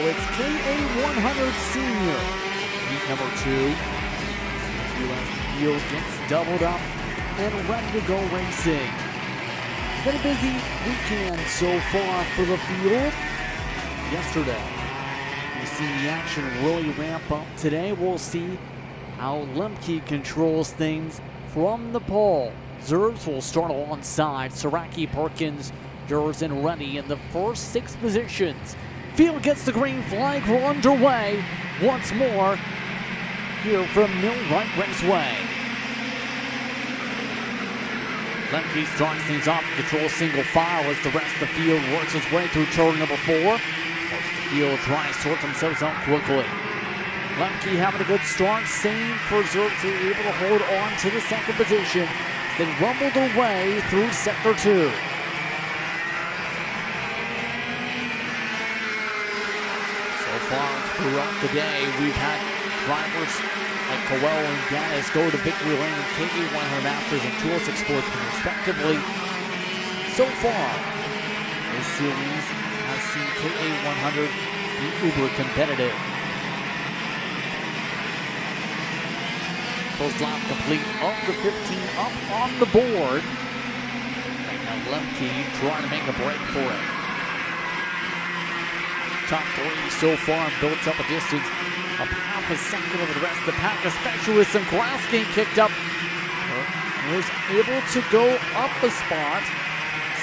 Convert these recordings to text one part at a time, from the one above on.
Now it's KA100 Senior. Heat number 2. US field gets doubled up and ready to go racing. It's been a busy weekend so far for the field. Yesterday, we've seen the action really ramp up. Today, we'll see how Lemke controls things from the pole. Zerbs will start alongside Siraki, Perkins, Durs, and Rennie in the first 6 positions. Field gets the green flag. We're underway once more here from Rite Raceway. Lemke starts things off to control single file as the rest of the field works its way through turn number 4. Most of the field tries to sort themselves out quickly. Lemke having a good start. Same for Zerbs, who are able to hold on to the second position. They rumbled away through sector 2. So far throughout the day, we've had drivers like Coelho and Gaddis go to victory lane in KA100 Masters and 206 Sportsman respectively. So far, this series has seen KA100 be uber competitive. First lap complete of the 15 up on the board. Right now Lemke trying to make a break for it. Top 3 so far built up a distance of half a second over the rest of the pack, especially with some grass getting kicked up. Was able to go up a spot,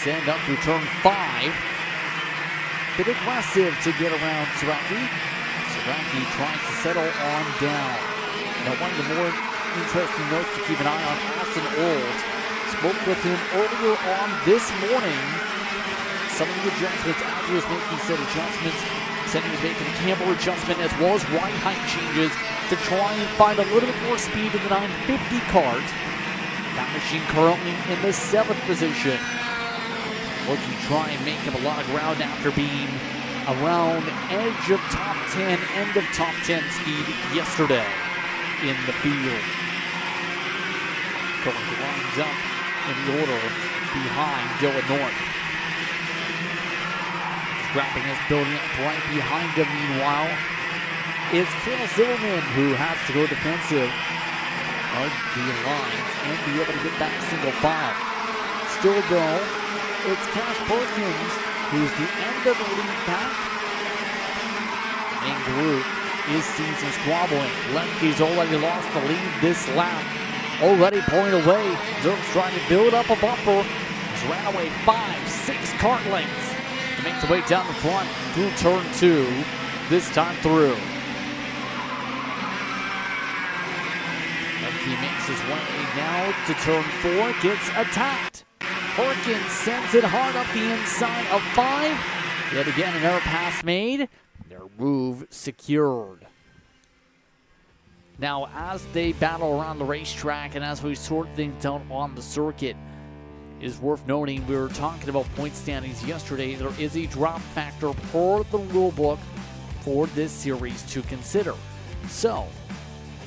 send up through turn 5. Bit aggressive to get around Siraki. Siraki tries to settle on down. Now one of the more interesting notes to keep an eye on, Austin Old. Spoke with him earlier on this morning. Some of the adjustments, as he was making said adjustments, said he was making a camber adjustment as well as ride height changes to try and find a little bit more speed in the 950 Kart. That machine currently in the 7th position. Looking to try and make up a lot of ground after being around edge of top 10, end of top 10 speed yesterday in the field. Currently lined up in the order behind Dylan North. Scrapping is building up right behind him. Meanwhile, it's Kyle Zillman who has to go defensive of the lines and be able to get back single file. Still though, it's Cash Perkins who's the end of the lead pack. The main group is seeing some squabbling. Lemke's already lost the lead this lap. Already pulling away. Zerbs trying to build up a buffer. He's ran away 5-6 kart lengths to make the way down the front through turn 2. This time through. Lemke makes his way now to turn 4. Gets attacked. Perkins sends it hard up the inside of 5. Yet again, another pass made. Their move secured. Now, as they battle around the racetrack and as we sort things out on the circuit, it is worth noting we were talking about point standings yesterday. There is a drop factor per the rule book for this series to consider. So,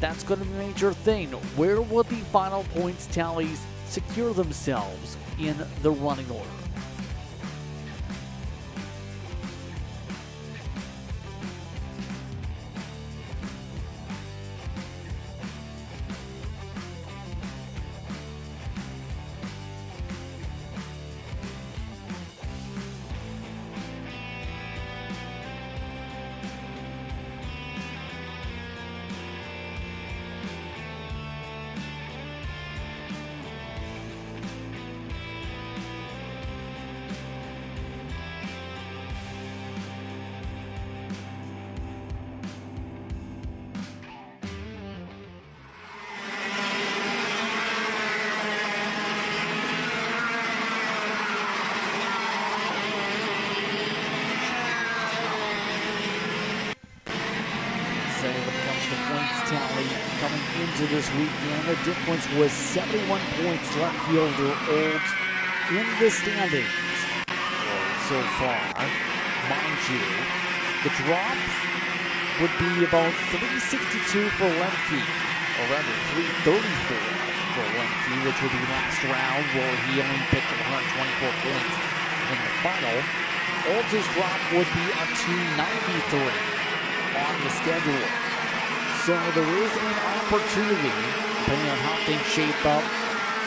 that's going to be a major thing. Where will the final points tallies secure themselves in the running order? Coming into this weekend, the difference was 71 points left over Olds in the standings. So far, mind you, the drops would be about 362 for Lemke, or rather 334 for Lemke, which would be last round where he only picked up 124 points in the final. Olds' drop would be a 293 on the schedule. So there is an opportunity, depending on how things shape up,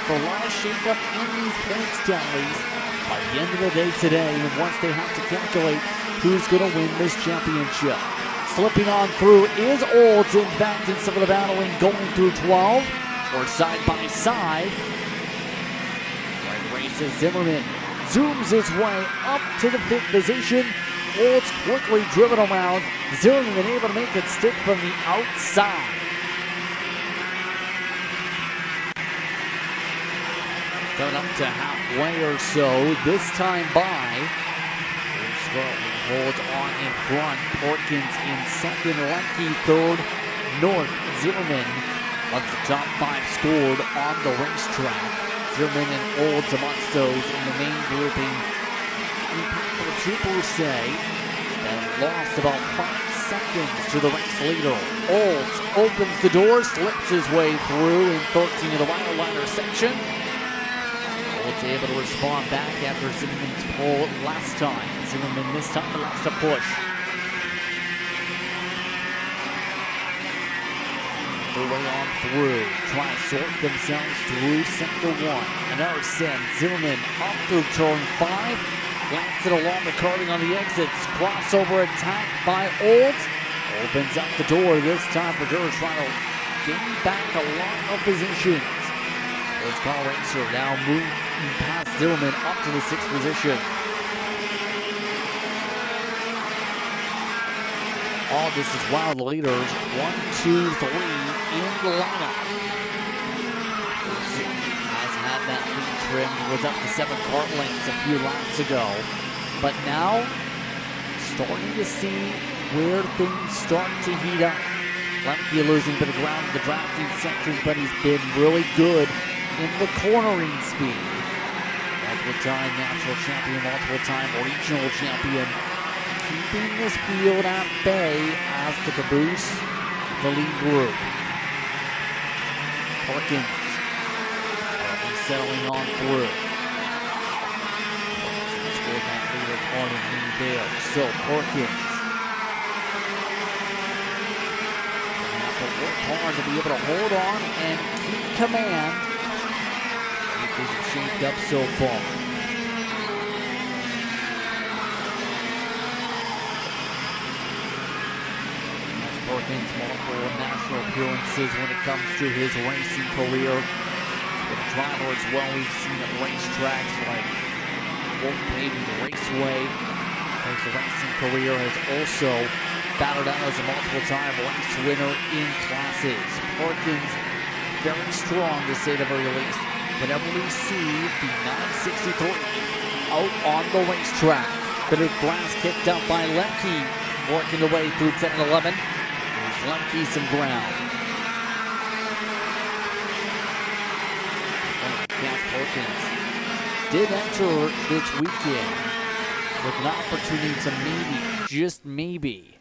for a lot of shake-up in these points tallies by the end of the day today, and once they have to calculate who's going to win this championship. Slipping on through is Olds, in fact, in some of the battling going through 12, or side by side. Right races Zimmerman, zooms his way up to the 5th position. Olds quickly driven around. Zimmerman able to make it stick from the outside. Coming up to halfway or so, this time by. Scotland holds on in front. Porkins in second, Lemke third. North, Zimmerman once the top 5 scored on the racetrack. Zimmerman and Olds amongst those in the main grouping. The troopers say that lost about 5 seconds to the race leader. Olds opens the door, slips his way through in 13 of the wire liner section. Olds able to respond back after Zimmerman's pole last time. Zimmerman this time lost a push. Their way on through, trying to sort themselves through sector 1. Another send, Zimmerman up through turn 5. Glance it along the karting on the exits. Crossover attack by Olds. Opens up the door this time for Durr, trying to gain back a lot of positions. Sports car racer now moving past Dousman up to the 6th position. All this is wild leaders. 1, 2, 3 in the lineup. Has had that lead trimmed, was up to 7 kart lengths a few laps ago. But now, starting to see where things start to heat up. Lemke losing a bit of ground in the drafting sections, but he's been really good in the cornering speed. Multiple-time national champion, multiple-time regional champion. Keeping this field at bay as the caboose, the lead group. Perkins settling on through. Scored that leader part in lead there. So Perkins gonna have to work hard to be able to hold on and keep command. Things have shaped up so far. Perkins, multiple national appearances when it comes to his racing career. He's been a driver as well. We've seen at racetracks like Wolf Baby, the Raceway. His racing career has also battled out as a multiple-time race winner in classes. Perkins, very strong to say the very least. Whenever we see the 963 out on the racetrack, bit of grass kicked up by Lemke, working the way through 10 and 11. Lemke some ground. Cass Perkins did enter this weekend with an opportunity to maybe, just maybe,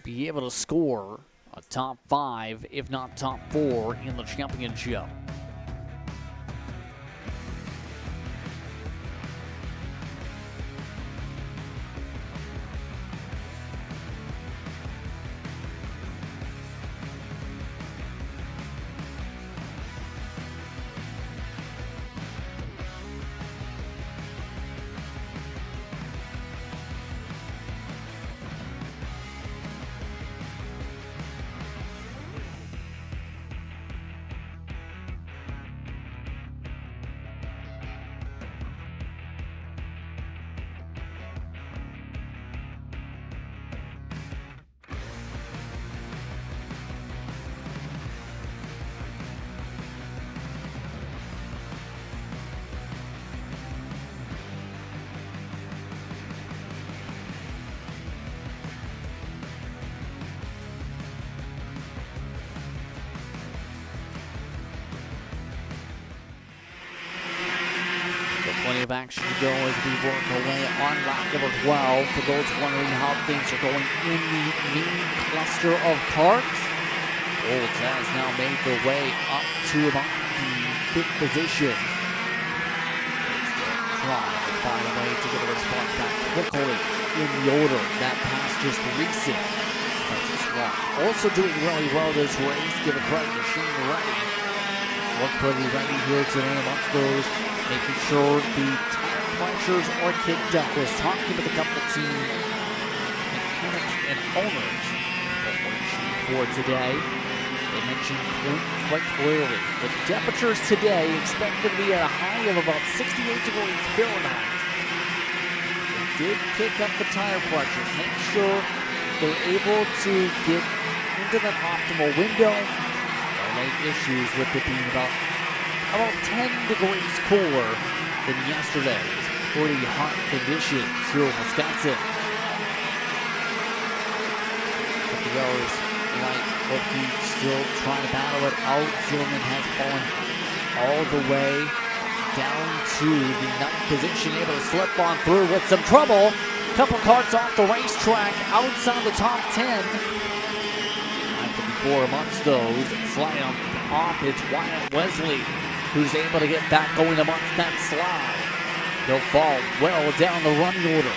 be able to score a top 5, if not top 4, in the championship. Plenty of action to go as we work our way on lap number 12. For those wondering how things are going in the main cluster of karts, Olds has now made their way up to about the 5th position. try to find a way to get a response back quickly in the order. That pass just recent. Also doing really well this race. Give a credit to Shane Rite. Look pretty ready here today amongst those, making sure the tire pressures are kicked up. Was talking with a couple of team mechanics and owners for today. They mentioned quite clearly that the temperatures today expected to be at a high of about 68 degrees Fahrenheit. They did kick up the tire pressures, make sure they're able to get into that optimal window. Late issues with it being about 10 degrees cooler than yesterday's pretty hot conditions here in Wisconsin. The goes like Loki still trying to battle it out. Dousman has fallen all the way down to the 9th position, able to slip on through with some trouble. Couple karts off the racetrack outside the top 10. 954 amongst those. Sliding off, it's Wyatt Wesley who's able to get back going amongst that slide. They'll fall well down the running order.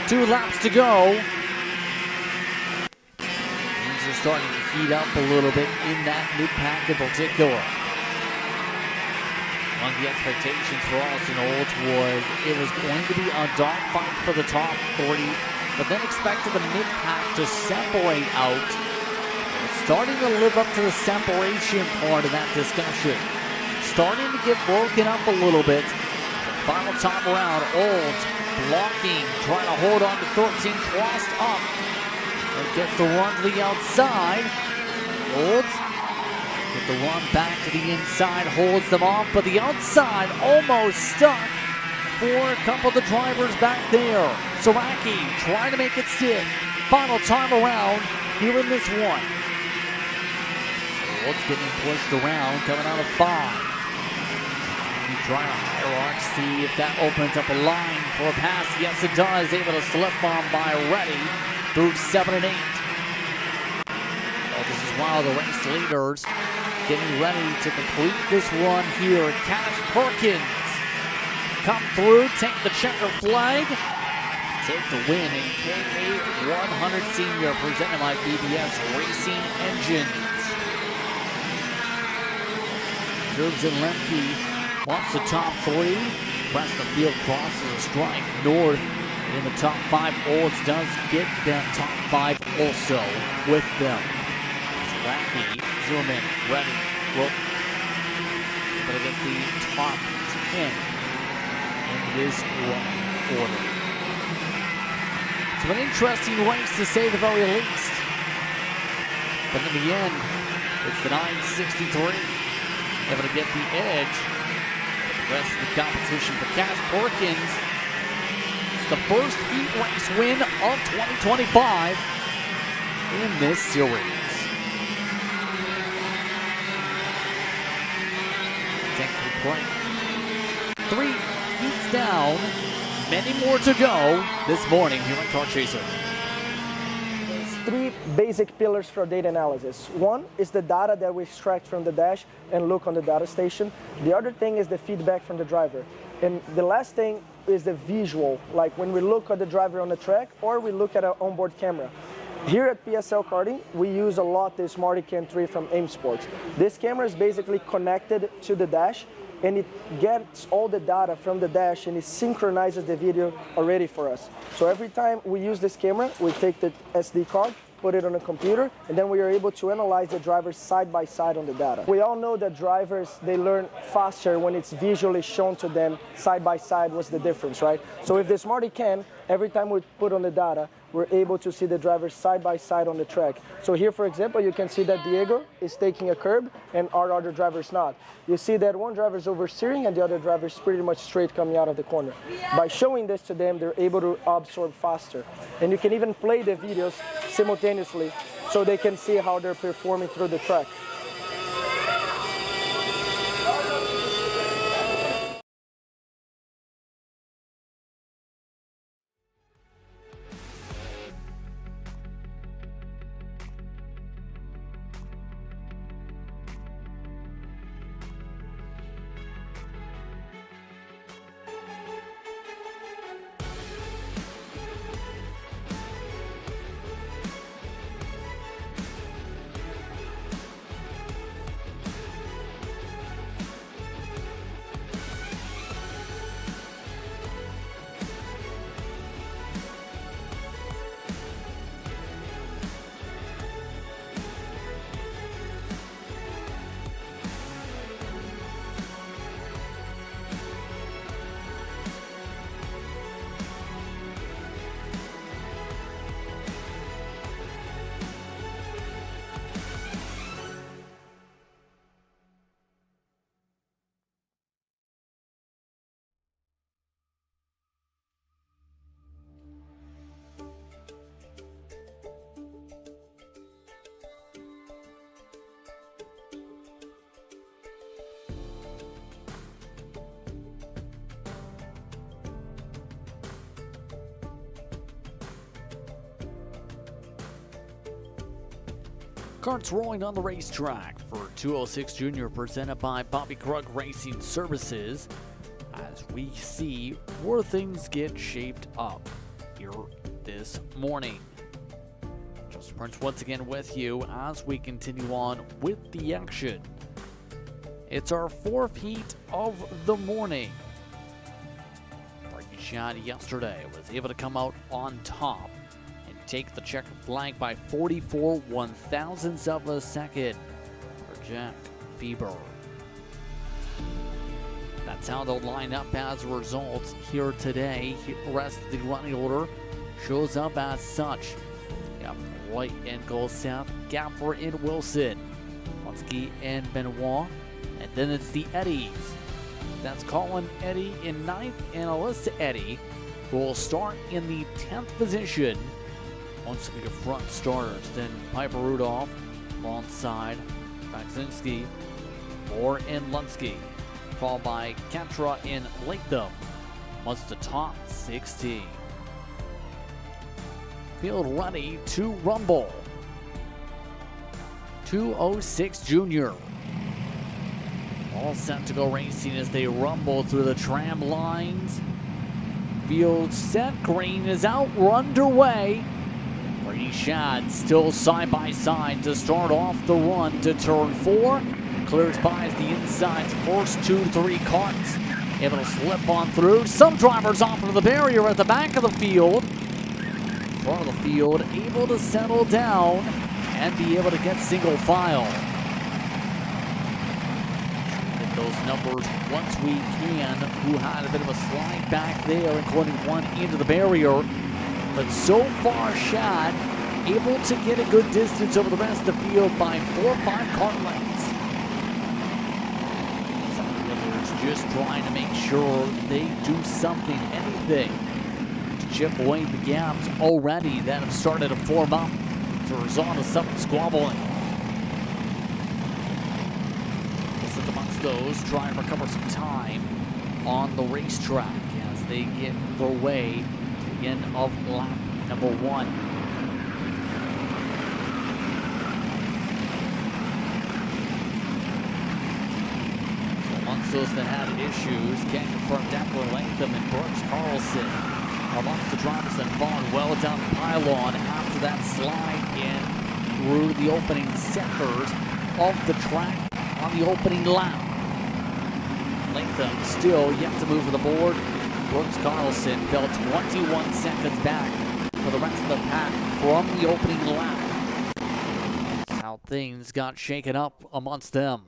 2 laps to go. Things are starting to heat up a little bit in that mid-pack in particular. One of the expectations for Austin Olds was it was going to be a dogfight for the top 30, but then expected the mid-pack to separate out. It's starting to live up to the separation part of that discussion. Starting to get broken up a little bit. Final top around, Olds blocking, trying to hold on to 13, crossed up. And gets the run to the outside. Olds get the run back to the inside, holds them off, but the outside almost stuck for a couple of the drivers back there. Saraki trying to make it stick. Final time around here in this one. Olds getting pushed around, coming out of 5. Trying to hierarch, see if that opens up a line for a pass. Yes, it does. Able to slip on by Rite through 7 and 8. Well, this is while the race leaders getting ready to complete this run here. Cash Perkins come through, take the checker flag, take the win in KA 100 Senior, presented by BBS Racing Engines. Dousman and Lemke wants the top 3. Rest of the field crosses a strike north in the top 5. Olds does get that top 5 also with them. Zwacky, Dousman, ready. Look, able to get the top 10 in this running order. So an interesting race to say the very least. But in the end, it's the 963 able to get the edge. Rest of the competition for Cash Perkins. It's the first heat race win of 2025 in this series. Technical break. 3 heats down, many more to go this morning here on Kart Chaser. 3 basic pillars for data analysis. One is the data that we extract from the dash and look on the data station. The other thing is the feedback from the driver. And the last thing is the visual, like when we look at the driver on the track or we look at our onboard camera. Here at PSL Karting, we use a lot the SmartyCam 3 from AIM Sports. This camera is basically connected to the dash and it gets all the data from the dash and it synchronizes the video already for us. So every time we use this camera, we take the SD card, put it on a computer, and then we are able to analyze the drivers side by side on the data. We all know that drivers, they learn faster when it's visually shown to them side by side what's the difference, right? So with the SmartyCam, every time we put on the data, we're able to see the drivers side by side on the track. So here, for example, you can see that Diego is taking a curb and our other driver's not. You see that one driver's oversteering and the other driver's pretty much straight coming out of the corner. By showing this to them, they're able to absorb faster. And you can even play the videos simultaneously so they can see how they're performing through the track. Karts rolling on the racetrack for 206 Junior, presented by Bobby Krug Racing Services, as we see where things get shaped up here this morning. Justin Prince once again with you as we continue on with the action. It's our fourth heat of the morning. Brady Shad yesterday was able to come out on top and take the checkered flag by 44 one-thousandths of a second for Jack Feber. That's how they'll line up as a result here today. The rest of the running order shows up as such. Yep, White and Golseth, Gaffer and Wilson, Lunsky and Benoit, and then it's the Eddies. That's Colin Eddy in 9th and Alyssa Eddy, who will start in the 10th position. Once we get front starters, then Piper Rudolph alongside Baksinski, Moore and Lunsky, followed by Katra and Latham. Once the top 16. Field ready to rumble. 206 Junior. All set to go racing as they rumble through the tram lines. Field set, green is out, we're underway. Brady Shad still side by side to start off the run to turn 4. Clears by the inside's first 2-3 carts. Able to slip on through. Some drivers off of the barrier at the back of the field. Front of the field, able to settle down and be able to get single file. Get those numbers once we can. Who had a bit of a slide back there, including one into the barrier. But so far, Shad able to get a good distance over the rest of the field by 4 or 5 cart lengths. Some of the others just trying to make sure they do something, anything, to chip away the gaps already that have started to form up as a result of some squabbling. We'll sit amongst those, try and recover some time on the racetrack as they get their way end of lap number 1. So amongst those that had issues, can't confirm Declan Latham and Brooks Carlson amongst the drivers that fallen well down the pylon after that slide in through the opening sectors of the track on the opening lap. Latham still yet to move to the board. Brooks Carlson fell 21 seconds back for the rest of the pack from the opening lap. That's how things got shaken up amongst them.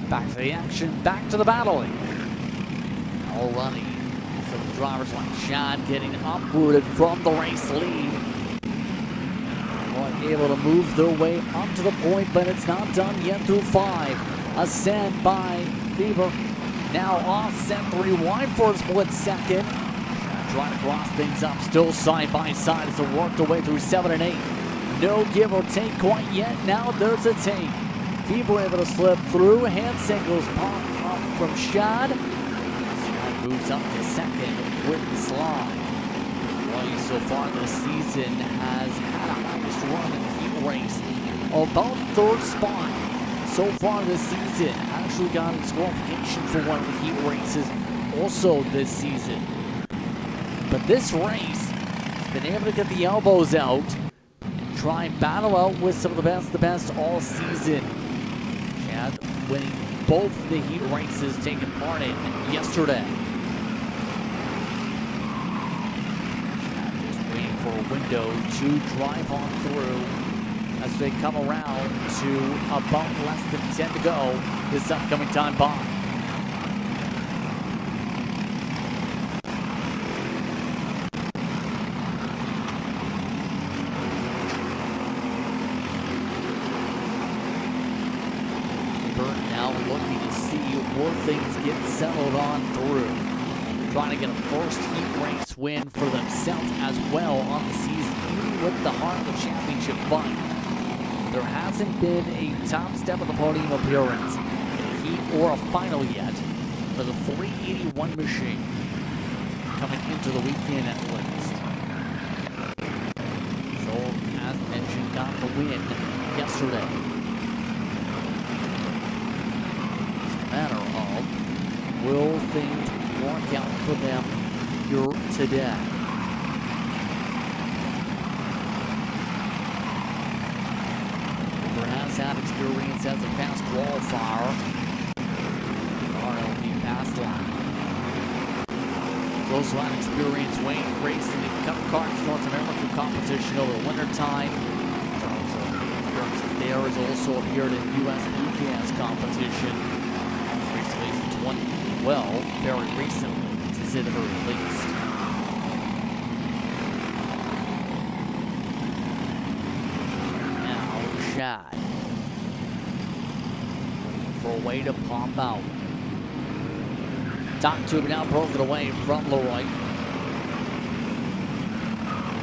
Back to the action, back to the battling. Already, some of the drivers like Shad getting uprooted from the race lead. But able to move their way up to the point, but it's not done yet through 5. Ascend by Feber. Now offset 3 wide for a split second. Shad trying to cross things up, still side by side as they work their way through 7 and 8. No give or take quite yet. Now there's a take. Feber able to slip through. Hand singles pop up from Shad. Shad moves up to second with the slide. Well, so far this season has had a highest run in the heat race. About 3rd spot so far this season. Actually got his qualification for one of the heat races also this season. But this race has been able to get the elbows out and try and battle out with some of the best all season. Chad winning both the heat races taking part in yesterday. Chad just waiting for a window to drive on through as they come around to about less than 10 to go this upcoming time by. Now looking to see more things get settled on through. Trying to get a first heat race win for themselves as well on the season, even with the heart of the championship fight. There hasn't been a top step of the podium appearance in a heat or a final yet for the 381 machine coming into the weekend at least. So, as mentioned, got the win yesterday. Matter of, will things work out for them here today? Cooper has had experience as a fast qualifier. RLP fast lap. He's also had experience racing in Kart's North American competition over the winter time. There has also appeared in US PKS competition. Well, very recently, to say the very least. Now, Shad. Waiting for a way to pop out. Top tube now broken away from Leroy.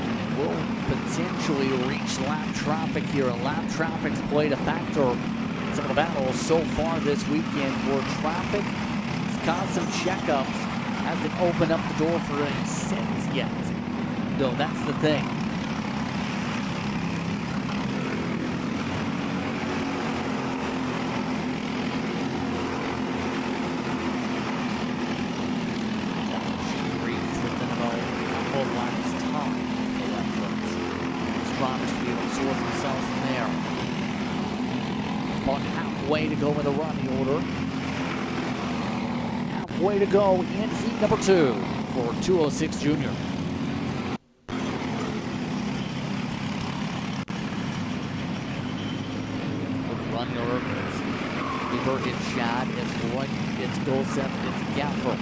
And will potentially reach lap traffic here. And lap traffic's played a factor in some of the battles so far this weekend where traffic caused some checkups, hasn't opened up the door for any sins yet. No, that's the thing. She reads within about a couple of laps time for reference. He's promised to be able to sort themselves from there. About halfway to go in the running order. Way to go in heat number 2 for 206 Junior. Running order. Weaver, it's Shad, it's Roy, it's Golseth, it's Gaffer.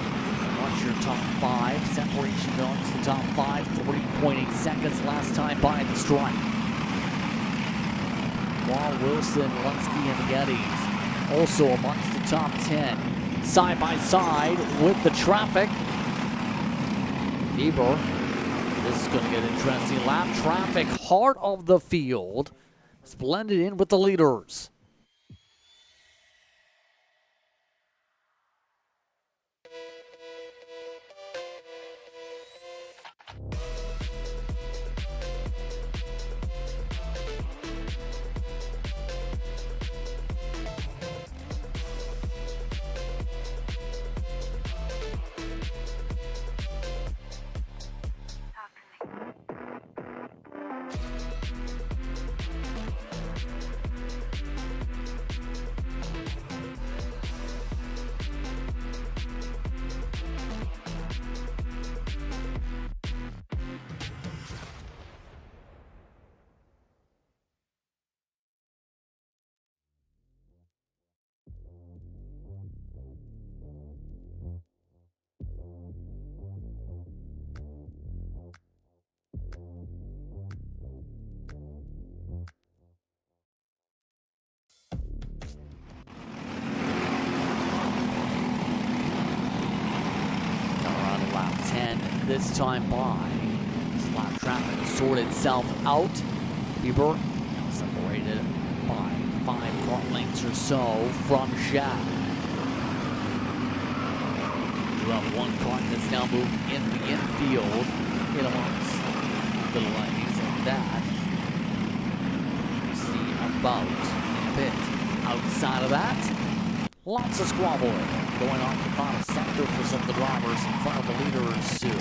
Watch your top 5. Separation amongst the top 5. 3.8 seconds last time by at the stripe. Wall, Wilson, Lunsky, and the Gettys also amongst the top 10. Side by side with the traffic. Bieber, this is going to get interesting. Lap traffic, heart of the field. It's blended in with the leaders. This time by. Lap traffic to sort itself out. Bieber separated by 5 car lengths or so from Shad. You have one car that's now moved in the infield in amongst the lanes, and that you see about a bit. Outside of that, lots of squabbling going on in the final sector for some of the drivers in front of the leaders too.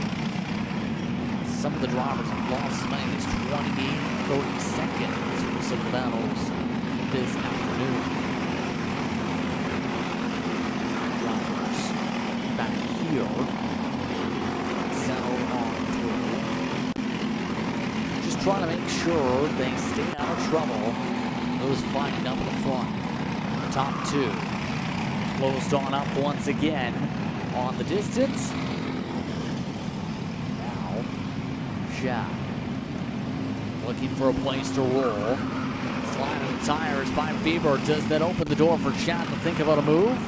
some of the drivers have lost as many as 28, 30 seconds for some of the battles this afternoon. Drivers back here, settle on through. Just trying to make sure they stay out of trouble. Those fighting up in the front. Top two. Closed on up once again on the distance. Now, Shad looking for a place to roll. Sliding the tires by Weber. Does that open the door for Shad to think about a move?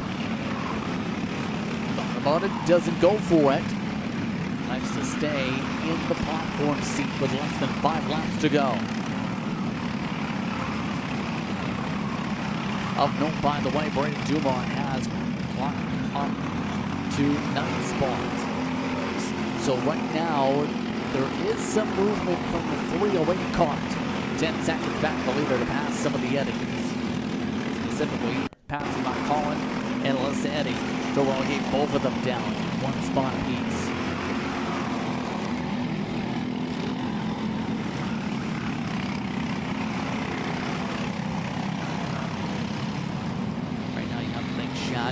Thought about it, doesn't go for it. Likes to stay in the popcorn seat with less than 5 laps to go. Of note, by the way, Dousman has climbed up to 9th spot. So right now, there is some movement from the 308 Kart. 10 seconds back the leader to pass some of the Eddies. Specifically, passing by Colin and Alyssa Eddy to relegate both of them down 1 spot apiece.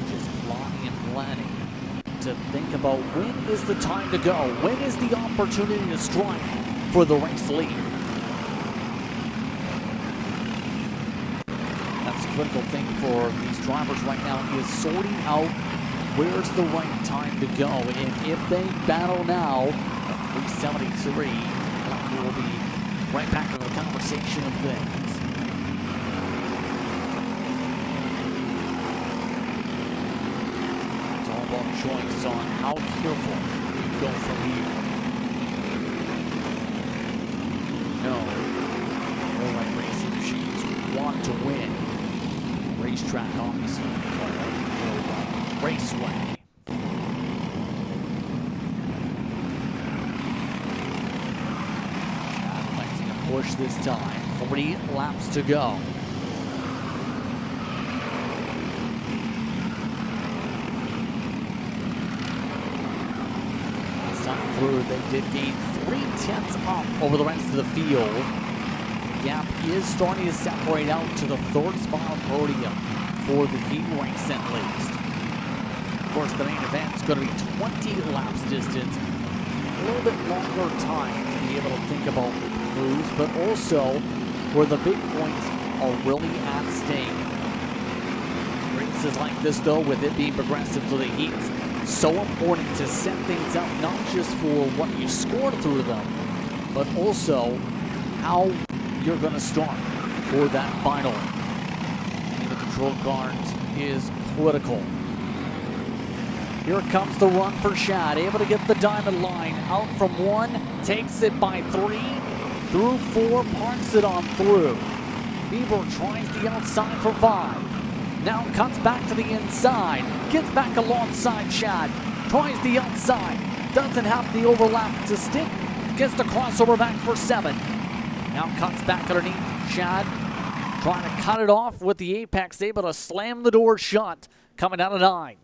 Just plotting and planning to think about when is the time to go, when is the opportunity to strike for the race lead. That's a critical thing for these drivers right now, is sorting out where's the right time to go. And if they battle now, 373 will be right back in the conversation of things. Choice on how careful you go from here. No right racing machines want to win. Racetrack, obviously, Raceway. Electing to push this time. 3 laps to go. They did gain 3/10 up over the rest of the field. The gap is starting to separate out to the 3rd spot on podium for the Heat race at least. Of course, the main event is going to be 20 laps distance. A little bit longer time to be able to think about moves, but also where the big points are really at stake. Races like this, though, with it being progressive to the Heat, so important to set things up, not just for what you scored through them, but also how you're going to start for that final. And the control card is critical. Here comes the run for Shad, able to get the diamond line out from 1, takes it by 3, through 4, parks it on through. Weber tries the outside for 5. Now cuts back to the inside, gets back alongside Shad, tries the outside, doesn't have the overlap to stick, gets the crossover back for 7. Now cuts back underneath Shad, trying to cut it off with the apex, able to slam the door shut, coming out of 9.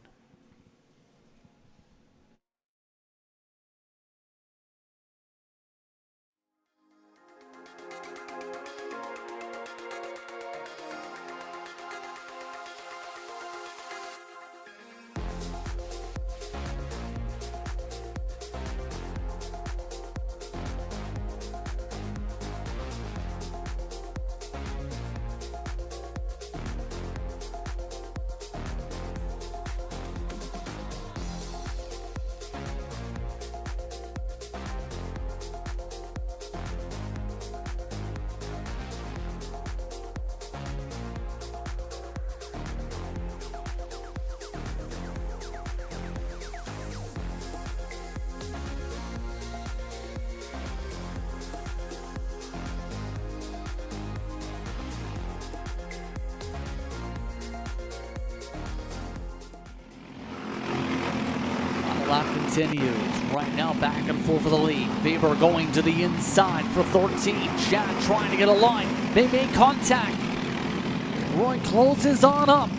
Lap continues. Right now back and forth for the lead. Weber going to the inside for 13. Shad trying to get a line. They make contact. Roy closes on up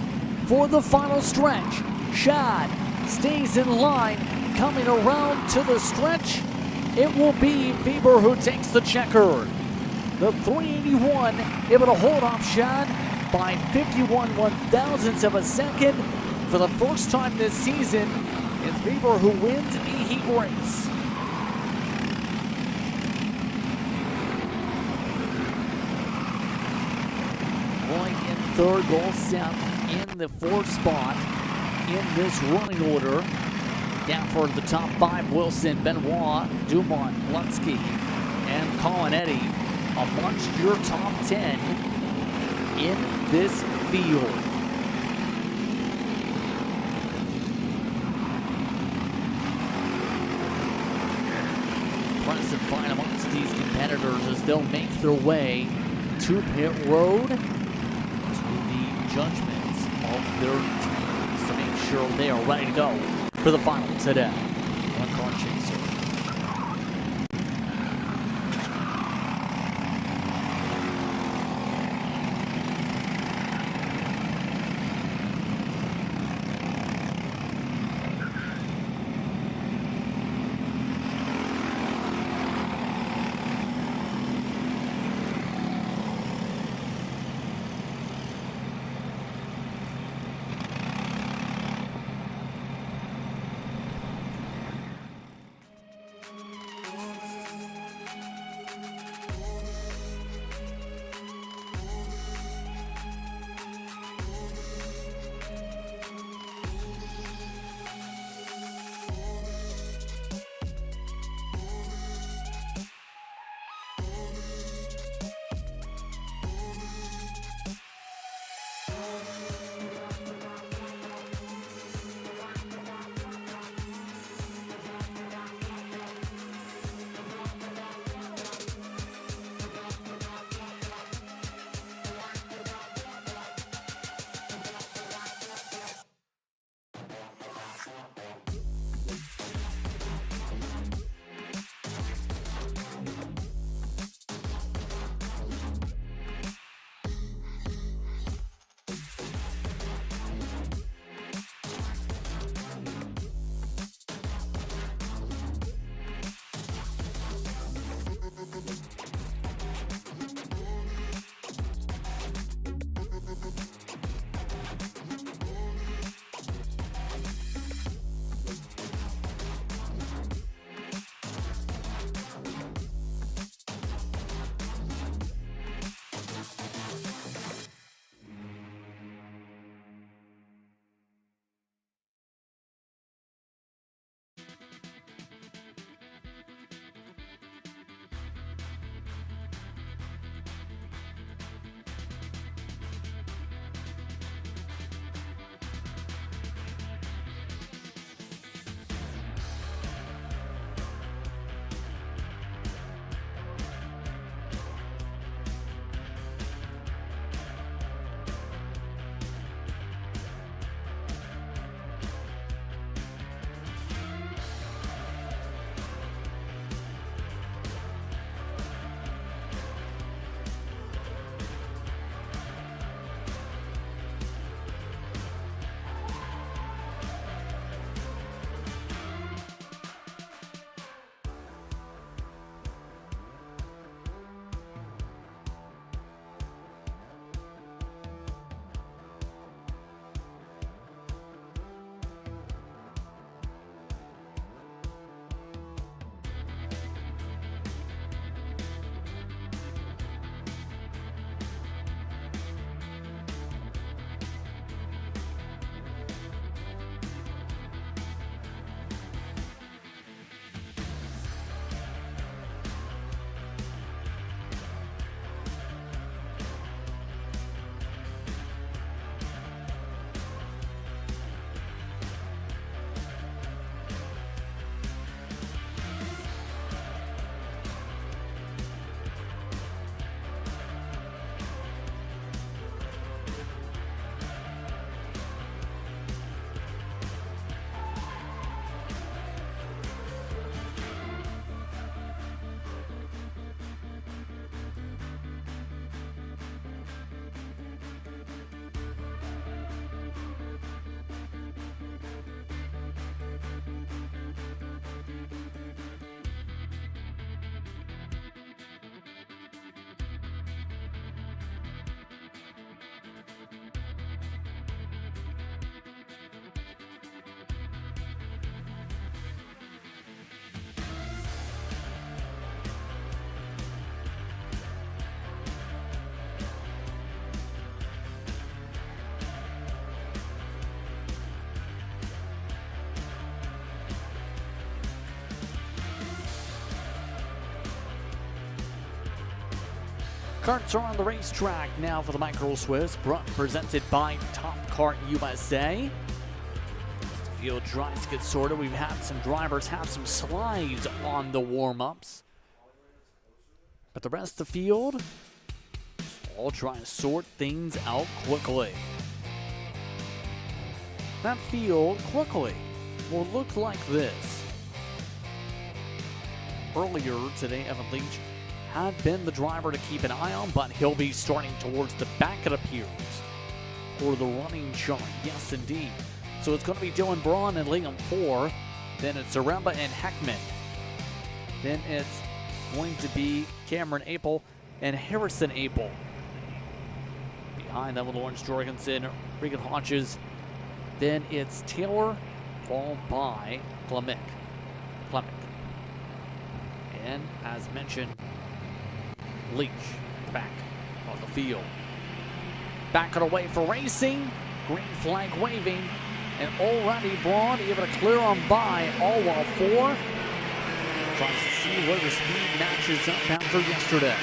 for the final stretch. Shad stays in line, coming around to the stretch. it will be Weber who takes the checker. The 381 able to hold off Shad by 51 one-thousandths of a second. For the first time this season, it's Weber who wins a heat race. Roy in third, Goldstep in the fourth spot in this running order. Down for the top five, Wilson, Benoit, Dousman, Lunsky, and Colin Eddy amongst your top 10 in this field. Impressive fight amongst these competitors as they'll make their way to pit road to the judgments of their teams to make sure they are ready to go for the final today on Kart Chaser. Karts are on the racetrack now for the Micro Swiss, presented by Top Kart USA. As the field tries to get sorted, we've had some drivers have some slides on the warm-ups. But the rest of the field, all trying to sort things out quickly. That field quickly will look like this. Earlier today, Evan Leach had been the driver to keep an eye on, but he'll be starting towards the back, it appears, for the running chart. Yes, indeed. So it's going to be Dylan Braun and Liam 4. Then it's Zaremba and Heckman. Then it's going to be Cameron Apel and Harrison Apel. Behind them with Lawrence Jorgensen, Regan Hodges. Then it's Taylor, followed by Klemic. And as mentioned, Leach at the back of the field. Back on the way for racing. Green flag waving. And already Braun able to clear on by, all while 4 tries to see where the speed matches up after yesterday.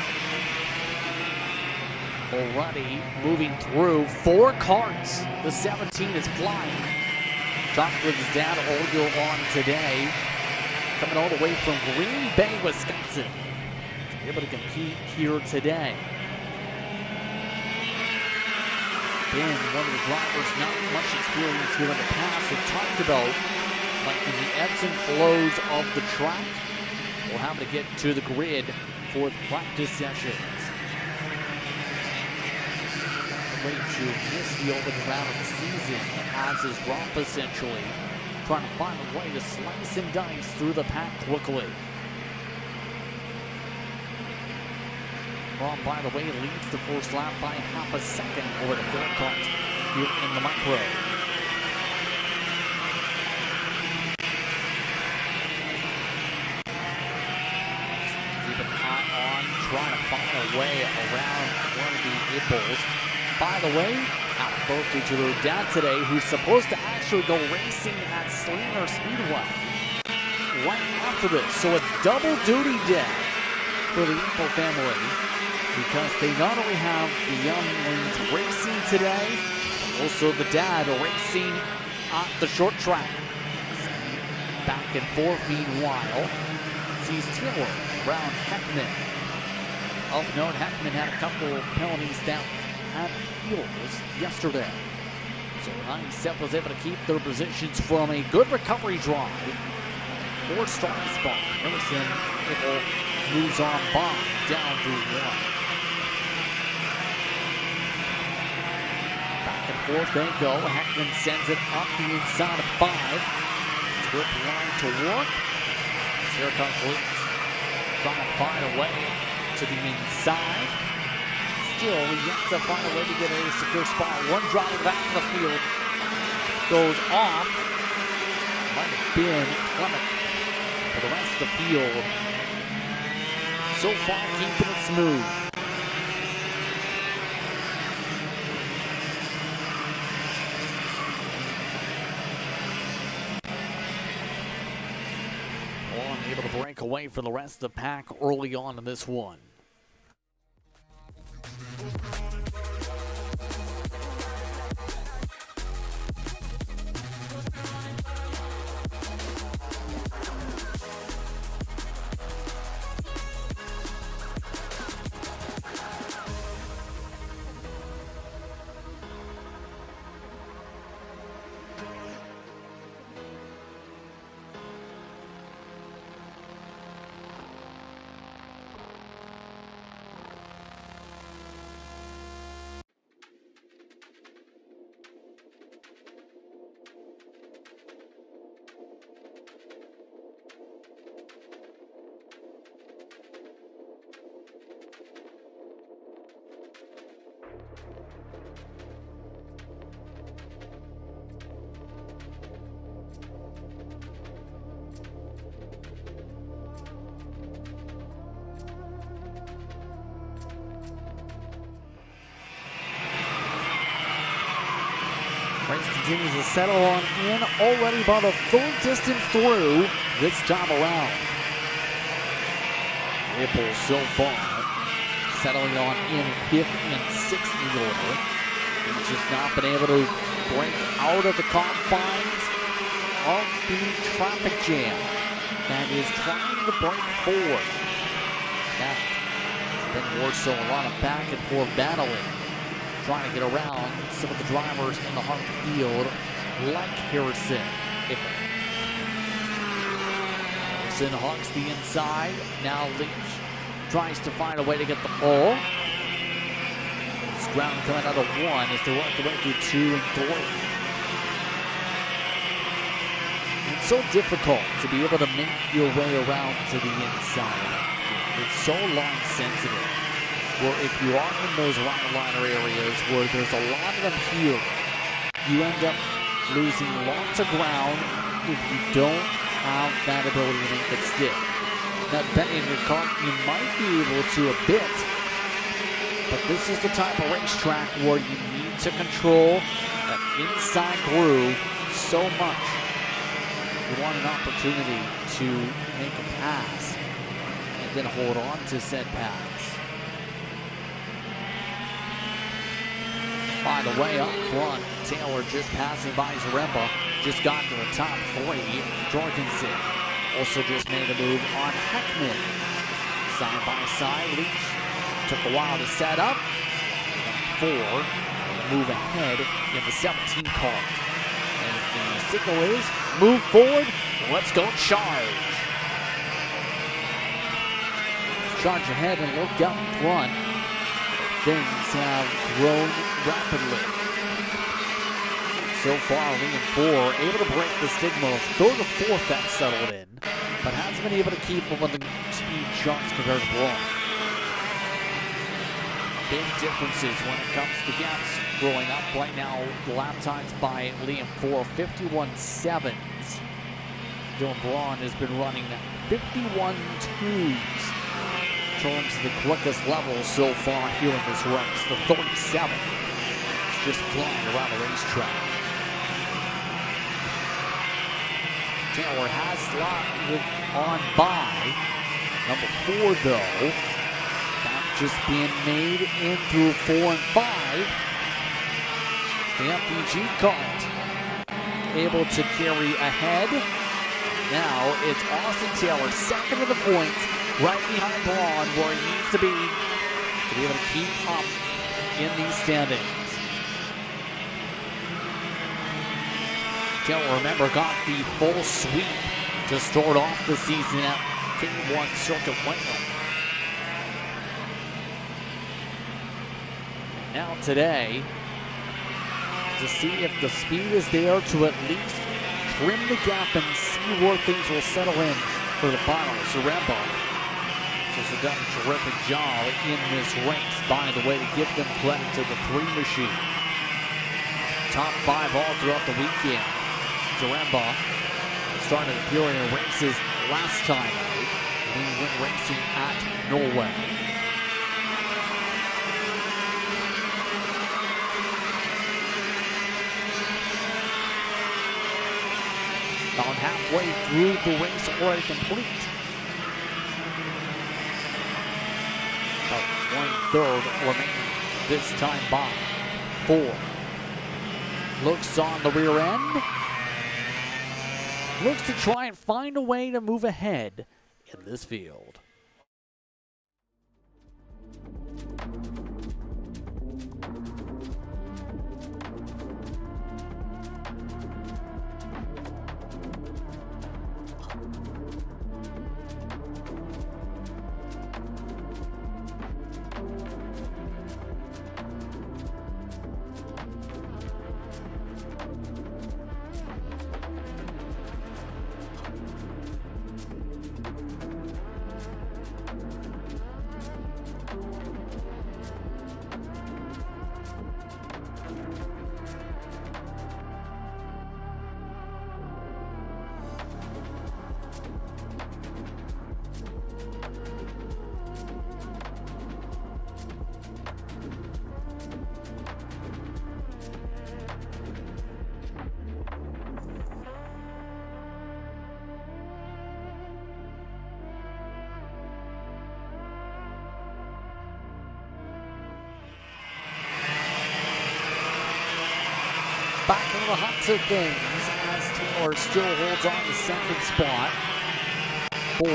Already moving through 4 karts. The 17 is flying. Talked with his dad earlier on today. Coming all the way from Green Bay, Wisconsin. Able to compete here today. Been one of the drivers, not much experience here in the past. They talked about like in the ebbs and flows of the track, or having to get to the grid for the practice sessions. Ready to miss the opening round of the season as his drop essentially. Trying to find a way to slice and dice through the pack quickly. Braun, by the way, leads the first lap by half a second over the third kart here in the micro. Keep an eye on trying to find a way around one of the Apels. By the way, happy birthday to their dad today, who's supposed to actually go racing at Slinger Speedway right after this. So it's double duty day for the Apel family, because they not only have the younglings racing today, but also the dad racing at the short track. Back and forth meanwhile, sees Taylor around Heckman. Of note, Heckman had a couple of penalties down at heels yesterday. So 97 was able to keep their positions from a good recovery drive. 4 starting spot. Harrison Apel moves on by down to 1. Back and forth they go. Heckman sends it up the inside of 5. Grip line to work. Here comes Leach. Trying to find a way to the inside. Still yet to find a way to get a secure spot. One driver back to the field. Goes off. Might have been Klemic. For the rest of the field, so far keeping it smooth. Braun able to break away from the rest of the pack early on in this one. Race continues to settle on in, already about a full distance through this time around. Apel so far settling on in 5th and 6th in the order. He's just not been able to break out of the confines of the traffic jam that is trying to break forward. That has been more so a lot of back and forth battling, trying to get around some of the drivers in the heart of the field, like Harrison. Harrison hugs the inside. Now Leach tries to find a way to get the pole. This ground coming out of 1 as they work their way through 2 and 3. It's so difficult to be able to make your way around to the inside. It's so line sensitive. Where if you are in those right liner areas where there's a lot of them here, you end up losing lots of ground if you don't have that ability to make it stick. Now, depending on your car, you might be able to a bit, but this is the type of racetrack where you need to control that inside groove so much. You want an opportunity to make a pass and then hold on to said pass. By the way, up front, Taylor just passing by Zaremba, just got to the top 3. Jorgensen also just made a move on Heckman. Side by side, Leach took a while to set up. 4, move ahead in the 17 car. As the signal is, move forward, let's go charge. Charge ahead and look out in front. Things have grown rapidly. So far, Lee and 4 able to break the stigma of 3rd or 4th that's settled in, but hasn't been able to keep up with the speed shots compared to Braun. Big differences when it comes to gaps growing up right now. The lap times by Lee and 4, 51.7s. Dylan Braun has been running 51.2s. Terms of the quickest level so far here in this race. The 37 is just flying around the racetrack. Taylor has slid on by. Number 4 though, that just being made in through 4 and 5. The MPG Kart able to carry ahead. Now it's Austin Taylor, second of the points, right behind Braun, where he needs to be able to keep up in these standings. Taylor, remember, got the full sweep to start off the season at K1 Circuit Wayland. Now today, to see if the speed is there to at least trim the gap and see where things will settle in for the final. Zaremba has done a terrific job in this race, by the way, to give them credit to the 3 machine. Top 5 all throughout the weekend. Zaremba started appearing in races last time out when he went racing at Norway. About halfway through the race, already complete. About 1/3 remaining this time by 4. Looks on the rear end. Looks to try and find a way to move ahead in this field. back into the hunt of things as Taylor still holds on to second spot. 4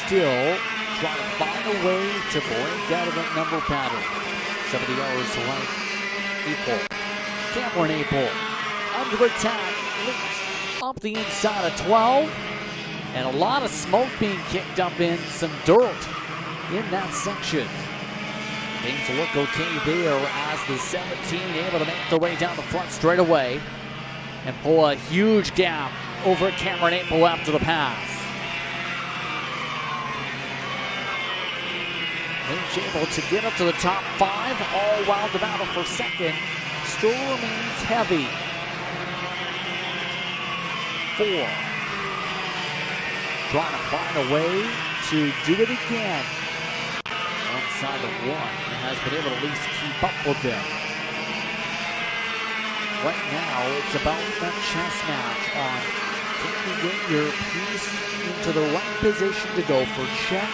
still trying to find a way to break out of that number pattern. 70 yards to right. Apel. Cameron Apel under attack. Leach up the inside of 12. And a lot of smoke being kicked up in some dirt in that section. Things look okay there as the 17 able to make their way down the front straight away and pull a huge gap over Cameron Apel after the pass. Leach able to get up to the top 5, all while the battle for second still remains heavy. 4 trying to find a way to do it again. Inside the 1 and has been able to at least keep up with them. Right now, it's about that chess match on can you get your piece into the right position to go for checkmate.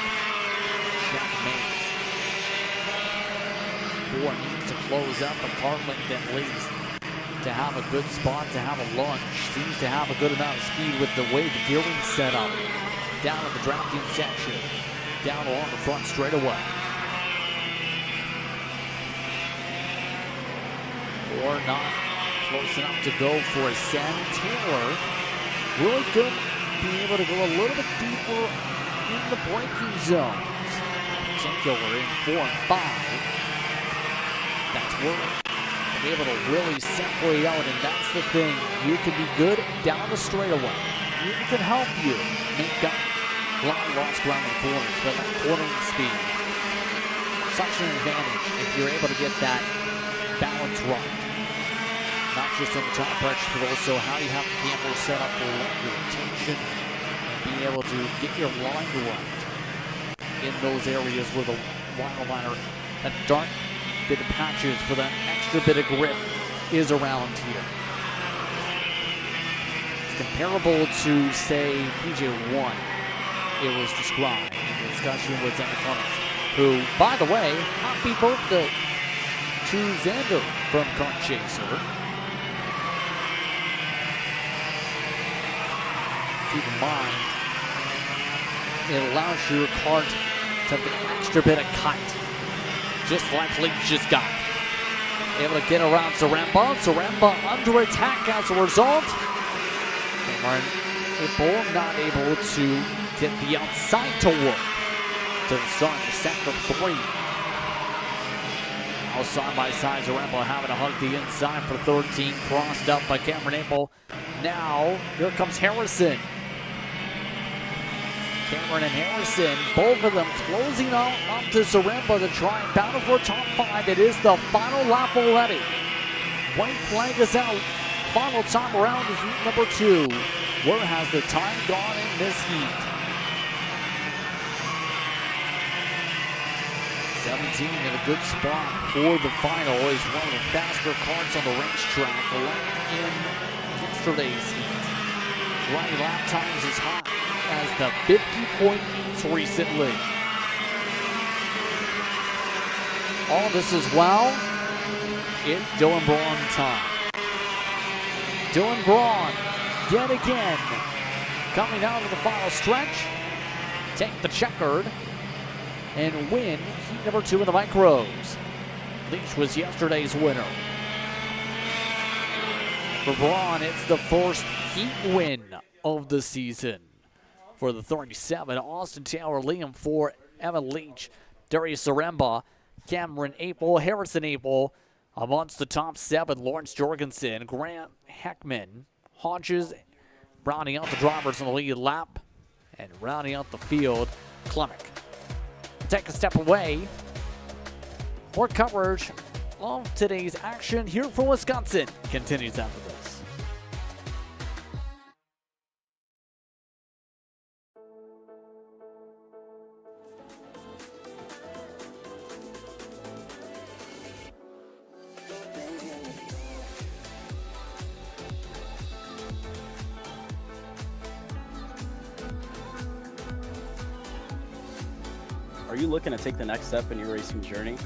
4 needs to close up a Cartland at least to have a good spot, to have a lunge. Seems to have a good amount of speed with the way the gearing's set up. Down in the drafting section. Down along the front straight away. 4 not close enough to go for a send. Taylor really good being able to go a little bit deeper in the braking zones. Particular in 4 and 5. That's where be able to really separate out, and that's the thing. You can be good down the straightaway. It can help you make up a lot of lost ground in the corners, but that cornering speed, such an advantage if you're able to get that balance right. Not just on the top pressure, but also how you have the camera set up for your rotation and being able to get your line right in those areas where the vinyl liner, that dark bit of patches for that extra bit of grip is around here. It's comparable to, say, PJ1. It was described in the discussion with Zach Clemens, who, by the way, happy birthday to Xander from Kart Chaser. Keep in mind, it allows your kart to have an extra bit of cut, just like Leach just got. Able to get around Zaremba. Zaremba under attack as a result. Cameron Apel not able to get the outside to work to the start of the second 3. Now side by side, Zaremba having to hug the inside for 13, crossed up by Cameron Apel. Now here comes Harrison. Cameron and Harrison, both of them closing out up to Zaremba to try and battle for top 5. It is the final lap already. White flag is out. Final time around to heat number 2. Where has the time gone in this heat? 17 in a good spot for the final is one of the faster karts on the racetrack left in yesterday's heat. Running lap times as high as the 50.8s recently. All this as well, it's Dylan Braun time. Dylan Braun, yet again, coming out of the final stretch, take the checkered, and win heat number 2 in the micros. Leach was yesterday's winner. For Braun, it's the first heat win of the season. For the 37, Austin Taylor, Liam Ford, Evan Leach, Darius Zaremba, Cameron Apel, Harrison Apel, amongst the top 7, Lawrence Jorgensen, Grant Heckman, Hodges, rounding out the drivers in the lead lap, and rounding out the field, Klemick. Take a step away. More coverage of today's action here from Wisconsin continues after this. Are you looking to take the next step in your racing journey?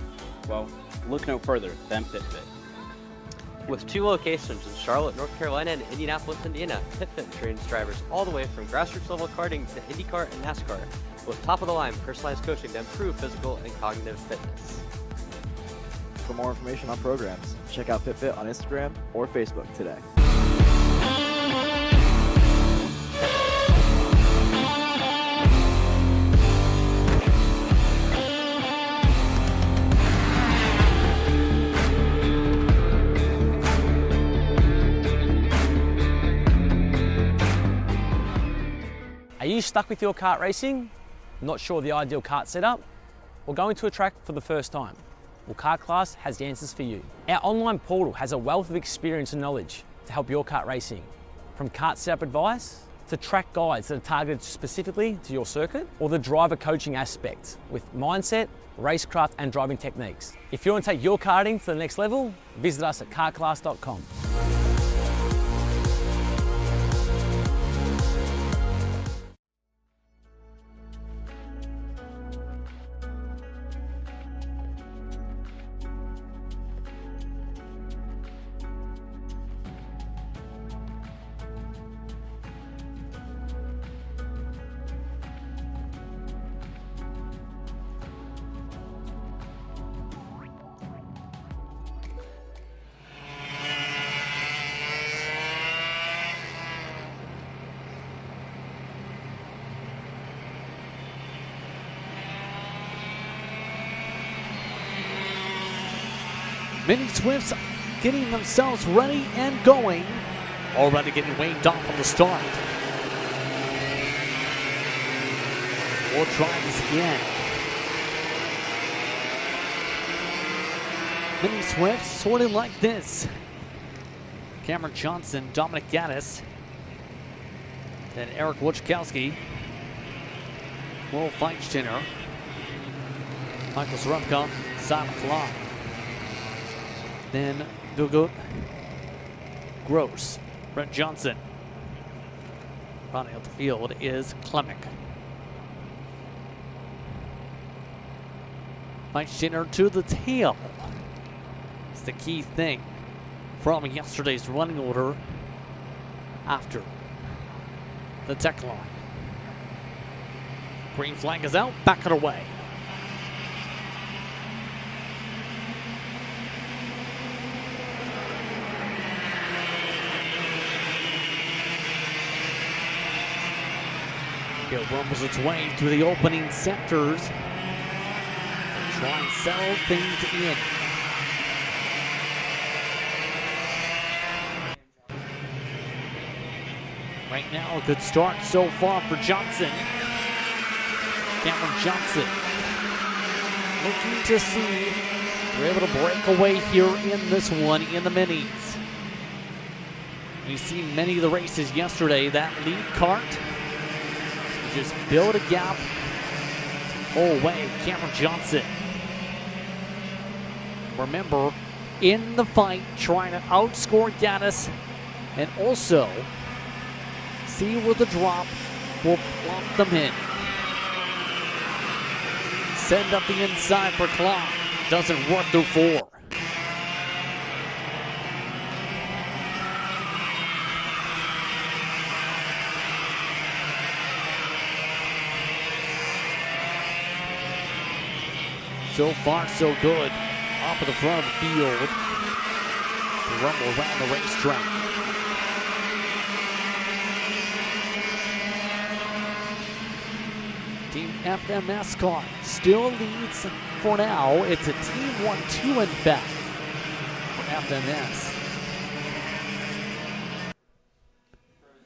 Well, look no further than FitFit. With 2 locations in Charlotte, North Carolina and Indianapolis, Indiana, PitFit trains drivers all the way from grassroots level karting to IndyCar and NASCAR, with top-of-the-line personalized coaching to improve physical and cognitive fitness. For more information on programs, check out PitFit on Instagram or Facebook today. Are you stuck with your kart racing? Not sure the ideal kart setup? Or going to a track for the first time? Well, Kart Class has the answers for you. Our online portal has a wealth of experience and knowledge to help your kart racing. From kart setup advice to track guides that are targeted specifically to your circuit, or the driver coaching aspect with mindset, racecraft and driving techniques. If you want to take your karting to the next level, visit us at kartclass.com. Mini Swifts getting themselves ready and going. Already getting waved off on the start. We'll try this again. Mini Swifts sorted like this. Cameron Johnson, Dominic Gaddis, then Eric Wojciechowski, Will Feinsteiner, Michael Zaremka, Simon Klein. Then Gugut, Gross, Brent Johnson. Running out the field is Klemick. Feinsteiner to the tail. It's the key thing from yesterday's running order after the tech line. Green flag is out, back it away. Field rumbles its way through the opening sectors to try and settle things in. Right now, a good start so far for Johnson. Cameron Johnson looking to see if they're able to break away here in this one in the minis. We've seen many of the races yesterday. That lead kart just build a gap whole way. Cameron Johnson, remember, in the fight, trying to outscore Gaddis and also see where the drop will plop them in. Send up the inside for Klein. Doesn't work through 4. So far, so good. Up at the front of the field. The rumble around the racetrack. Team FMS Kart still leads for now. It's a team 1-2 in fact for FMS.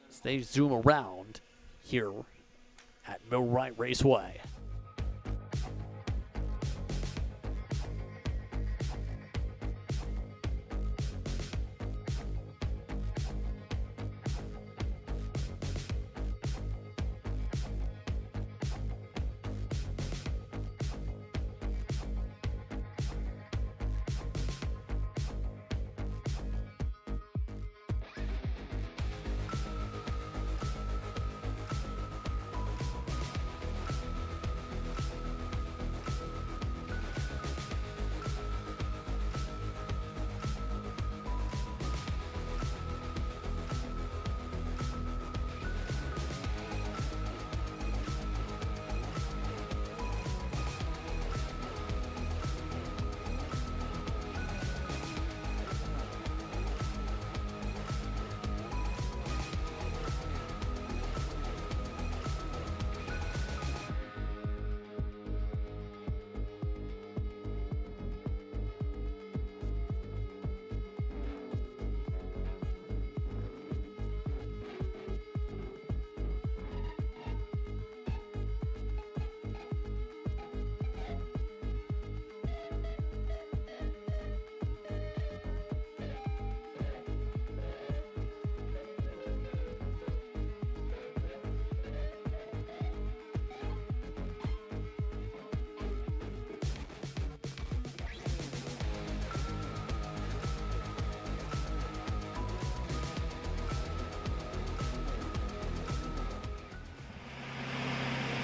As they zoom around here at Rite Raceway.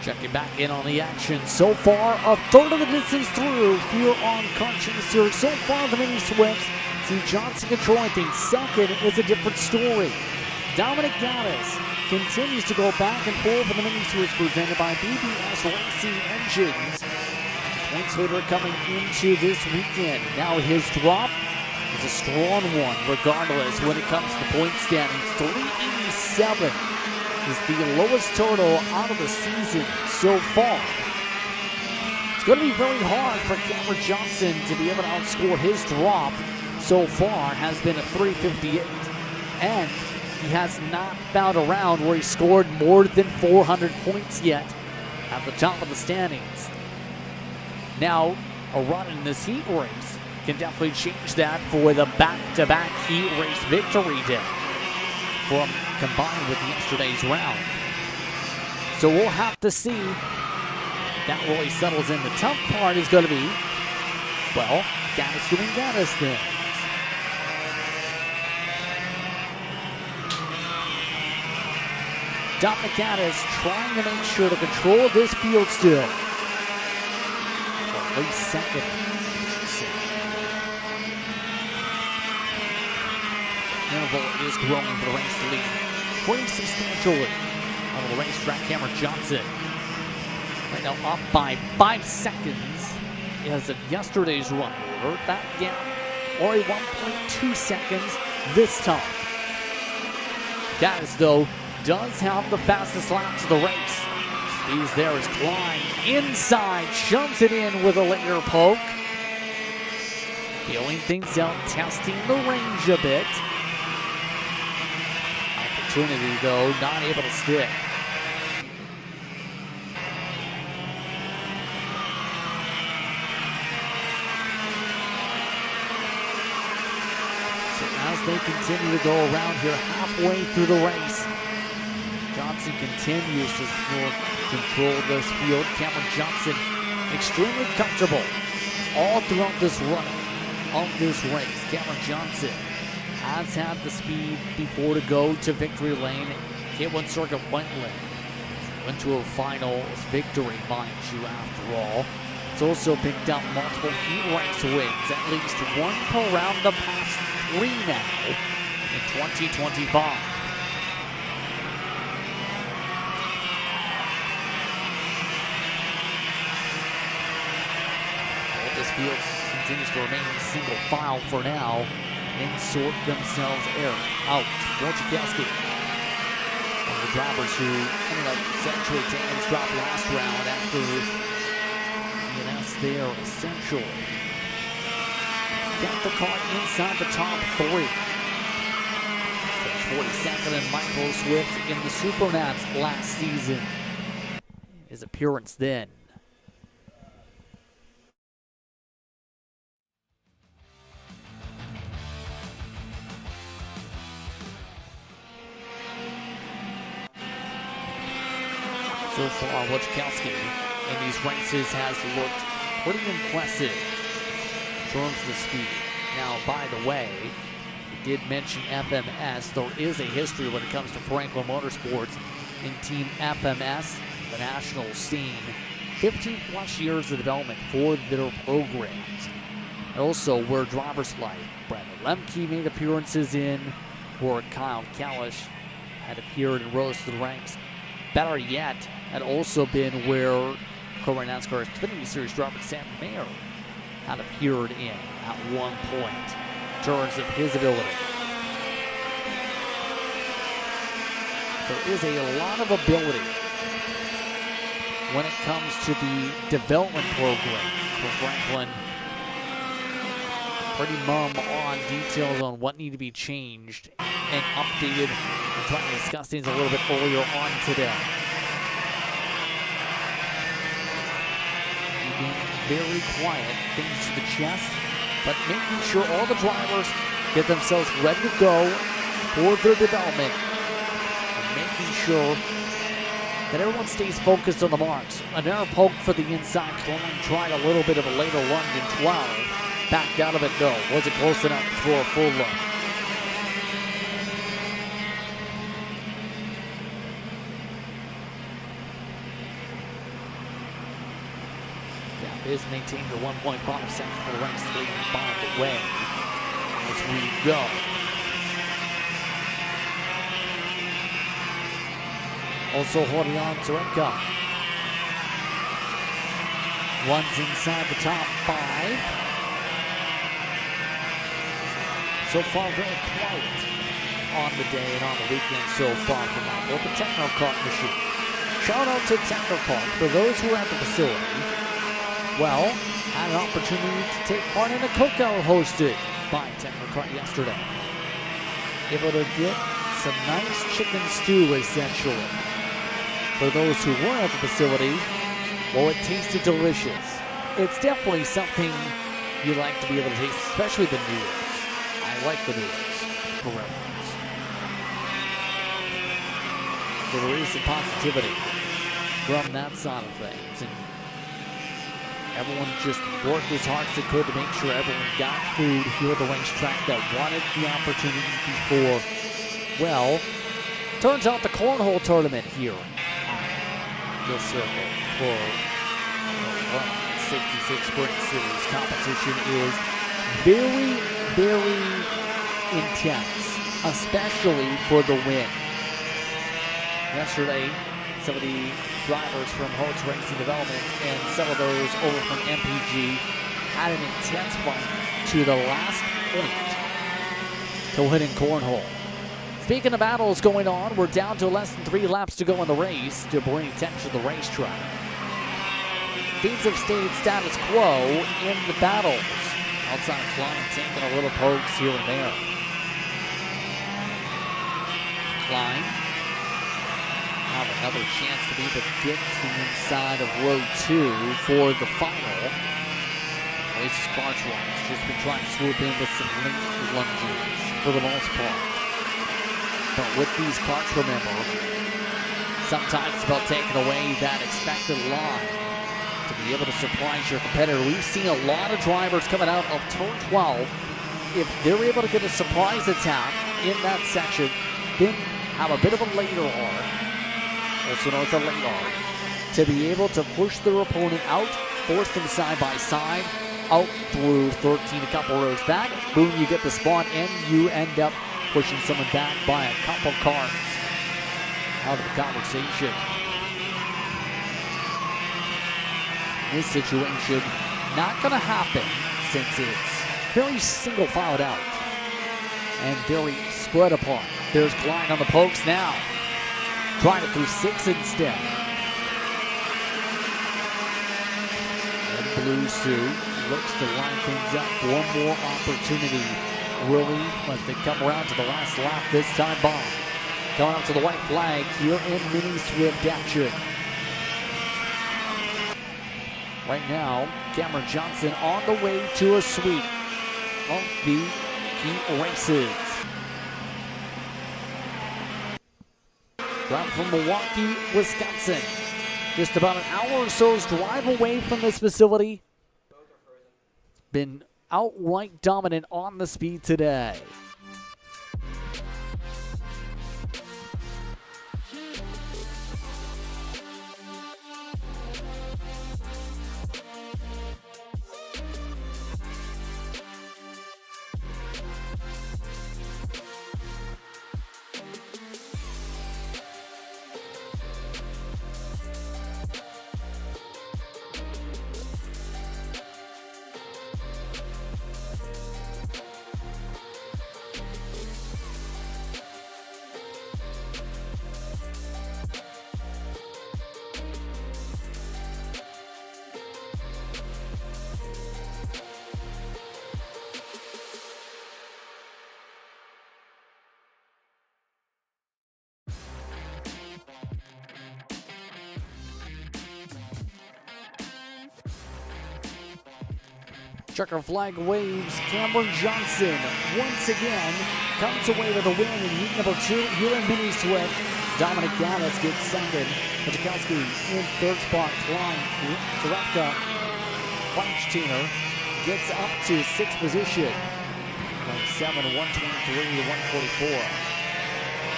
Checking back in on the action. So far, a third of the distance through here on Kart Chaser. So far, the mini Swifts see Johnson controlling things. Second is a different story. Dominic Gaddis continues to go back and forth in the mini Swifts presented by BBS Racing Engines. Points leader coming into this weekend. Now his drop is a strong one, regardless when it comes to the point standings. 387 is the lowest total out of the season so far. It's going to be very hard for Cameron Johnson to be able to outscore. His drop so far has been a 358, and he has not found a round where he scored more than 400 points yet at the top of the standings. Now, a run in this heat race can definitely change that for the back-to-back heat race victory day from combined with yesterday's round. So we'll have to see. That really settles in. The tough part is going to be, well, Gaddis doing Gaddis things. Dominic Gaddis trying to make sure to control this field still. For at least second, I should say. Interval is growing for the race lead pretty substantially on the racetrack. Cameron Johnson right now up by 5 seconds as of yesterday's run. Revert back down, only 1.2 seconds this time. Gaddis, though, does have the fastest laps of the race. Speeds there is Klein inside, shoves it in with a later poke. Feeling things out, testing the range a bit. Opportunity, though, not able to stick. So as they continue to go around here halfway through the race, Johnson continues to control this field. Cameron Johnson extremely comfortable all throughout this run of this race. Cameron Johnson has had the speed before to go to victory lane. K1 Circuit Wentland went to a finals victory, mind you, after all. It's also picked up multiple heat race wins, at least one per round the past 3 now in 2025. This field continues to remain single file for now and sort themselves out. Wojciechowski, one of the drivers who ended up essentially taking his drop last round after DNS there, essentially. Kept the car inside the top 3. 42nd and Michael Swift in the Supernats last season. His appearance then. So far, Wojciechowski in these races has looked pretty impressive in terms of the speed. Now, by the way, we did mention FMS. There is a history when it comes to Franklin Motorsports in Team FMS, the national scene. 15 plus years of development for their programs. And also where drivers like Brandon Lemke made appearances in, or Kyle Kalish had appeared and rose to the ranks. Better yet, had also been where Corey NASCAR Xfinity Series driver Sam Mayer had appeared in at one point in terms of his ability. There is a lot of ability when it comes to the development program for Franklin. Pretty mum on details on what need to be changed and updated. We're trying to discuss things a little bit earlier on today. Keeping very quiet, things to the chest, but making sure all the drivers get themselves ready to go for their development and making sure that everyone stays focused on the marks. Another poke for the inside. Klein tried a little bit of a later lunge in 12. Backed out of it, no. Wasn't close enough for a full lunge. is maintaining the 1.5 seconds for the race leading by the way as we go. Also holding on to Rinka. One's inside the top 5. So far, very quiet on the day and on the weekend so far from both the Techno Kart machine. Shout out to Techno Kart for those who are at the facility. Well, had an opportunity to take part in a cookout hosted by Techno Kart yesterday. Able to get some nice chicken stew, essentially. For those who were at the facility, well, it tasted delicious. It's definitely something you like to be able to taste, especially the noodles. I like the noodles, for reference. So there is some positivity from that side of things. And everyone just worked as hard as they could to make sure everyone got food here at the racetrack that wanted the opportunity before. Well, turns out the cornhole tournament here at this circuit for 66 Sprint Series competition is very, very intense, especially for the win. Yesterday, some of the drivers from Holtz Racing Development and some of those over from MPG had an intense fight to the last point to win in cornhole. Speaking of battles going on, we're down to less than 3 laps to go in the race to bring attention to the racetrack. Things have stayed status quo in the battles. Outside Klein taking a little pokes here and there. Klein have another chance to be able to get to the inside of row 2 for the final. Aces Cartwright's just been trying to swoop in with some late lunges for the most part. But with these carts, remember, sometimes it's about taking away that expected line to be able to surprise your competitor. We've seen a lot of drivers coming out of turn 12. If they're able to get a surprise attack in that section, then have a bit of a later arc, also known as a late arc, to be able to push their opponent out, force them side by side, out through 13, a couple rows back. Boom, you get the spot, and you end up pushing someone back by a couple cars out of the conversation. This situation not going to happen since it's very single filed out and very spread apart. There's Klein on the pokes now. Trying it through 6 instead. And Blue Sue looks to line things up. One more opportunity, really, as they come around to the last lap this time by. Coming up to the white flag here in Mini Swift action. Right now, Cameron Johnson on the way to a sweep of the Heat races. Drive from Milwaukee, Wisconsin. Just about an hour or so's drive away from this facility. Been outright dominant on the speed today. Checker flag waves. Cameron Johnson once again comes away with a win in heat number 2 here in Mini Swift. Dominic Gallis gets second. Pachikowski in third spot. Klein, Zarepka, Feinsteiner gets up to 6th position. 7, 123 to 144.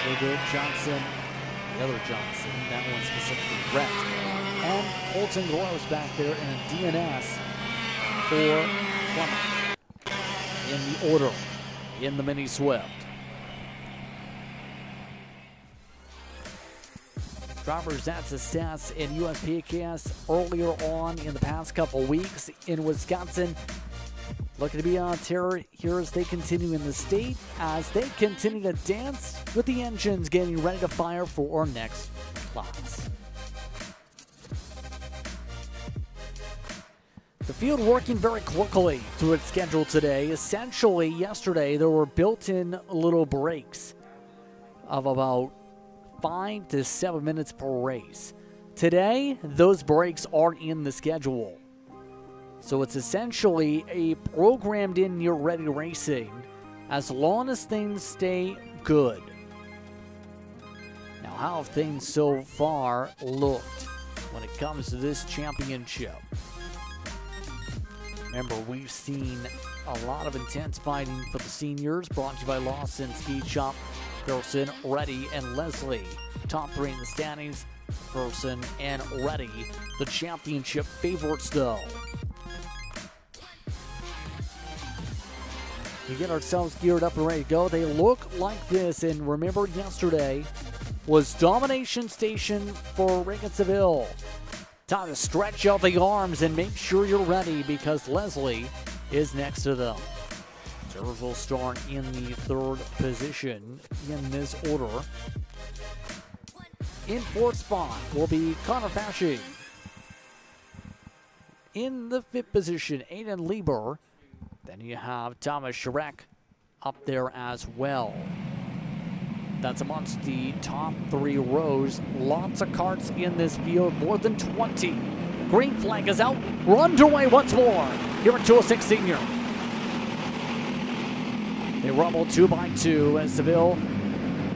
Very good. Johnson, the other Johnson, that one specifically Rhett, and Colton Gross back there and a DNS for Clement in the order in the Mini Swift. Drivers, that's the stats in USPKS earlier on in the past couple weeks in Wisconsin. Looking to be on terror here as they continue in the state, as they continue to dance with the engines getting ready to fire for our next class. The field working very quickly through its schedule today. Essentially, yesterday there were built-in little breaks of about 5 to 7 minutes per race. Today, those breaks aren't in the schedule. So it's essentially a programmed in year ready racing as long as things stay good. Now, how have things so far looked when it comes to this championship? Remember, we've seen a lot of intense fighting for the seniors, brought to you by Lawson Ski Shop. Person, Reddy, and Leslie. Top 3 in the standings. Person and Reddy, the championship favorites, though. We get ourselves geared up and ready to go. They look like this, and remember yesterday was domination station for Rick and Seville. Time to stretch out the arms and make sure you're ready because Leslie is next to them. Servers will start in the 3rd position in this order. In 4th spot will be Connor Fasci. In the 5th position, Aiden Lieber. Then you have Thomas Shrek up there as well. That's amongst the top 3 rows. Lots of carts in this field, more than 20. Green flag is out. We're underway once more here at 206 Senior. They rumble 2 by 2 as Seville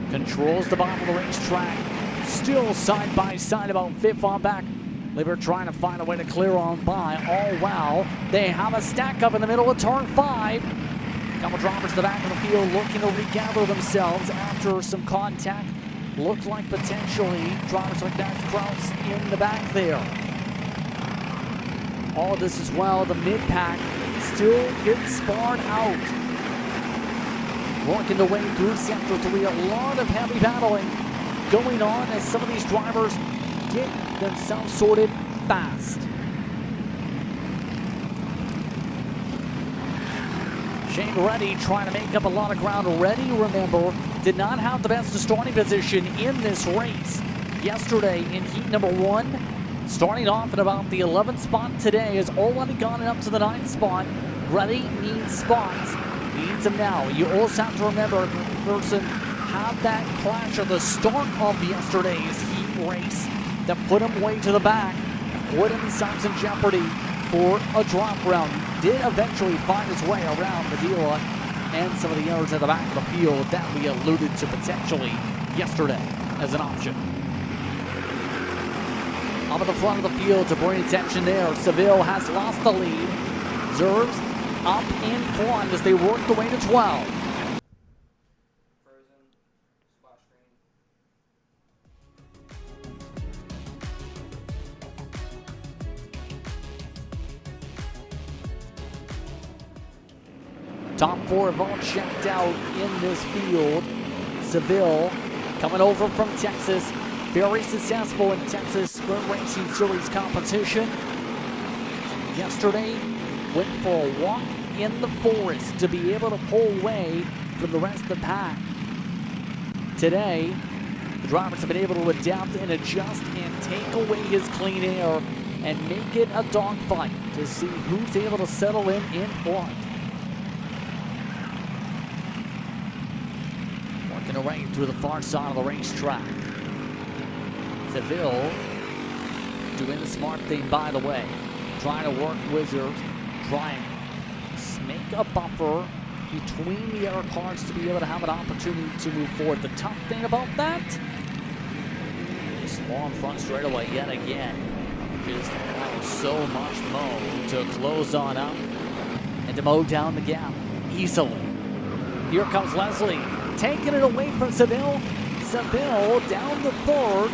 controls the bottom of the racetrack. Still side by side, about 5th on back. Lieber trying to find a way to clear on by. Oh, wow. They have a stack up in the middle of turn 5. Couple drivers to the back of the field looking to regather themselves after some contact. Looked like potentially drivers like Dax Kraus in the back there. All of this as well, the mid-pack still gets sparred out. Working the way through Sector 3, a lot of heavy battling going on as some of these drivers get themselves sorted fast. Shane Reddy trying to make up a lot of ground. Reddy, remember, did not have the best starting position in this race yesterday in heat number 1. Starting off at about the 11th spot today, has already gone up to the 9th spot. Reddy needs spots. Needs them now. You also have to remember the person had that crash at the start of yesterday's heat race that put him way to the back, put himself in jeopardy for a drop round. He did eventually find his way around Padilla and some of the others at the back of the field that we alluded to potentially yesterday as an option. Up at the front of the field to bring attention there, Seville has lost the lead. Zerbs up in front as they work the way to 12. Top 4 have all checked out in this field. Seville coming over from Texas. Very successful in Texas Sprint Racing Series competition. Yesterday, went for a walk in the forest to be able to pull away from the rest of the pack. Today, the drivers have been able to adapt and adjust and take away his clean air and make it a dogfight to see who's able to settle in front. Working away through the far side of the racetrack. Seville doing the smart thing, by the way. Trying to work Wizards, trying to make a buffer between the other cars to be able to have an opportunity to move forward. The tough thing about that is long front straightaway yet again. Just allows so much mow to close on up and to mow down the gap easily. Here comes Leslie, taking it away from Seville. Seville down the 3rd.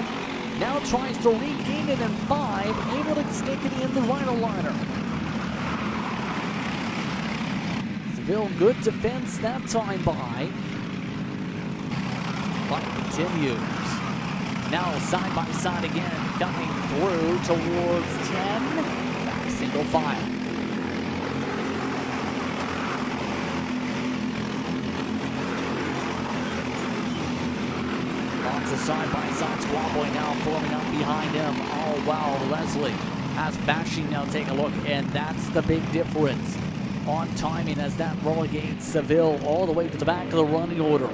Now tries to regain it in 5, able to sticking in the right liner. Seville, good defense that time by. Fight continues. Now side by side again, coming through towards 10. Back single file. Lots of side-by-side squabbling now forming up behind him. Oh, wow, Leslie has Bashing now take a look, and that's the big difference on timing as that relegates Seville all the way to the back of the running order.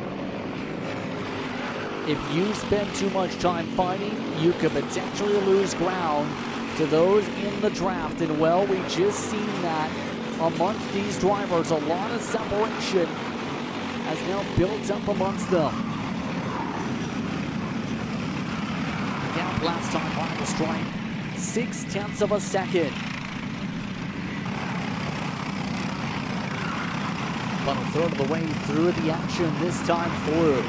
If you spend too much time fighting, you could potentially lose ground to those in the draft. And, well, we just seen that amongst these drivers. A lot of separation has now built up amongst them. Last time by the strike, 0.6 of a second. About a third of the way through the action this time through.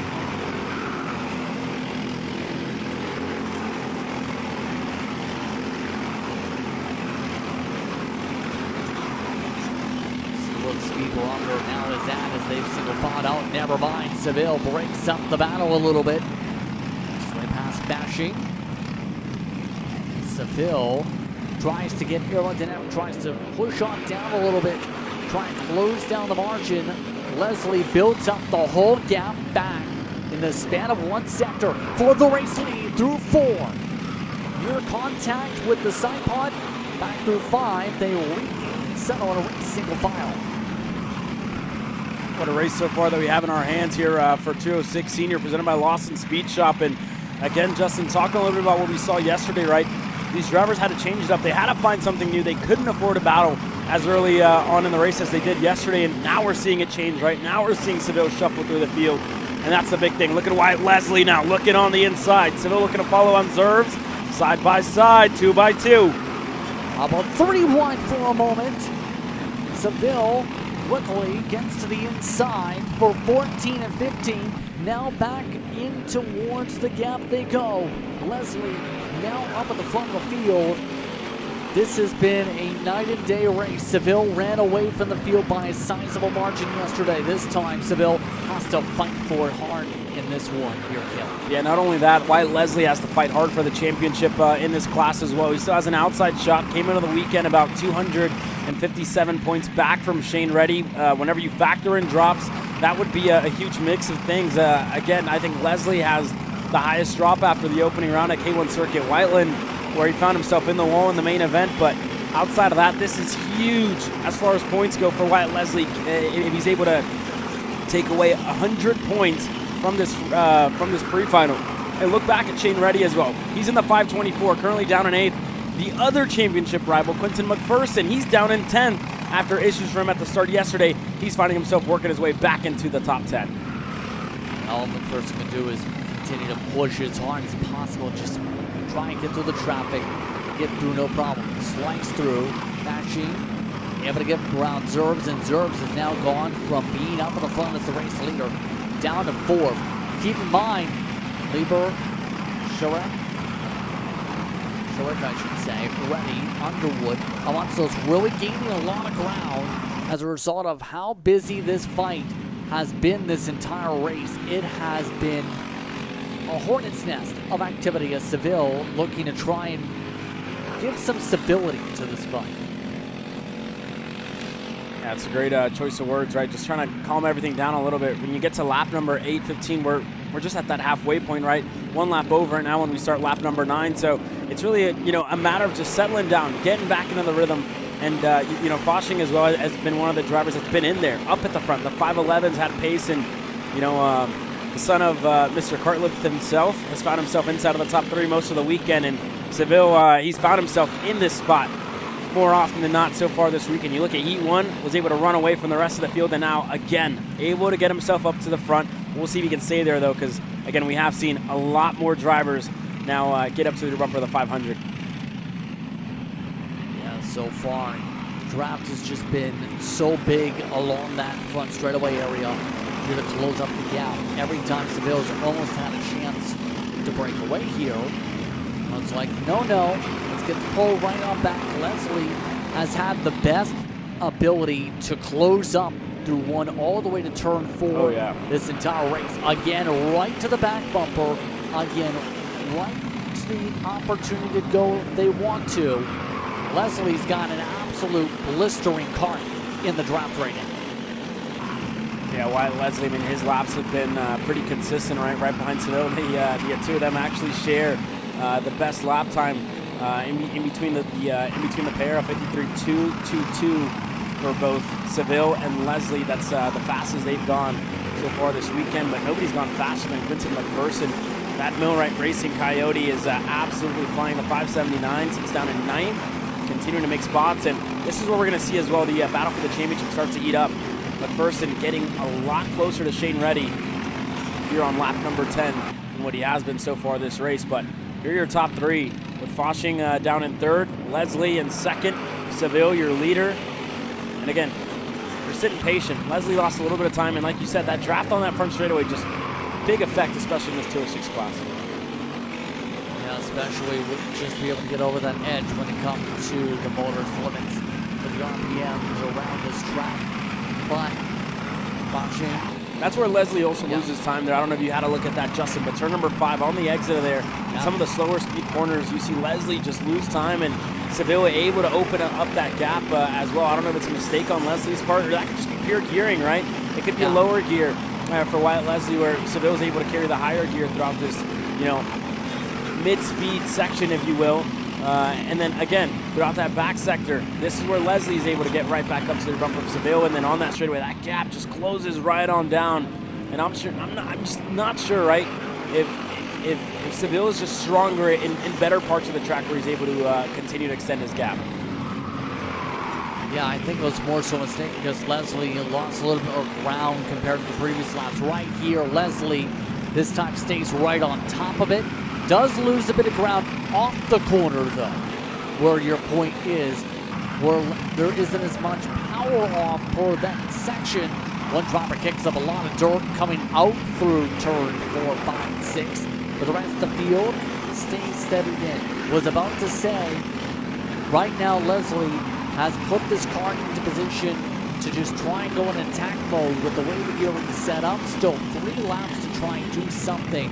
See what the speed barometer now is at as they've single filed out. Never mind, Seville breaks up the battle a little bit. Way past Bashing. Seville tries to get aerodynamic, tries to push on down a little bit, try and close down the margin. Leslie built up the whole gap back in the span of one sector for the race lead through 4. Near contact with the side pod, back through 5. They regain settle on a race single file. What a race so far that we have in our hands here for 206 Senior, presented by Lawson Speed Shop. And again, Justin, talking a little bit about what we saw yesterday, right? These drivers had to change it up. They had to find something new. They couldn't afford a battle as early on in the race as they did yesterday, and now we're seeing it change, right? Now we're seeing Seville shuffle through the field, and that's the big thing. Look at Wyatt Leslie now looking on the inside. Seville looking to follow on Zerves, side by side, 2 by 2. How about 3 wide for a moment? Seville quickly gets to the inside for 14 and 15. Now back in towards the gap they go. Leslie now up at the front of the field. This has been a night and day race. Seville ran away from the field by a sizable margin yesterday. This time Seville has to fight for it hard in this one here, Kim. Yeah, not only that, Wyatt Leslie has to fight hard for the championship in this class as well. He still has an outside shot. Came into the weekend about 257 points back from Shane Reddy. Whenever you factor in drops, that would be a huge mix of things. Again, I think Leslie has the highest drop after the opening round at K1 Circuit Whiteland, where he found himself in the wall in the main event. But outside of that, this is huge as far as points go for Wyatt Leslie. If he's able to take away 100 points from this pre-final. And look back at Shane Reddy as well. He's in the 524, currently down in 8th. The other championship rival, Quinton McPherson, he's down in 10th after issues for him at the start yesterday. He's finding himself working his way back into the top 10. All McPherson can do is continue to push as hard as possible. Just try and get through the traffic. Get through no problem. Slice through. Bashing. Able to get around Zerves, and Zerves is now gone from being up in the front as the race leader down to 4th. Keep in mind, Lieber, Sharek, I should say, Reddy, Underwood, Alonso's really gaining a lot of ground as a result of how busy this fight has been this entire race. It has been a hornet's nest of activity as Seville looking to try and give some stability to this fight. Yeah, it's a great choice of words, right? Just trying to calm everything down a little bit. When you get to lap number 8:15, we're just at that halfway point, right? One lap over it now when we start lap number 9. So it's really a matter of just settling down, getting back into the rhythm. And, Foshing as well has been one of the drivers that's been in there, up at the front. The 5'11's had pace, and, the son of Mr. Cartlift himself has found himself inside of the top 3 most of the weekend. And Seville, he's found himself in this spot more often than not so far this weekend. You look at Heat 1, was able to run away from the rest of the field, and now, again, able to get himself up to the front. We'll see if he can stay there, though, because, again, we have seen a lot more drivers now get up to the bumper of the 500. Yeah, so far, the draft has just been so big along that front straightaway area here to close up the gap. Every time Seville's almost had a chance to break away here, it's like, no, let's get the pull right on back. Leslie has had the best ability to close up through one all the way to turn 4 this entire race. Again, right to the back bumper. Again, right to the opportunity to go if they want to. Leslie's got an absolute blistering kart in the draft right now. Yeah, Wyatt Leslie, I mean, his laps have been pretty consistent, right behind Seville. The two of them actually share the best lap time in between the pair of 53.222 for both Seville and Leslie. That's the fastest they've gone so far this weekend, but nobody's gone faster than Quinton McPherson. That Millwright Racing Coyote is absolutely flying the 579, sits down in 9th, continuing to make spots, and this is what we're going to see as well. The battle for the championship starts to heat up. McPherson getting a lot closer to Shane Reddy here on lap number 10 than what he has been so far this race, but here are your top 3, with Foshing down in 3rd, Leslie in 2nd, Seville your leader. And again, they're sitting patient. Leslie lost a little bit of time, and like you said, that draft on that front straightaway, just big effect, especially in this 206 class. Yeah, especially with just be able to get over that edge when it comes to the motor's limits with the RPMs around this track. But that's where Leslie also loses time there. I don't know if you had a look at that, Justin, but turn number 5 on the exit of there, some of the slower speed corners, you see Leslie just lose time, and Seville able to open up that gap as well. I don't know if it's a mistake on Leslie's part, or that could just be pure gearing, right? It could be a lower gear for Wyatt Leslie, where Seville's able to carry the higher gear throughout this, mid-speed section, if you will. And then again, throughout that back sector, this is where Leslie is able to get right back up to the bumper of Seville, and then on that straightaway, that gap just closes right on down. And I'm just not sure, right, if Seville is just stronger in better parts of the track where he's able to continue to extend his gap. Yeah, I think it was more so a mistake because Leslie lost a little bit of ground compared to the previous laps. Right here, Leslie this time stays right on top of it. Does lose a bit of ground off the corner, though, where your point is, where there isn't as much power off for that section. One dropper kicks up a lot of dirt coming out through turn 4, 5, and 6. But the rest of the field stays steadied in. Was about to say, right now Leslie has put this car into position to just try and go in attack mode with the way the gear is set up. Still 3 laps to try and do something.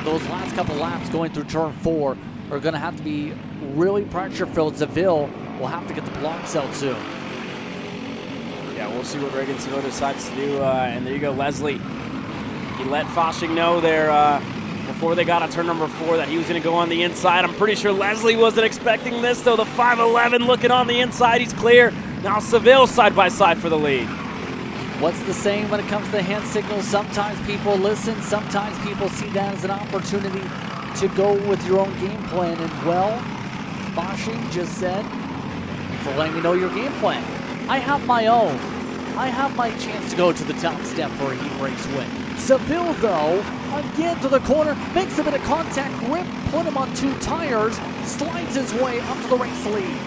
Those last couple laps going through turn 4 are going to have to be really pressure-filled. Seville will have to get the blocks out soon. Yeah, we'll see what Reagan Seville decides to do. And there you go, Leslie. He let Foshing know there before they got to turn number 4 that he was going to go on the inside. I'm pretty sure Leslie wasn't expecting this, though. The 5'11" looking on the inside. He's clear. Now Seville side by side for the lead. What's the saying when it comes to the hand signals? Sometimes people listen, sometimes people see that as an opportunity to go with your own game plan. And well, Foshing just said, for letting me know your game plan. I have my own. I have my chance to go to the top step for a heat race win. Seville, though, again to the corner, makes a bit of contact, grip, put him on 2 tires, slides his way up to the race lead.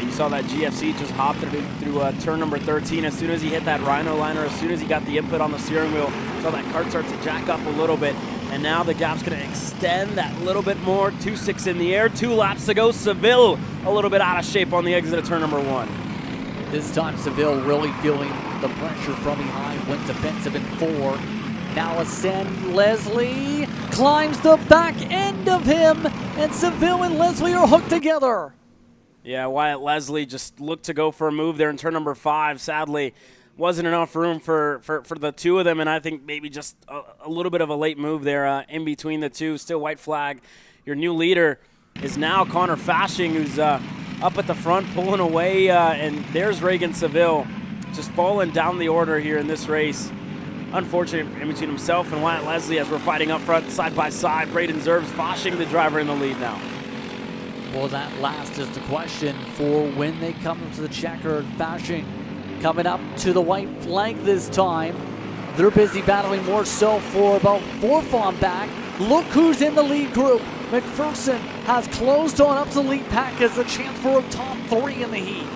You saw that GFC just hopped through turn number 13 as soon as he hit that Rhino liner, as soon as he got the input on the steering wheel. Saw that kart start to jack up a little bit, and now the gap's going to extend that little bit more. 2.6 in the air, 2 laps to go. Seville a little bit out of shape on the exit of turn number 1. This time Seville really feeling the pressure from behind, went defensive in 4. Now ascend, Leslie climbs the back end of him, and Seville and Leslie are hooked together. Yeah, Wyatt Leslie just looked to go for a move there in turn number 5. Sadly, wasn't enough room for the two of them, and I think maybe just a little bit of a late move there in between the two. Still white flag. Your new leader is now Connor Fashing, who's up at the front pulling away, and there's Reagan Seville just falling down the order here in this race. Unfortunate in between himself and Wyatt Leslie as we're fighting up front side by side. Braden Zerbs, Fashing the driver in the lead now. Well, that last is the question for when they come into the checkered. Fashing coming up to the white flag this time. They're busy battling more so for about 4th on back. Look who's in the lead group. McPherson has closed on up to the lead pack as a chance for a top 3 in the heat.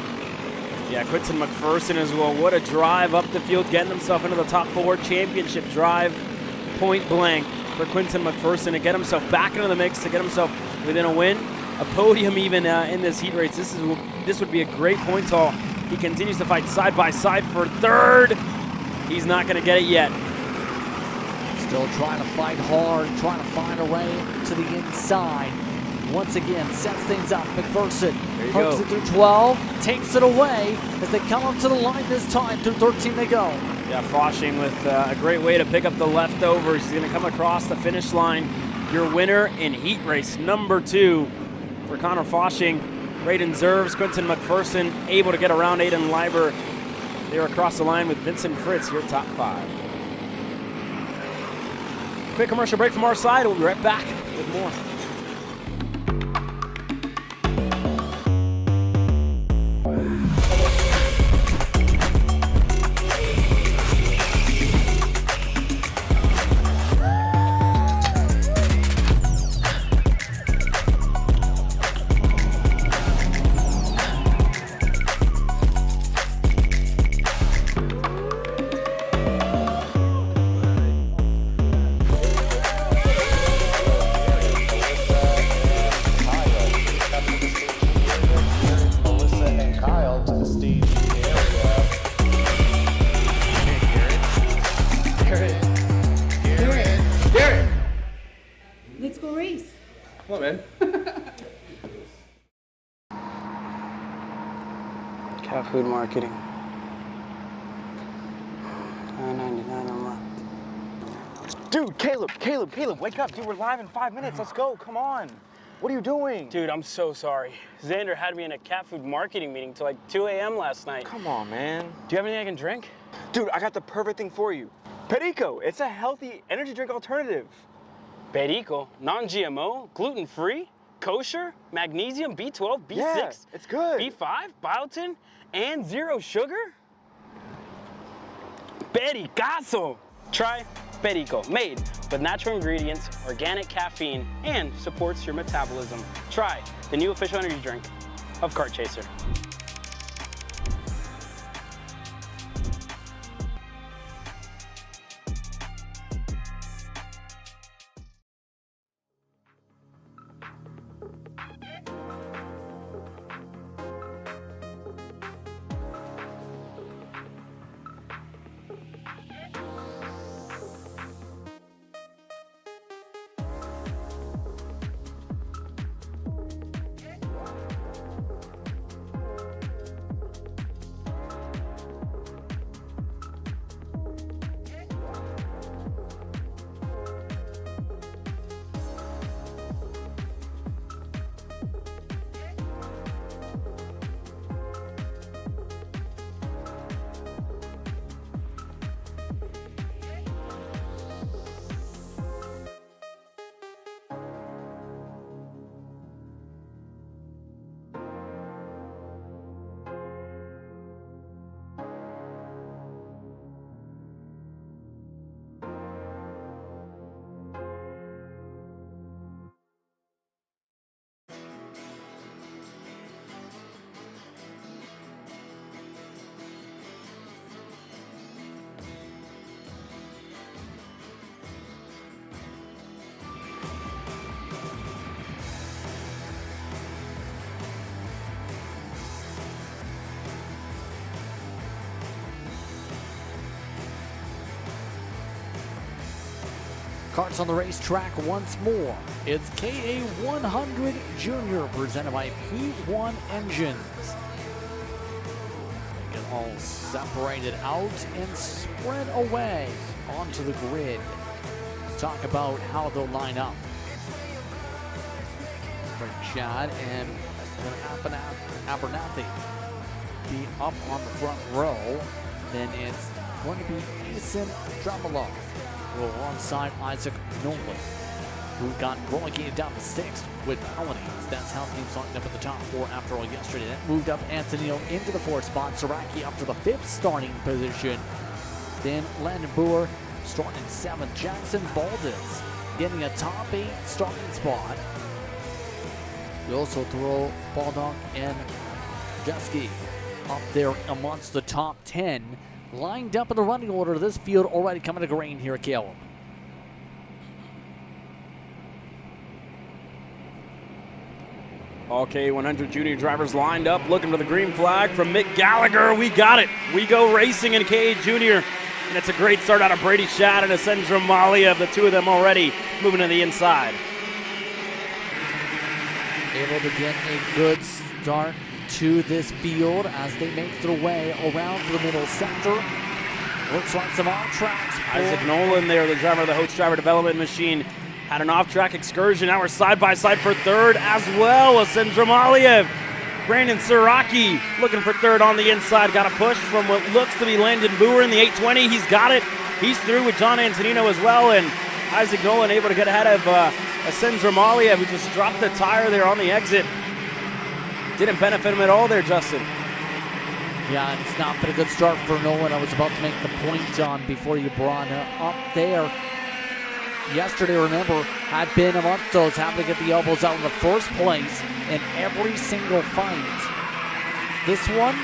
Yeah, Quinton McPherson as well. What a drive up the field, getting himself into the top 4. Championship drive, point blank for Quinton McPherson to get himself back into the mix, to get himself within a win. a podium even in this heat race. This would be a great points haul. He continues to fight side by side for third. He's not going to get it yet. Still trying to fight hard, trying to find a way to the inside. Once again, sets things up. McPherson hooks it through 12, takes it away as they come up to the line this time. Through 13 they go. Yeah, Foshing with a great way to pick up the leftovers. He's going to come across the finish line. Your winner in heat race number 2 for Connor Foshing. Braden Zerves, Quentin McPherson able to get around Aiden Leiber. They are across the line with Vincent Fritz, your top 5. Quick commercial break from our side. We'll be right back with more. Let's go race. Come on, man. Cat food marketing. $9.99 a month. Dude, Caleb, wake up. Dude, we're live in 5 minutes. Let's go. Come on. What are you doing? Dude, I'm so sorry. Xander had me in a cat food marketing meeting till like 2 a.m. last night. Come on, man. Do you have anything I can drink? Dude, I got the perfect thing for you. Perico. It's a healthy energy drink alternative. Perico, non-GMO, gluten-free, kosher, magnesium, B12, B6, Yeah, it's good. B5, biotin, and 0 sugar? Pericazo! Try Perico, made with natural ingredients, organic caffeine, and supports your metabolism. Try the new official energy drink of Kart Chaser. Karts on the racetrack once more. It's KA100 Junior presented by P1 Engines. They get all separated out and spread away onto the grid. Let's talk about how they'll line up. For Chad and Abernathy be up on the front row. Then it's going to be Ethan Dramalov alongside Isaac Nolan, who got relegated down to 6th with penalties. That's how teams lined up at the top 4 after all yesterday. That moved up Anthony into the 4th spot. Saraki up to the 5th starting position. Then Landon Boer starting in 7th. Jackson Baldus getting a top 8 starting spot. You also throw Baldock and Jeski up there amongst the top 10. Lined up in the running order of this field, already coming to green here at Caleb. All K100 junior drivers lined up looking for the green flag from Mick Gallagher. We got it. We go racing in K junior. And it's a great start out of Brady Shad and Ascendra Malia, the two of them already moving to the inside. Able to get a good start to this field as they make their way around the middle sector. Looks like some off-tracks. Isaac Nolan there, the driver of the Host Driver Development Machine, had an off-track excursion. Now we're side-by-side for third as well. Ascendra Malia. Brandon Siraki looking for third on the inside. Got a push from what looks to be Landon Boer in the 820. He's got it. He's through with John Antonino as well. And Isaac Nolan able to get ahead of Ascendra Malia, who just dropped the tire there on the exit. Didn't benefit him at all there, Justin. Yeah, it's not been a good start for Nolan. I was about to make the point on before you brought up there. Yesterday, remember, had been amongst those having to get the elbows out in the first place in every single fight. This one,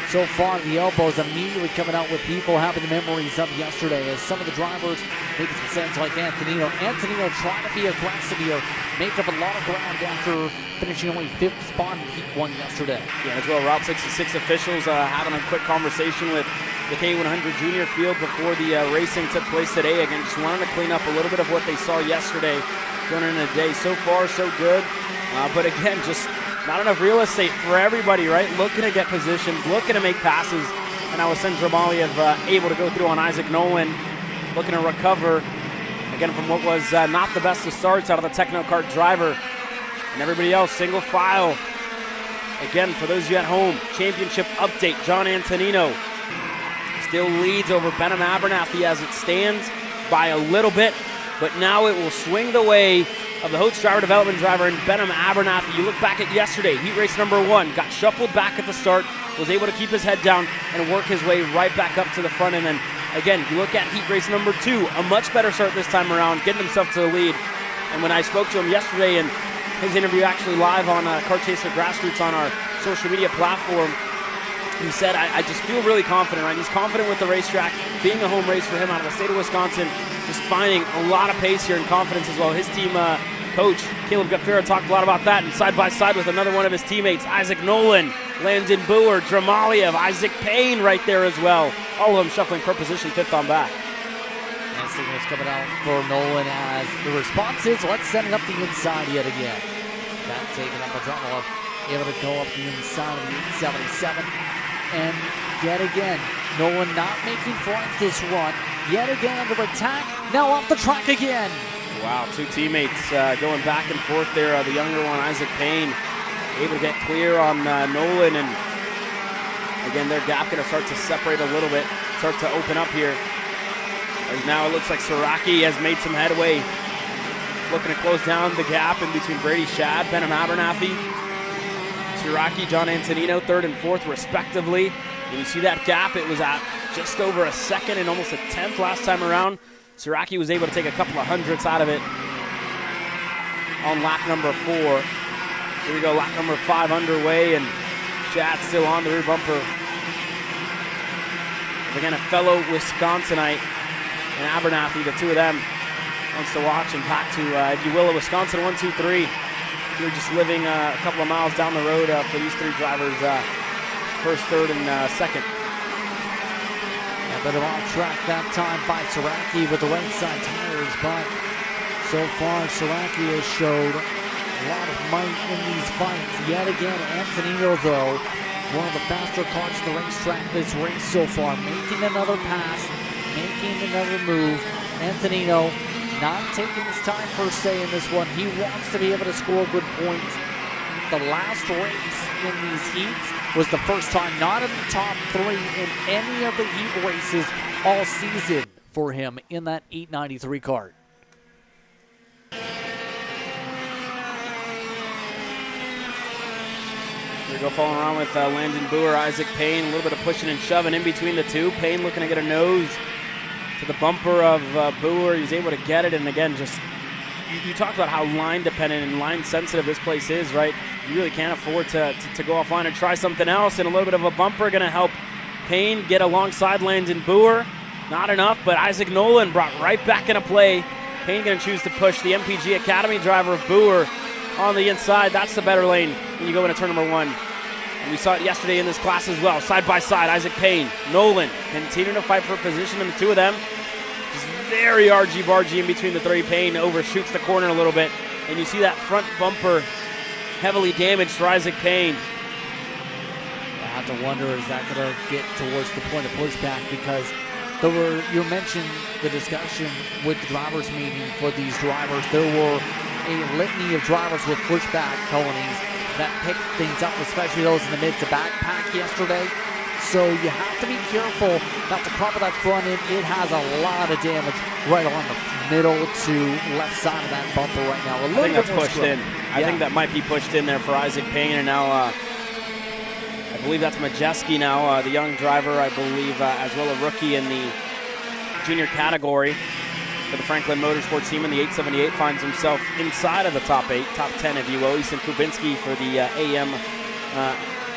so far, the elbows immediately coming out with people having the memories of yesterday as some of the drivers, maybe some sense like Antonino. Antonino trying to be aggressive here, make up a lot of ground after finishing only 5th spot in Heat 1 yesterday. Yeah, as well, Route 66 officials having a quick conversation with the K100 junior field before the racing took place today. Again, just wanted to clean up a little bit of what they saw yesterday going into the day. So far, so good. But again, just not enough real estate for everybody, right? Looking to get positions, looking to make passes. And now Ascendra Malia able to go through on Isaac Nolan, looking to recover, again, from what was not the best of starts out of the Techno Kart driver. And everybody else, single file. Again, for those of you at home, championship update, John Antonino still leads over Benham Abernathy as it stands by a little bit, but now it will swing the way of the Host Driver Development driver in Benham Abernathy. You look back at yesterday, heat race number 1, got shuffled back at the start, was able to keep his head down and work his way right back up to the front. And then again, you look at heat race number 2, a much better start this time around, getting himself to the lead. And when I spoke to him yesterday, and his interview actually live on Kart Chaser Grassroots on our social media platform, he said, I just feel really confident, right? He's confident with the racetrack, being a home race for him out of the state of Wisconsin, just finding a lot of pace here and confidence as well. His team coach, Caleb Gaffera, talked a lot about that, and side by side with another one of his teammates, Isaac Nolan, Landon Boer, Dramaliev, Isaac Payne right there as well. All of them shuffling for position 5th on back. And signals coming out for Nolan as the response is, let's send it up the inside yet again. That taking up a Dramaliev, able to go up the inside of the 877. And yet again, Nolan not making flights this run. Yet again under attack, now off the track again. Wow, two teammates going back and forth there. The younger one, Isaac Payne, able to get clear on Nolan. And again, their gap going to start to separate a little bit, start to open up here. As now it looks like Siraki has made some headway, looking to close down the gap in between Brady Shad, Benham Abernathy. Siraki, John Antonino, 3rd and 4th respectively. And you see that gap, it was at just over a 2nd and almost a 10th last time around. Siraki was able to take a couple of hundredths out of it on lap number 4. Here we go, lap number 5 underway, and Shad still on the rear bumper. Again, a fellow Wisconsinite and Abernathy, the two of them, wants to watch and pack to, if you will, a Wisconsin 1-2-3. You're just living a couple of miles down the road for these 3 drivers, 1st, 3rd, and 2nd. A bit of off track that time by Siraki with the right side tires, but so far Siraki has showed a lot of might in these fights. Yet again, Antonino, though, one of the faster carts in the racetrack this race so far, making another pass, making another move. Antonino not taking his time per se in this one. He wants to be able to score good points. The last race in these heats was the first time not in the top 3 in any of the heat races all season for him in that 893 kart. Here we go, following around with Landon Boer, Isaac Payne, a little bit of pushing and shoving in between the two. Payne looking to get a nose to the bumper of Boer. He's able to get it, and again, just you talked about how line dependent and line sensitive this place is, right? You really can't afford to go offline and try something else, and a little bit of a bumper going to help Payne get alongside Landon Boer. Not enough, but Isaac Nolan brought right back into play. Payne going to choose to push the MPG Academy driver of Boer on the inside. That's the better lane when you go into turn number 1. And we saw it yesterday in this class as well. Side by side, Isaac Payne, Nolan continuing to fight for position, and the two of them just very argy-bargy in between the three. Payne overshoots the corner a little bit, and you see that front bumper heavily damaged for Isaac Payne. I have to wonder, is that going to get towards the point of pushback? Because you mentioned the discussion with the drivers meeting for these drivers. There were a litany of drivers with pushback felonies that picked things up, especially those in the mid to back pack yesterday. So you have to be careful not to crumple that front end. It has a lot of damage right on the middle to left side of that bumper right now. I think that's pushed in. I think that might be pushed in there for Isaac Payne, and now I believe that's Majeski now, the young driver, I believe, as well a rookie in the junior category for the Franklin Motorsports team in the 878, finds himself inside of the top 8, top 10 if you will. Ethan Kubinski for the AM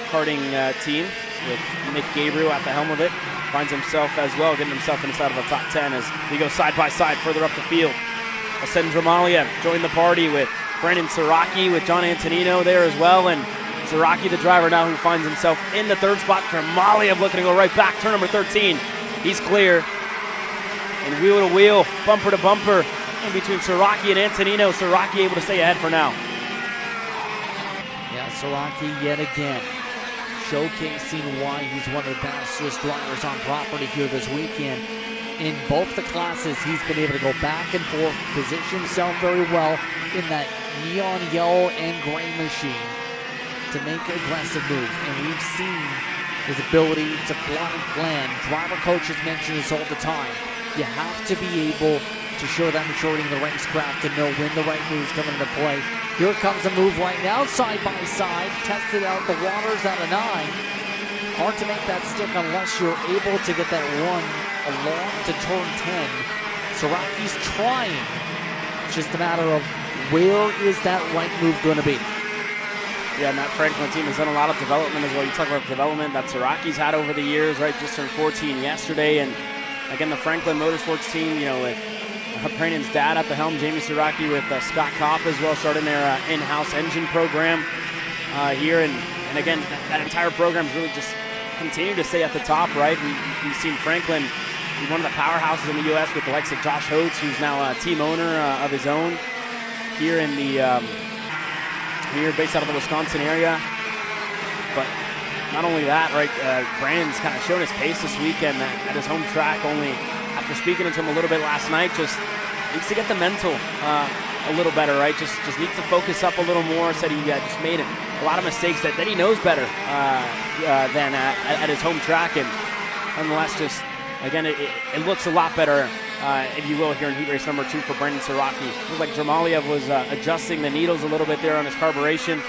karting team with Nick Gabriel at the helm of it, finds himself as well, getting himself inside of the top 10 as we go side by side further up the field. Asen Dramalia joined the party with Brandon Siraki, with John Antonino there as well, and Siraki, the driver now, who finds himself in the third spot. Dramalia looking to go right back, turn number 13. He's clear. And wheel to wheel, bumper to bumper, in between Siraki and Antonino. Siraki able to stay ahead for now. Yeah, Siraki yet again showcasing why he's one of the fastest drivers on property here this weekend. In both the classes, he's been able to go back and forth, position himself very well in that neon yellow and gray machine to make aggressive moves. And we've seen his ability to plot and plan. Driver coaches mention this all the time. You have to be able to show that maturity in the racecraft to know when the right moves come into play. Here comes a move right now, side by side, tested out the waters out of 9. Hard to make that stick unless you're able to get that run along to turn 10. Siraki's trying. It's just a matter of where is that right move going to be. Yeah, and that Franklin team has done a lot of development as well. You talk about development that Siraki's had over the years, right? Just turned 14 yesterday, and again, the Franklin Motorsports team, you know, with Brandon's dad at the helm, Jamie Siraki, with Scott Kopp as well, starting their in-house engine program here. And again, that entire program's really just continued to stay at the top, right? We've seen Franklin be one of the powerhouses in the U.S. with the likes of Josh Holtz, who's now a team owner of his own here in the here based out of the Wisconsin area. But not only that, right, Brandon's kind of shown his pace this weekend at his home track. Only after speaking to him a little bit last night, just needs to get the mental a little better, right? Just needs to focus up a little more. Said he just made a lot of mistakes that he knows better than at his home track. And nonetheless, just, again, it looks a lot better, if you will, here in heat race number 2 for Brandon Siraki. Looked like Dramaliev was adjusting the needles a little bit there on his carburation,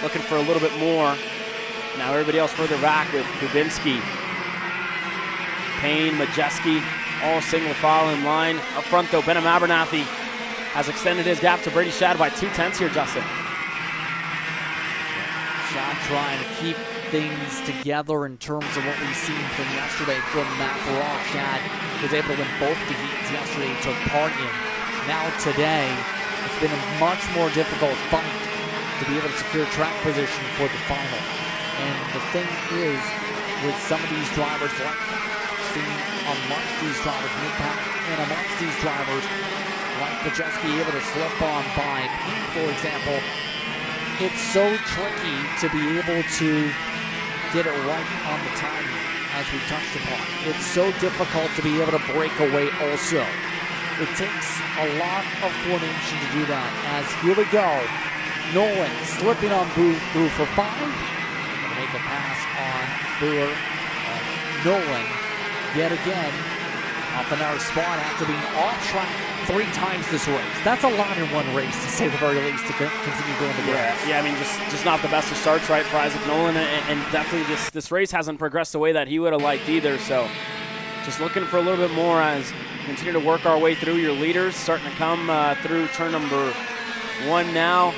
looking for a little bit more. Now everybody else further back with Kubinski, Payne, Majeski, all single file in line. Up front though, Benham Abernathy has extended his gap to Brady Shad by 2/10 here, Justin. Shad trying to keep things together in terms of what we've seen from yesterday from Matt Barral. Shad was able to win both the heats yesterday, took part in. Now today, it's been a much more difficult fight to be able to secure track position for the final. And the thing is, with some of these drivers, like seen amongst these drivers, mid-pack, and amongst these drivers, like Majeski able to slip on by Payne, for example, it's so tricky to be able to get it right on the timing, as we touched upon. It's so difficult to be able to break away also. It takes a lot of coordination to do that, as here we go. Nolan slipping on Booth for 5. Make a pass on Boer. Nolan, yet again, up in our spot after being off track 3 times this race. That's a lot in one race, to say the very least, to continue going the race. Yeah, I mean, just not the best of starts, right, for Isaac Nolan, and definitely this race hasn't progressed the way that he would have liked either, so just looking for a little bit more as we continue to work our way through. Your leaders starting to come through turn number 1 now,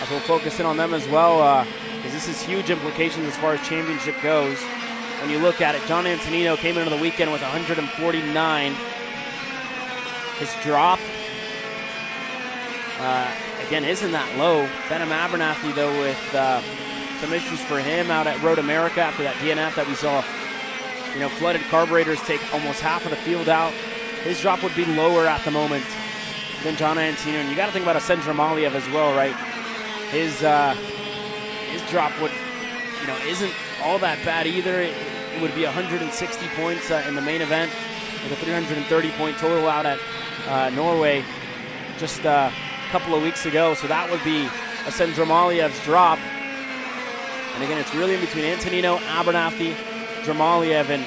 as we'll focus in on them as well, because this is huge implications as far as championship goes. When you look at it, John Antonino came into the weekend with 149. His drop again, isn't that low. Benham Abernathy, though, with some issues for him out at Road America after that DNF that we saw, flooded carburetors take almost half of the field out. His drop would be lower at the moment than John Antino. And you got to think about Ascendra Maliev as well, right? His drop would, isn't all that bad either. It would be 160 points in the main event with a 330-point total out at Norway just a couple of weeks ago. So that would be Ascendra Maliev's drop. And again, it's really in between Antonino, Abernathy, Dramaliev, and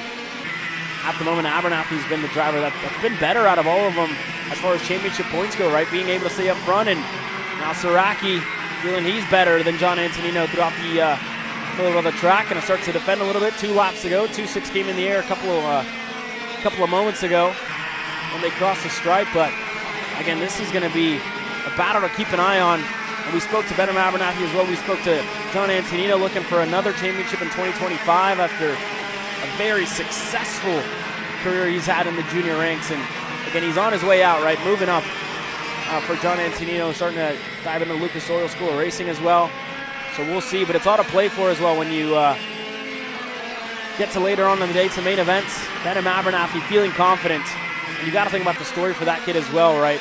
at the moment, Abernathy's been the driver that's been better out of all of them as far as championship points go, right? Being able to stay up front, and now Saraki feeling he's better than John Antonino throughout the middle of the track, and starts to defend a little bit. 2 laps to go. 2.6 came in the air a couple of moments ago when they crossed the stripe. But again, this is going to be a battle to keep an eye on. And we spoke to Benham Abernathy as well. We spoke to John Antonino looking for another championship in 2025 after a very successful career he's had in the junior ranks. And again, he's on his way out, right? Moving up for John Antonino, starting to dive into Lucas Oil School of Racing as well. So we'll see, but it's all to play for as well when you get to later on in the day to main events. Benham Abernathy feeling confident. And you got to think about the story for that kid as well, right?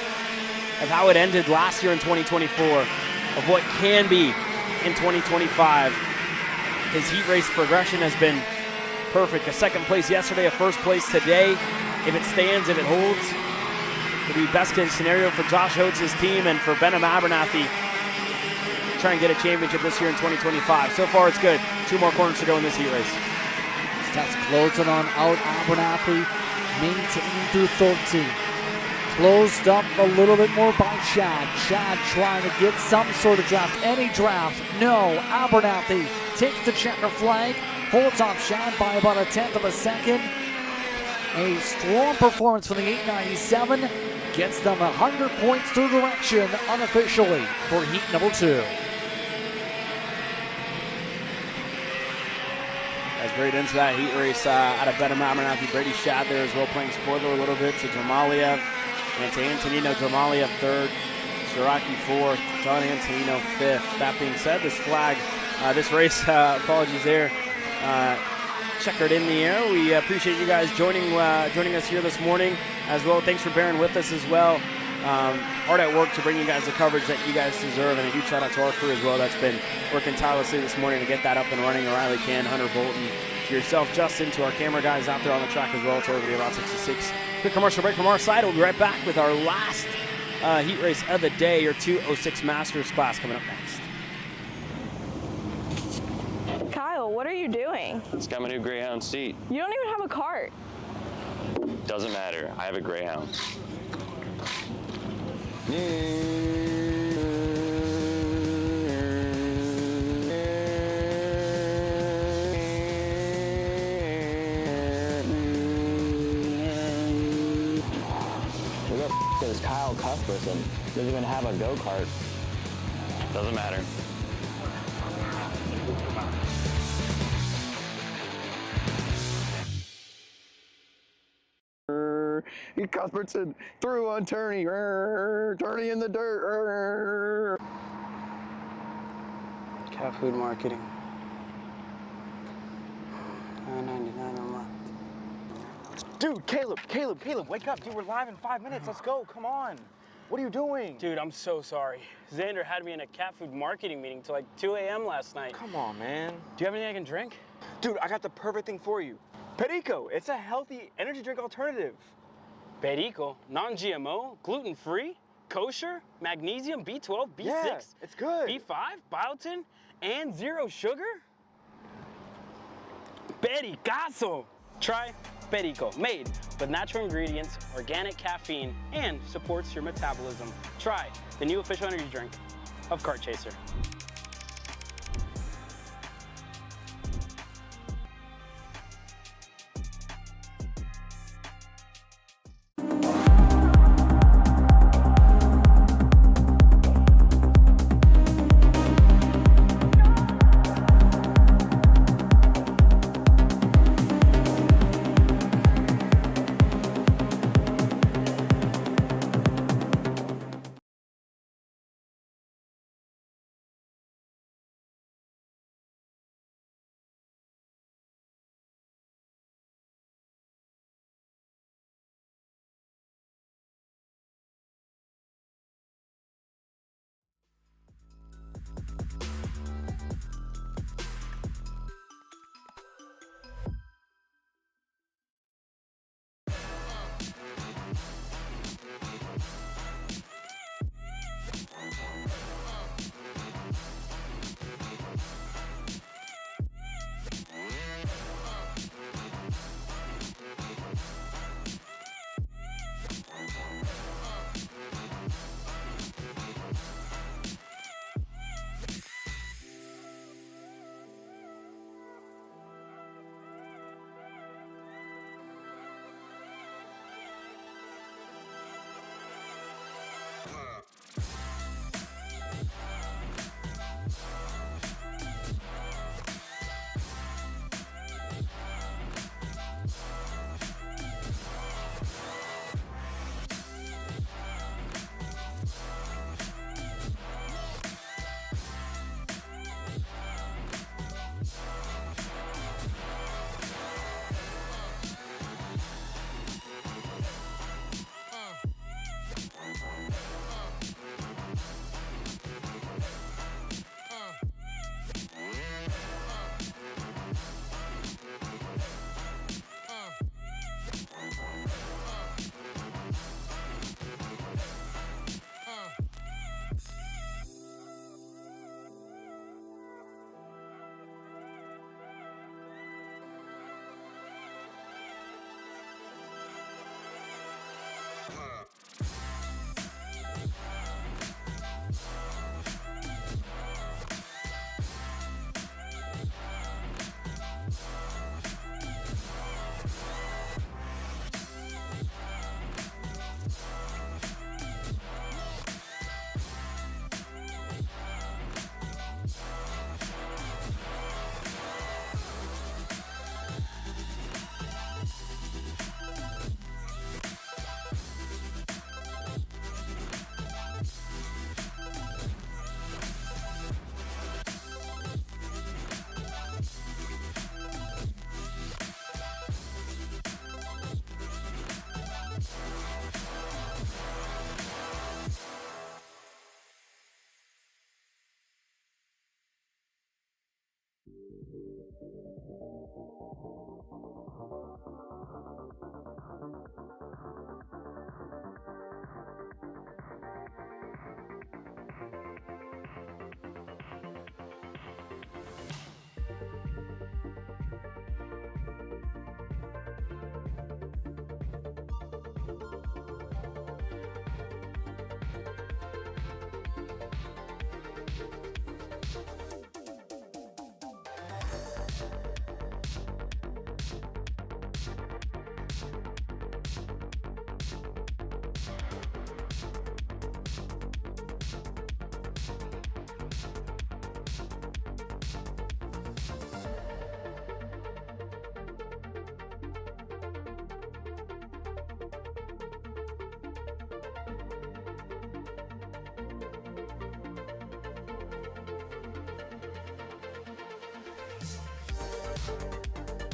Of how it ended last year in 2024, of what can be in 2025. His heat race progression has been perfect. A second place yesterday, a first place today. If it stands, if it holds, it'll be best case scenario for Josh Holtz's team and for Benham Abernathy to try and get a championship this year in 2025. So far, it's good. 2 more corners to go in this heat race. That's closing on out. Abernathy maintaining through 13. Closed up a little bit more by Chad. Chad trying to get some sort of draft. Any draft. No. Abernathy takes the checker flag. Holds off Chad by about 1/10 of a second. A strong performance from the 897. Gets them 100 points through direction unofficially for heat number 2. As right into that heat race out of Benham Abernathy. Brady Shad there as well, playing spoiler a little bit to Dramaliev. And to Antonino, Dramaliev 3rd, Saraki 4th, John Antonino 5th. That being said, this flag, this race, apologies there, checkered in the air. We appreciate you guys joining us here this morning as well. Thanks for bearing with us as well. Hard at work to bring you guys the coverage that you guys deserve, and a huge shout out to our crew as well that's been working tirelessly this morning to get that up and running. O'Reilly Can, Hunter Bolton, to yourself, Justin, to our camera guys out there on the track as well, to everybody about 66. Quick commercial break from our side. We'll be right back with our last heat race of the day, your 206 Masters class coming up next. Kyle, what are you doing? It's got my new Greyhound seat. You don't even have a cart. Doesn't matter. I have a Greyhound. Who is Kyle Cuthbertson? Doesn't even have a go-kart. Doesn't matter. Cuthbertson through on Turney. Turney in the dirt. Cat food marketing. $9.99 a month. Dude, Caleb, wake up. Dude, we're live in 5 minutes. Let's go. Come on. What are you doing? Dude, I'm so sorry. Xander had me in a cat food marketing meeting till like 2 a.m. last night. Come on, man. Do you have anything I can drink? Dude, I got the perfect thing for you. Perico. It's a healthy energy drink alternative. Perico, non-GMO, gluten-free, kosher, magnesium, B12, B6, yeah, it's good. B5, biotin, and 0 sugar? Pericazo! Try Perico, made with natural ingredients, organic caffeine, and supports your metabolism. Try the new official energy drink of Kart Chaser.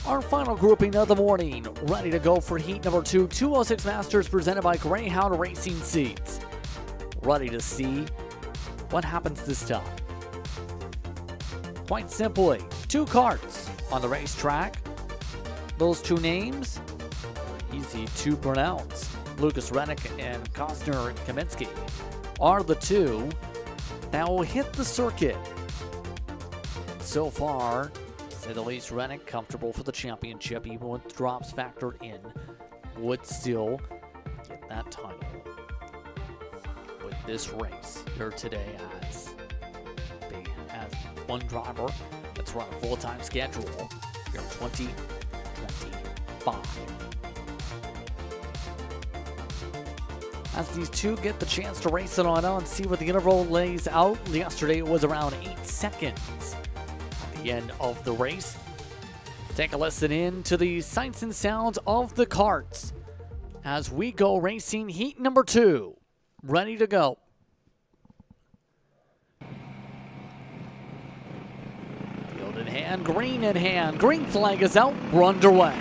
Our final grouping of the morning, ready to go for heat number 2, 206 Masters presented by Greyhound Racing Seats. Ready to see what happens this time. Quite simply, 2 karts on the racetrack. Those 2 names, easy to pronounce. Lucas Rennick and Kostner Kaminsky are the 2 that will hit the circuit. So far, to say the least, Rennick comfortable for the championship, even with drops factored in, would still get that title with this race here today as one driver that's run a full-time schedule here in 2025. As these 2 get the chance to race it on out and see what the interval lays out. Yesterday it was around 8 seconds. The end of the race. Take a listen in to the sights and sounds of the karts as we go racing heat number 2. Ready to go. Field in hand, green in hand. Green flag is out. We're underway.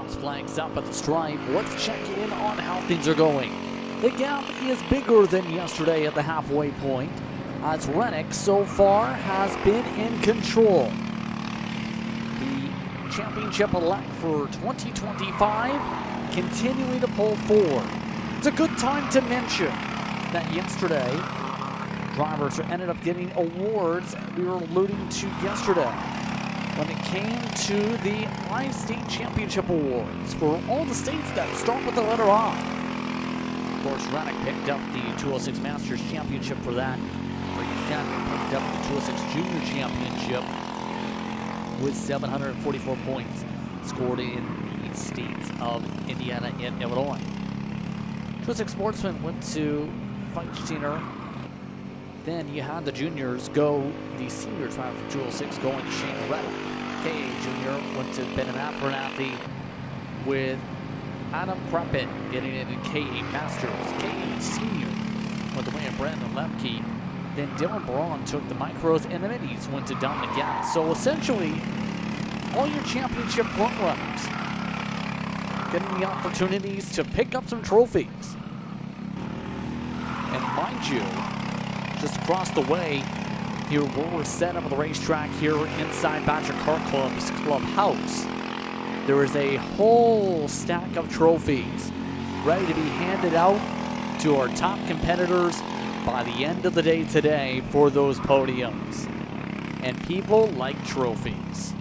Cross flags up at the stripe. Let's check in on how things are going. The gap is bigger than yesterday at the halfway point, as Rite so far has been in control. The championship elect for 2025 continuing to pull forward. It's a good time to mention that yesterday, drivers ended up getting awards we were alluding to yesterday when it came to the I-State Championship Awards for all the states that start with the letter I. Of course, Rite picked up the 206 Masters Championship for that. Ken picked up the 206 Junior Championship with 744 points scored in the states of Indiana and Illinois. 206 Sportsman went to Feinsteiner. Then you had the juniors go, the senior trial for 206 going to Shane Rite. K.A. Jr. went to Ben Abernathy with Adam Kreppin getting it in K.A. Masters. K.A. Senior went to Wayne Brandon Lemke. Then Dylan Braun took the micros and the minis, went to Dominic Gass. So essentially, all your championship front runners getting the opportunities to pick up some trophies. And mind you, just across the way here where we're set up at the racetrack here inside Badger Kart Club's clubhouse, there is a whole stack of trophies ready to be handed out to our top competitors by the end of the day today for those podiums. And people like trophies.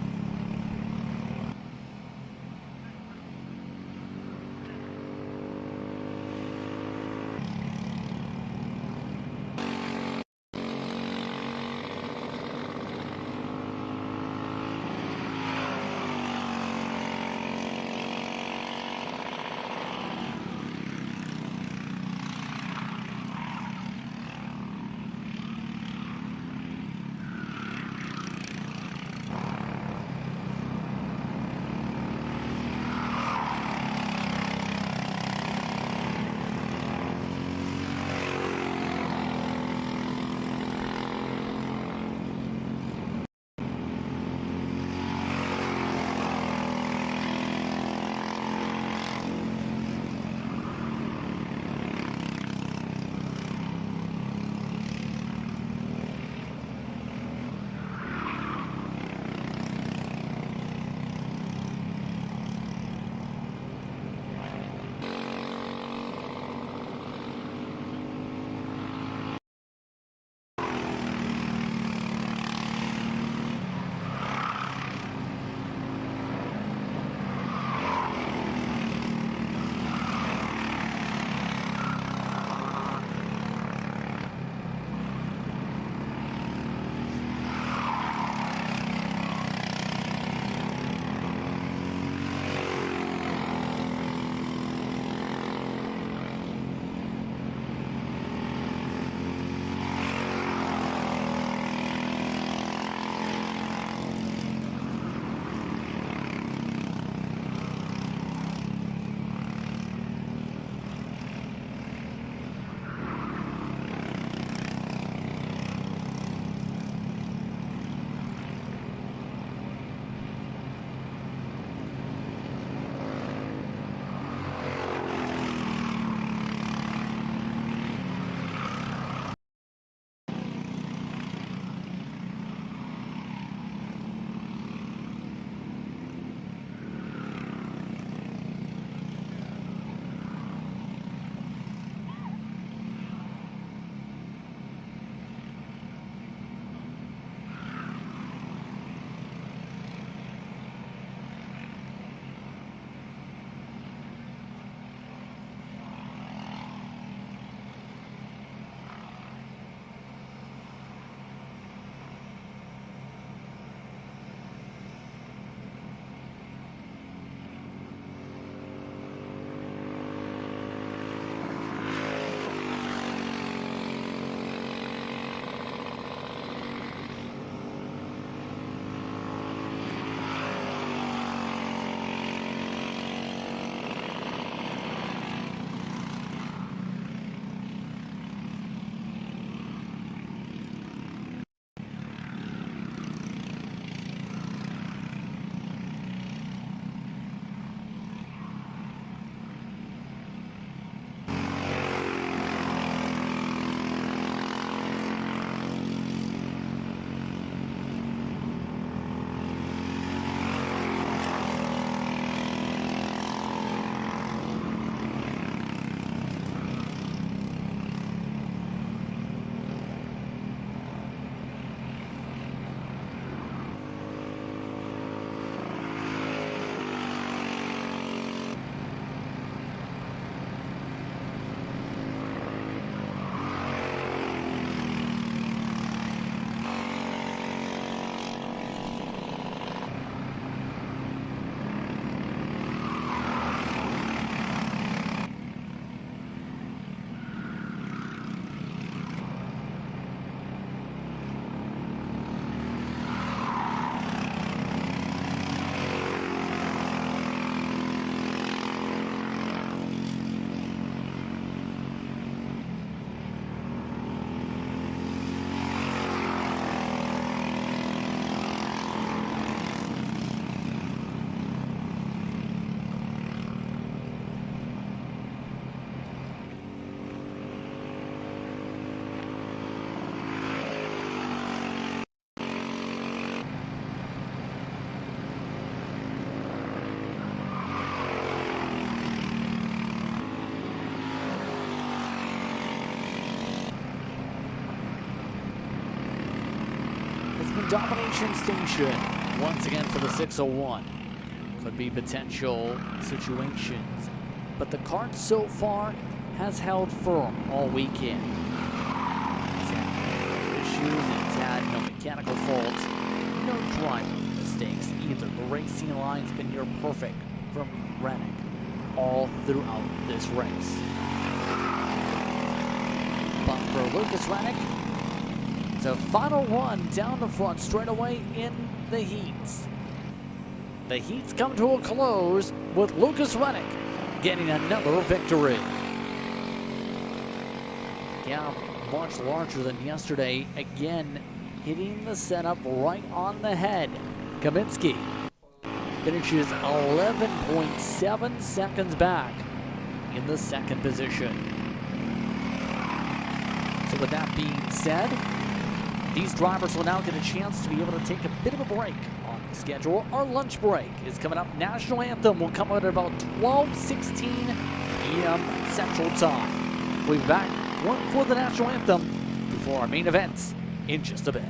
domination station once again for the 601. Could be potential situations, but the Kart so far has held firm all weekend. It's had no issues, it's had no mechanical faults, no driving mistakes either. The racing line's been near perfect from Rennick all throughout this race. But for Lucas Rennick, it's a final run down the front straight away in the heats. The heats come to a close with Lucas Rennick getting another victory. Yeah, much larger than yesterday. Again, hitting the setup right on the head. Kaminsky finishes 11.7 seconds back in the second position. So with that being said, these drivers will now get a chance to be able to take a bit of a break on the schedule. Our lunch break is coming up. National Anthem will come out at about 12:16 p.m. Central Time. We'll be back for the National Anthem before our main events in just a bit.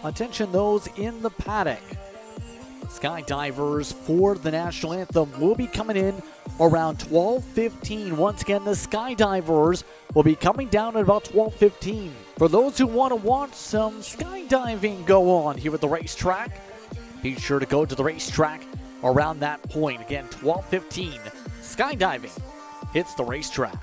Attention those in the paddock. Skydivers for the national anthem will be coming in around 12:15. Once again, the skydivers will be coming down at about 12:15. For those who want to watch some skydiving go on here at the racetrack, be sure to go to the racetrack around that point. Again, 12:15, skydiving hits the racetrack.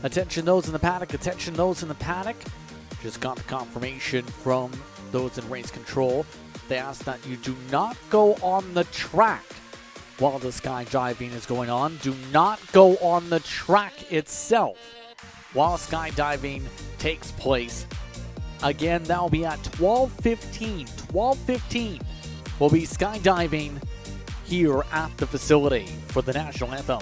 Attention those in the paddock, attention those in the paddock. Just got the confirmation from those in race control. They ask that you do not go on the track while the skydiving is going on. Do not go on the track itself while skydiving takes place. Again, that will be at 12:15. 12:15 will be skydiving here at the facility for the national anthem.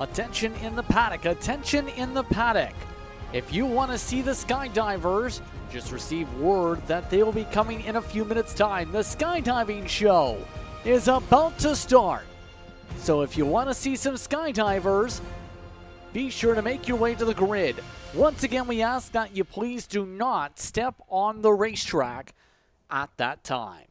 Attention in the paddock, attention in the paddock. If you want to see the skydivers, just receive word that they will be coming in a few minutes' time. The skydiving show is about to start. So if you want to see some skydivers, be sure to make your way to the grid. Once again, we ask that you please do not step on the racetrack at that time.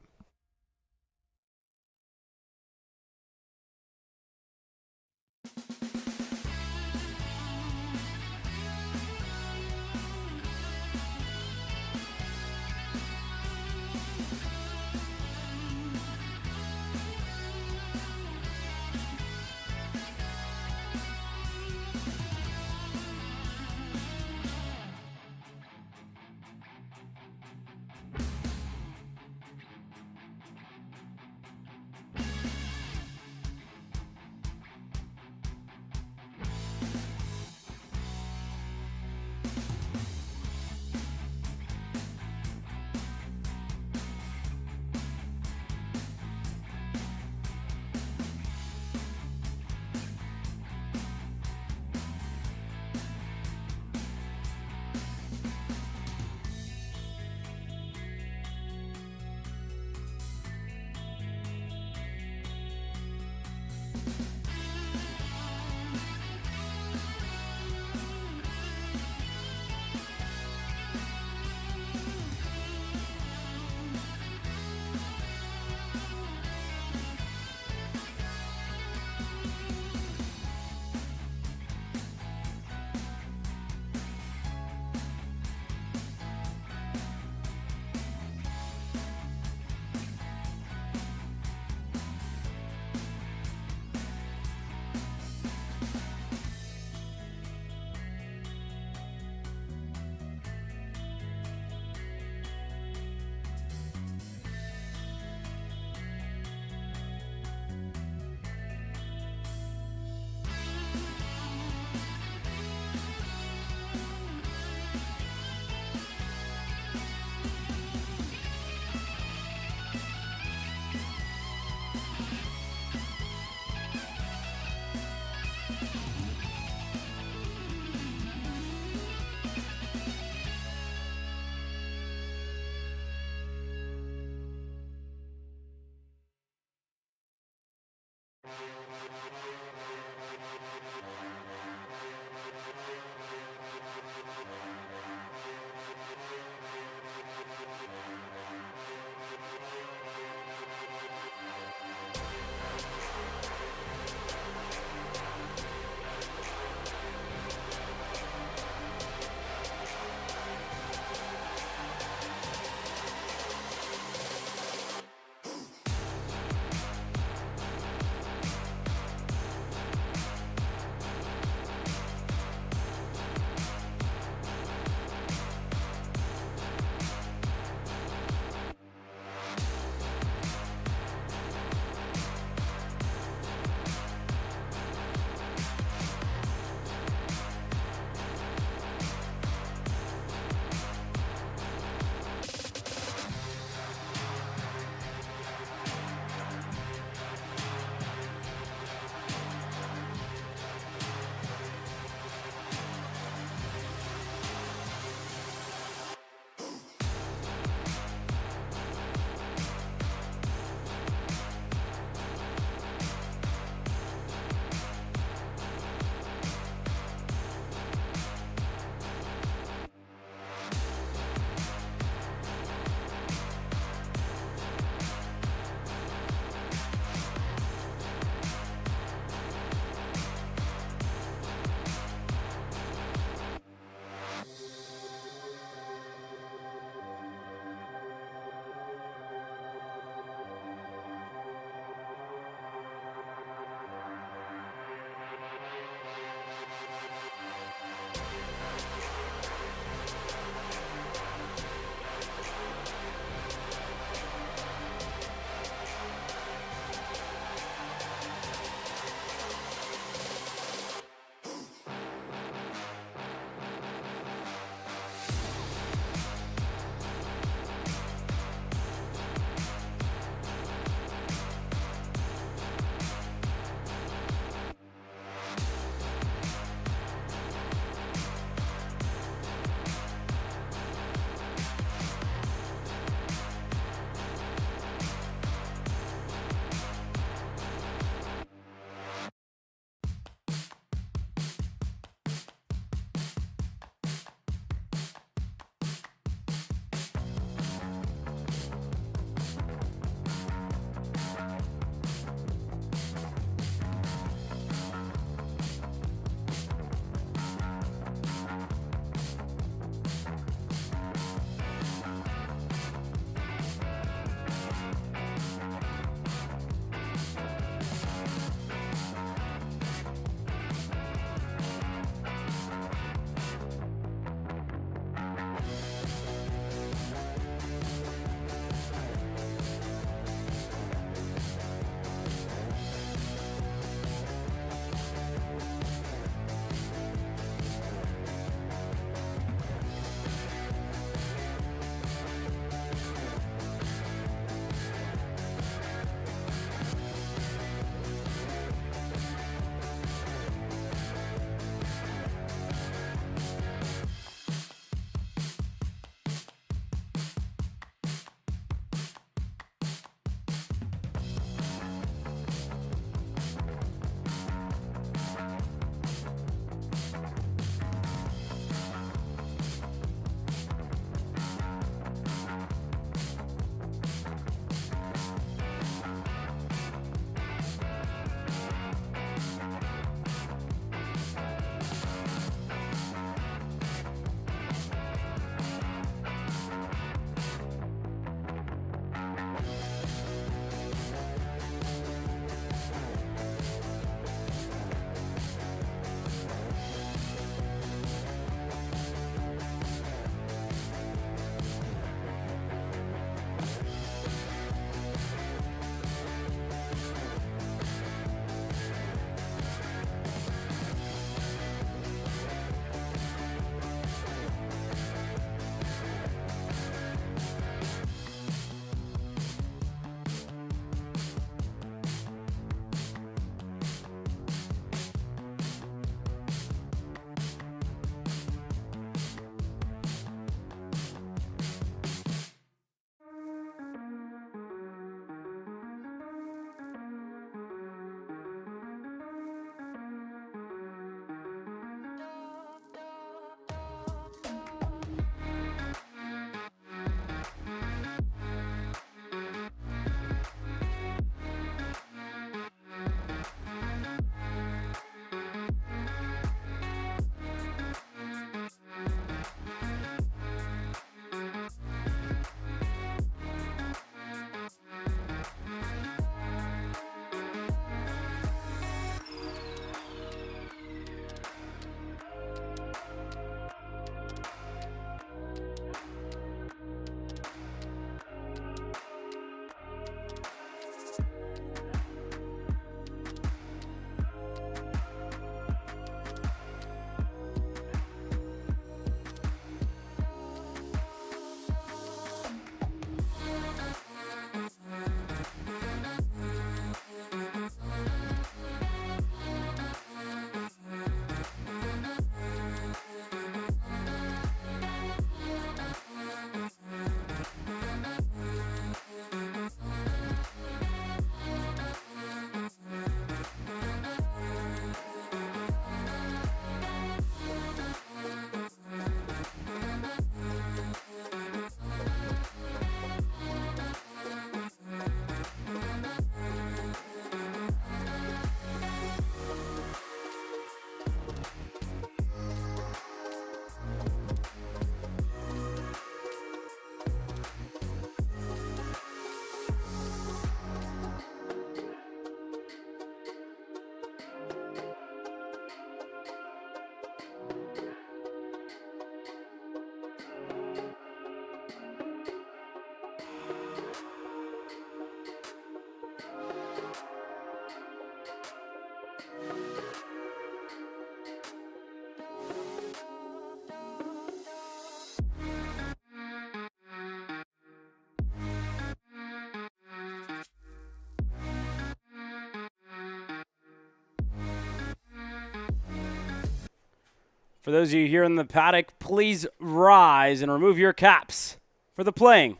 For those of you here in the paddock, please rise and remove your caps for the playing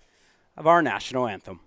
of our national anthem.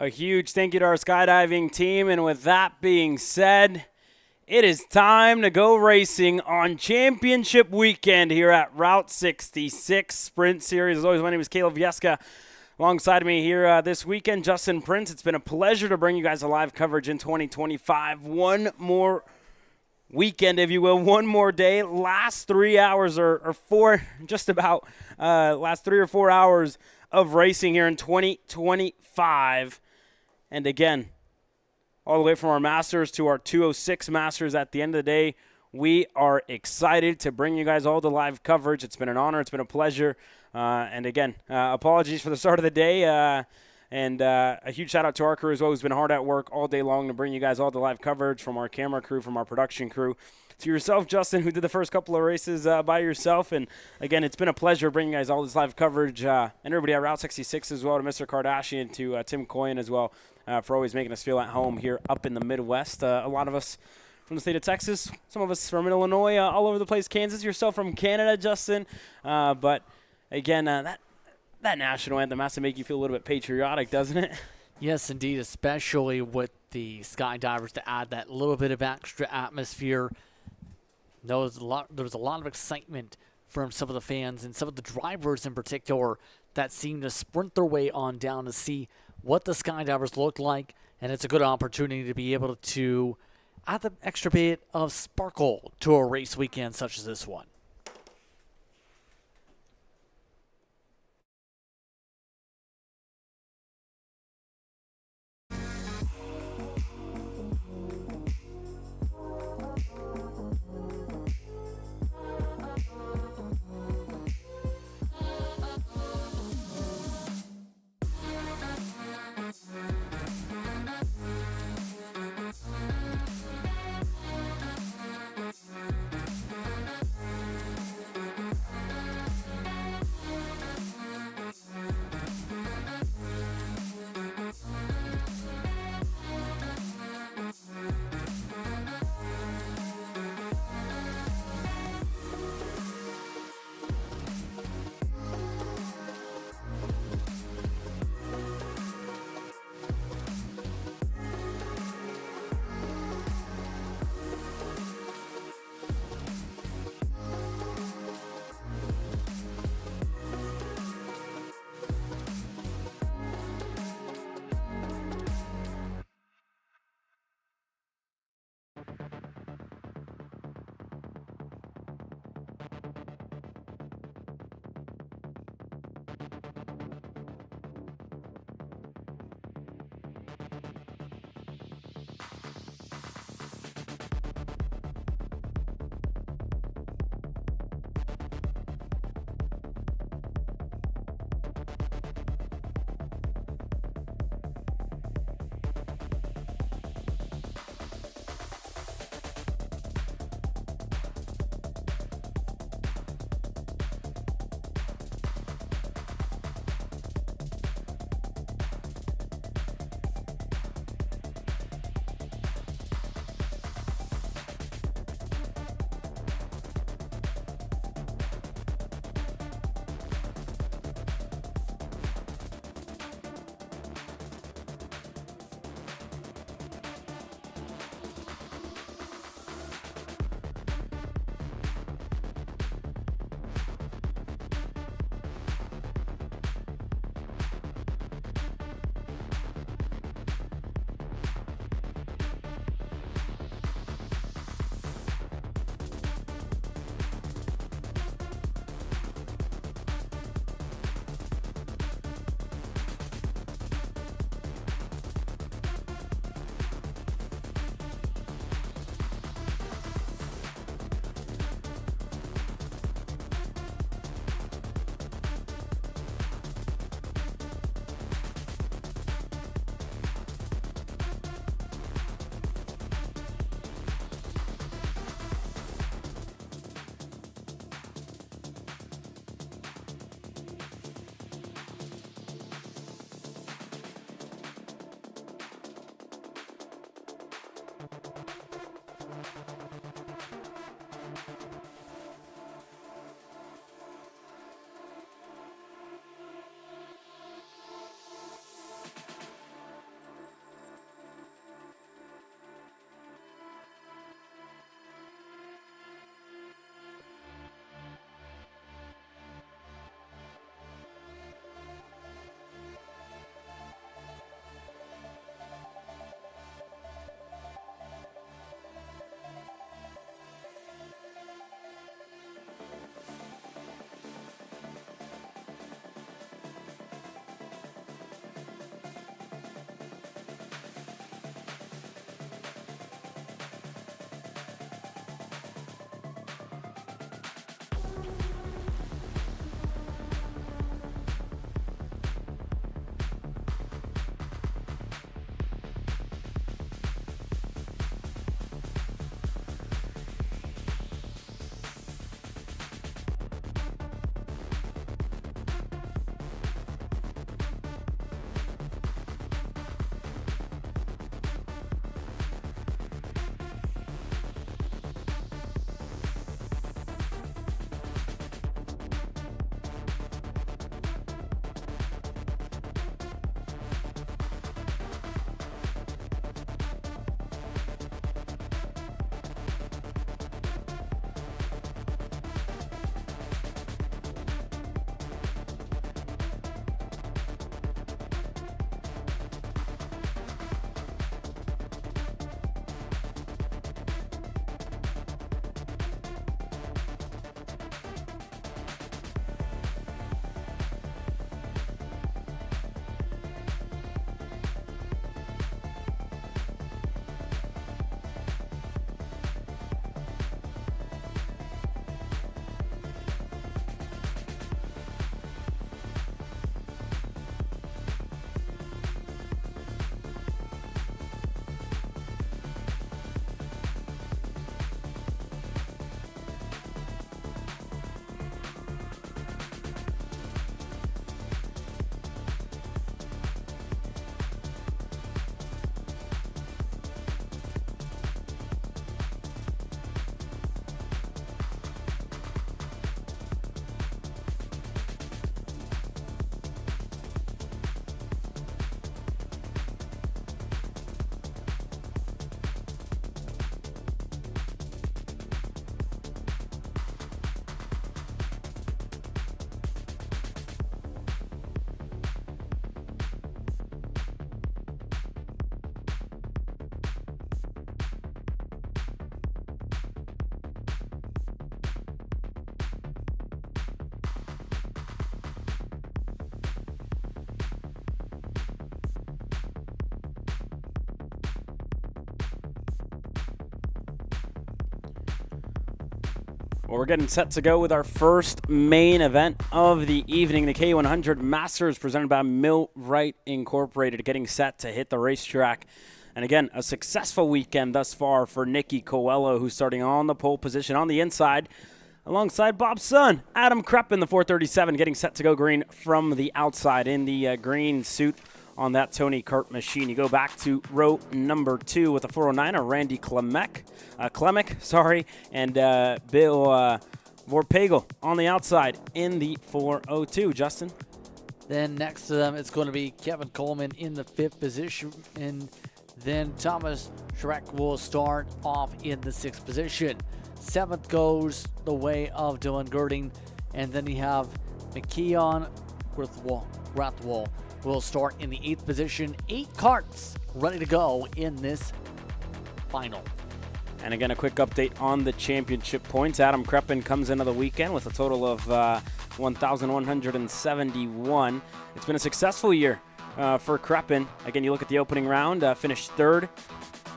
A huge thank you to our skydiving team. And with that being said, it is time to go racing on championship weekend here at Route 66 Sprint Series. As always, my name is Caleb Vieska. Alongside me here this weekend, Justin Prince. It's been a pleasure to bring you guys a live coverage in 2025. One more weekend, if you will, one more day. Last 3 hours or four, just about last 3 or 4 hours of racing here in 2025. And again, all the way from our Masters to our 206 Masters at the end of the day, we are excited to bring you guys all the live coverage. It's been an honor. It's been a pleasure. And again, apologies for the start of the day. And a huge shout out to our crew as well, who's been hard at work all day long to bring you guys all the live coverage, from our camera crew, from our production crew, to yourself, Justin, who did the first couple of races by yourself. And again, it's been a pleasure bringing you guys all this live coverage, and everybody at Route 66 as well, to Mr. Kardashian, to Tim Coyne as well, for always making us feel at home here up in the Midwest. A lot of us from the state of Texas, some of us from Illinois, all over the place, Kansas, yourself from Canada, Justin. But again, that national anthem has to make you feel a little bit patriotic, doesn't it? Yes, indeed, especially with the skydivers, to add that little bit of extra atmosphere. There was a lot of excitement from some of the fans and some of the drivers in particular that seemed to sprint their way on down to see what the skydivers looked like, and it's a good opportunity to be able to add the extra bit of sparkle to a race weekend such as this one. Well, we're getting set to go with our first main event of the evening, the K100 Masters presented by Rite Incorporated, getting set to hit the racetrack. And again, a successful weekend thus far for Nicky Coelho, who's starting on the pole position on the inside, alongside Bob's son, Adam Krepp in the 437, getting set to go green from the outside in the green suit on that Tony Kart machine. You go back to row number 2 with a 409, Randy Klemek, and Bill Vorpagel on the outside in the 402. Justin? Then next to them, it's going to be Kevin Coleman in the 5th position, and then Thomas Schreck will start off in the 6th position. 7th goes the way of Dylan Girding, and then you have McKeon Rathwell will start in the 8th position. 8 karts ready to go in this final. And again, a quick update on the championship points. Adam Kreppen comes into the weekend with a total of 1,171. It's been a successful year for Kreppen. Again, you look at the opening round, finished 3rd,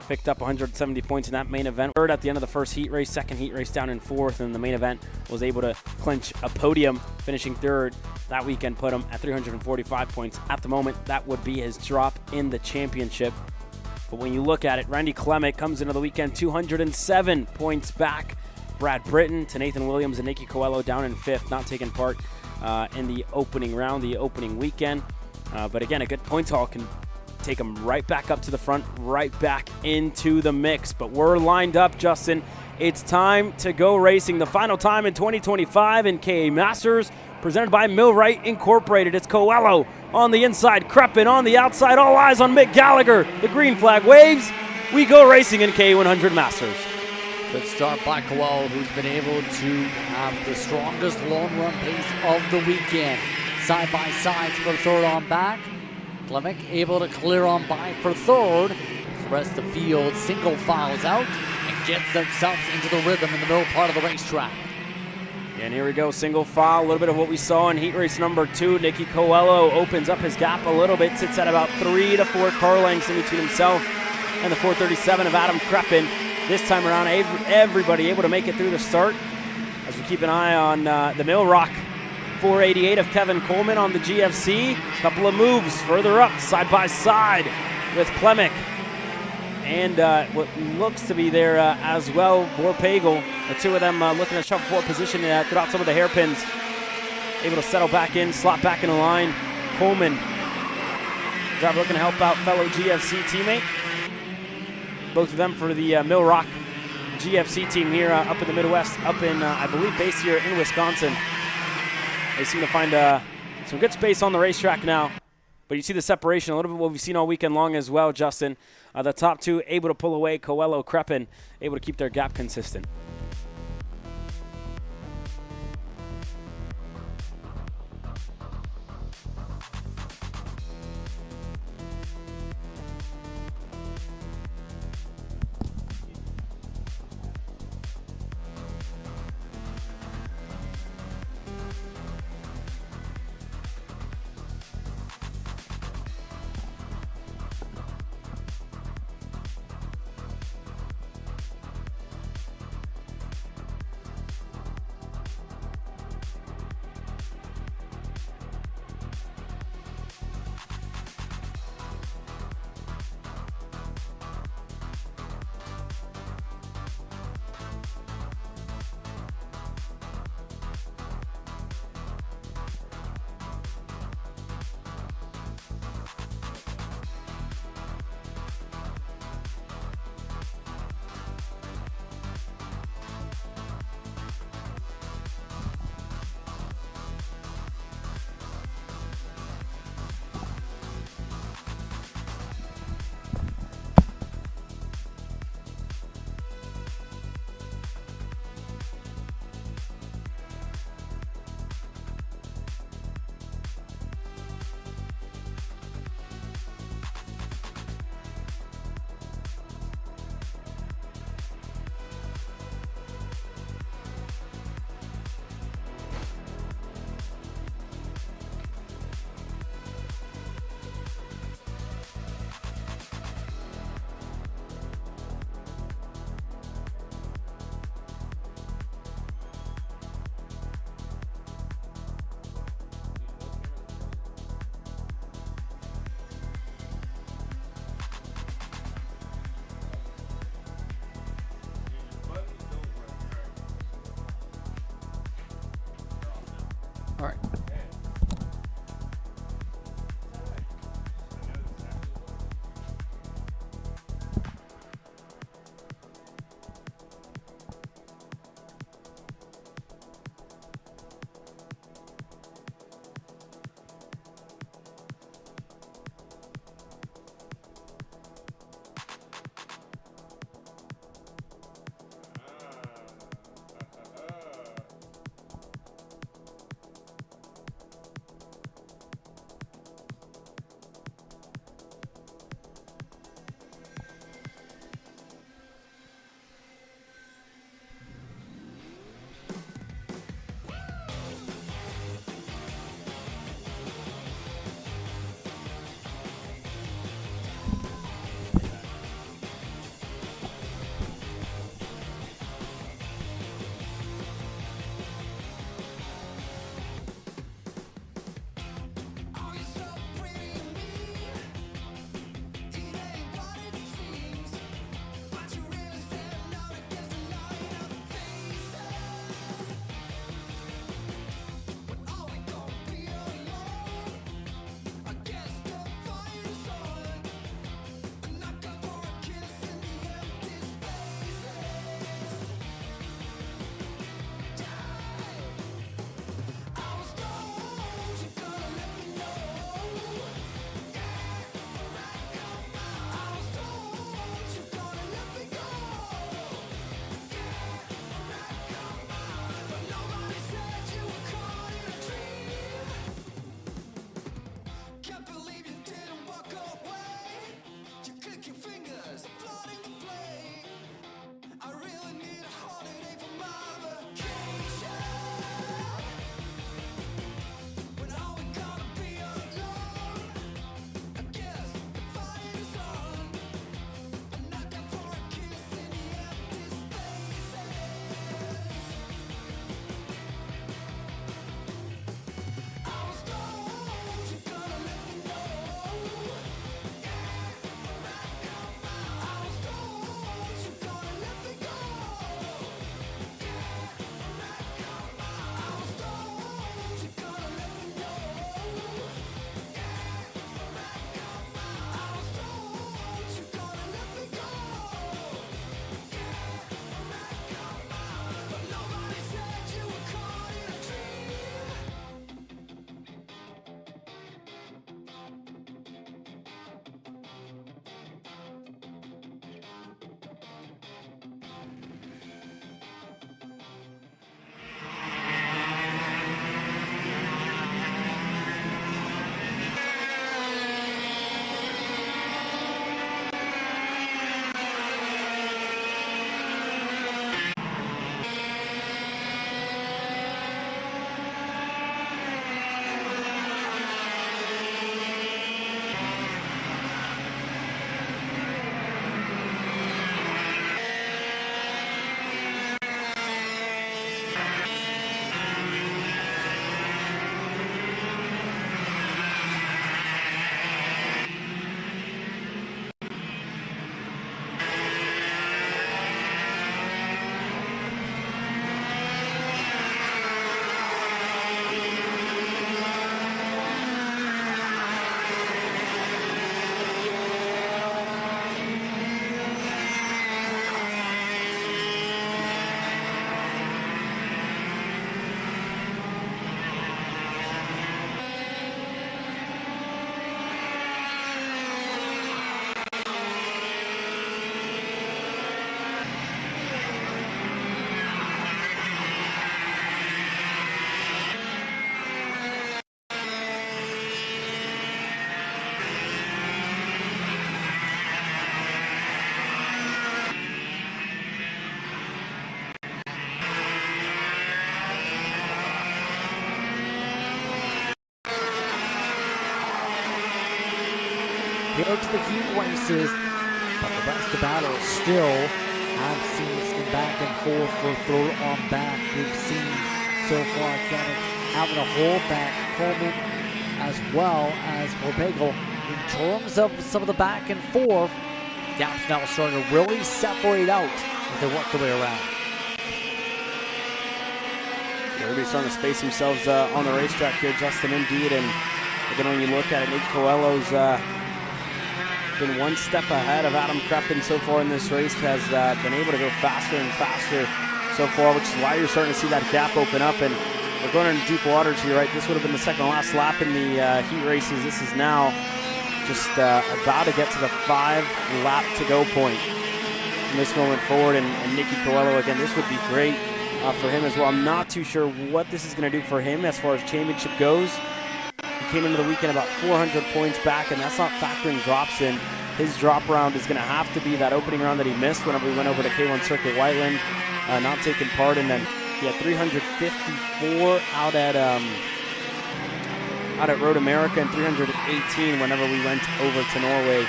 picked up 170 points in that main event. 3rd at the end of the first heat race, 2nd heat race down in 4th, and the main event was able to clinch a podium, finishing 3rd. That weekend put him at 345 points. At the moment, that would be his drop in the championship. But when you look at it, Randy Klemek comes into the weekend 207 points back. Brad Britton to Nathan Williams and Nicky Coelho down in 5th, not taking part in the opening round, the opening weekend. But again, a good points haul can take them right back up to the front, right back into the mix. But we're lined up, Justin. It's time to go racing. The final time in 2025 in KA Masters, presented by Rite Incorporated. It's Coelho on the inside, Kreppen on the outside. All eyes on Mick Gallagher. The green flag waves. We go racing in K100 Masters. Good start by Coelho, who's been able to have the strongest long run pace of the weekend. Side by sides for 3rd on back. Klemek able to clear on by for 3rd. The rest of the field single files out and gets themselves into the rhythm in the middle part of the racetrack. And here we go, single file, a little bit of what we saw in heat race number 2. Nicky Coelho opens up his gap a little bit, sits at about 3 to 4 car lengths in between himself and the 437 of Adam Kreppen. This time around, everybody able to make it through the start as we keep an eye on the Millrock 488 of Kevin Coleman on the GFC. Couple of moves further up, side by side with Klemek. And what looks to be there as well, Vorpagel. The two of them looking to shuffle forward position throughout some of the hairpins. Able to settle back in, slot back in the line. Coleman, driver looking to help out fellow GFC teammate. Both of them for the Millrock GFC team here up in the Midwest, up in, I believe, based here in Wisconsin. They seem to find some good space on the racetrack now. But you see the separation, a little bit what we've seen all weekend long as well, Justin. The top two able to pull away, Coelho, Kreppen, able to keep their gap consistent. All right. Here to the Heat races, but the rest of the battle still have seen some back and forth for throw on back. We've seen so far Kenneth having a hold back, Coleman as well as for Bagel. In terms of some of the back and forth, gaps now starting to really separate out as they work their way around. Everybody's starting to space themselves on the racetrack here, Justin, indeed. And again, when you look at it, Nick Coelho's been one step ahead of Adam Kreppen so far in this race, has been able to go faster and faster so far, which is why you're starting to see that gap open up. And we're going into deep waters here, right? This would have been the second last lap in the heat races. This is now just about to get to the 5-lap to go point from this moment forward. And Nicky Coelho, again, this would be great for him as well. I'm not too sure what this is going to do for him as far as championship goes. He came into the weekend about 400 points back, and that's not factoring drops in. His drop round is going to have to be that opening round that he missed whenever we went over to K1 Circuit Whiteland, not taking part. And then he had 354 out at Road America and 318 whenever we went over to Norway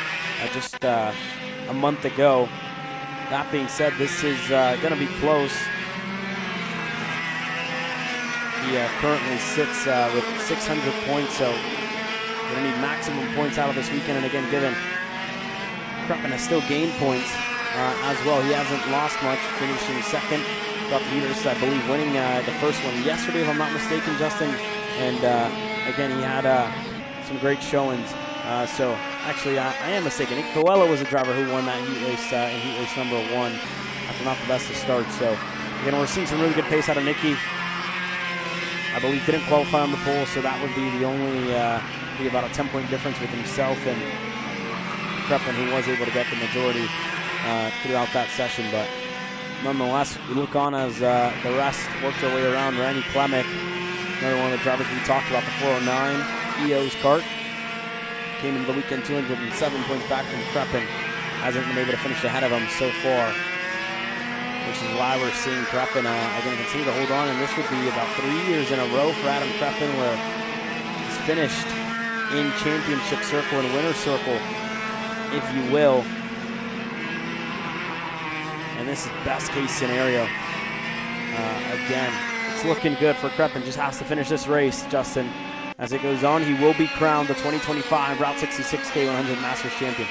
just a month ago. That being said, this is going to be close. He currently sits with 600 points, so going to need maximum points out of this weekend. And again, given Kreppen has still gained points as well, he hasn't lost much, finishing second. Throughout the heaters, I believe, winning the first one yesterday, if I'm not mistaken, Justin. And again, he had some great showings. So actually, I am mistaken. Nick Coelho was the driver who won that heat race in heat race number 1 after not the best to start. So again, we're seeing some really good pace out of Nicky. I believe didn't qualify on the pole, so that would be the only, be about a 10-point difference with himself and Kreppen, who was able to get the majority throughout that session. But nonetheless, we look on as the rest worked their way around. Randy Klemick, another one of the drivers we talked about, the 409 EO's Kart, came into the weekend 207 points back from Kreppen. Hasn't been able to finish ahead of him so far, which is why we're seeing Kreppen again continue to hold on. And this would be about 3 years in a row for Adam Kreppen, where he's finished in championship circle and winner circle, if you will. And this is best case scenario. Again, it's looking good for Kreppen. Just has to finish this race, Justin. As it goes on, he will be crowned the 2025 Route 66 K100 Masters Champion.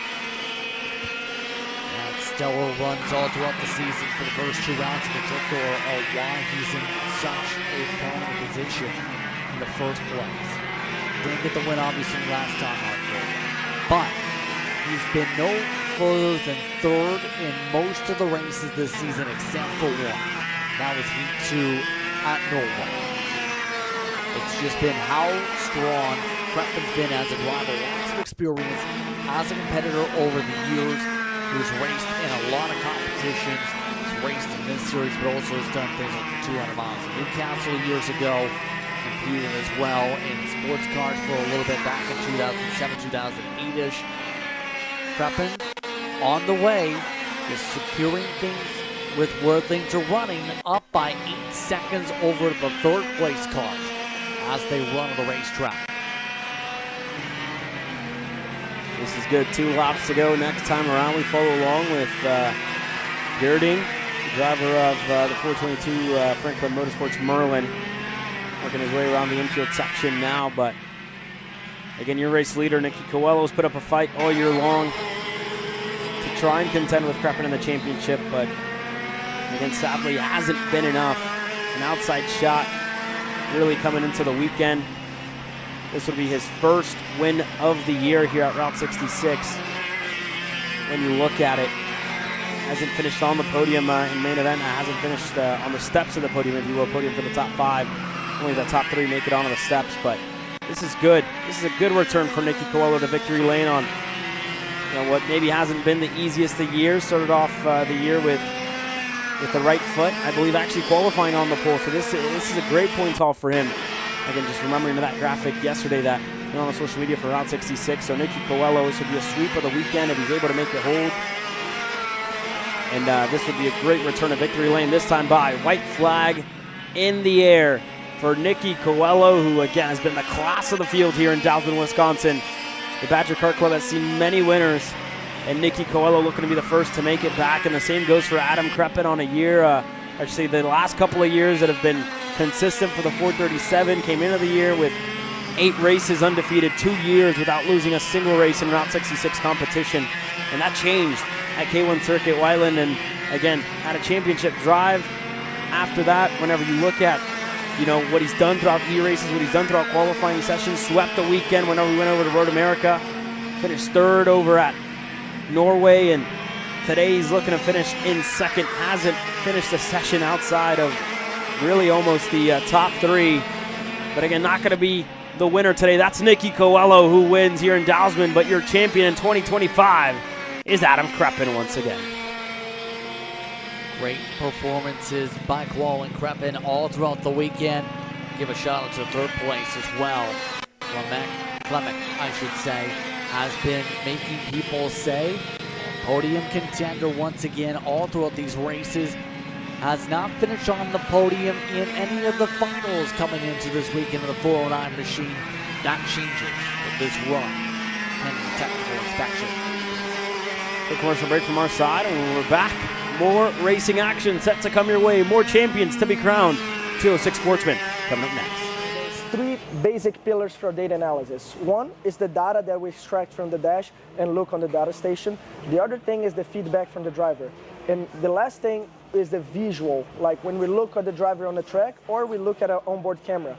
Stellar runs all throughout the season for the first 2 rounds in particular are why he's in such a prominent position in the first place. Didn't get the win obviously last time out there, but he's been no further than 3rd in most of the races this season except for one. That was Heat 2 at Norway. It's just been how strong Kreppen's been as a driver. Lots of experience as a competitor over the years. Who's raced in a lot of competitions. He's raced in this series, but also has done things like the 200 miles in Newcastle years ago. Competed as well in sports cars for a little bit back in 2007, 2008-ish. Kreppen on the way, just securing things with where things are running, up by 8 seconds over the 3rd place car as they run on the racetrack. This is good. 2 laps to go. Next time around, we follow along with Gerding, the driver of the 422 Franklin Motorsports Merlin, working his way around the infield section now. But again, your race leader, Nicky Coelho, has put up a fight all year long to try and contend with Kreppen in the championship. But again, sadly, it hasn't been enough. An outside shot really coming into the weekend. This will be his first win of the year here at Route 66. When you look at it, hasn't finished on the podium in main event, hasn't finished on the steps of the podium, if you will, podium for the top 5. Only the top 3 make it onto the steps, but this is good. This is a good return for Nicky Coelho to victory lane on what maybe hasn't been the easiest of years. Started off the year with the right foot, I believe actually qualifying on the pole. So this is a great points haul for him. Again, just remembering that graphic yesterday that went on the social media for Route 66. So Nicky Coelho, this would be a sweep of the weekend if he's able to make it hold. And this would be a great return to victory lane, this time by white flag in the air for Nicky Coelho, who again has been the class of the field here in Dousman, Wisconsin. The Badger Kart Club has seen many winners, and Nicky Coelho looking to be the first to make it back. And the same goes for Adam Kreppen on a year, actually the last couple of years that have been consistent for the 437. Came into the year with 8 races undefeated, 2 years without losing a single race in Route 66 competition. And that changed at K1 Circuit Whiteland, and again, had a championship drive after that. Whenever you look at you know, what he's done throughout E-races, what he's done throughout qualifying sessions, swept the weekend whenever we went over to Road America, finished third over at Norway, and today he's looking to finish in second. Hasn't finished the session outside of really almost the top three. But again, not going to be the winner today. That's Nicky Coelho who wins here in Dousman, but your champion in 2025 is Adam Kreppen once again. Great performances by Qual and Kreppen all throughout the weekend. Give a shout out to third place as well. Clement, I should say, has been making people say podium contender once again all throughout these races. Has not finished on the podium in any of the finals coming into this weekend of the 409 machine. That changes with this run pending technical inspection. Quick commercial break from our side, and when we're back, more racing action set to come your way. More champions to be crowned. 206 Sportsman coming up next. There's 3 basic pillars for data analysis. One is the data that we extract from the dash and look on the data station. The other thing is the feedback from the driver. And the last thing is the visual, like when we look at the driver on the track or we look at our onboard camera.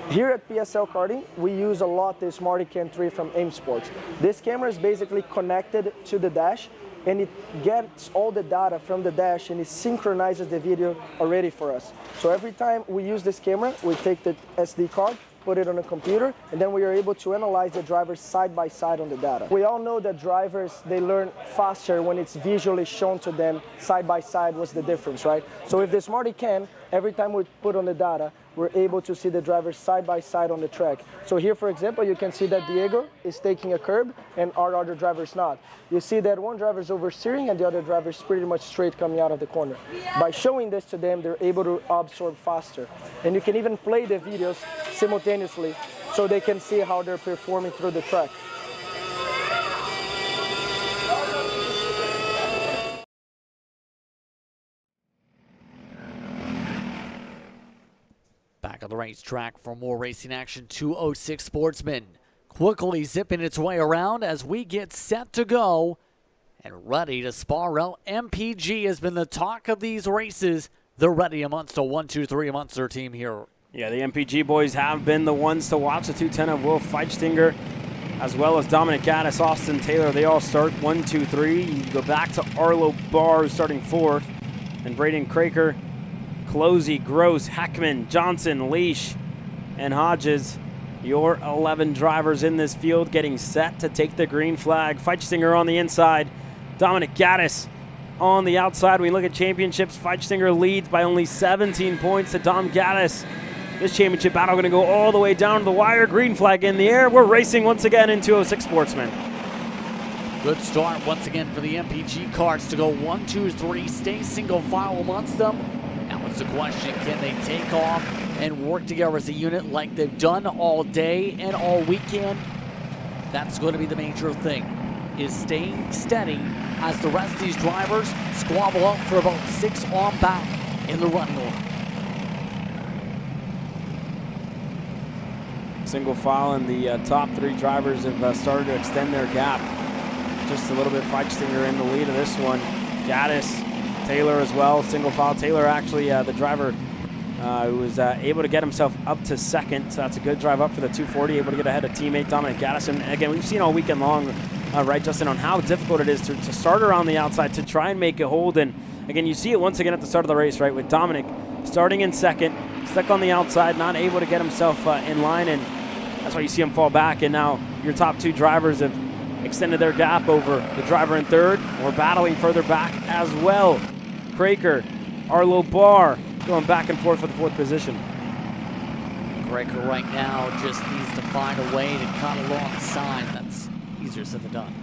Here at PSL Karting, we use a lot this SmartyCam 3 from AIM Sports. This camera is basically connected to the dash, and it gets all the data from the dash and it synchronizes the video already for us. So every time we use this camera, we take the SD card, put it on a computer, and then we are able to analyze the drivers side by side on the data. We all know that drivers, they learn faster when it's visually shown to them side by side what's the difference, right? So with the SmartyCam, every time we put on the data, we're able to see the drivers side by side on the track. So here, for example, you can see that Diego is taking a curb and our other driver is not. You see that one driver is oversteering and the other driver is pretty much straight coming out of the corner. By showing this to them, they're able to absorb faster. And you can even play the videos simultaneously so they can see how they're performing through the track. Back on the racetrack for more racing action. 206 Sportsman quickly zipping its way around as we get set to go and ready to spar out. MPG has been the talk of these races. They're ready amongst a 1-2-3 amongst their team here. Yeah, the MPG boys have been the ones to watch. The 210 of Will Feichtinger, as well as Dominic Gaddis, Austin Taylor. They all start 1-2-3. You go back to Arlo Barr, starting 4th, and Braden Craker, Closey, Gross, Heckman, Johnson, Leash, and Hodges. Your 11 drivers in this field getting set to take the green flag. Feichtinger on the inside. Dominic Gaddis on the outside. When we look at championships, Feichtinger leads by only 17 points to Dom Gaddis. This championship battle going to go all the way down to the wire. Green flag in the air. We're racing once again in 206 Sportsman. Good start once again for the MPG carts to go 1-2-3, stay single file amongst them. Now it's the question, can they take off and work together as a unit like they've done all day and all weekend? That's going to be the major thing, is staying steady as the rest of these drivers squabble up for about 6 on back in the running order. Single file, and the top 3 drivers have started to extend their gap. Just a little bit. Feichtinger in the lead of this one. Gaddis, Taylor as well. Single file. Taylor actually the driver who was able to get himself up to 2nd. So that's a good drive up for the 240. Able to get ahead of teammate Dominic Gaddis. And again, we've seen all weekend long, right, Justin, on how difficult it is to start around the outside to try and make a hold. And again, you see it once again at the start of the race, right, with Dominic starting in 2nd, stuck on the outside, not able to get himself in line, and that's why you see him fall back. And now your top 2 drivers have extended their gap over the driver in 3rd. We're battling further back as well. Craker, Arlo Barr going back and forth for the 4th position. Craker right now just needs to find a way to cut alongside. That's easier said than done.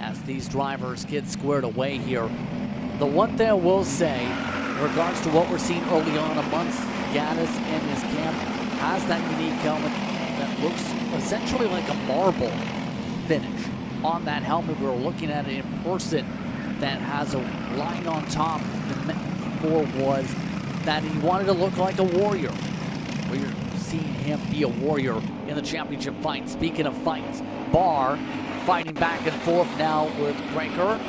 As these drivers get squared away here, the one thing I will say in regards to what we're seeing early on amongst Gaddis and his camp, has that unique helmet that looks essentially like a marble finish on that helmet. We were looking at it in person that has a line on top. The metaphor was that he wanted to look like a warrior. We're seeing him be a warrior in the championship fight. Speaking of fights, Barr fighting back and forth now with Craker.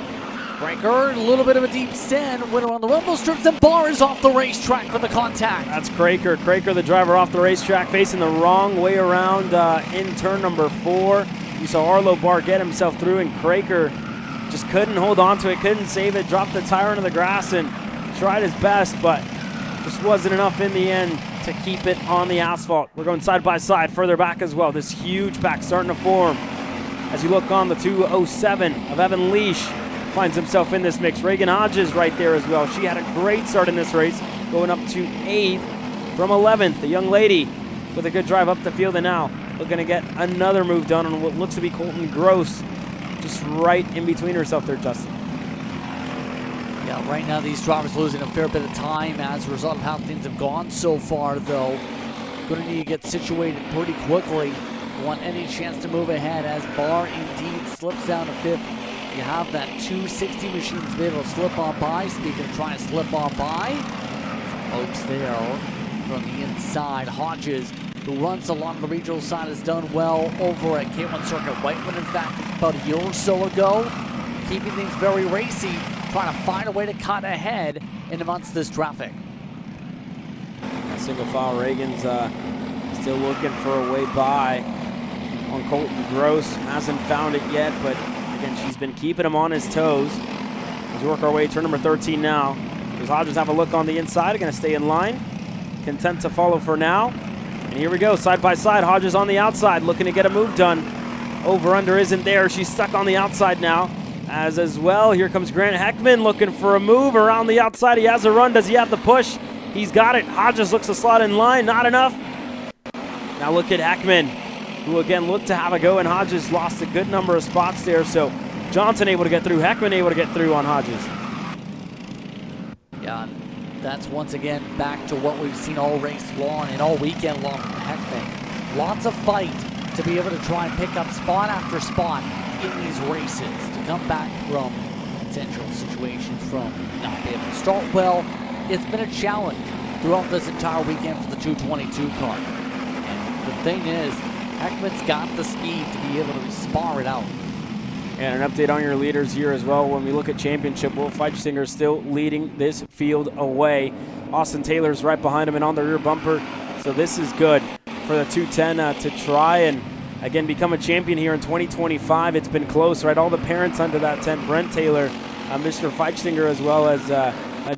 Breaker, a little bit of a deep send, went around the rumble strips, and Barr is off the racetrack for the contact. That's Craker. Craker, the driver, off the racetrack, facing the wrong way around in turn number 4. You saw Arlo Barr get himself through, and Craker just couldn't hold on to it, couldn't save it, dropped the tire into the grass, and tried his best, but just wasn't enough in the end to keep it on the asphalt. We're going side by side, further back as well. This huge pack starting to form. As you look on, the 207 of Evan Leash finds himself in this mix. Reagan Hodges right there as well. She had a great start in this race, going up to 8th from 11th. The young lady with a good drive up the field, and now looking to get another move done on what looks to be Colton Gross, just right in between herself there, Justin. Yeah, right now these drivers losing a fair bit of time as a result of how things have gone so far, though. Going to need to get situated pretty quickly. Want any chance to move ahead as Barr indeed slips down to 5th. You have that 260 machine to be able to slip on by. Speaking of trying to slip on by, some folks there from the inside. Hodges, who runs along the regional side, has done well over at K1 Circuit Whiteman, in fact, about a year or so ago. Keeping things very racy, trying to find a way to cut ahead in amongst this traffic. Single file Reagan's still looking for a way by on Colton Gross. Hasn't found it yet, but again, she's been keeping him on his toes. As we work our way, turn number 13 now. Does Hodges have a look on the inside? Going to stay in line. Content to follow for now. And here we go, side by side. Hodges on the outside, looking to get a move done. Over under isn't there. She's stuck on the outside now. As well, here comes Grant Heckman looking for a move around the outside. He has a run. Does he have the push? He's got it. Hodges looks to slot in line. Not enough. Now look at Heckman, who again looked to have a go, and Hodges lost a good number of spots there. So Johnson able to get through. Heckman able to get through on Hodges. Yeah, that's once again back to what we've seen all race long and all weekend long from Heckman. Lots of fight to be able to try and pick up spot after spot in these races, to come back from potential situations, from not being able to start well. It's been a challenge throughout this entire weekend for the 222 car. And the thing is, Heckman's got the speed to be able to spar it out. And an update on your leaders here as well. When we look at championship, Will Feichsinger still leading this field away. Austin Taylor's right behind him and on the rear bumper. So this is good for the 210 to try and, again, become a champion here in 2025. It's been close, right? All the parents under that tent, Brent Taylor, Mr. Feichsinger, as well as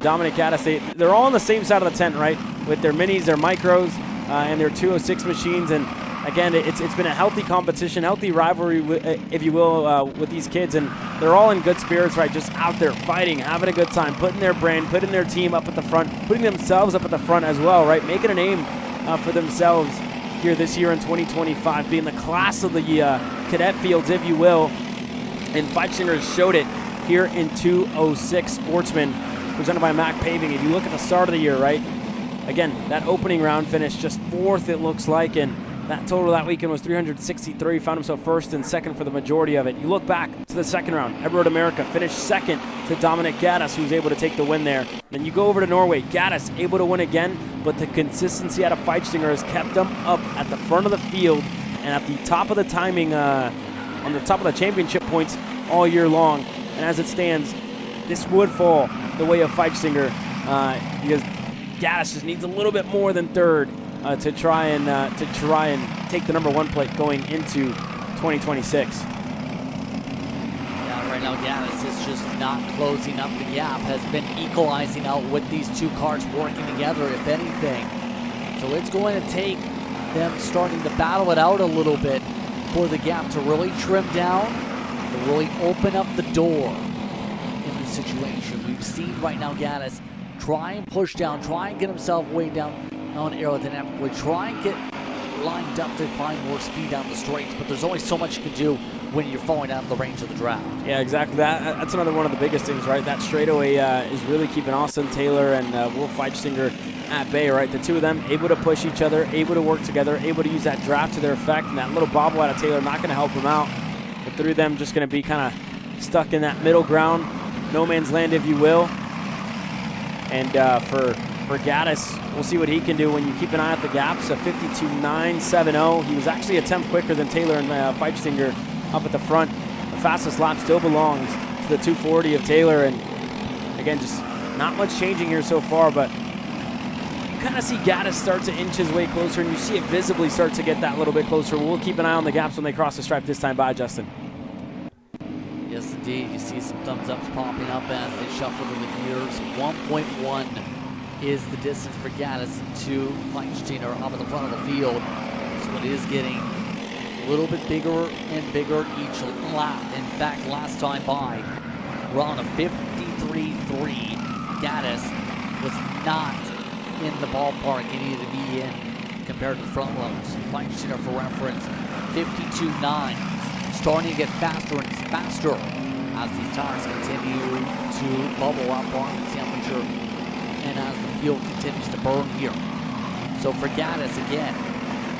Dominic Gaddis, they're all on the same side of the tent, right? With their minis, their micros, and their 206 machines. And again, it's been a healthy competition, healthy rivalry, if you will, with these kids. And they're all in good spirits, right? Just out there fighting, having a good time, putting their brand, putting their team up at the front, putting themselves up at the front as well, right? Making a name for themselves here this year in 2025, being the class of the cadet fields, if you will. And Feichsinger showed it here in 206 Sportsman, presented by Mac Paving. If you look at the start of the year, right, again, that opening round finished just 4th, it looks like, and that total that weekend was 363. Found himself 1st and 2nd for the majority of it. You look back to the second round, Everett America finished 2nd to Dominic Gaddis, who was able to take the win there. Then you go over to Norway, Gaddis able to win again, but the consistency out of Feichsinger has kept them up at the front of the field and at the top of the timing, on the top of the championship points all year long. And as it stands, this would fall the way of Feichsinger because Gaddis just needs a little bit more than 3rd to try and take the number 1 plate going into 2026. Yeah, right now Gaddis is just not closing up the gap, has been equalizing out with these two cars working together, if anything. So it's going to take them starting to battle it out a little bit for the gap to really trim down, to really open up the door in this situation. We've seen right now Gaddis try and push down, try and get himself way down on aerodynamically, try and get lined up to find more speed down the straights, but there's only so much you can do when you're falling out of the range of the draft. Yeah, exactly. That's another one of the biggest things, right? That straightaway is really keeping Austin Taylor and Will Feichsinger at bay, right? The two of them able to push each other, able to work together, able to use that draft to their effect, and that little bobble out of Taylor not going to help him out. The three of them just going to be kind of stuck in that middle ground, no man's land, if you will. And for Gaddis, we'll see what he can do when you keep an eye at the gaps. A 52.970. He was actually a tenth quicker than Taylor and Feichsinger up at the front. The fastest lap still belongs to the 240 of Taylor. And again, just not much changing here so far, but you kind of see Gaddis start to inch his way closer, and you see it visibly start to get that little bit closer. We'll keep an eye on the gaps when they cross the stripe this time by, Justin. Yes, indeed. You see some thumbs ups popping up as they shuffle to the gears. 1.1 is the distance for Gaddis to Feinsteiner up at the front of the field. So it is getting a little bit bigger and bigger each lap. In fact, last time by, we're on a 53.3. Gaddis was not in the ballpark he needed to be in compared to the front runners. Feinsteiner, for reference, 52.9. Starting to get faster and faster as these tires continue to bubble up on temperature and as the fuel continues to burn here. So for Gaddis, again,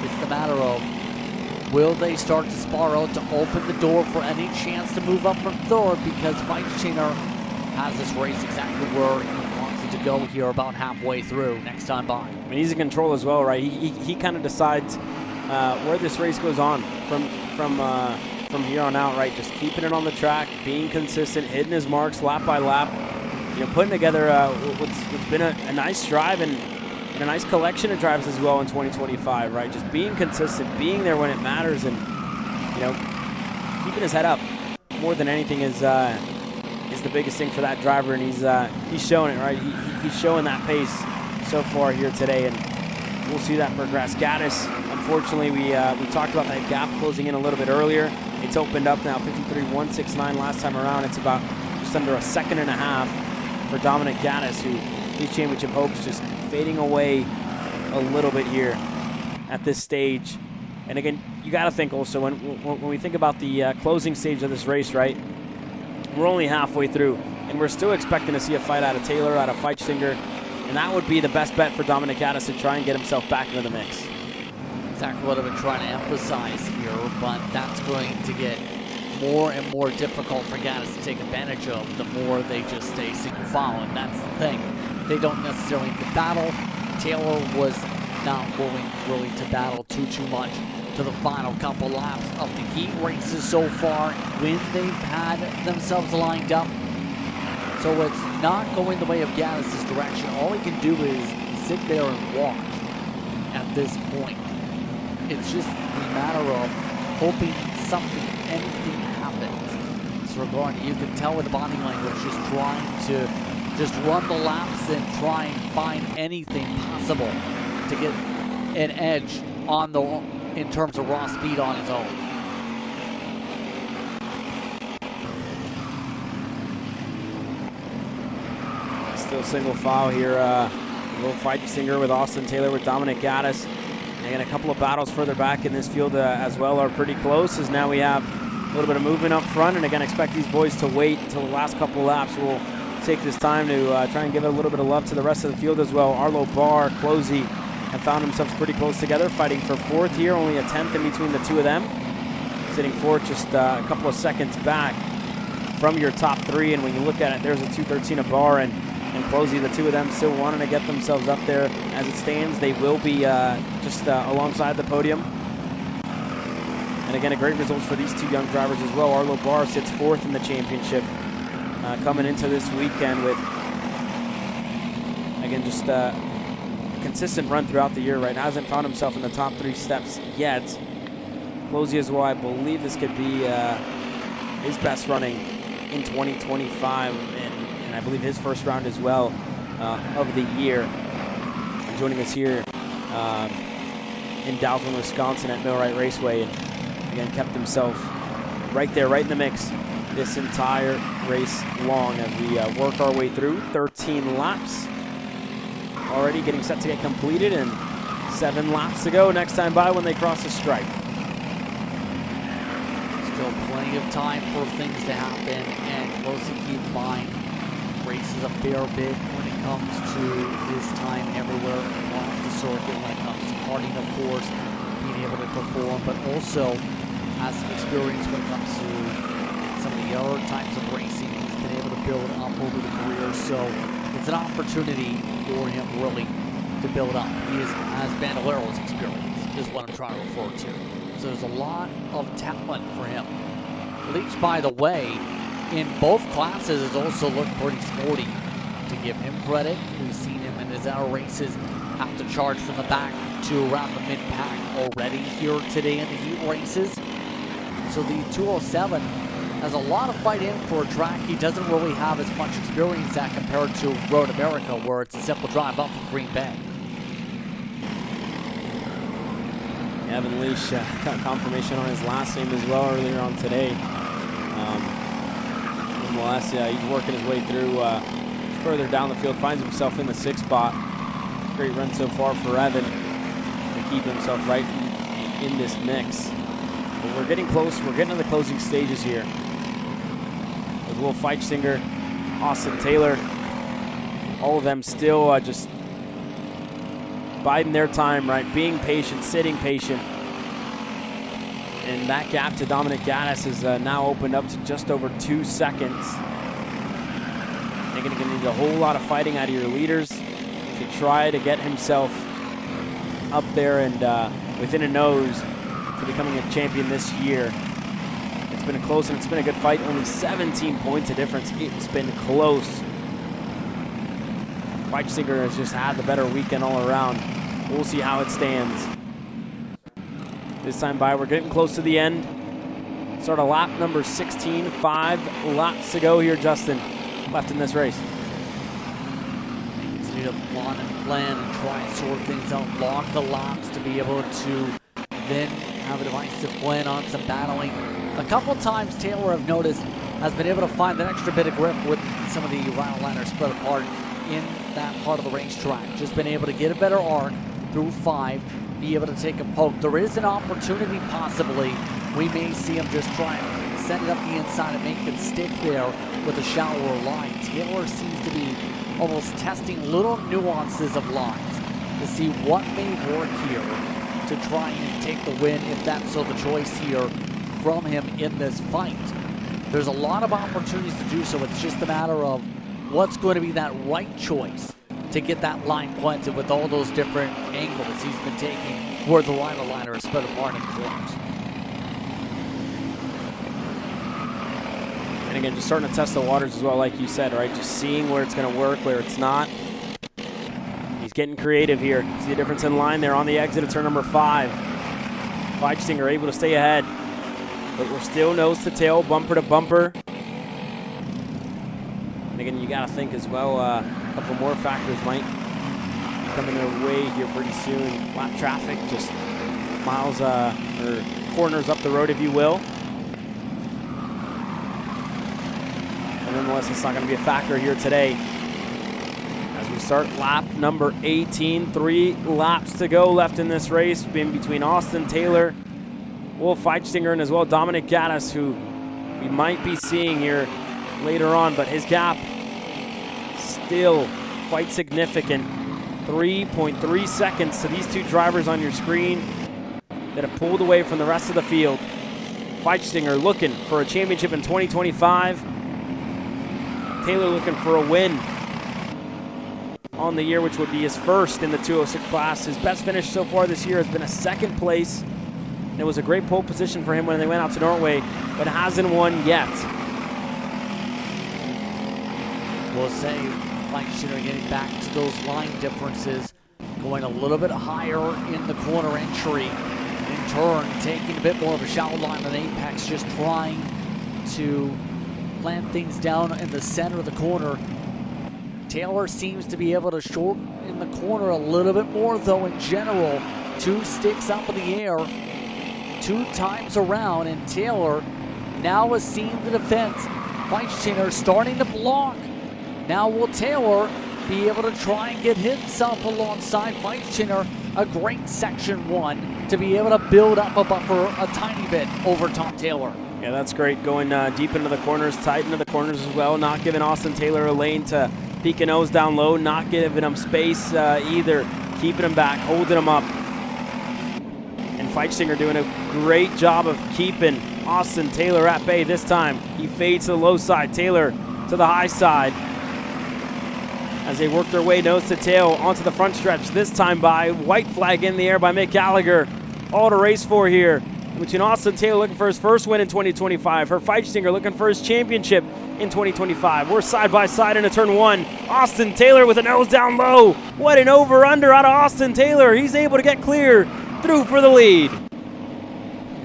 it's the matter of, will they start to spar out to open the door for any chance to move up from third, because Feinsteiner has this race exactly where he wants it to go here about halfway through next time by. I mean, he's in control as well, right? He kind of decides where this race goes on from here on out, right? Just keeping it on the track, being consistent, hitting his marks lap by lap, putting together what's been a nice drive and a nice collection of drives as well in 2025, right? Just being consistent, being there when it matters, and keeping his head up more than anything is the biggest thing for that driver, and he's showing it, right? He's showing that pace so far here today, and we'll see that progress. Gaddis, unfortunately, we talked about that gap closing in a little bit earlier. It's opened up now, 53.169 last time around. It's about just under a second and a half for Dominic Gaddis, who his championship hopes just fading away a little bit here at this stage. And again, you got to think also when we think about the closing stage of this race, right? We're only halfway through, and we're still expecting to see a fight out of Taylor, out of Feinsteiner, and that would be the best bet for Dominic Gaddis to try and get himself back into the mix. Exactly what I've been trying to emphasize here, but that's going to get more and more difficult for Gaddis to take advantage of the more they just stay single file, and that's the thing. They don't necessarily need to battle. Taylor was not willing really to battle too much to the final couple laps of the heat races so far when they've had themselves lined up. So it's not going the way of Gaddis' direction. All he can do is sit there and watch at this point. It's just a matter of hoping anything happens. So regarding, you can tell with the body language, just trying to just run the laps and try and find anything possible to get an edge on in terms of raw speed on his own. Still single file here. Little Feinsteiner with Austin Taylor with Dominic Gaddis. And a couple of battles further back in this field as well are pretty close, as now we have a little bit of movement up front. And again, expect these boys to wait until the last couple of laps. We'll take this time to try and give it a little bit of love to the rest of the field as well. Arlo Barr, Closey have found themselves pretty close together, fighting for fourth here. Only a 10th in between the two of them. Sitting fourth just a couple of seconds back from your top three. And when you look at it, there's a 2:13 of Barr and Closey, the two of them still wanting to get themselves up there. As it stands, they will be just alongside the podium. And again, a great result for these two young drivers as well. Arlo Barr sits fourth in the championship coming into this weekend with, again, just a consistent run throughout the year, right? Hasn't found himself in the top three steps yet. Closey as well, I believe this could be his best running in 2025. And I believe his first round as well of the year. And joining us here in Dousman, Wisconsin at Rite Raceway, and again kept himself right there, right in the mix this entire race long as we work our way through 13 laps. Already getting set to get completed, and 7 laps to go next time by when they cross the stripe. Still plenty of time for things to happen, and closely keep in mind, race is a fair bit when it comes to his time everywhere across the circuit, when it comes to karting, of course, being able to perform, but also has some experience when it comes to some of the other types of racing he's been able to build up over the career. So it's an opportunity for him really to build up. He has Bandolero's experience, is what I'm trying to refer to. So there's a lot of talent for him. Leach, by the way, in both classes has also looked pretty sporty. To give him credit, we've seen him in his outer races have to charge from the back to around the mid-pack already here today in the heat races. So the 207 has a lot of fight in for a track he doesn't really have as much experience at compared to Road America, where it's a simple drive up from Green Bay. Evan Leash got confirmation on his last name as well earlier on today. Nonetheless, he's working his way through further down the field, finds himself in the 6th spot. Great run so far for Evan to keep himself right in this mix. But we're getting close. We're getting to the closing stages here. With Will Feichtinger, Austin Taylor, all of them still just biding their time, right? Being patient, sitting patient. And that gap to Dominic Gaddis is now opened up to just over 2 seconds. They're going to need a whole lot of fighting out of your leaders to try to get himself up there and within a nose to becoming a champion this year. It's been a close and it's been a good fight. Only 17 points of difference. It's been close. Feichtinger has just had the better weekend all around. We'll see how it stands. This time by, we're getting close to the end. Start of lap number 16, 5 laps to go here, Justin, left in this race. Continue to plot and plan and try and sort things out, lock the laps to be able to then have a decisive plan on some battling. A couple times Taylor, I've noticed, has been able to find that extra bit of grip with some of the ride liners spread apart in that part of the racetrack. Just been able to get a better arc through 5, be able to take a poke. There is an opportunity possibly. We may see him just try and send it up the inside and make it stick there with a shallower line. Taylor seems to be almost testing little nuances of lines to see what may work here to try and take the win, if that's so the choice here from him in this fight. There's a lot of opportunities to do so. It's just a matter of what's going to be that right choice to get that line planted with all those different angles he's been taking where the rider liner is spread apart in the corners. And again, just starting to test the waters as well, like you said, right? Just seeing where it's going to work, where it's not. He's getting creative here. See the difference in line there on the exit of turn number 5. Feichtinger able to stay ahead, but we're still nose to tail, bumper to bumper. And again, you got to think as well, a couple more factors might come in their way here pretty soon. Lap traffic, just miles or corners up the road, if you will. And nonetheless, it's not going to be a factor here today. As we start lap number 18, 3 laps to go left in this race, in between Austin Taylor, Will Feichtinger, and as well Dominic Gaddis, who we might be seeing here later on, but his gap still quite significant. 3.3 seconds to these two drivers on your screen that have pulled away from the rest of the field. Feichtinger looking for a championship in 2025. Taylor looking for a win on the year, which would be his first in the 206 class. His best finish so far this year has been a 2nd place. And it was a great pole position for him when they went out to Norway, but hasn't won yet. We'll say Feichtinger getting back to those line differences, going a little bit higher in the corner entry, in turn taking a bit more of a shallow line than Apex, just trying to plant things down in the center of the corner. Taylor seems to be able to shorten in the corner a little bit more, though, in general. 2 sticks up in the air, 2 times around, and Taylor now has seen the defense. Feichtinger starting to block. Now will Taylor be able to try and get himself alongside Feichtinger? A great section 1 to be able to build up a buffer a tiny bit over Tom Taylor. Yeah, that's great. Going deep into the corners, tight into the corners as well. Not giving Austin Taylor a lane to peek a nose down low. Not giving him space either. Keeping him back, holding him up. And Feichtinger doing a great job of keeping Austin Taylor at bay this time. He fades to the low side. Taylor to the high side as they work their way nose to tail onto the front stretch. This time by white flag in the air by Mick Gallagher. All to race for here between Austin Taylor looking for his first win in 2025. Her Feichtinger looking for his championship in 2025. We're side by side into turn 1. Austin Taylor with a nose down low. What an over-under out of Austin Taylor. He's able to get clear through for the lead.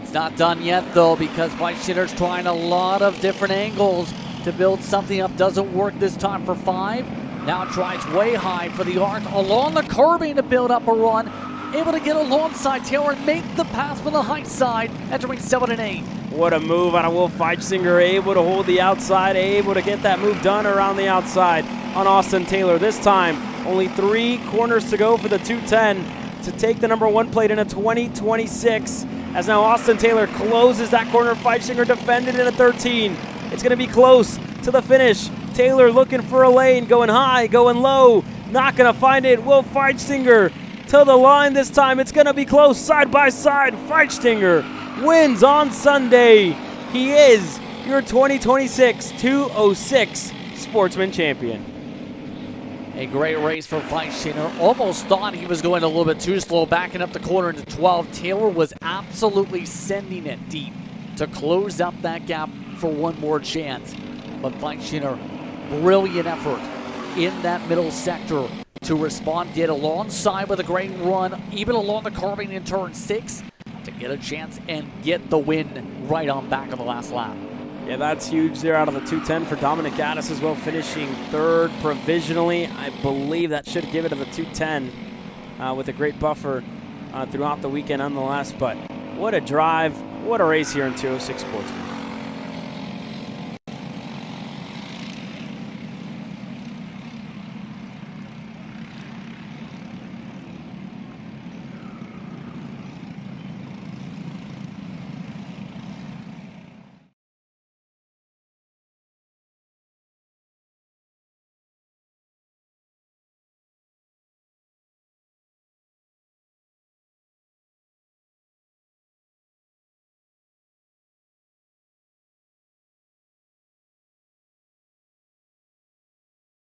It's not done yet, though, because Feichtinger's trying a lot of different angles to build something up. Doesn't work this time for 5. Now tries way high for the arc along the curbing to build up a run. Able to get alongside Taylor and make the pass for the high side, entering 7 and 8. What a move out of Wolf Feichtinger, able to hold the outside, able to get that move done around the outside on Austin Taylor. This time, only 3 corners to go for the 210 to take the number 1 plate into 2026. As now Austin Taylor closes that corner, Feichtinger defended in a 13. It's going to be close to the finish. Taylor looking for a lane, going high, going low, not going to find it. Wolf Feichtinger to the line this time. It's going to be close, side by side. Feichtinger wins on Sunday. He is your 2026 206 Sportsman Champion. A great race for Feichtinger. Almost thought he was going a little bit too slow, backing up the corner into 12. Taylor was absolutely sending it deep to close up that gap for one more chance. But Feichtinger, brilliant effort in that middle sector to respond, get alongside with a great run, even along the curbing in turn 6, to get a chance and get the win right on back of the last lap. Yeah, that's huge there out of the 210 for Dominic Gaddis as well, finishing 3rd provisionally. I believe that should give it to the 210 with a great buffer throughout the weekend nonetheless. But what a drive, what a race here in 206 Sportsman.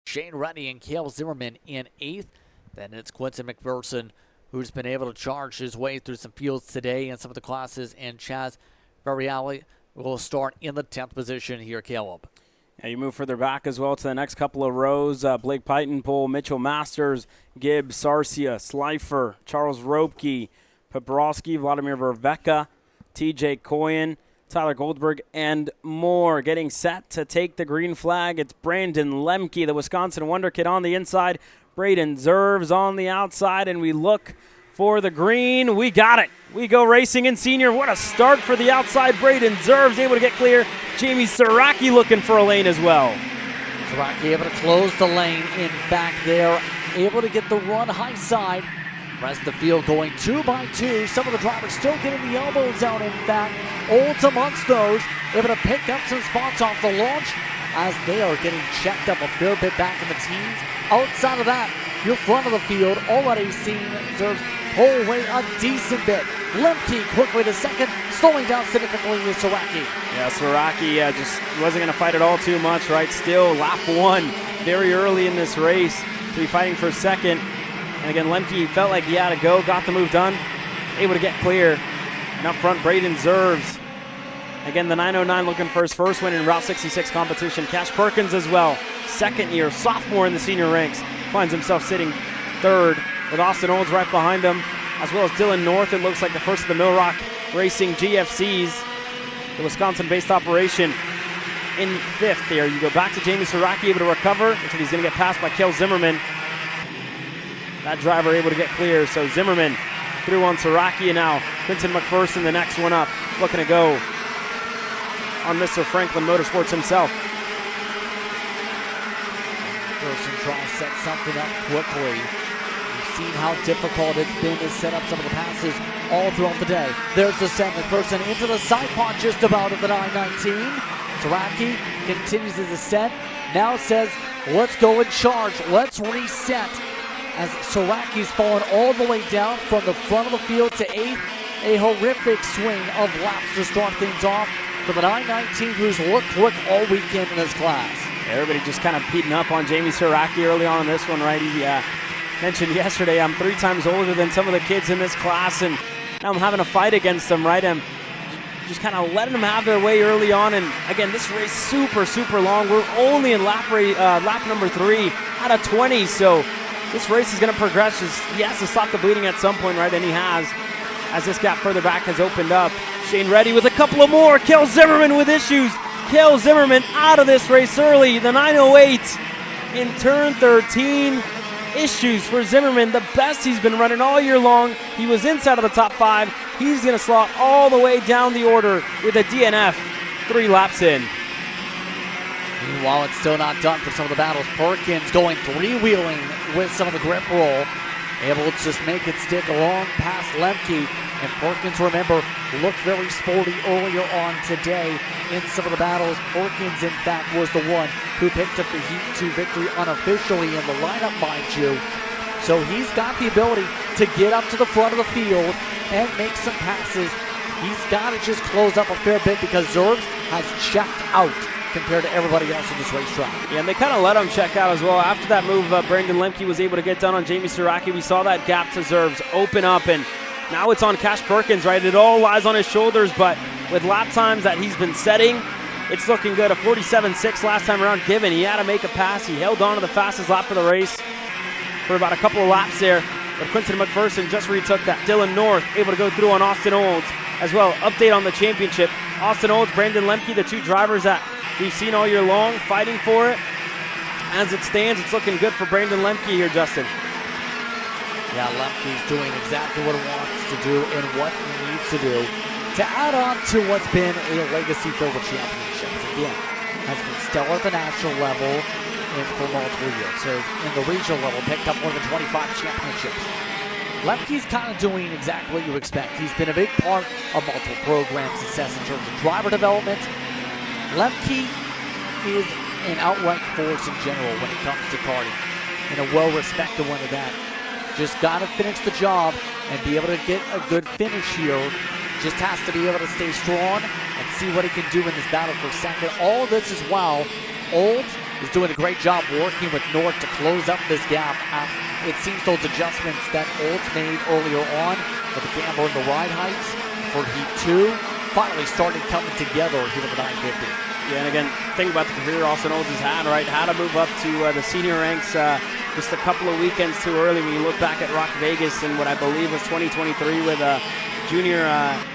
Shane Ruddy and Cale Zimmerman in 8th. Then it's Quentin McPherson, who's been able to charge his way through some fields today and some of the classes. And Chaz Variali will start in the 10th position here, Caleb. Yeah, you move further back as well to the next couple of rows. Blake Pitenpool, Mitchell Masters, Gibbs, Sarcia, Slifer, Charles Ropke, Poborowski, Vladimir Verveka, TJ Coyen, Tyler Goldberg, and more. Getting set to take the green flag. It's Brandon Lemke, the Wisconsin Wonder Kid, on the inside. Braden Zerves on the outside, and we look for the green. We got it. We go racing in senior. What a start for the outside. Braden Zerves able to get clear. Jamie Saraki looking for a lane as well. Saraki able to close the lane in back there. Able to get the run high side. Rest of the field going 2 by 2. Some of the drivers still getting the elbows out in back. Olds amongst those, able to pick up some spots off the launch as they are getting checked up a fair bit back in the teens. Outside of that, your front of the field already seen Zerves pull away a decent bit. Lemke quickly to second, slowing down significantly with Saraki. Yeah, Saraki just wasn't going to fight it all too much, right? Still, lap 1, very early in this race to be fighting for second. And again, Lemke felt like he had to go, got the move done, able to get clear. And up front, Braden Zerves. Again, the 909 looking for his first win in Route 66 competition. Cash Perkins as well, second year, sophomore in the senior ranks. Finds himself sitting 3rd with Austin Olds right behind him, as well as Dylan North. It looks like the first of the Mill Rock Racing GFCs, the Wisconsin-based operation, in 5th there. You go back to Jamie Saraki, able to recover until he's going to get passed by Cale Zimmerman. That driver able to get clear, so Zimmerman through on Saraki, and now Quentin McPherson, the next one up, looking to go on Mr. Franklin Motorsports himself. McPherson trying to set something up quickly. We've seen how difficult it's been to set up some of the passes all throughout the day. There's the set. McPherson into the side pod just about at the 919. Saraki continues his ascent. Now says, let's go and charge. Let's reset. As Saraki's fallen all the way down from the front of the field to 8th. A horrific swing of laps to start things off for the 919, who's looked quick all weekend in this class. Everybody just kind of beating up on Jamie Saraki early on in this one, right? He mentioned yesterday, I'm 3 times older than some of the kids in this class, and now I'm having a fight against them, right? just kind of letting them have their way early on. And again, this race super, super long. We're only in lap number 3 out of 20. So this race is going to progress. He has to stop the bleeding at some point, right? And he has, as this gap further back has opened up. Shane Reddy with a couple of more. Cale Zimmerman with issues. Cale Zimmerman out of this race early. The 908 in turn 13. Issues for Zimmerman, the best he's been running all year long. He was inside of the top 5. He's going to slot all the way down the order with a DNF 3 laps in. Meanwhile, it's still not done for some of the battles. Perkins going three-wheeling with some of the grip roll, able to just make it stick along past Lemke. And Perkins, remember, looked very sporty earlier on today in some of the battles. Perkins, in fact, was the one who picked up the Heat 2 victory unofficially in the lineup, mind you. So he's got the ability to get up to the front of the field and make some passes. He's got to just close up a fair bit because Zerbs has checked out compared to everybody else in this racetrack. Yeah, and they kind of let him check out as well. After that move, Brandon Lemke was able to get done on Jamie Siraki. We saw that gap to Zerbs open up, and now it's on Cash Perkins, right? It all lies on his shoulders, but with lap times that he's been setting, it's looking good. A 47.6 last time around given. He had to make a pass. He held on to the fastest lap of the race for about a couple of laps there. But Quinton McPherson just retook that. Dylan North able to go through on Austin Olds as well. Update on the championship. Austin Olds, Brandon Lemke, the 2 drivers that we've seen all year long fighting for it. As it stands, it's looking good for Brandon Lemke here, Justin. Yeah, Lemke's doing exactly what he wants to do and what he needs to do to add on to what's been a legacy filled with championships. Again, has been stellar at the national level and for multiple years. So in the regional level, picked up more than 25 championships. Lemke's kind of doing exactly what you expect. He's been a big part of multiple program success in terms of driver development. Lemke is an outright force in general when it comes to karting, and a well-respected one of that. Just got to finish the job and be able to get a good finish here. Just has to be able to stay strong and see what he can do in this battle for second. All of this as well. Olds is doing a great job working with North to close up this gap. It seems those adjustments that Olds made earlier on with the camber and the ride heights for Heat 2 finally started coming together here with the 950. Yeah, and again, think about the career Austin Olds has had, right? How to move up to the senior ranks just a couple of weekends too early when you look back at Rock Vegas in what I believe was 2023 with a junior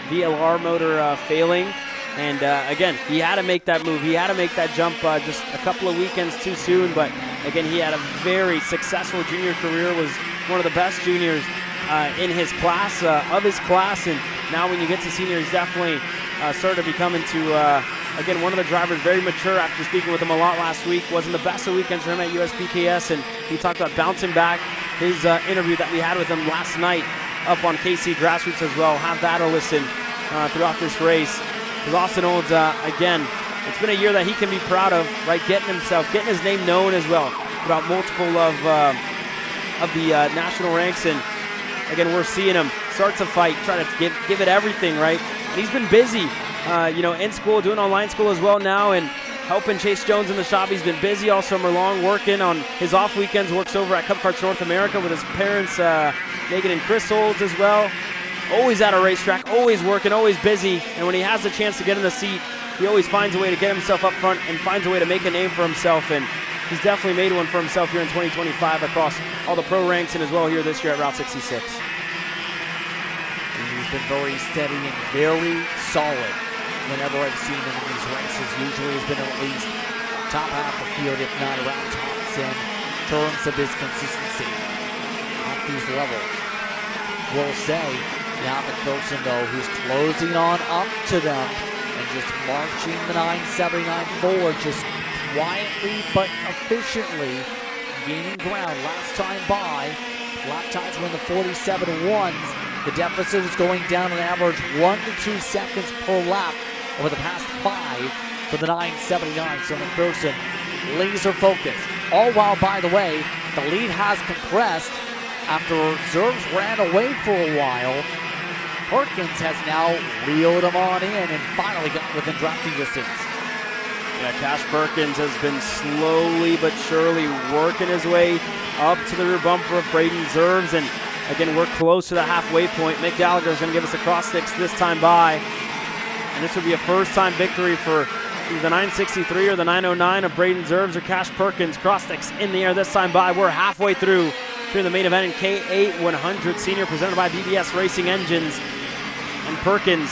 VLR motor failing. And again, he had to make that move. He had to make that jump just a couple of weekends too soon. But again, he had a very successful junior career, was one of the best juniors in his class, of his class. And now when you get to senior, he's definitely started to become into, again, one of the drivers, very mature after speaking with him a lot last week. Wasn't the best of weekends for him at USPKS. And he talked about bouncing back. His interview that we had with him last night up on KC Grassroots as well. Have that a listen throughout this race. Because Austin Olds, again, it's been a year that he can be proud of, right? Getting his name known as well throughout multiple of the national ranks. And again, we're seeing him start to fight, try to give it everything, right? And he's been busy, in school, doing online school as well now, and helping Chase Jones in the shop. He's been busy all summer long, working on his off weekends, works over at Cup Karts North America with his parents, Megan and Chris Olds as well. Always at a racetrack, always working, always busy, and when he has the chance to get in the seat, he always finds a way to get himself up front and finds a way to make a name for himself, and he's definitely made one for himself here in 2025 across all the pro ranks and as well here this year at Route 66. He's been very steady and very solid whenever I've seen him in these races. Usually has been at least top half the field, if not around top 10, in terms of his consistency at these levels. We'll say, now McPherson, though, who's closing on up to them and just marching the 979 forward, just quietly but efficiently gaining ground. Last time by, lap times were in the 47.1s. The deficit is going down an average 1 to 2 seconds per lap over the past 5 for the 979. So McPherson laser focused. All while, by the way, the lead has compressed after Zerbs ran away for a while. Perkins has now reeled him on in and finally got within drafting distance. Yeah, Cash Perkins has been slowly but surely working his way up to the rear bumper of Braden Zerbs, and again, we're close to the halfway point. Mick Gallagher is going to give us a cross six this time by. And And this would be a first-time victory for either the 963 or the 909 of Braden Zerbs or Cash Perkins. Cross sticks in the air this time by. We're halfway through the main event in K8 100 Senior, presented by BBS Racing Engines. And Perkins,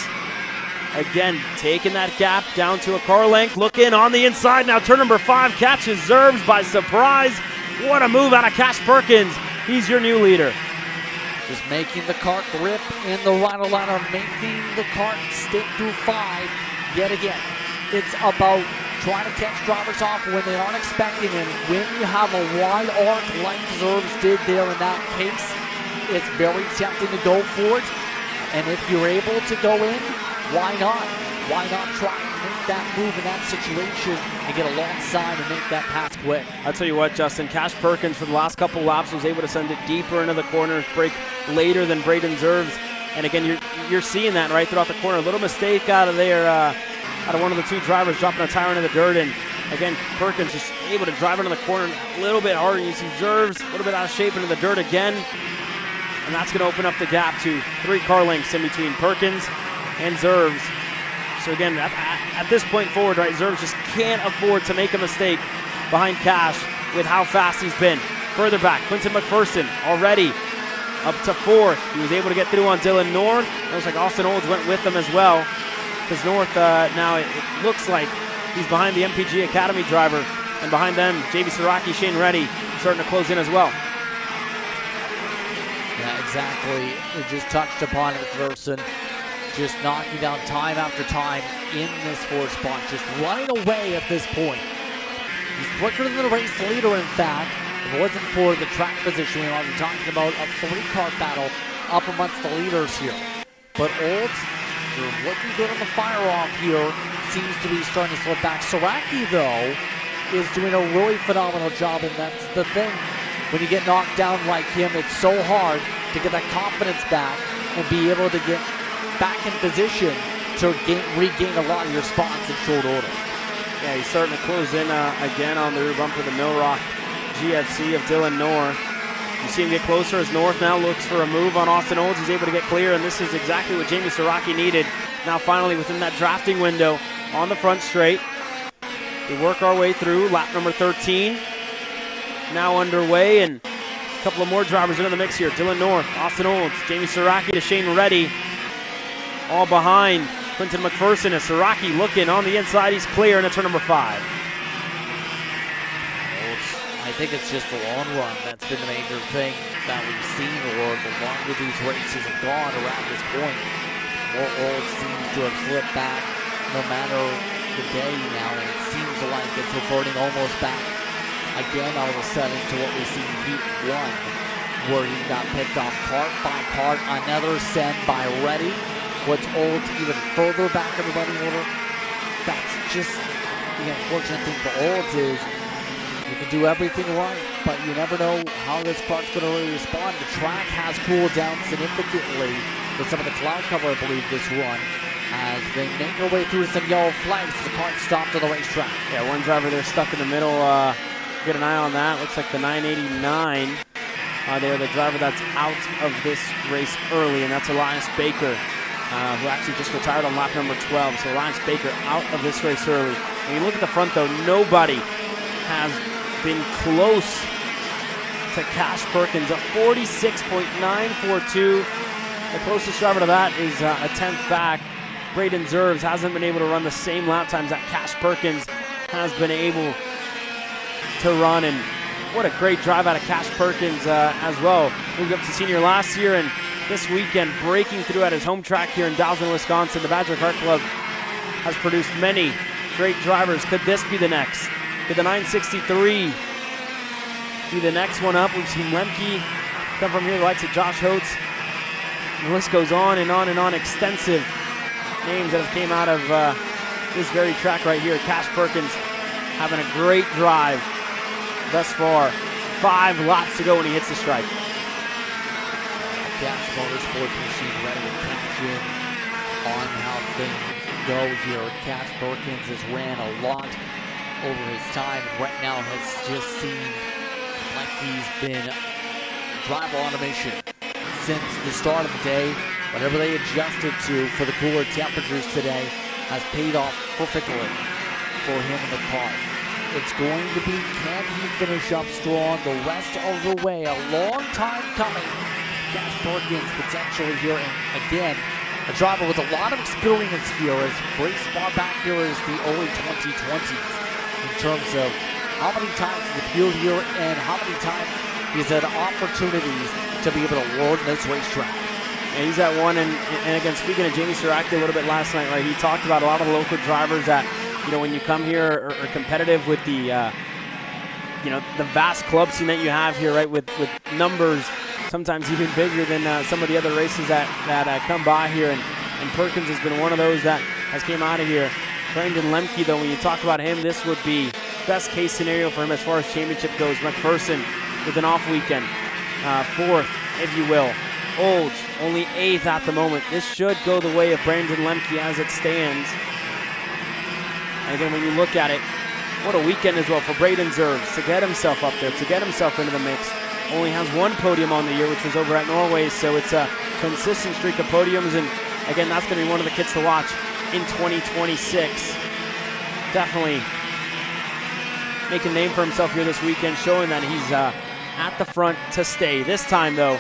again, taking that gap down to a car length. Look in on the inside now. Turn number 5 catches Zerbs by surprise. What a move out of Cash Perkins. He's your new leader. Just making the cart grip in the right liner, making the cart stick through 5 yet again. It's about trying to catch drivers off when they aren't expecting it. When you have a wide arc like Zerbs did there in that case, it's very tempting to go for it. And if you're able to go in, why not? Why not try and make that move in that situation and get alongside and make that pass quick? I'll tell you what, Justin, Cash Perkins for the last couple laps was able to send it deeper into the corner, break later than Braden Zerbs. And again, you're seeing that right throughout the corner. A little mistake out of there, out of one of the 2 drivers dropping a tire into the dirt. And again, Perkins just able to drive into the corner a little bit harder. You see Zerbs a little bit out of shape into the dirt again. And that's going to open up the gap to 3 car lengths in between Perkins and Zerbs. So again, at this point forward, right, Zerbs just can't afford to make a mistake behind Cash with how fast he's been. Further back, Quinton McPherson already up to 4th. He was able to get through on Dylan North. It looks like Austin Olds went with him as well, because North now it looks like he's behind the MPG Academy driver, and behind them, JB Siraki, Shane Reddy starting to close in as well. Yeah, exactly. We just touched upon it, McPherson. Just knocking down time after time in this 4th spot, just running away at this point. He's quicker than the race leader, in fact. If it wasn't for the track position, we'll be talking about a 3-car battle up amongst the leaders here. But Olds, they're looking good on the fire-off here. Seems to be starting to slip back. Siraki, though, is doing a really phenomenal job, and that's the thing. When you get knocked down like him, it's so hard to get that confidence back and be able to get back in position to regain a lot of your spots in short order. Yeah, he's starting to close in again on the rear bumper, the Mill Rock GFC of Dylan North. You see him get closer as North now looks for a move on Austin Olds. He's able to get clear, and this is exactly what Jamie Siraki needed. Now finally within that drafting window on the front straight. We work our way through lap number 13. Now underway, and a couple of more drivers into the mix here. Dylan North, Austin Olds, Jamie Siraki to Shane Reddy. All behind Quinton McPherson as Siraki looking on the inside. He's clear into turn number 5. I think it's just the long run that's been the major thing that we've seen, or the longer these races have gone around this point, more Olds seems to have slipped back no matter the day now, and it seems like it's reverting almost back again all of a sudden to what we see in Heat 1, where he got picked off cart by cart, another send by Reddy. What's Olds even further back in the running order? That's just the unfortunate thing for Olds is you can do everything right, but you never know how this cart's going to really respond. The track has cooled down significantly with some of the cloud cover, I believe, this run, as they make their way through some yellow flags. The cart stopped on the racetrack. Yeah, one driver there stuck in the middle. Get an eye on that. Looks like the 989. They're the driver that's out of this race early, and that's Elias Baker, who actually just retired on lap number 12. So Elias Baker out of this race early. When you look at the front, though, nobody has been close to Cash Perkins, a 46.942. The closest driver to that is a 10th back. Braden Zerbs hasn't been able to run the same lap times that Cash Perkins has been able to run, and what a great drive out of Cash Perkins as well. Moved up to senior last year, and this weekend breaking through at his home track here in Dousman, Wisconsin. The Badger Kart Club has produced many great drivers. Could this be the next? Could the 963 be the next one up? We've seen Lemke come from here, the likes of Josh Holtz. The list goes on and on and on. Extensive names that have came out of this very track right here. Cash Perkins having a great drive thus far. 5 laps to go when he hits the stripe. Cash Motorsports machine ready to cash in on how things go here. Cash Perkins has ran a lot over his time, and right now has just seemed like he's been driver automation since the start of the day. Whatever they adjusted to for the cooler temperatures today, has paid off perfectly for him in the car. It's going to be, can he finish up strong the rest of the way? A long time coming. Cash Perkins potentially here, and again, a driver with a lot of experience here, as raced far back here as the early 2020s in terms of how many times he's appeared here and how many times he's had opportunities to be able to learn this racetrack. And he's at one, and again, speaking of Jamie Saraki a little bit last night, right, he talked about a lot of the local drivers that, you know, when you come here are competitive with the, you know, the vast club scene that you have here, right, with numbers sometimes even bigger than some of the other races that come by here, and Perkins has been one of those that has came out of here. Brandon Lemke, though, when you talk about him, this would be best case scenario for him as far as championship goes. McPherson with an off weekend, fourth, if you will. Olds only eighth at the moment. This should go the way of Brandon Lemke as it stands. And again, when you look at it, what a weekend as well for Braden Zerves to get himself up there, to get himself into the mix. Only has one podium on the year, which was over at Norway, so it's a consistent streak of podiums, and again, that's going to be one of the kids to watch in 2026. Definitely making a name for himself here this weekend, showing that he's at the front to stay. This time, though,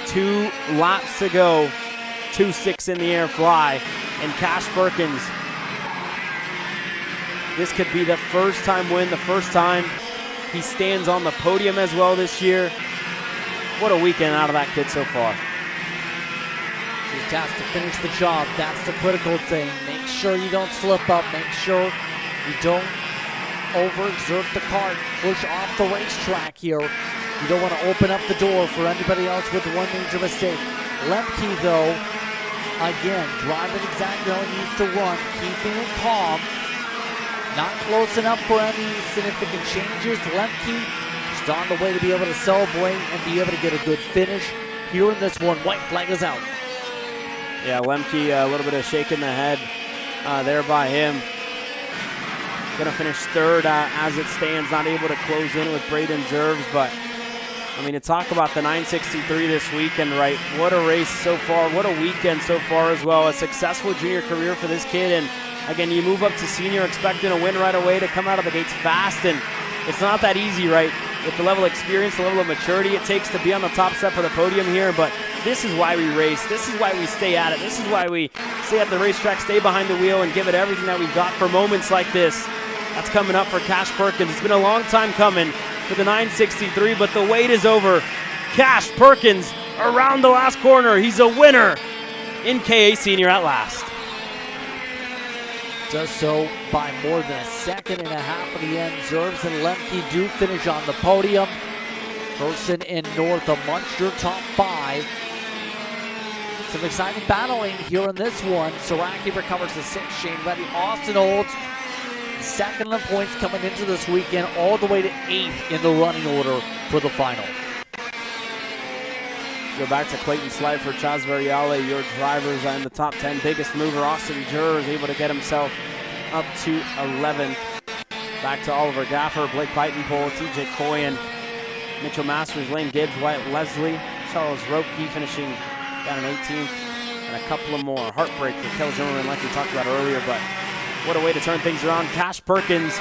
2 laps to go, 2.6 in the air fly, and Cash Perkins, this could be the first time win, the first time he stands on the podium as well this year. What a weekend out of that kid so far. Just has to finish the job. That's the critical thing. Make sure you don't slip up. Make sure you don't overexert the cart. Push off the racetrack here. You don't want to open up the door for anybody else with one major mistake. Lemke, though, again, driving exactly how he needs to run, keeping it calm. Not close enough for any significant changes. Lemke just on the way to be able to celebrate and be able to get a good finish here in this one. White flag is out. Yeah, Lemke, a little bit of shake in the head there by him. Going to finish third as it stands, not able to close in with Braden Zerves, but I mean, to talk about the 963 this weekend, right? What a race so far, what a weekend so far as well. A successful junior career for this kid, and again, you move up to senior expecting a win right away, to come out of the gates fast, and it's not that easy, right? With the level of experience, the level of maturity it takes to be on the top step of the podium here, but this is why we race. This is why we stay at it. This is why we stay at the racetrack, stay behind the wheel, and give it everything that we've got for moments like this. That's coming up for Cash Perkins. It's been a long time coming for the 963, but the wait is over. Cash Perkins around the last corner. He's a winner in KA Senior at last. Does so by more than a second and a half at the end. Zerves and Lemke do finish on the podium. Person in North, a Munster top 5. Some exciting battling here in this one. Saraki recovers the 6th. Shane Reddy, Austin Olds, second in the points coming into this weekend, all the way to 8th in the running order for the final. Go back to Clayton Slide for Chaz Variale. Your drivers in the top 10. Biggest mover, Austin Jurr, is able to get himself up to 11th. Back to Oliver Gaffer, Blake Pitenpole, TJ Coyen, Mitchell Masters, Lane Gibbs, Wyatt Leslie, Charles Ropke finishing down in 18th, and a couple of more. Heartbreak for Kel Zimmerman, like we talked about earlier, but what a way to turn things around. Cash Perkins,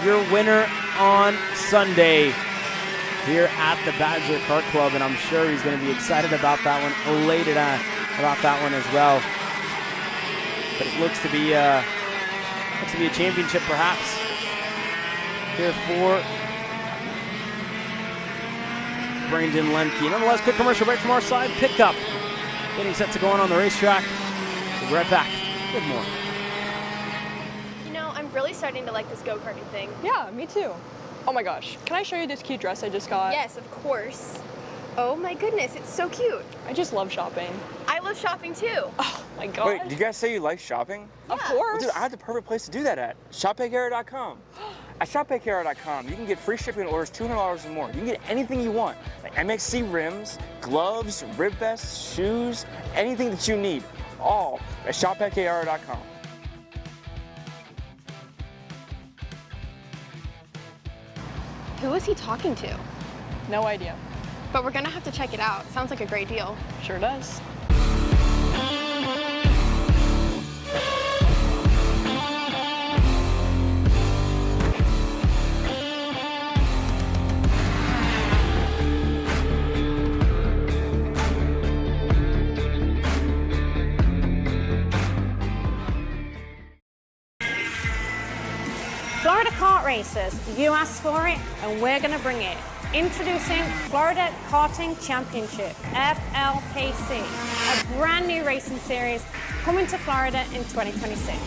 your winner on Sunday here at the Badger Kart Club, and I'm sure he's going to be excited about that one, elated about that one as well. But it looks to be a championship perhaps here for Brandon Lemke. Nonetheless, quick commercial break from our side. Pickup getting set to go on the racetrack. We'll be right back with more. You know, I'm really starting to like this go-karting thing. Yeah, me too. Oh my gosh, can I show you this cute dress I just got? Yes, of course. Oh my goodness, it's so cute. I just love shopping. I love shopping too. Oh my god. Wait, did you guys say you like shopping? Of course. Well, dude, I have the perfect place to do that at. ShopPayCara.com. At ShopPayCara.com, you can get free shipping on orders $200 or more. You can get anything you want, like MXC rims, gloves, rib vests, shoes, anything that you need, all at ShopPayCara.com. Who is he talking to? No idea. But we're gonna have to check it out. Sounds like a great deal. Sure does. kart racers, you asked for it and we're going to bring it. Introducing Florida Karting Championship, FLKC, a brand new racing series coming to Florida in 2026.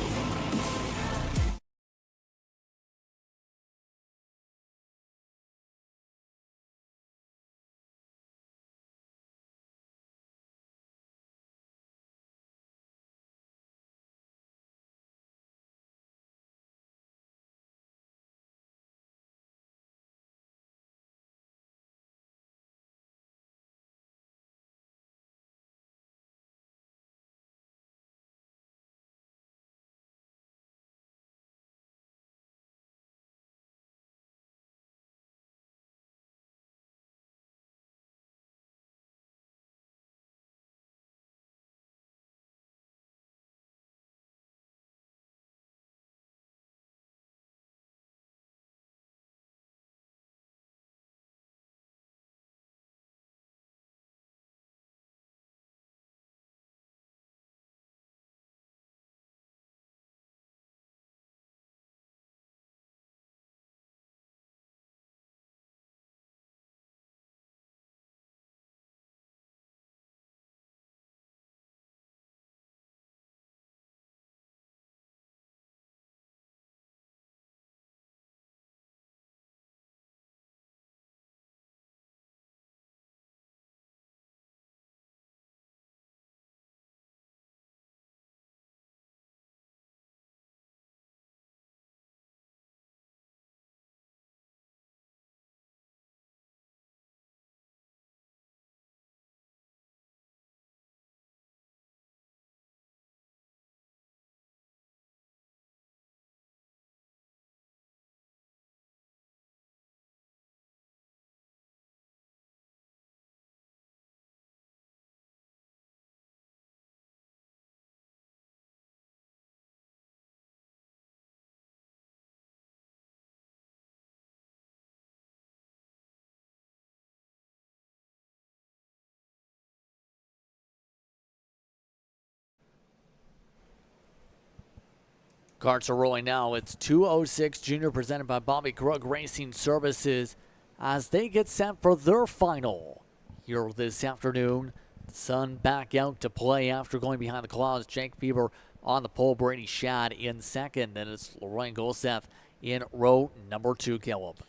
Karts are rolling now. It's 2:06 Junior presented by Bobby Krug Racing Services as they get set for their final here this afternoon. The sun back out to play after going behind the clouds. Jake Bieber on the pole, Brady Shad in second. Then it's Lorraine Golseth in row number 2, Caleb.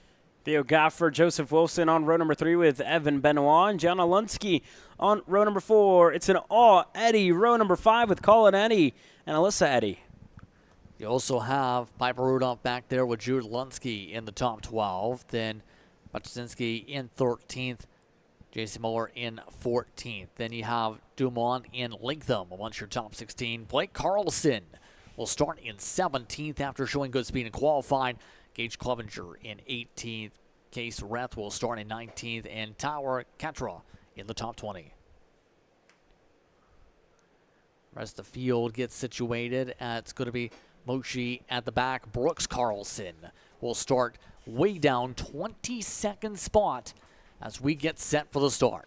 Theo Gaffer, Joseph Wilson on row number 3 with Evan Benoit and Gianna Lunsky on row number 4. It's an Eddie, row number 5 with Colin Eddy and Alyssa Eddy. You also have Piper Rudolph back there with Jude Lunsky in the top 12. Then Maczynski in 13th. Jason Muller in 14th. Then you have Dumont in Lintham amongst your top 16. Blake Carlson will start in 17th after showing good speed in qualifying. Gage Clevenger in 18th. Case Reth will start in 19th. And Tower Katra in the top 20. Rest of the field gets situated. It's going to be Mochi at the back. Brooks Carlson will start way down, 22nd spot as we get set for the start.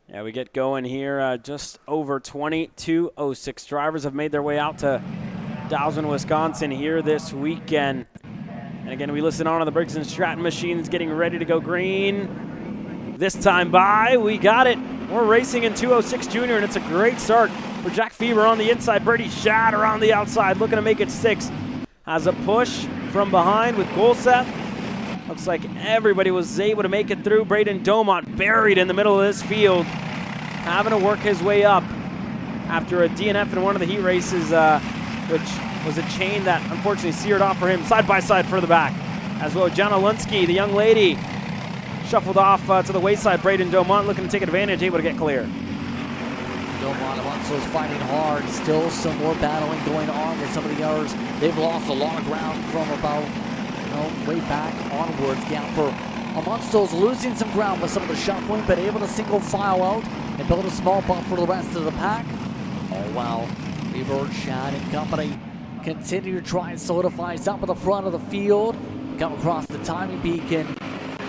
Yeah, we get going here. Just over 22:06 drivers have made their way out to Dousman, Wisconsin here this weekend. And again, we listen on the Briggs & Stratton machines getting ready to go green. This time by, we got it. We're racing in 2:06 Junior, and it's a great start for Jack Fever on the inside. Brady Shad around the outside, looking to make it 6. Has a push from behind with Golseth. Looks like everybody was able to make it through. Braden Domont buried in the middle of this field, having to work his way up after a DNF in one of the heat races, which was a chain that unfortunately seared off for him. Side by side further back. As well, Jana Lunsky, the young lady, shuffled off to the wayside. Braden Domont looking to take advantage, able to get clear. Domont Alonso's fighting hard. Still some more battling going on with some of the others. They've lost a lot of ground from about way back onwards. Gaffer Alonso's losing some ground with some of the shuffling, but able to single file out and build a small bump for the rest of the pack. Oh wow, Weaver, Shad, and company continue to try and solidify up at the front of the field. Come across the timing beacon.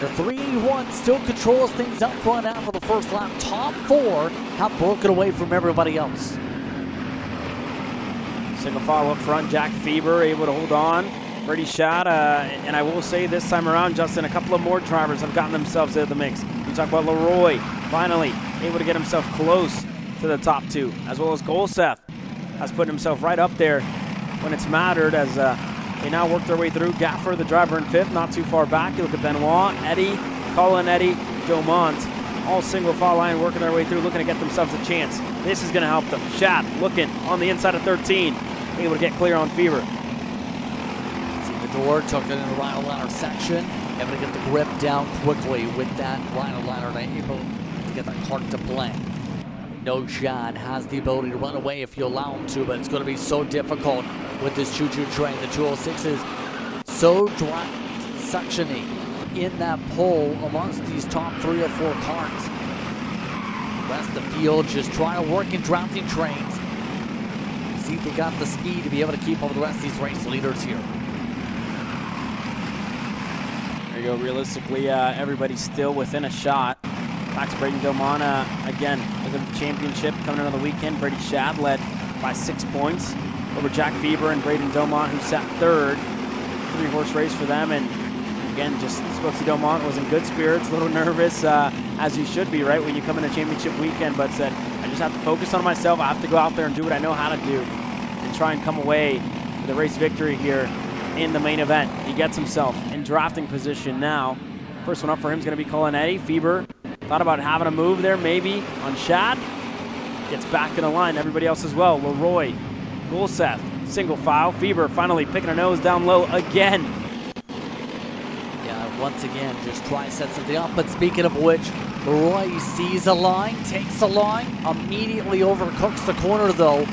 The 381 still controls things up front after the first lap. Top 4 have broken away from everybody else. Single file up front, Jack Fever able to hold on. Brady Shad, and I will say this time around, Justin, a couple of more drivers have gotten themselves into the mix. We talk about Leroy, finally able to get himself close to the top 2, as well as Golseth has put himself right up there when it's mattered as they now work their way through. Gaffer, the driver in 5th, not too far back. You look at Benoit, Eddie, Colin Eddie, Domont, all single file line working their way through, looking to get themselves a chance. This is going to help them. Shad looking on the inside of 13, able to get clear on Fever. See the door, took it in the Rhino ladder section, able to get the grip down quickly with that Rhino ladder, and able to get that Kart to blend. No, Shad has the ability to run away if you allow him to, but it's going to be so difficult with this choo-choo train. The 206 is so suctioning in that pole amongst these top 3 or 4 carts. The rest of the field just trying to work in drafting trains. See if they got the speed to be able to keep up with the rest of these race leaders here. There you go. Realistically, everybody's still within a shot. Back to Braden Domana again. Look at the championship coming into the weekend. Brady Shad led by 6 points over Jack Fever and Braden Domont, who sat 3rd. 3-horse race for them, and again, just spoke to Domont, was in good spirits, a little nervous, as you should be, right, when you come in a championship weekend, but said, I just have to focus on myself. I have to go out there and do what I know how to do and try and come away with a race victory here in the main event. He gets himself in drafting position now. First one up for him is going to be Colin Eddie. Fever thought about having a move there, maybe, on Shad. Gets back in the line. Everybody else as well. Leroy, Golseth, single file. Fever finally picking a nose down low again. Yeah, once again, just try to set something up. But speaking of which, Leroy sees a line, takes a line, immediately overcooks the corner, though.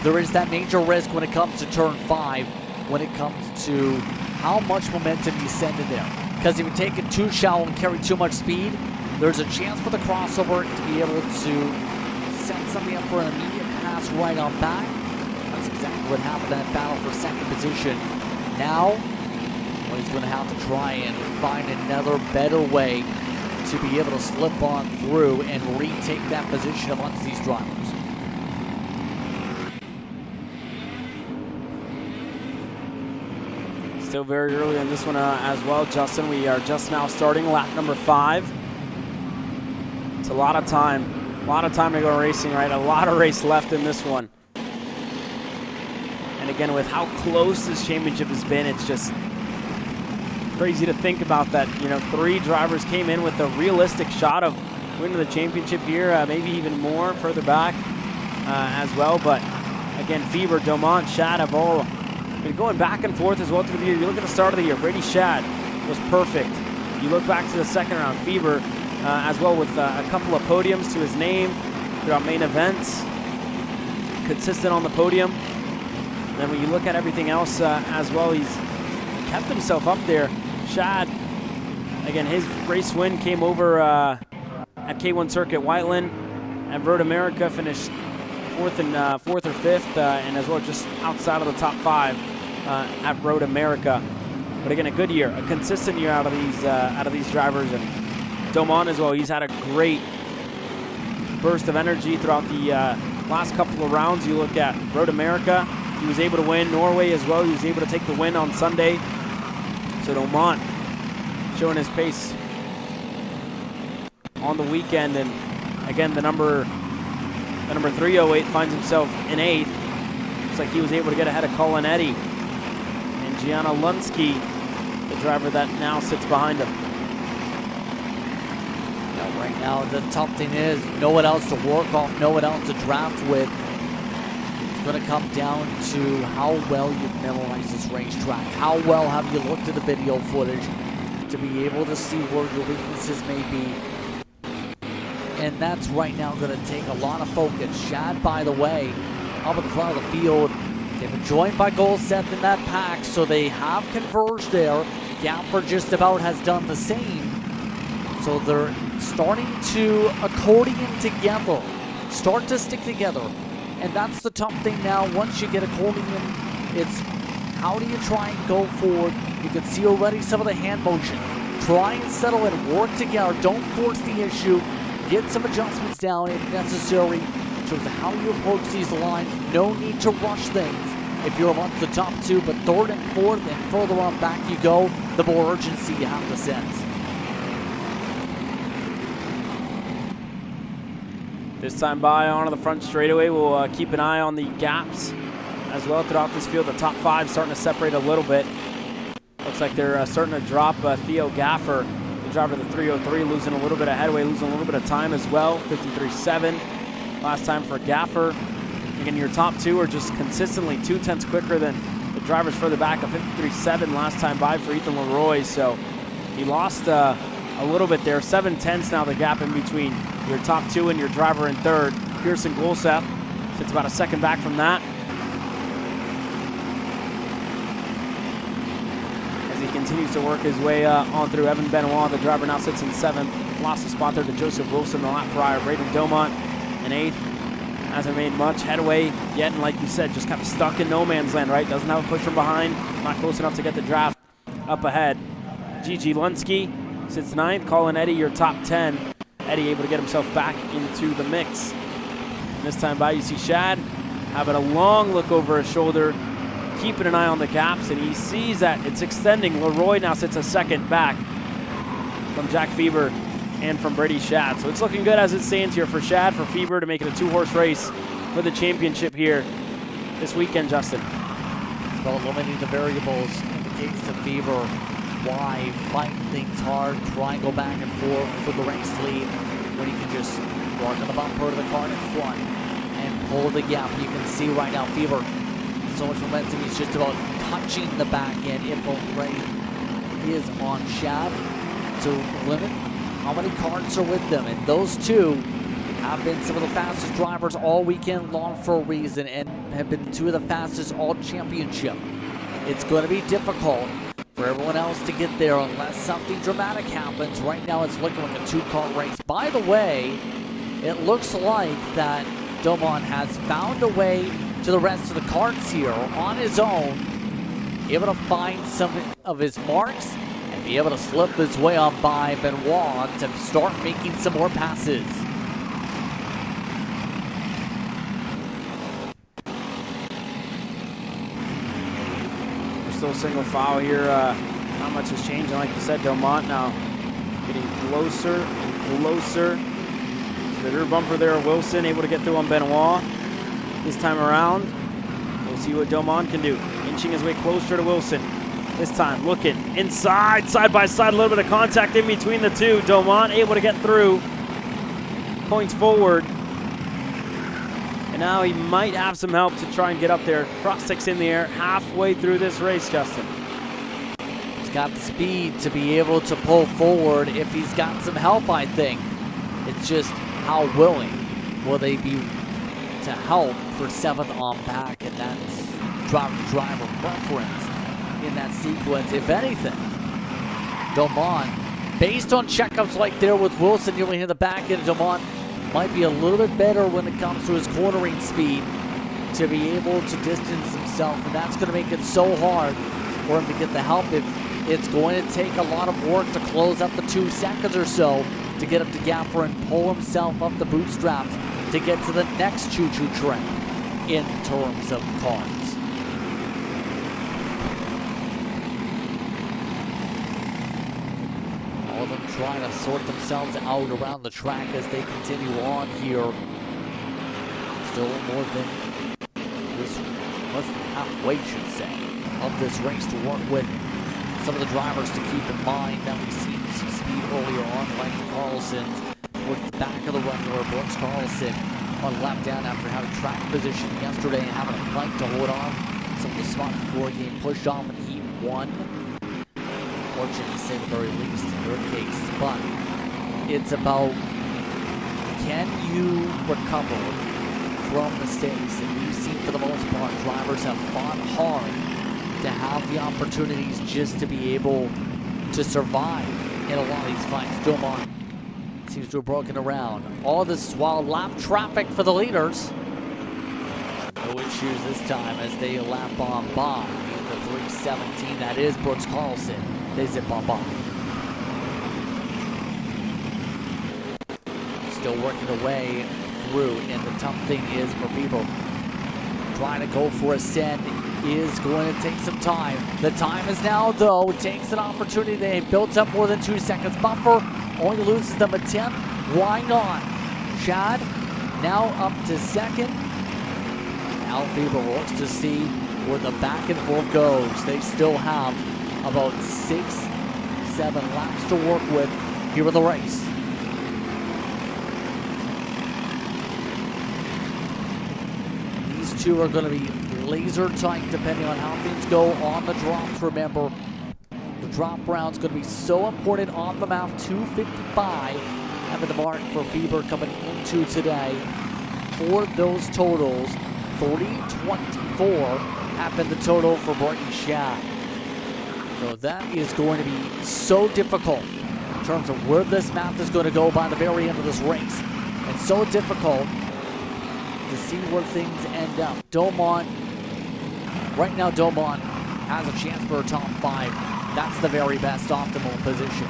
There is that major risk when it comes to turn 5, when it comes to how much momentum you send in there. Because if you take it too shallow and carry too much speed, there's a chance for the crossover to be able to set something up for an immediate pass right on back. That's exactly what happened in that battle for 2nd position. Now, well, he's going to have to try and find another better way to be able to slip on through and retake that position amongst these drivers. Still very early in this one as well, Justin. We are just now starting lap number 5. It's a lot of time to go racing, right? A lot of race left in this one. And again, with how close this championship has been, it's just crazy to think about that. 3 drivers came in with a realistic shot of winning the championship here, maybe even more further back as well. But again, Fever, Domont, Shad have all been going back and forth as well through the year. You look at the start of the year, Brady Shad was perfect. You look back to the 2nd round, Fever as well with a couple of podiums to his name throughout main events. Consistent on the podium. And then when you look at everything else as well, he's kept himself up there. Shad, again, his race win came over at K1 Circuit Whiteland. At Road America finished 4th or 5th, and as well just outside of the top 5 at Road America. But again, a good year, a consistent year out of these drivers. And Domont as well, he's had a great burst of energy throughout the last couple of rounds. You look at Road America, he was able to win. Norway as well, he was able to take the win on Sunday. So Domont showing his pace on the weekend. And again, the number 308 finds himself in 8th. Looks like he was able to get ahead of Colin Eddy and Gianna Lunsky, the driver that now sits behind him. Yeah, right now, the tough thing is no one else to work off, no one else to draft with. It's going to come down to how well you've memorized this racetrack. How well have you looked at the video footage to be able to see where your weaknesses may be. And that's right now going to take a lot of focus. Shad, by the way, up at the front of the field. They've been joined by Golseth in that pack, so they have converged there. Gapper just about has done the same. So they're starting to accordion together, start to stick together. And that's the tough thing now. Once you get accordion, it's how do you try and go forward? You can see already some of the hand motion. Try and settle and work together. Don't force the issue. Get some adjustments down if necessary in terms of how you approach these lines. No need to rush things. if you're amongst the top two, but third and fourth and further on back you go, the more urgency you have to sense. This time by onto the front straightaway. We'll keep an eye on the gaps as well throughout this field. The top 5 starting to separate a little bit. Looks like they're starting to drop Theo Gaffer, the driver of the 303, losing a little bit of headway, losing a little bit of time as well. 53.7 last time for Gaffer. Again, your top 2 are just consistently 0.2 quicker than the drivers further back. A 53.7 last time by for Ethan Leroy, so he lost a little bit there. 7/10 now the gap in between your top 2 and your driver in third. Pearson Golseth sits about a second back from that. As he continues to work his way on through, Evan Benoit, the driver, now sits in 7th. Lost a spot there to Joseph Wilson the lap prior. Braden Domont in 8th. Hasn't made much headway yet, and like you said, just kind of stuck in no man's land, right? Doesn't have a push from behind, not close enough to get the draft up ahead. Gigi Lunsky sits 9th. Colin Eddy, your top 10. Eddy able to get himself back into the mix. And this time by, you see Shad having a long look over his shoulder, keeping an eye on the gaps, and he sees that it's extending. Leroy now sits a second back from Jack Feber and from Brady Shad. So it's looking good as it stands here for Shad, for Feber to make it a 2-horse race for the championship here this weekend, Justin. It's about limiting the variables in the case of Feber. Why fight things hard, try and go back and forth for the race lead when you can just walk on the bumper to the car in front and pull the gap. You can see right now Feber, so much momentum, he's just about touching the back end. Infiltrate is on Shad to limit how many carts are with them, and those two have been some of the fastest drivers all weekend long for a reason and have been 2 of the fastest all championship. It's going to be difficult for everyone else to get there unless something dramatic happens. Right now it's looking like a 2-car race. By the way, it looks like that Domont has found a way to the rest of the carts here on his own, able to find some of his marks and be able to slip his way on by Benoit to start making some more passes. Still single file here. Not much has changed. And like you said, Domont now getting closer and closer to the rear bumper there. Wilson able to get through on Benoit this time around. We'll see what Domont can do. Inching his way closer to Wilson. This time looking inside, side by side, a little bit of contact in between the two. Domont able to get through. Points forward. And now he might have some help to try and get up there. Cross sticks in the air halfway through this race, Justin. He's got the speed to be able to pull forward if he's got some help, I think. It's just how willing will they be to help for 7th on back, and that's driver preference in that sequence, if anything. Domont, based on checkups like there with Wilson, you'll hear the back end of Domont might be a little bit better when it comes to his cornering speed to be able to distance himself, and that's going to make it so hard for him to get the help. If it's going to take a lot of work to close up the 2 seconds or so to get up to Gaffer and pull himself up the bootstraps to get to the next choo-choo train in terms of cars. All of them trying to sort themselves out around the track as they continue on here. Still more than this, less than halfway, should say, of this race to work with. Some of the drivers to keep in mind that we've seen some speed earlier on, like Carlson's towards the back of the run where Brooks Carlson on a lap down after having track position yesterday and having a fight to hold on. Some of the spots before getting pushed off in Heat 1. Fortunate to say the very least in your case, but it's about, can you recover from mistakes? And you've seen for the most part drivers have fought hard to have the opportunities just to be able to survive in a lot of these fights. Domont seems to have broken around. All this while lap traffic for the leaders. No issues this time as they lap on by the 317. That is Brooks Carlson. They zip on by. Still working their way through, and the tough thing is for people trying to go for a send is going to take some time. The time is now, though. Takes an opportunity. They built up more than 2 seconds buffer. Only loses them a 10th. Why not? Shad now up to second. Now Fever looks to see where the back and forth goes. They still have about 6-7 laps to work with here in the race. These two are going to be laser tight depending on how things go on the drops. Remember, the drop round's going to be so important on the map. 2:55 having the mark for Fever coming into today. For those totals, 3:24 happened the total for Brighton Shad. So that is going to be so difficult in terms of where this map is going to go by the very end of this race. And so difficult to see where things end up. Dousman, right now Dousman has a chance for a top 5. That's the very best optimal position.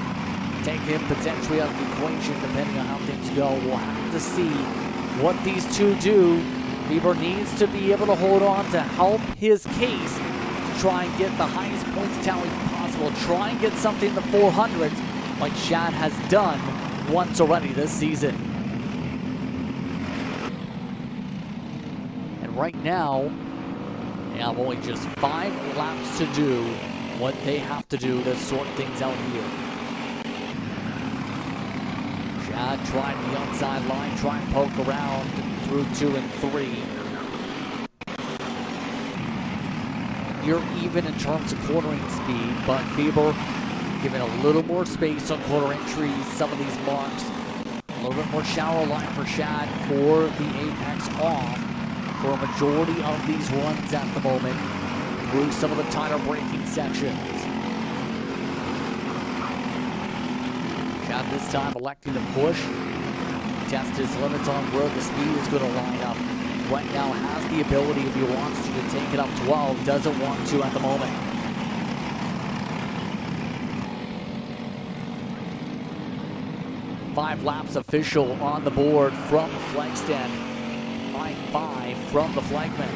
Take him potentially out of the equation depending on how things go. We'll have to see what these two do. Fever needs to be able to hold on to help his case to try and get the highest points tally possible. Try and get something in the 400s like Shad has done once already this season. And right now, they have only just 5 laps to do what they have to do to sort things out here. Shad tried the outside line, try and poke around through 2 and 3. You're even in terms of cornering speed, but Fever giving a little more space on corner entries, some of these marks. A little bit more shallow line for Shad for the apex off for a majority of these runs at the moment through some of the tighter braking sections. Shad this time electing to push, test his limits on where the speed is going to line up. Right now has the ability, if he wants to take it up 12, doesn't want to at the moment. Five laps official on the board from the flag stand. 5-5 from the flagman.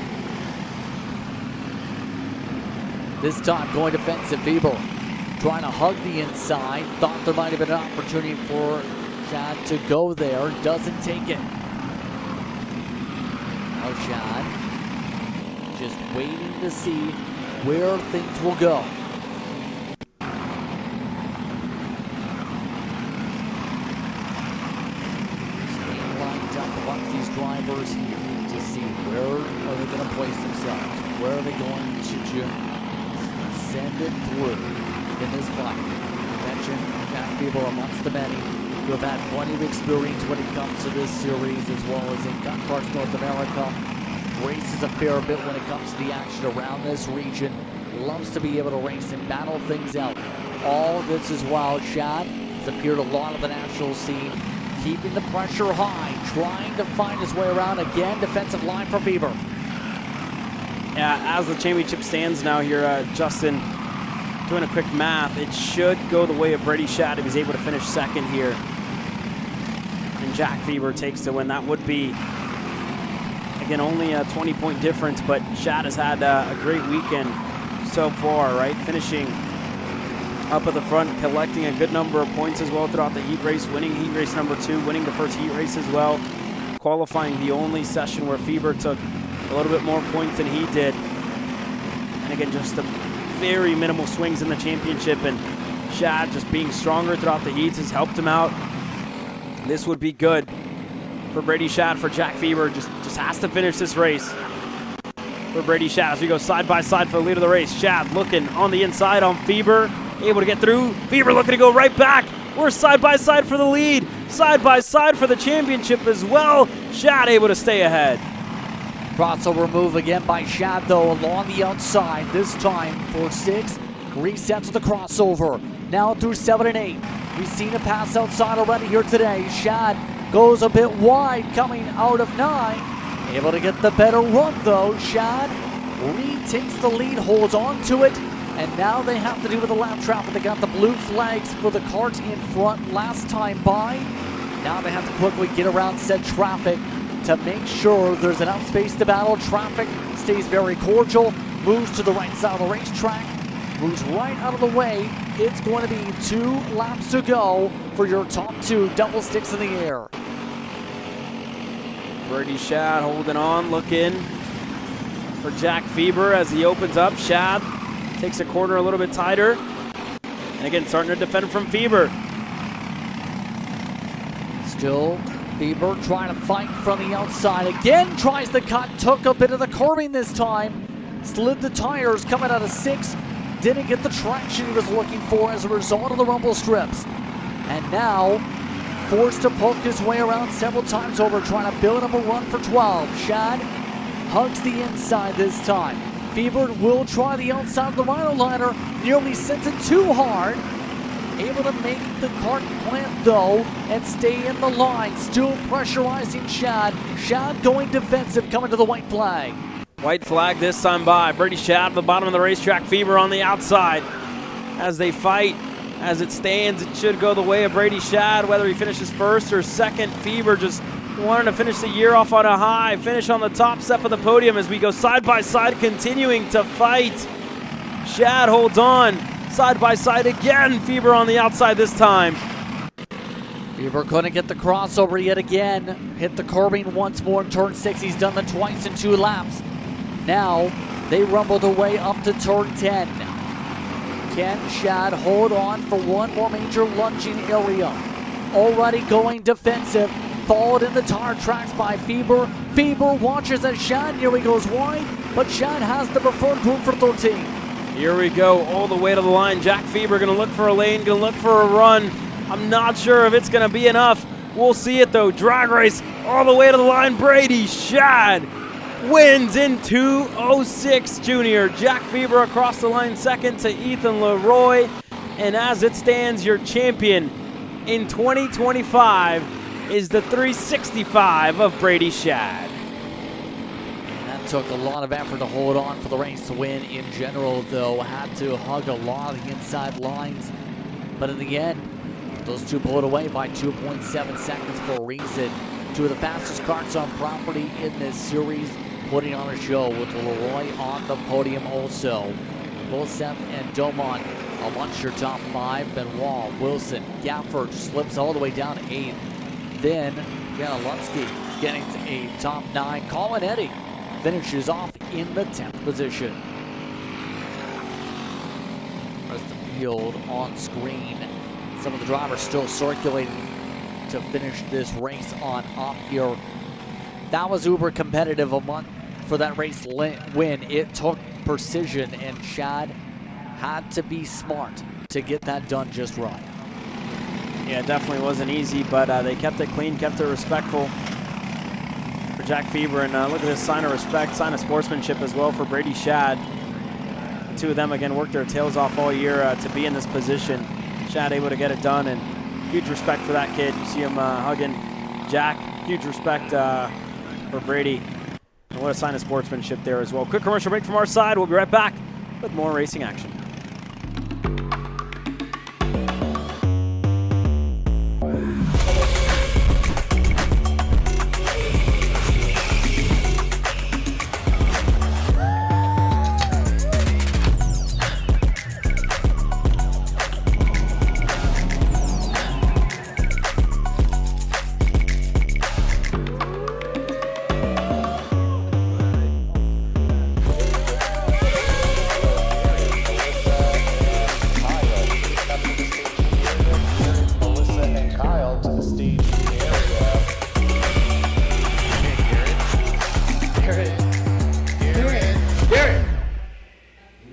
This time going defensive. Fever trying to hug the inside. Thought there might have been an opportunity for Shad to go there. Doesn't take it. Now Shad just waiting to see where things will go. Staying lined up amongst these drivers here to see where are they going to place themselves. Where are they going to just send it through in this fight. I mentioned Jack Fever amongst the many who have had plenty of experience when it comes to this series, as well as in Kart North America. Races a fair bit when it comes to the action around this region. Loves to be able to race and battle things out. All this is while Shad has appeared a lot on the national scene, keeping the pressure high, trying to find his way around. Again, defensive line for Fever. Yeah, as the championship stands now here, Justin, doing a quick math, it should go the way of Brady Shad if he's able to finish second here. And Jack Fever takes the win. That would be, again, only a 20-point difference, but Shad has had a great weekend so far, right? Finishing up at the front, collecting a good number of points as well throughout the heat race, winning heat race number 2, winning the first heat race as well, qualifying the only session where Fever took a little bit more points than he did. And again, just the very minimal swings in the championship, and Shad just being stronger throughout the heats has helped him out. This would be good for Brady Shad. For Jack Fever, just has to finish this race for Brady Shad as we go side by side for the lead of the race. Shad looking on the inside on Fever, able to get through. Fever looking to go right back. We're side by side for the lead, side by side for the championship as well. Shad able to stay ahead. Crossover move again by Shad, though, along the outside. This time for 6. Resets with the crossover. Now through 7 and 8. We've seen a pass outside already here today. Shad goes a bit wide coming out of 9. Able to get the better run, though. Shad retakes the lead, holds on to it. And now they have to do with the lap traffic. They got the blue flags for the Kart in front last time by. Now they have to quickly get around said traffic to make sure there's enough space to battle. Traffic stays very cordial. moves to the right side of the racetrack, moves right out of the way. It's going to be 2 laps to go for your top 2 double sticks in the air. Brady Shad holding on, looking for Jack Feber as he opens up. Shad takes a corner a little bit tighter. And again, starting to defend from Feber. Still, Feber trying to fight from the outside. Again, tries the cut, took a bit of the curbing this time. Slid the tires coming out of 6. Didn't get the traction he was looking for as a result of the rumble strips. And now, forced to poke his way around several times over, trying to build up a run for 12. Shad hugs the inside this time. Feber will try the outside of the rhino liner, nearly sent it too hard. Able to make the Kart plant though and stay in the line, still pressurizing Shad. Shad going defensive, coming to the white flag. White flag this time by Brady Shad at the bottom of the racetrack. Feber on the outside as they fight. As it stands, it should go the way of Brady Shad, whether he finishes first or second. Feber just wanting to finish the year off on a high, finish on the top step of the podium as we go side by side, continuing to fight. Shad holds on, side by side again. Feber on the outside this time. Feber couldn't get the crossover yet again. Hit the curbing once more in turn 6. He's done that twice in 2 laps. Now they rumble their way up to turn 10. Can Shad hold on for one more major lunging area? Already going defensive. Followed in the tire tracks by Feber. Feber watches as Shad nearly goes wide, but Shad has the preferred group for 13. Here we go, all the way to the line. Jack Feber gonna look for a lane, gonna look for a run. I'm not sure if it's gonna be enough. We'll see it though. Drag race all the way to the line. Brady Shad wins in 2:06 junior. Jack Feber across the line second to Ethan Leroy. And as it stands, your champion in 2025 is the 365 of Brady Shad. And that took a lot of effort to hold on for the race to win in general, though. Had to hug a lot of the inside lines. But in the end, those two pulled away by 2.7 seconds for a reason. 2 of the fastest karts on property in this series, putting on a show with Leroy on the podium also. Wilseth and Dousman amongst your top 5. Benoit, Wilson, Gafford slips all the way down to 8th. Then Januszewski getting to a top 9. Colin Eddy finishes off in the 10th position. Rest of the field on screen. Some of the drivers still circulating to finish this race on up here. That was uber competitive for that race win. It took precision, and Shad had to be smart to get that done just right. Yeah, it definitely wasn't easy, but they kept it clean, kept it respectful for Jack Feber. And look at this sign of respect, sign of sportsmanship as well for Brady Shad. The 2 of them, again, worked their tails off all year to be in this position. Shad able to get it done, and huge respect for that kid. You see him hugging Jack. Huge respect for Brady. And what a sign of sportsmanship there as well. Quick commercial break from our side. We'll be right back with more racing action.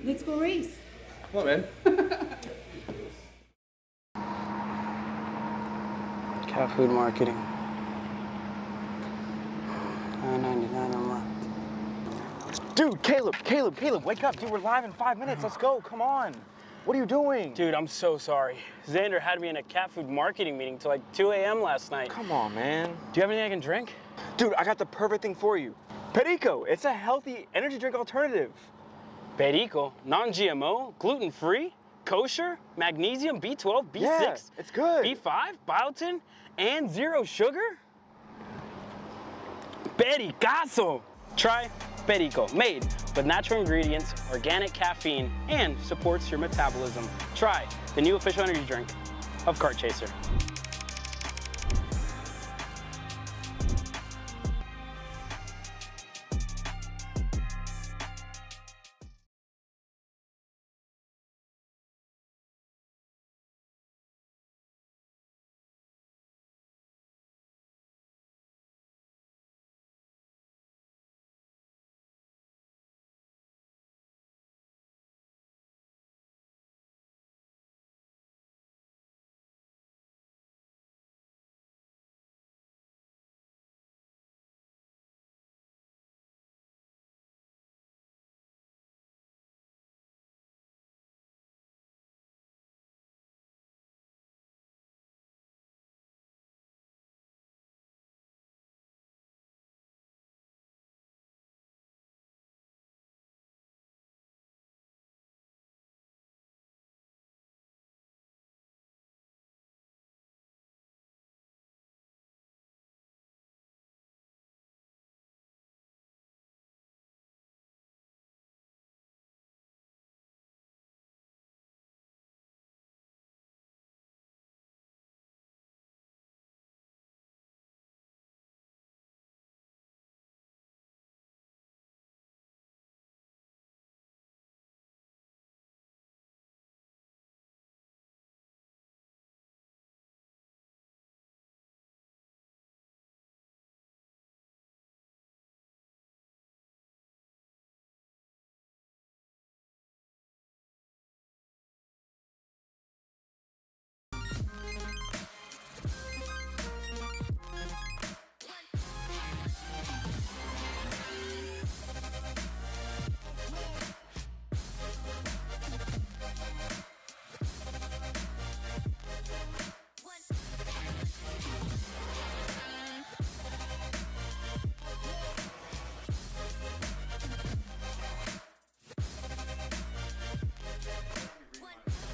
Let's go race. Come on, man. Cat food marketing. $9.99 a month. Dude, Caleb, wake up. Dude, we're live in 5 minutes. Let's go. Come on. What are you doing? Dude, I'm so sorry. Xander had me in a cat food marketing meeting till like 2 a.m. last night. Come on, man. Do you have anything I can drink? Dude, I got the perfect thing for you. Perico. It's a healthy energy drink alternative. Perico, non-GMO, gluten-free, kosher, magnesium, B12, B6, yeah, it's good. B5, biotin, and 0 sugar? Pericazo. Try Perico, made with natural ingredients, organic caffeine, and supports your metabolism. Try the new official energy drink of Kart Chaser.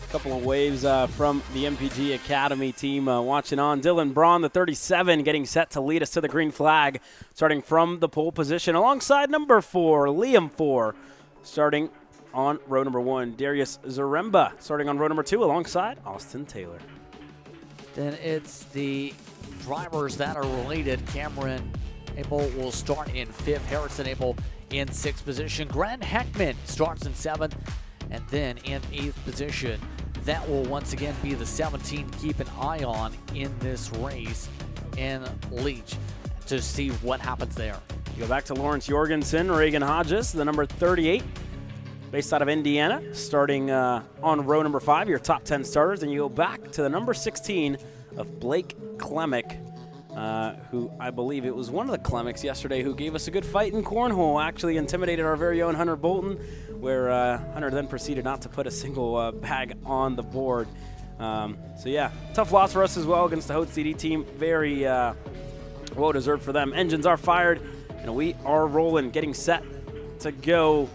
Couple of waves from the MPG Academy team watching on. Dylan Braun, the 37, getting set to lead us to the green flag, starting from the pole position alongside number 4, Liam 4, starting on row number 1. Darius Zaremba starting on row number 2 alongside Austin Taylor. Then it's the drivers that are related. Cameron Abel will start in 5th. Harrison Abel in 6th position. Grant Heckman starts in 7th. And then in 8th position, that will once again be the 17 keep an eye on in this race in Leach to see what happens there. You go back to Lawrence Jorgensen, Reagan Hodges, the number 38, based out of Indiana, starting on row number 5, your top 10 starters. And you go back to the number 16 of Blake Klemick, who I believe it was one of the Klemicks yesterday who gave us a good fight in cornhole, actually intimidated our very own Hunter Bolton, where Hunter then proceeded not to put a single bag on the board. So yeah, tough loss for us as well against the Haute CD team. Very well-deserved for them. Engines are fired, and we are rolling, getting set to go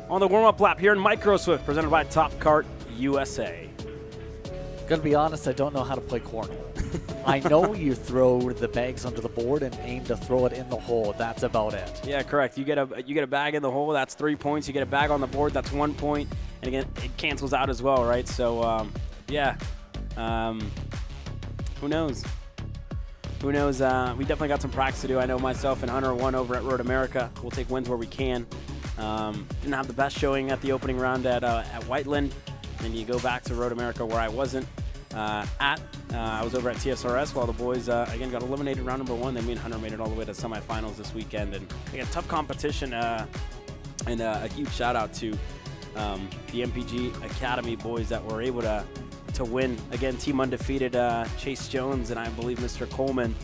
on the warm-up lap here in Micro Swift, presented by Top Kart USA. Gonna be honest, I don't know how to play cornhole. I know you throw the bags under the board and aim to throw it in the hole. That's about it. Yeah, correct. You get a bag in the hole, that's 3 points. You get a bag on the board, that's 1 point. And again, it cancels out as well, right? So, yeah. Who knows? Who knows? We definitely got some practice to do. I know myself and Hunter won over at Road America. We'll take wins where we can. Didn't have the best showing at the opening round at Whiteland. Then you go back to Road America where I wasn't. I was over at TSRS while the boys, again, got eliminated round number 1. Then me and Hunter made it all the way to semifinals this weekend. And again, tough competition, and a huge shout out to the MPG Academy boys that were able to win. Again, team undefeated, Chase Jones and I believe Mr. Coleman.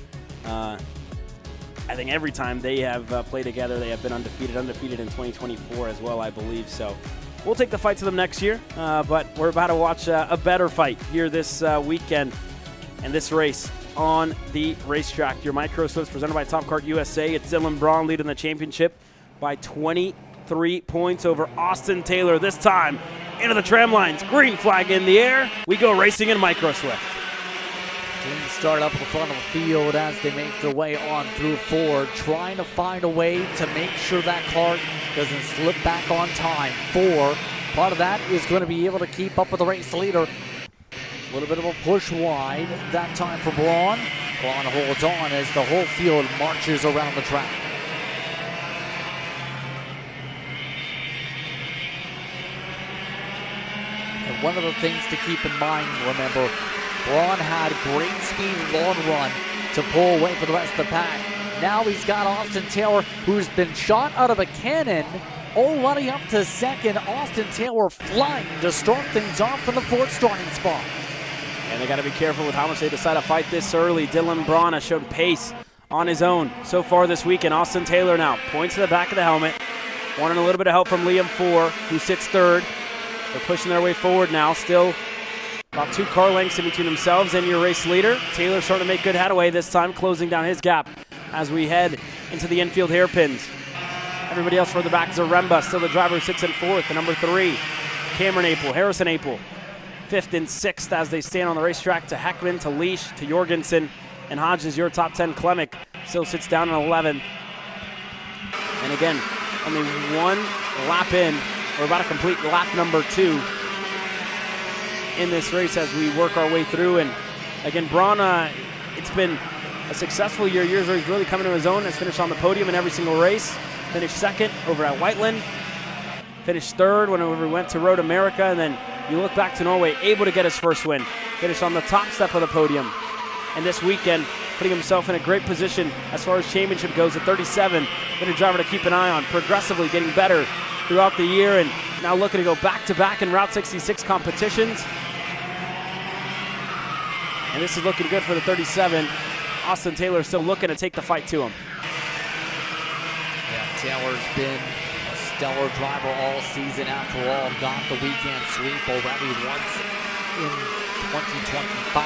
I think every time they have played together, they have been undefeated in 2024 as well, I believe. So we'll take the fight to them next year, but we're about to watch a better fight here this weekend and this race on the racetrack. Your Micro Swifts presented by Top Kart USA. It's Dylan Braun leading the championship by 23 points over Austin Taylor. This time into the tram lines. Green flag in the air. We go racing in Micro Swift. Clean start up at the front of the field as they make their way on through 4, trying to find a way to make sure that Kart doesn't slip back on time. 4, part of that is going to be able to keep up with the race leader. A little bit of a push wide that time for Braun. Braun holds on as the whole field marches around the track. And one of the things to keep in mind, remember, Braun had great speed long run to pull away for the rest of the pack. Now he's got Austin Taylor, who's been shot out of a cannon, already up to second. Austin Taylor flying to start things off from the 4th starting spot. And they got to be careful with how much they decide to fight this early. Dylan Braun has shown pace on his own so far this week. And Austin Taylor now points to the back of the helmet. Wanting a little bit of help from Liam 4, who sits 3rd. They're pushing their way forward now. Still about 2 car lengths in between themselves and your race leader. Taylor starting to make good headway this time, closing down his gap as we head into the infield hairpins. Everybody else further back is Zaremba, still the driver who sits in 4th. The number 3, Cameron Apel, Harrison Apel, 5th and 6th as they stand on the racetrack to Heckman, to Leash, to Jorgensen, and Hodges, your top 10. Klemic still sits down in 11th. And again, only 1 lap in. We're about to complete lap number 2 in this race as we work our way through. And again, Braun, it's been a successful year. Years where he's really coming to his own. Has finished on the podium in every single race. Finished 2nd over at Whiteland. Finished 3rd whenever we went to Road America. And then you look back to Norway, able to get his first win. Finished on the top step of the podium. And this weekend, putting himself in a great position as far as championship goes at 37. Been a driver to keep an eye on, progressively getting better throughout the year, and now looking to go back-to-back in Route 66 competitions. And this is looking good for the 37. Austin Taylor still looking to take the fight to him. Yeah, Taylor's been a stellar driver all season after all. Got the weekend sweep already once in 2025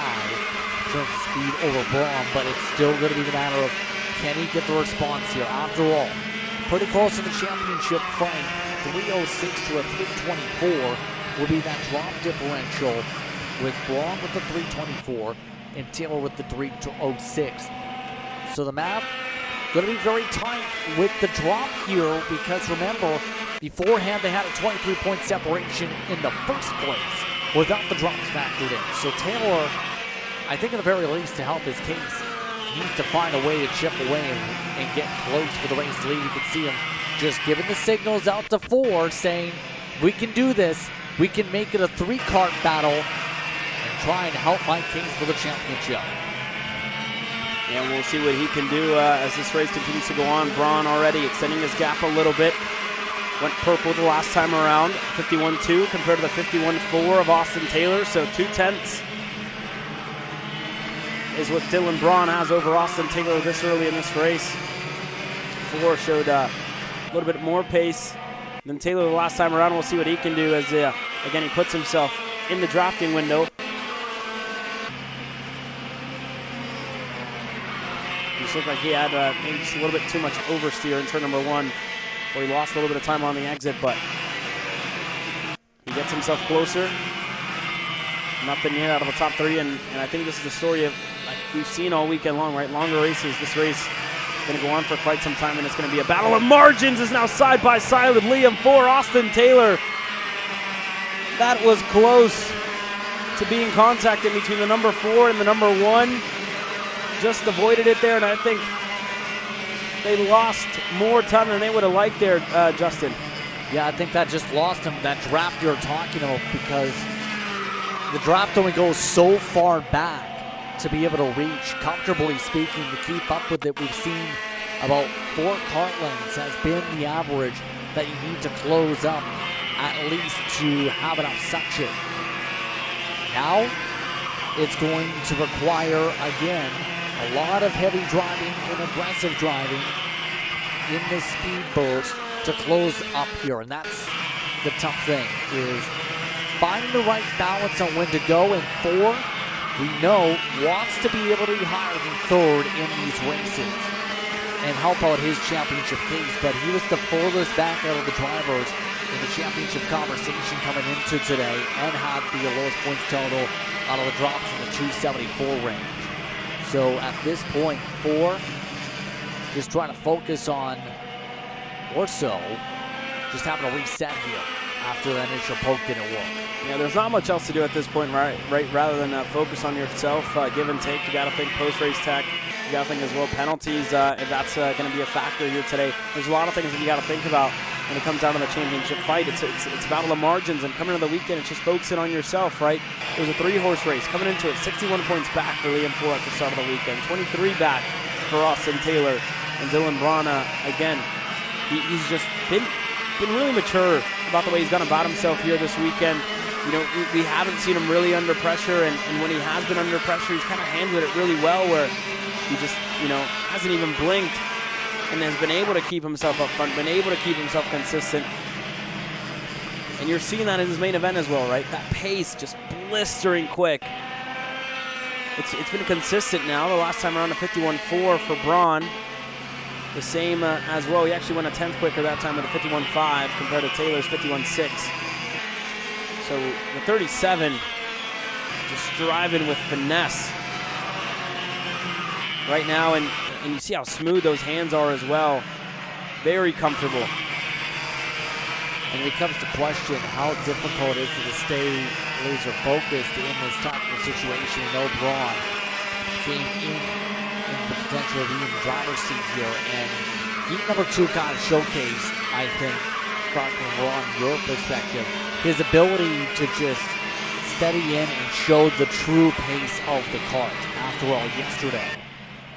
in terms of speed over Braun, but it's still going to be the matter of can he get the response here? After all, pretty close to the championship fight. 306 to a 324 will be that drop differential with Braun with the 324 and Taylor with the 306. So the math going to be very tight with the drop here because remember, beforehand they had a 23-point separation in the first place without the drops factored in. So Taylor, I think at the very least to help his case, needs to find a way to chip away and get close for the race lead. You can see him just giving the signals out to 4, saying, we can do this. We can make it a 3-kart battle and try and help my case for the championship. And we'll see what he can do as this race continues to go on. Braun already extending his gap a little bit. Went purple the last time around, 51.2 compared to the 51.4 of Austin Taylor, so 2/10 is what Dylan Braun has over Austin Taylor this early in this race. 4 showed a little bit more pace than Taylor the last time around. We'll see what he can do as, again, he puts himself in the drafting window. Just looked like he had maybe just a little bit too much oversteer in turn number 1, where he lost a little bit of time on the exit, but he gets himself closer. Nothing yet out of the top 3, and I think this is the story of, like we've seen all weekend long, right? Longer races. This race is going to go on for quite some time, and it's going to be a battle of margins. Is now side by side with Liam 4, Austin Taylor. That was close to being contact in between the number 4 and the number 1. Just avoided it there, and I think they lost more time than they would have liked there, Justin. Yeah, I think that just lost him, that draft you're talking about, because the draft only goes so far back to be able to reach, comfortably speaking, to keep up with it. We've seen about 4 kart lengths has been the average that you need to close up at least to have enough suction. Now, it's going to require, again, a lot of heavy driving and aggressive driving in this speed burst to close up here. And that's the tough thing, is finding the right balance on when to go. And 4, we know, wants to be able to be higher than 3rd in these races and help out his championship case. But he was the furthest back out of the drivers in the championship conversation coming into today and had the lowest points total out of the drops in the 274 range. So at this point, 4 just trying to focus on, or so, just having a reset here after the initial poke didn't work. Yeah, there's not much else to do at this point, right? Rather than focus on yourself, give and take. You got to think post-race tech. You got to think as well penalties, if that's going to be a factor here today. There's a lot of things that you got to think about when it comes down to the championship fight. It's about the margins, and coming into the weekend, it's just focusing on yourself, right? It was a 3-horse race. Coming into it, 61 points back for Liam Ford at the start of the weekend, 23 back for Austin Taylor. And Dylan Brana, again, he's just been really mature about the way he's gone about himself here this weekend. You know, we haven't seen him really under pressure, and when he has been under pressure, he's kind of handled it really well, where he just, you know, hasn't even blinked and has been able to keep himself up front, been able to keep himself consistent. And you're seeing that in his main event as well, right? That pace just blistering quick. It's been consistent now. The last time around, a 51.4 for Braun. The same as well. He actually went a 10th quicker that time with a 51.5 compared to Taylor's 51.6. So the 37 just driving with finesse right now, and you see how smooth those hands are as well. Very comfortable. And it becomes the question, how difficult is it to stay laser focused in this type of situation? No, Braun came in the potential of being in the driver's seat here, and heat number 2 kind of showcased, I think, from your perspective, his ability to just steady in and show the true pace of the kart. After all, yesterday,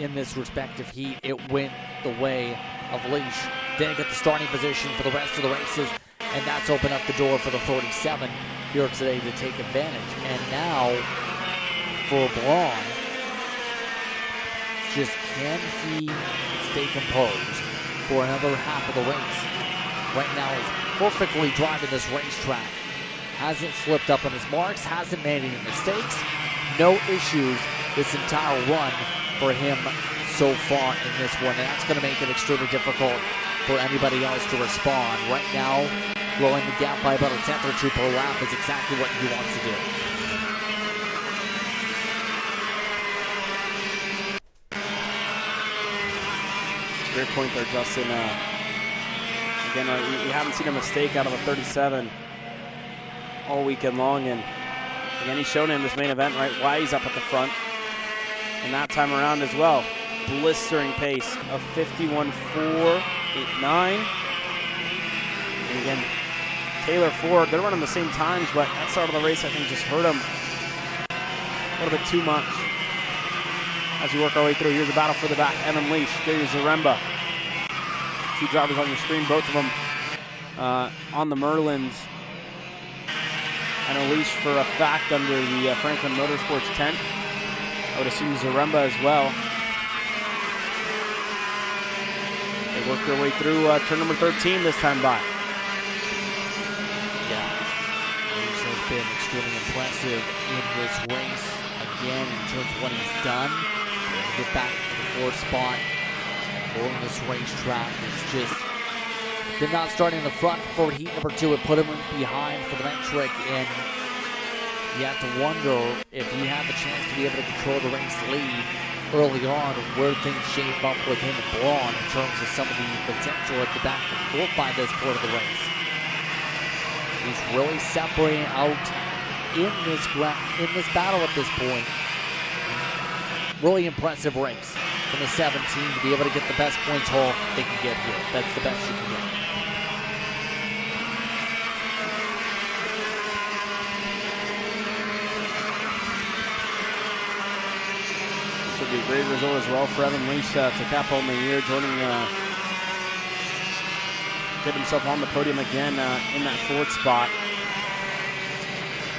in this respective heat, it went the way of Leash. Didn't get the starting position for the rest of the races, and that's opened up the door for the 37 here today to take advantage. And now, for Braun, just can he stay composed for another half of the race? Right now, he's perfectly driving this racetrack. Hasn't slipped up on his marks, hasn't made any mistakes. No issues this entire run for him so far in this one. And that's going to make it extremely difficult for anybody else to respond. Right now, growing the gap by about a 10th or 2 per lap is exactly what he wants to do. Great point there, Justin. Again, we haven't seen a mistake out of a 37 all weekend long, and again, he's shown in this main event, right, why he's up at the front. And that time around as well, blistering pace of 51.489. And again, Taylor Ford, they're running the same times, but that start of the race, I think, just hurt him a little bit too much. As we work our way through, here's a battle for the back. Evan Leash, Gary Zaremba. 2 drivers on your screen, both of them on the Merlins. I know Leash for a fact under the Franklin Motorsports tent. I would assume Zaremba as well. They work their way through turn number 13 this time by. Yeah, Leash has been extremely impressive in this race. Again, in terms of what he's done, to get back to the 4th spot and going this racetrack. It's just, they're not starting in the front for heat number 2. It put him behind for the metric, and you have to wonder if he had the chance to be able to control the race lead early on, where things shape up with him and Braun in terms of some of the potential at the back and forth by this point of the race. He's really separating out in this battle at this point. Really impressive race from the 17 to be able to get the best points haul they can get here. That's the best you can get. This would be a great result as well for Evan Leash to cap on the year, joining, get himself on the podium again in that 4th spot.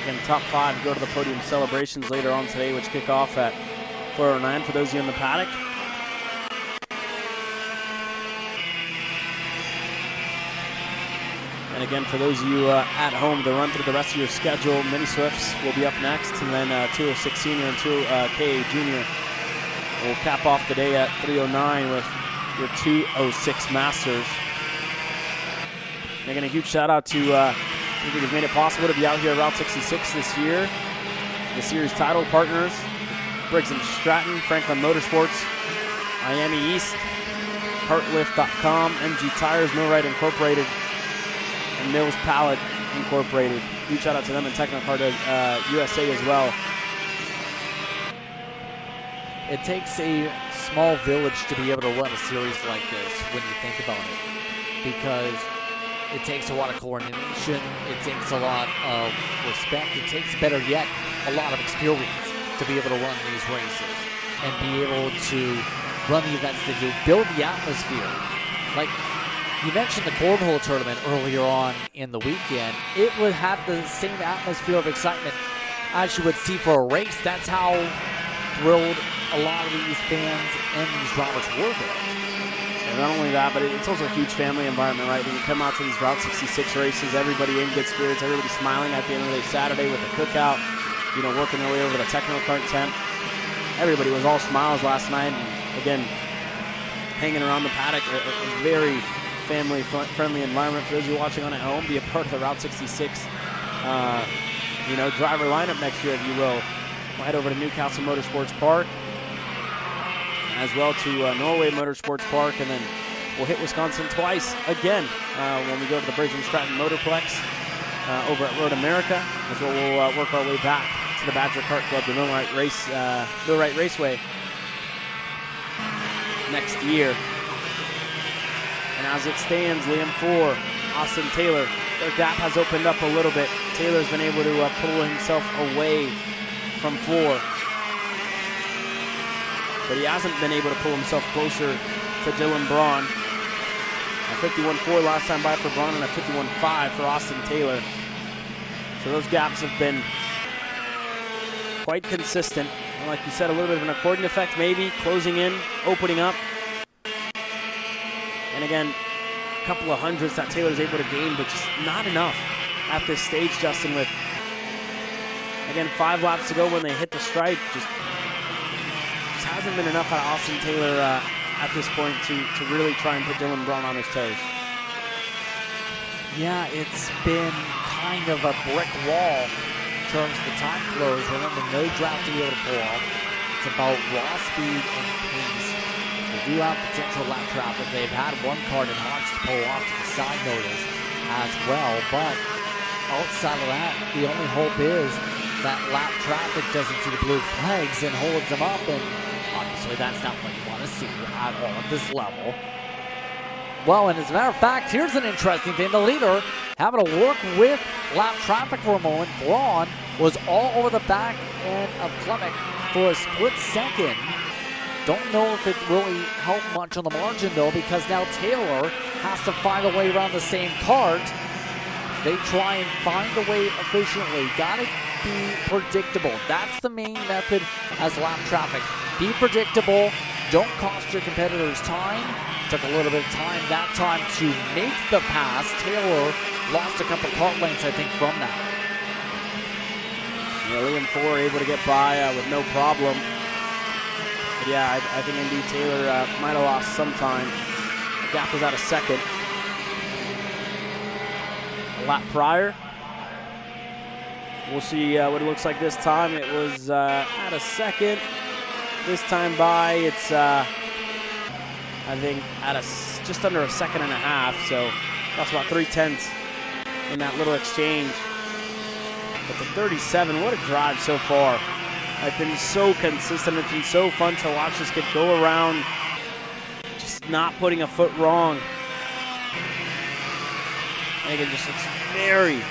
Again, top 5 go to the podium celebrations later on today, which kick off at 4:09 for those of you in the paddock. And again, for those of you at home, to run through the rest of your schedule, Mini Swifts will be up next, and then 206 Senior and 2K Junior will cap off the day at 3:09 with your 206 Masters. And again, a huge shout out to everybody who's made it possible to be out here at Route 66 this year. The series title partners, Briggs & Stratton, Franklin Motorsports, Miami East, Kartlift.com, MG Tires, Rite Incorporated, and Mills Pallet Incorporated. Huge shout out to them and Technokart USA as well. It takes a small village to be able to run a series like this when you think about it, because it takes a lot of coordination, it takes a lot of respect, it takes, better yet, a lot of experience to be able to run these races and be able to run the events that you build the atmosphere. Like you mentioned the cornhole tournament earlier on in the weekend, it would have the same atmosphere of excitement as you would see for a race. That's how thrilled a lot of these fans and these drivers were there. And not only that, but it's also a huge family environment, right? When you come out to these Route 66 races, everybody in good spirits, everybody smiling at the end of the day Saturday with the cookout, you know, working their way over the Technokart tent. Everybody was all smiles last night, and again, hanging around the paddock, a very family-friendly environment for those of you watching on at home. Be a part of the Route 66, you know, driver lineup next year, if you will. We'll head over to Newcastle Motorsports Park, as well to Norway Motorsports Park, and then we'll hit Wisconsin twice again when we go to the Briggs & Stratton Motorplex over at Road America. That's where we'll work our way back to the Badger Kart Club, the Rite Raceway next year. And as it stands, Liam 4, Austin Taylor, their gap has opened up a little bit. Taylor's been able to pull himself away from 4. But he hasn't been able to pull himself closer to Dylan Braun. A 51.4 last time by for Braun and a 51.5 for Austin Taylor. So those gaps have been quite consistent. And like you said, a little bit of an accordion effect maybe, closing in, opening up. And again, a couple of hundredths that Taylor's able to gain, but just not enough at this stage, Justin, with, again, 5 laps to go when they hit the stripe. Just hasn't been enough out of Austin Taylor at this point to really try and put Dylan Braun on his toes. Yeah, it's been kind of a brick wall in terms of the time close. Remember, no draft to be able to pull off. It's about raw speed and pace. They do have potential lap traffic. They've had one card in Hodge to pull off to the side notice as well, but outside of that, the only hope is that lap traffic doesn't see the blue flags and holds them up, and obviously that's not what you want to see at all at this level. Well, and as a matter of fact, here's an interesting thing. The leader having to work with lap traffic for a moment. Braun was all over the back end of Clement for a split second. Don't know if it really helped much on the margin, though, because now Taylor has to find a way around the same cart. They try and find a way efficiently. Got to be predictable. That's the main method as lap traffic. Be predictable. Don't cost your competitors time. Took a little bit of time that time to make the pass. Taylor lost a couple cart lengths, I think, from that. Yeah, Liam 4 able to get by with no problem. But yeah, I think indeed Taylor might have lost some time. The gap was at a second. A lap prior. We'll see what it looks like this time. It was at a second. This time by, it's I think at just under a second and a half. So that's about 3/10 in that little exchange. But the 37, what a drive so far. I've been so consistent. It's been so fun to watch this kid go around, just not putting a foot wrong. And again, just looks very,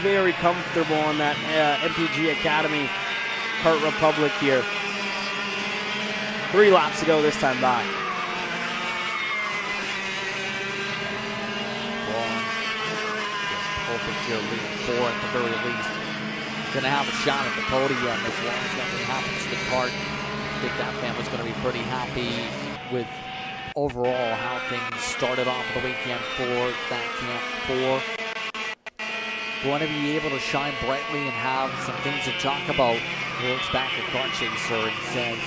very comfortable on that MPG Academy Kart Republic here. 3 laps to go this time by. Perfect here, leading 4 at the very least. Gonna have a shot at the podium as long as nothing happens to the kart. I think that family's gonna be pretty happy with overall how things started off the weekend for that Camp 4. Going to be able to shine brightly and have some things to talk about. He looks back at Kart Chaser and says,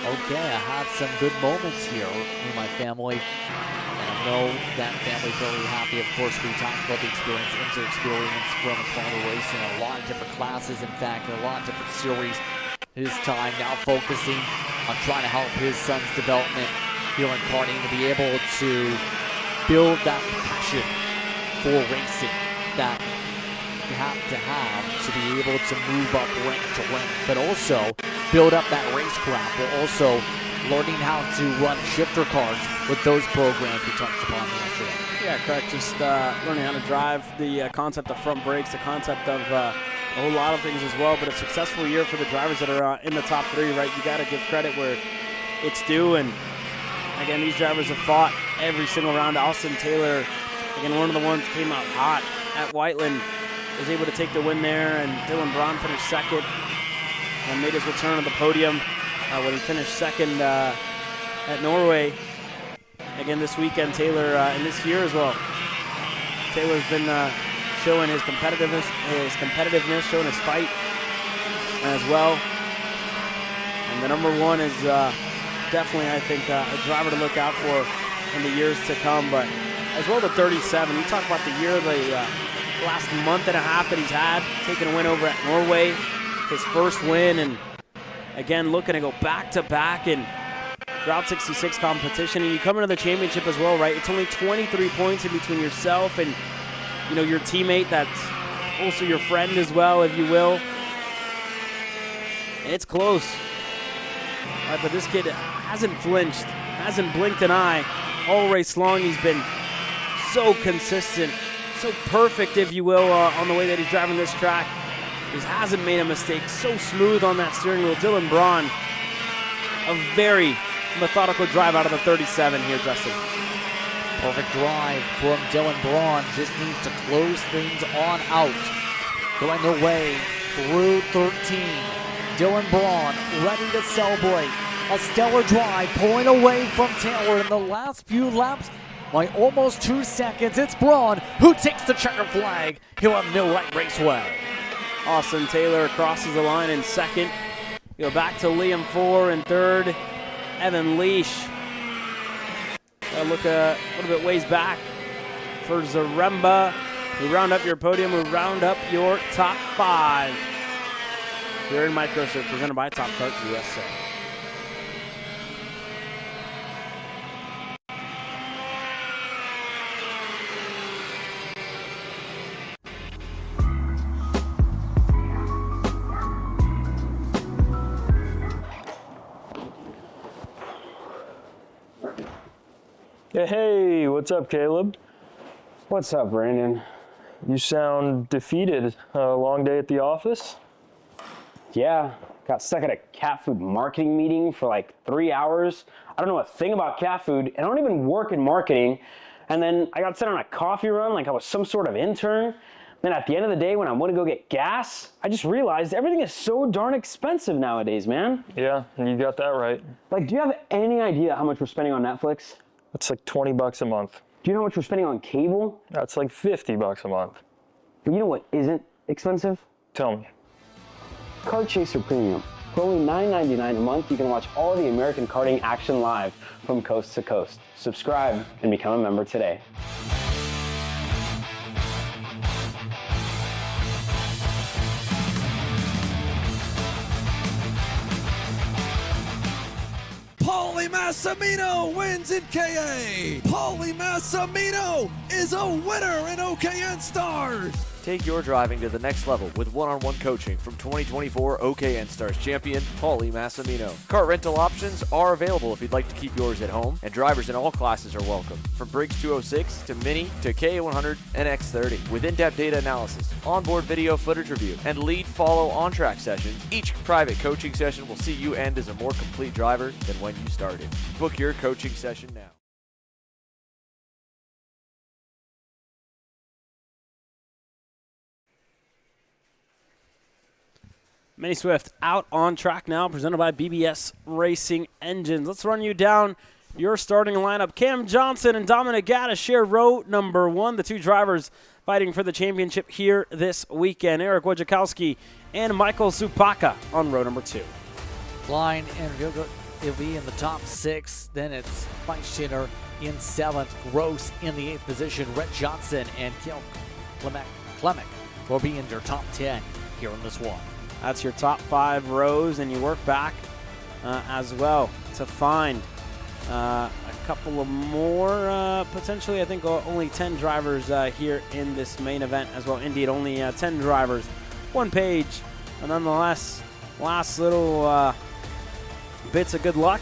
okay, I had some good moments here in my family. And I know that family's very happy. Of course, we talked about the experience, from his father racing a lot of different classes, in fact, a lot of different series. his time now focusing on trying to help his son's development here in karting to be able to build that passion for racing that you have to be able to move up rank to rank, but also build up that racecraft, but also learning how to run shifter cars with those programs we touched upon yesterday. Yeah, correct. Just learning how to drive, the concept of front brakes, the concept of a whole lot of things as well. But a successful year for the drivers that are in the top 3, right? You got to give credit where it's due. And again, these drivers have fought every single round. Austin Taylor, again, one of the ones came out hot at Whiteland, was able to take the win there. And Dylan Braun finished second and made his return to the podium when he finished second at Norway. Again, this weekend, Taylor, and this year as well, Taylor's been showing his competitiveness, showing his fight as well. And the number 1 is definitely, I think, a driver to look out for in the years to come. But as well, the 37. You talk about the year, the last month and a half that he's had, taking a win over at Norway, his first win, and again, looking to go back-to-back in Route 66 competition. And you come into the championship as well, right? It's only 23 points in between yourself and, you know, your teammate that's also your friend as well, if you will. It's close. All right, but this kid hasn't flinched, hasn't blinked an eye. All race long, he's been so consistent, so perfect, if you will, on the way that he's driving this track. He hasn't made a mistake. So smooth on that steering wheel. Dylan Braun, a very methodical drive out of the 37 here, Justin. Perfect drive from Dylan Braun. Just needs to close things on out. Going away through 13. Dylan Braun ready to celebrate. A stellar drive pulling away from Taylor in the last few laps by almost 2 seconds. It's Braun who takes the checker flag here on Rite Raceway. Austin Taylor crosses the line in second. Go back to Liam 4 in third. Evan Leash. Look a little bit ways back for Zaremba. We round up your podium. We round up your top 5. Here in Microserve, presented by Top Kart USA. Hey, what's up, Caleb? What's up, Brandon? You sound defeated. A long day at the office? Yeah, got stuck at a cat food marketing meeting for like 3 hours. I don't know a thing about cat food, and I don't even work in marketing. And then I got sent on a coffee run like I was some sort of intern. Then at the end of the day, when I went to go get gas, I just realized everything is so darn expensive nowadays, man. Yeah, you got that right. Like, do you have any idea how much we're spending on Netflix? That's like $20 a month. Do you know how much we're spending on cable? That's like $50 a month. But you know what isn't expensive? Tell me. Kart Chaser Premium. For only $9.99 a month, you can watch all the American karting action live from coast to coast. Subscribe and become a member today. Paulie Massimino wins in KA. Paulie Massimino is a winner in OKN Stars. Take your driving to the next level with one-on-one coaching from 2024 OKN Stars champion Paulie Massimino. Kart rental options are available if you'd like to keep yours at home, and drivers in all classes are welcome, from Briggs 206 to Mini to K100 and X30. With in-depth data analysis, onboard video footage review, and lead follow on-track sessions, each private coaching session will see you end as a more complete driver than when you started. Book your coaching session now. Mini Swift out on track now, presented by BBS Racing Engines. Let's run you down your starting lineup. Cam Johnson and Dominic Gaddis share row number 1, the 2 drivers fighting for the championship here this weekend. Eric Wojciechowski and Michael Supaka on row number 2. Line and it'll be in the top 6. Then it's Feinsteiner in 7th. Gross in the 8th position. Rhett Johnson and Kale Klemek will be in your top 10 here in this one. That's your top 5 rows, and you work back as well to find a couple of more, potentially. I think only 10 drivers here in this main event as well. Indeed, only 10 drivers, 1 page. But nonetheless, last little bits of good luck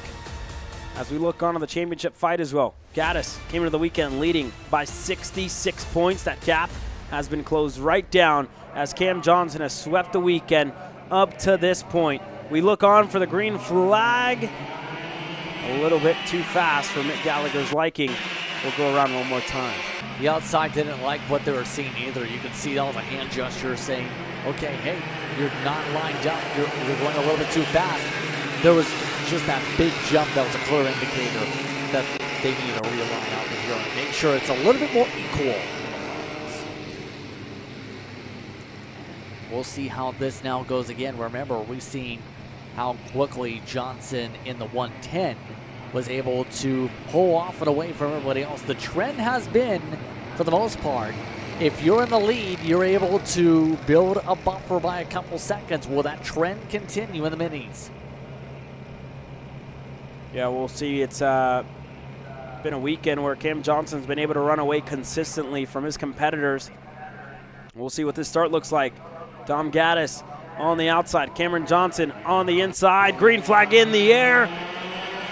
as we look on to the championship fight as well. Gaddis came into the weekend leading by 66 points. That gap has been closed right down as Cam Johnson has swept the weekend up to this point. We look on for the green flag. A little bit too fast for Mick Gallagher's liking. We'll go around one more time. The outside didn't like what they were seeing either. You can see all the hand gestures saying, okay, hey, you're not lined up. You're going a little bit too fast. There was just that big jump that was a clear indicator that they need to realign out here and make sure it's a little bit more equal. We'll see how this now goes again. Remember, we've seen how quickly Johnson in the 110 was able to pull off and away from everybody else. The trend has been, for the most part, if you're in the lead, you're able to build a buffer by a couple seconds. Will that trend continue in the minis? Yeah, we'll see. It's been a weekend where Cam Johnson's been able to run away consistently from his competitors. We'll see what this start looks like. Dom Gaddis on the outside. Cameron Johnson on the inside. Green flag in the air.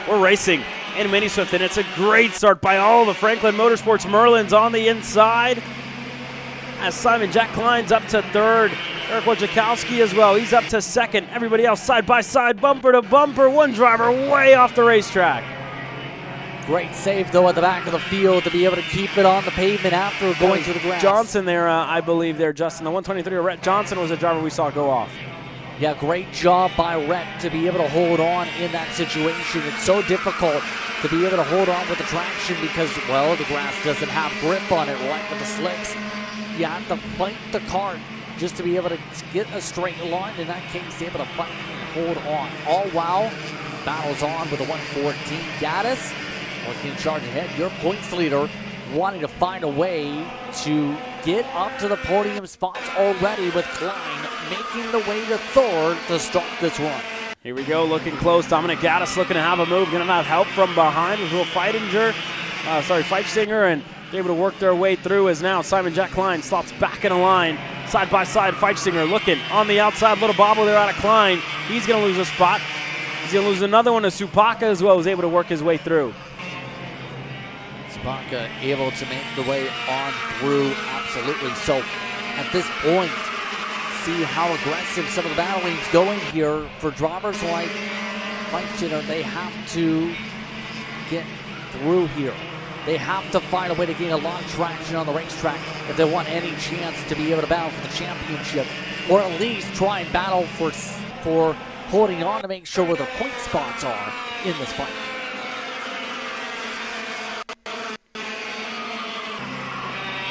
We're racing in Mini Swift, and it's a great start by all the Franklin Motorsports Merlins on the inside. As Simon Jack Klein's up to third. Eric Wojciechowski as well. He's up to second. Everybody else side by side, bumper to bumper. One driver way off the racetrack. Great save, though, at the back of the field to be able to keep it on the pavement after going to the grass. Johnson there, I believe there, Justin. The 123, Rhett Johnson was the driver we saw go off. Yeah, great job by Rhett to be able to hold on in that situation. It's so difficult to be able to hold on with the traction because, well, the grass doesn't have grip on it, like with the slicks. You have to fight the kart just to be able to get a straight line. In that case, able to fight and hold on. All while battles on with the 114. Gaddis working in charge ahead. Your points leader wanting to find a way to get up to the podium spots already with Klein making the way to third to start this run. Here we go, looking close. Dominic Gaddis looking to have a move. Going to have help from behind with Will Feitstinger, and able to work their way through as now Simon Jack Klein slots back in a line. Side by side, Feitstinger looking on the outside. Little bobble there out of Klein. He's going to lose a spot. He's going to lose another one to Supaka as well, who's able to work his way through. Supaka able to make the way on through, absolutely. So at this point, see how aggressive some of the battling's going here for drivers like Feitstinger. They have to get through here. They have to find a way to gain a lot of traction on the racetrack if they want any chance to be able to battle for the championship, or at least try and battle for holding on to make sure where their point spots are in this fight.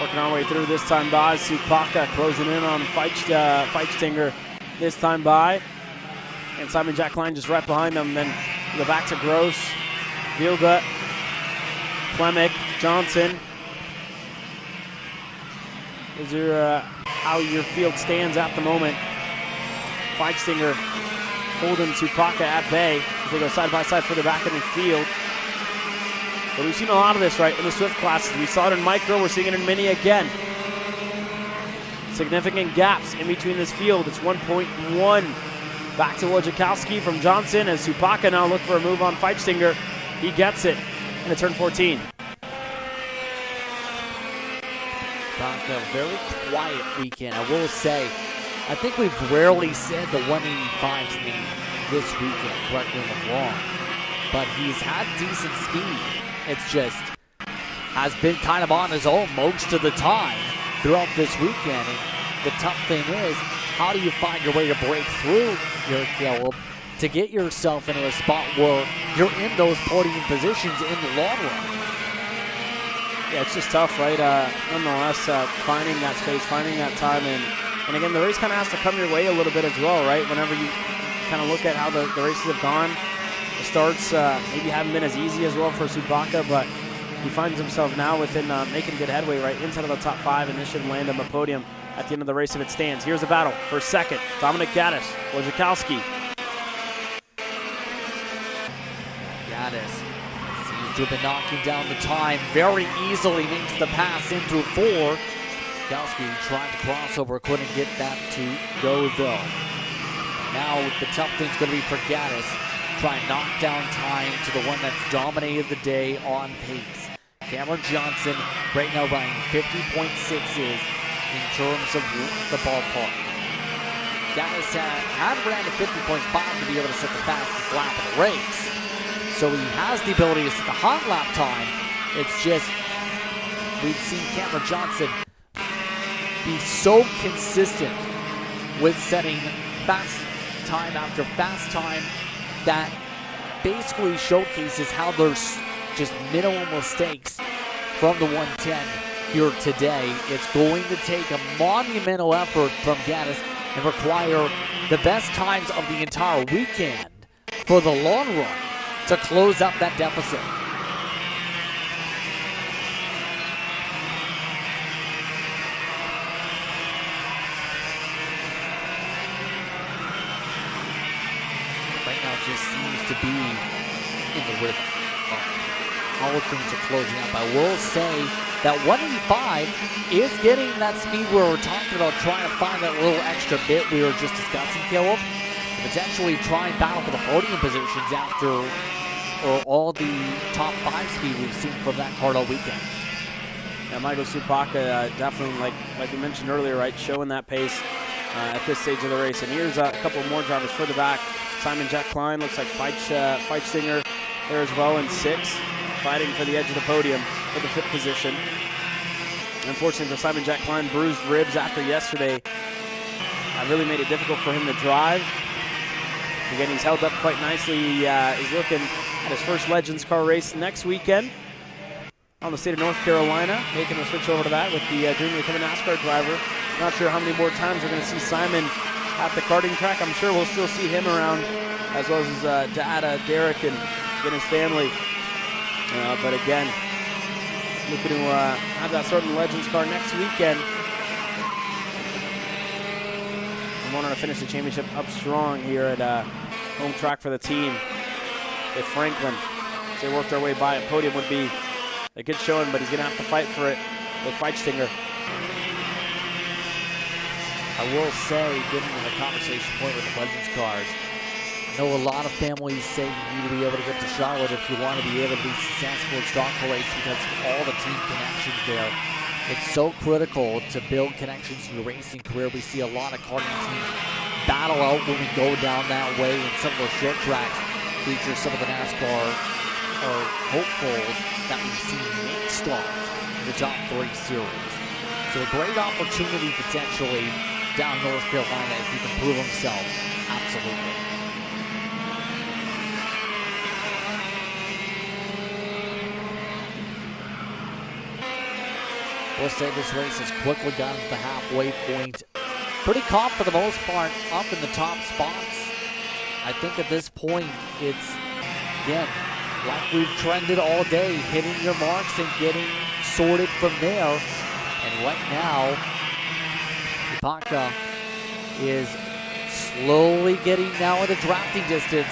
Working our way through this time by Supaka, closing in on Feitstinger this time by. And Simon Jack Klein just right behind them. Then we go back to Gross, Vilga, Klemick, Johnson. Is there how your field stands at the moment? Feitstinger holding Supaka at bay as they go side by side further back in the field. But we've seen a lot of this, right, in the Swift classes. We saw it in Micro. We're seeing it in Mini again. Significant gaps in between this field. It's 1.1. Back to Wojciechowski from Johnson as Supaka now look for a move on Feitstinger. He gets it into turn 14. Supaka, very quiet weekend, I will say. I think we've rarely said the 185 to me this weekend, correct me if I'm wrong. But he's had decent speed. It's just has been kind of on his own most of the time throughout this weekend. And the tough thing is, how do you find your way to break through your Caleb to get yourself into a spot where you're in those podium positions in the long run? Yeah, it's just tough, right? Nonetheless, finding that space, finding that time, and again, the race kind of has to come your way a little bit as well, right? Whenever you kind of look at how the races have gone, the starts maybe haven't been as easy as well for Supaka, but he finds himself now within making good headway right inside of the top 5, and this should land him a podium at the end of the race if it stands. Here's a battle for second. Dominic Gaddis, Wojciechowski. Gaddis seems to have been knocking down the time very easily, makes the pass into 4. Wojciechowski tried to cross over, couldn't get that to go though. Now the tough thing's going to be for Gaddis. Try and knock down time to the one that's dominated the day on pace. Cameron Johnson right now running 50.6s in terms of the ballpark. Gaddis had ran a 50.5 to be able to set the fastest lap of the race. So he has the ability to set the hot lap time. It's just, we've seen Cameron Johnson be so consistent with setting fast time after fast time that basically showcases how there's just minimal mistakes from the 110 here today. It's going to take a monumental effort from Gaddis and require the best times of the entire weekend for the long run to close up that deficit. Right now it just seems to be in the rhythm of how things are closing up. I will say that 185 is getting that speed where we're talking about trying to find that little extra bit we were just discussing, Caleb. Potentially try and battle for the podium positions after all the top 5 speed we've seen from that card all weekend. Yeah, Michael Supaka definitely, like we mentioned earlier, right, showing that pace at this stage of the race. And here's a couple more drivers further back. Simon Jack Klein, looks like Feitstinger there as well in 6, fighting for the edge of the podium for the 5th position. Unfortunately for Simon Jack Klein, bruised ribs after yesterday really made it difficult for him to drive. Again, he's held up quite nicely. He's looking at his first Legends car race next weekend on the state of North Carolina, making the switch over to that with the dream of becoming a NASCAR driver. Not sure how many more times we're going to see Simon at the karting track. I'm sure we'll still see him around, as well as his dad, Derek, and his family. But again, looking to have that starting Legends car next weekend. And wanting to finish the championship up strong here at home track for the team. If Franklin, if they work their way by a podium, would be a good showing, but he's going to have to fight for it with Feitstinger. I will say, getting to the conversation point with the Legends cars, I know a lot of families say you need to be able to get to Charlotte if you want to be able to be successful in stock race because of all the team connections there. It's so critical to build connections in your racing career. We see a lot of karting teams battle out when we go down that way, and some of those short tracks feature some of the NASCAR or hopefuls that we've seen make stars in the top 3 series. So a great opportunity potentially down North Carolina if he can prove himself. Absolutely. We'll say this race has quickly gotten to the halfway point. Pretty calm for the most part, up in the top spots. I think at this point, it's, again, like we've trended all day, hitting your marks and getting sorted from there. And right now, Supaka is slowly getting now into drafting distance.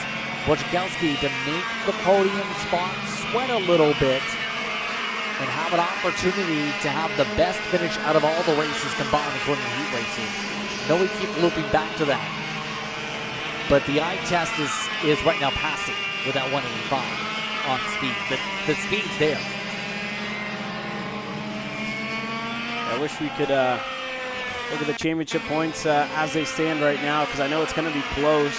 Wojciechowski to make the podium spot sweat a little bit and have an opportunity to have the best finish out of all the races combined, including the heat races. I know we keep looping back to that, but the eye test is right now passing with that 185 on speed. The speed's there. I wish we could look at the championship points as they stand right now, because I know it's going to be close.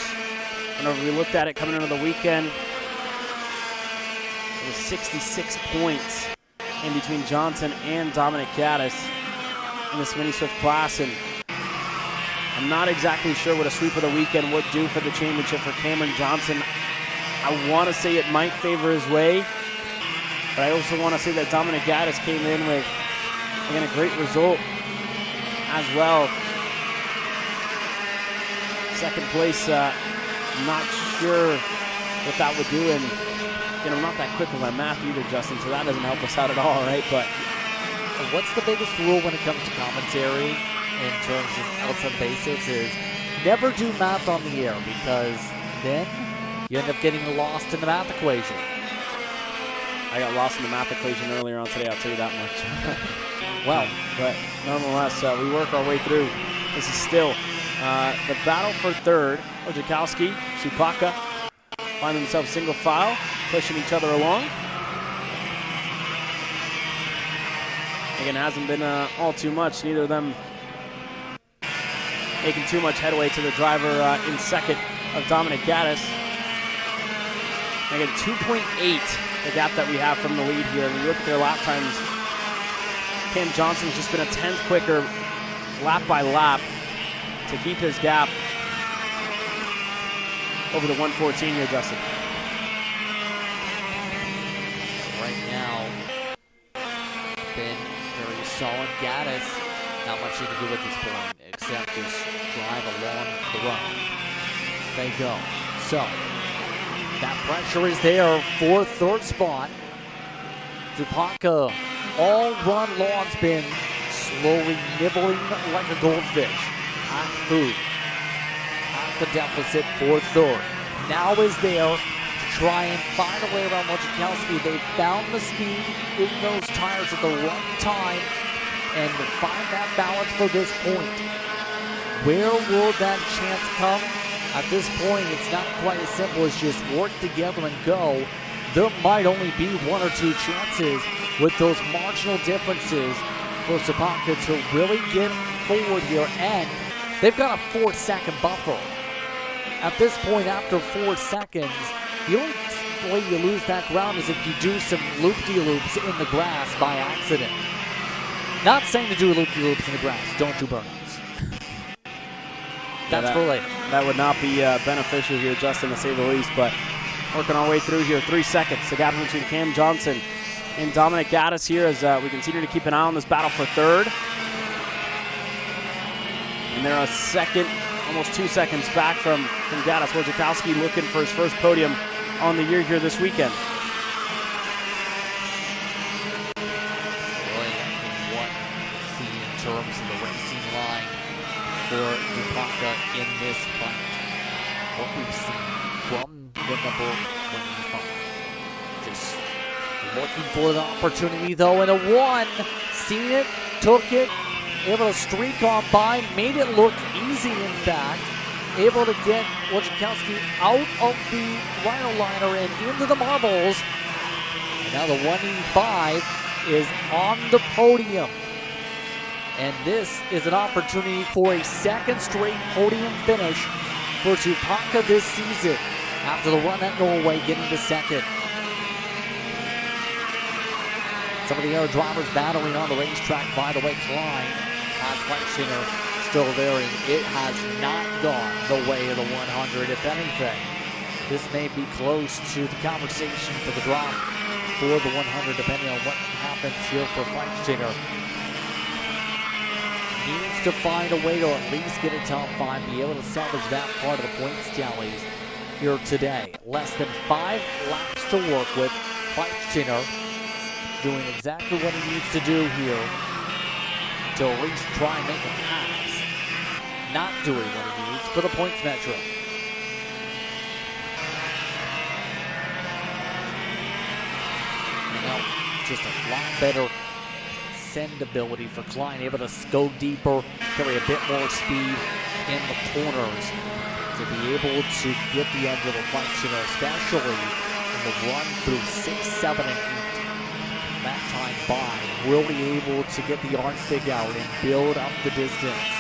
Whenever we looked at it coming into the weekend, it was 66 points in between Johnson and Dominic Gaddis in this Mini Swift class, and I'm not exactly sure what a sweep of the weekend would do for the championship for Cameron Johnson. I want to say it might favor his way, but I also want to say that Dominic Gaddis came in with, again, a great result as well. Second place, not sure what that would do, and I'm not that quick with my math either, Justin, so that doesn't help us out at all, right? But what's the biggest rule when it comes to commentary? in terms of outside the basics is never do math on the air, because then you end up getting lost in the math equation. I got lost in the math equation earlier on today, I'll tell you that much. Well, but nonetheless, we work our way through. This is still the battle for third. Wojciechowski, Supaka find themselves single file, pushing each other along. Again, hasn't been all too much. Neither of them making too much headway to the driver in second of Dominic Gaddis. Again, 2.8 the gap that we have from the lead here. When you look at their lap times, Cam Johnson's just been a 10th quicker lap by lap to keep his gap over the 114 here, Justin. Right now, been very solid. Gaddis, not much he can do at this point except just drive along the run. They go. So, that pressure is there for third spot. Supaka, all run long's been slowly nibbling like a goldfish at food. At the deficit for third. Now is there to try and find a way around Wojciechowski. They found the speed in those tires at the right time, and to find that balance for this point. Where will that chance come? At this point, it's not quite as simple as just work together and go. There might only be one or two chances with those marginal differences for Supaka to really get forward here, and they've got a 4-second buffer. At this point, after 4 seconds, the only way you lose that ground is if you do some loop-de-loops in the grass by accident. Not saying to do loop-de-loops in the grass, don't do burnouts. That's for later. That would not be beneficial here, Justin, to say the least, but working our way through here. 3 seconds. The gap between Cam Johnson and Dominic Gaddis here as we continue to keep an eye on this battle for third. And they're a second, almost 2 seconds back from Gaddis. Wojciechowski looking for his first podium on the year here this weekend. Really liking what we see in terms of the racing line for Supaka in this fight. What we've seen from the number 25. Just looking for the opportunity though, and a 1. Seen it, took it, able to streak on by, made it look easy in fact. Able to get Wojciechowski out of the rhino liner and into the marbles. And now the 185 is on the podium. And this is an opportunity for a second straight podium finish for Supaka this season after the run at Norway getting to second. Some of the other drivers battling on the racetrack. By the way, Klein has Fleischner still there, and it has not gone the way of the 100. If anything, this may be close to the conversation for the drop for the 100, depending on what happens here for Fleischner. Needs to find a way to at least get a top 5, be able to salvage that part of the points tallies here today. Less than 5 laps to work with. Fleischner doing exactly what he needs to do here to at least try and make a pass. Not doing what he needs for the points metric. And now just a lot better send ability for Klein, able to go deeper, carry a bit more speed in the corners to be able to get the edge of the Fleischner, especially in the run through 6, 7, and 8. That time by, really able to get the yardstick out and build up the distance.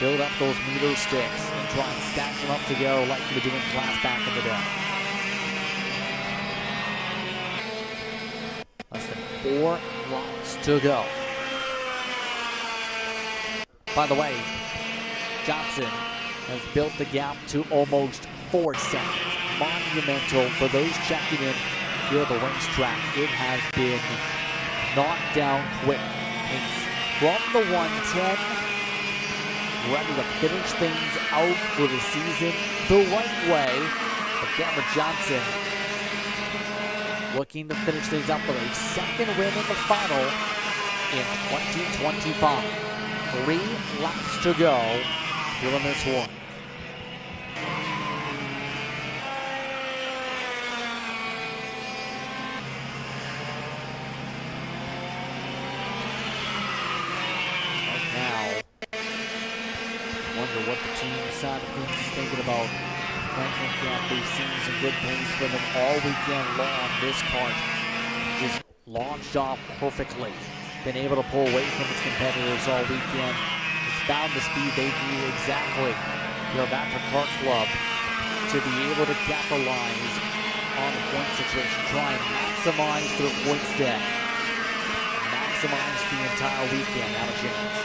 Build up those meter sticks and try and stack them up together like you were doing class back in the day. Less than 4 laps to go. By the way, Johnson has built the gap to almost 4 seconds. Monumental for those checking in here at the racetrack. It has been knocked down quick. Pace from the 110, ready to finish things out for the season the right way. But Cameron Johnson looking to finish things up with a second win in the final in 2025. 3 laps to go here in this one. And now, wonder what the team side of things is thinking about. Franklin Camp, we've seen some good things for them all weekend long. This Kart just launched off perfectly. Been able to pull away from its competitors all weekend. It's found the speed they need exactly here at the Kart Club to be able to capitalize on the point situation. Try and maximize their points day. Maximize the entire weekend. Have a chance.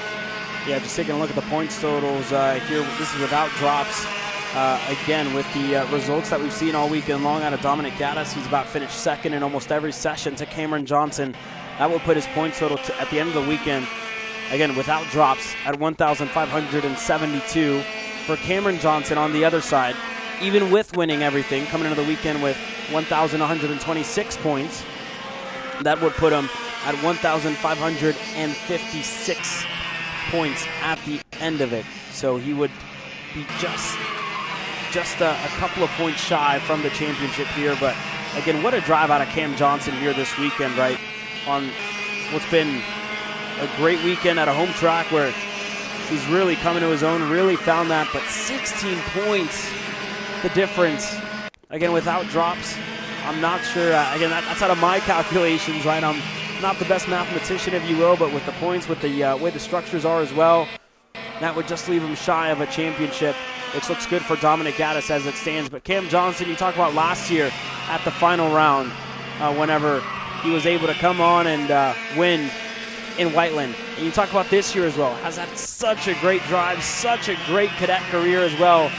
Yeah, just taking a look at the points totals here. This is without drops. Again, with the results that we've seen all weekend long out of Dominic Gaddis, he's about finished second in almost every session to Cameron Johnson. That will put his points total at the end of the weekend, again, without drops, at 1,572. For Cameron Johnson on the other side, even with winning everything, coming into the weekend with 1,126 points, that would put him at 1,556 points at the end of it. So he would be just a couple of points shy from the championship here. But again, what a drive out of Cam Johnson here this weekend, right? On what's been a great weekend at a home track where he's really coming to his own, really found that. But 16 points, the difference. Again, without drops, I'm not sure. Again, that's out of my calculations, right? I'm not the best mathematician, if you will, but with the points, with the way the structures are as well, that would just leave him shy of a championship, which looks good for Dominic Gaddis as it stands. But Cam Johnson, you talk about last year at the final round, whenever he was able to come on and win in Whiteland. And you talk about this year as well. Has had such a great drive, such a great cadet career as well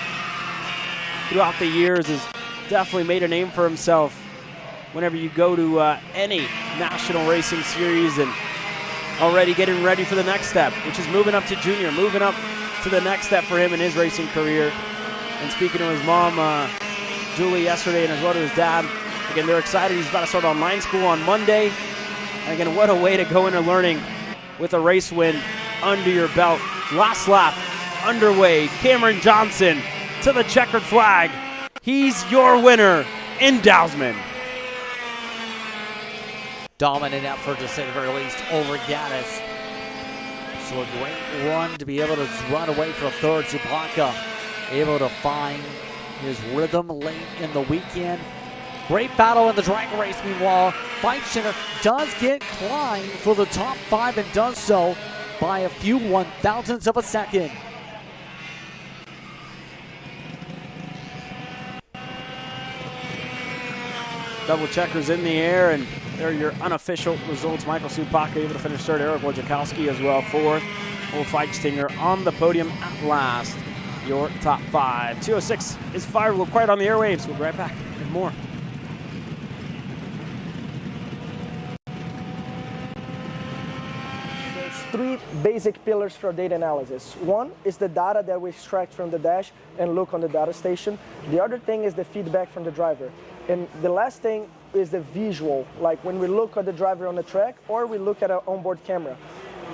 throughout the years. Has definitely made a name for himself whenever you go to any national racing series, and already getting ready for the next step, which is moving up to junior, moving up to the next step for him in his racing career. And speaking to his mom, Julie, yesterday, and as well to his dad, again, they're excited. He's about to start online school on Monday. And again, what a way to go into learning with a race win under your belt. Last lap underway. Cameron Johnson to the checkered flag. He's your winner in Dousman. Dominant effort, to say the very least, over Gaddis. So a great run to be able to run away for a third. Zupaka able to find his rhythm late in the weekend. Great battle in the drag race, meanwhile. Feinsteiner does get climbed for the top 5 and does so by a few 1,000ths of a second. Double checkers in the air, and there are your unofficial results. Michael Supaka able to finish third. Eric Wojciechowski as well fourth. Will Feinsteiner on the podium at last. Your top 5. 206 is fired. We'll quiet on the airwaves. We'll be right back with more. There's 3 basic pillars for data analysis. One is the data that we extract from the dash and look on the data station. The other thing is the feedback from the driver. And the last thing is the visual, like when we look at the driver on the track or we look at an onboard camera.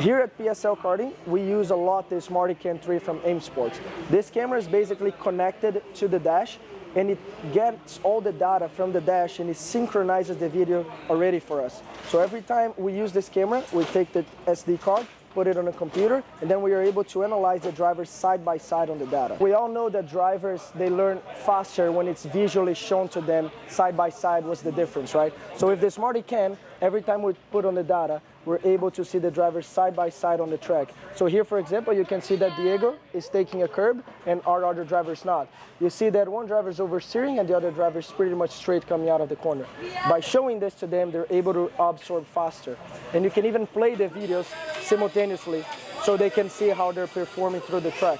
Here at PSL Karting, we use a lot this SmartyCam 3 from AIM Sports. This camera is basically connected to the dash, and it gets all the data from the dash and it synchronizes the video already for us. So every time we use this camera, we take the SD card, put it on a computer, and then we are able to analyze the drivers side by side on the data. We all know that drivers, they learn faster when it's visually shown to them side by side what's the difference, right? So with the SmartyCam, every time we put on the data, we're able to see the drivers side by side on the track. So here, for example, you can see that Diego is taking a curb and our other driver's not. You see that one driver's oversteering and the other driver's pretty much straight coming out of the corner. By showing this to them, they're able to absorb faster. And you can even play the videos simultaneously so they can see how they're performing through the track.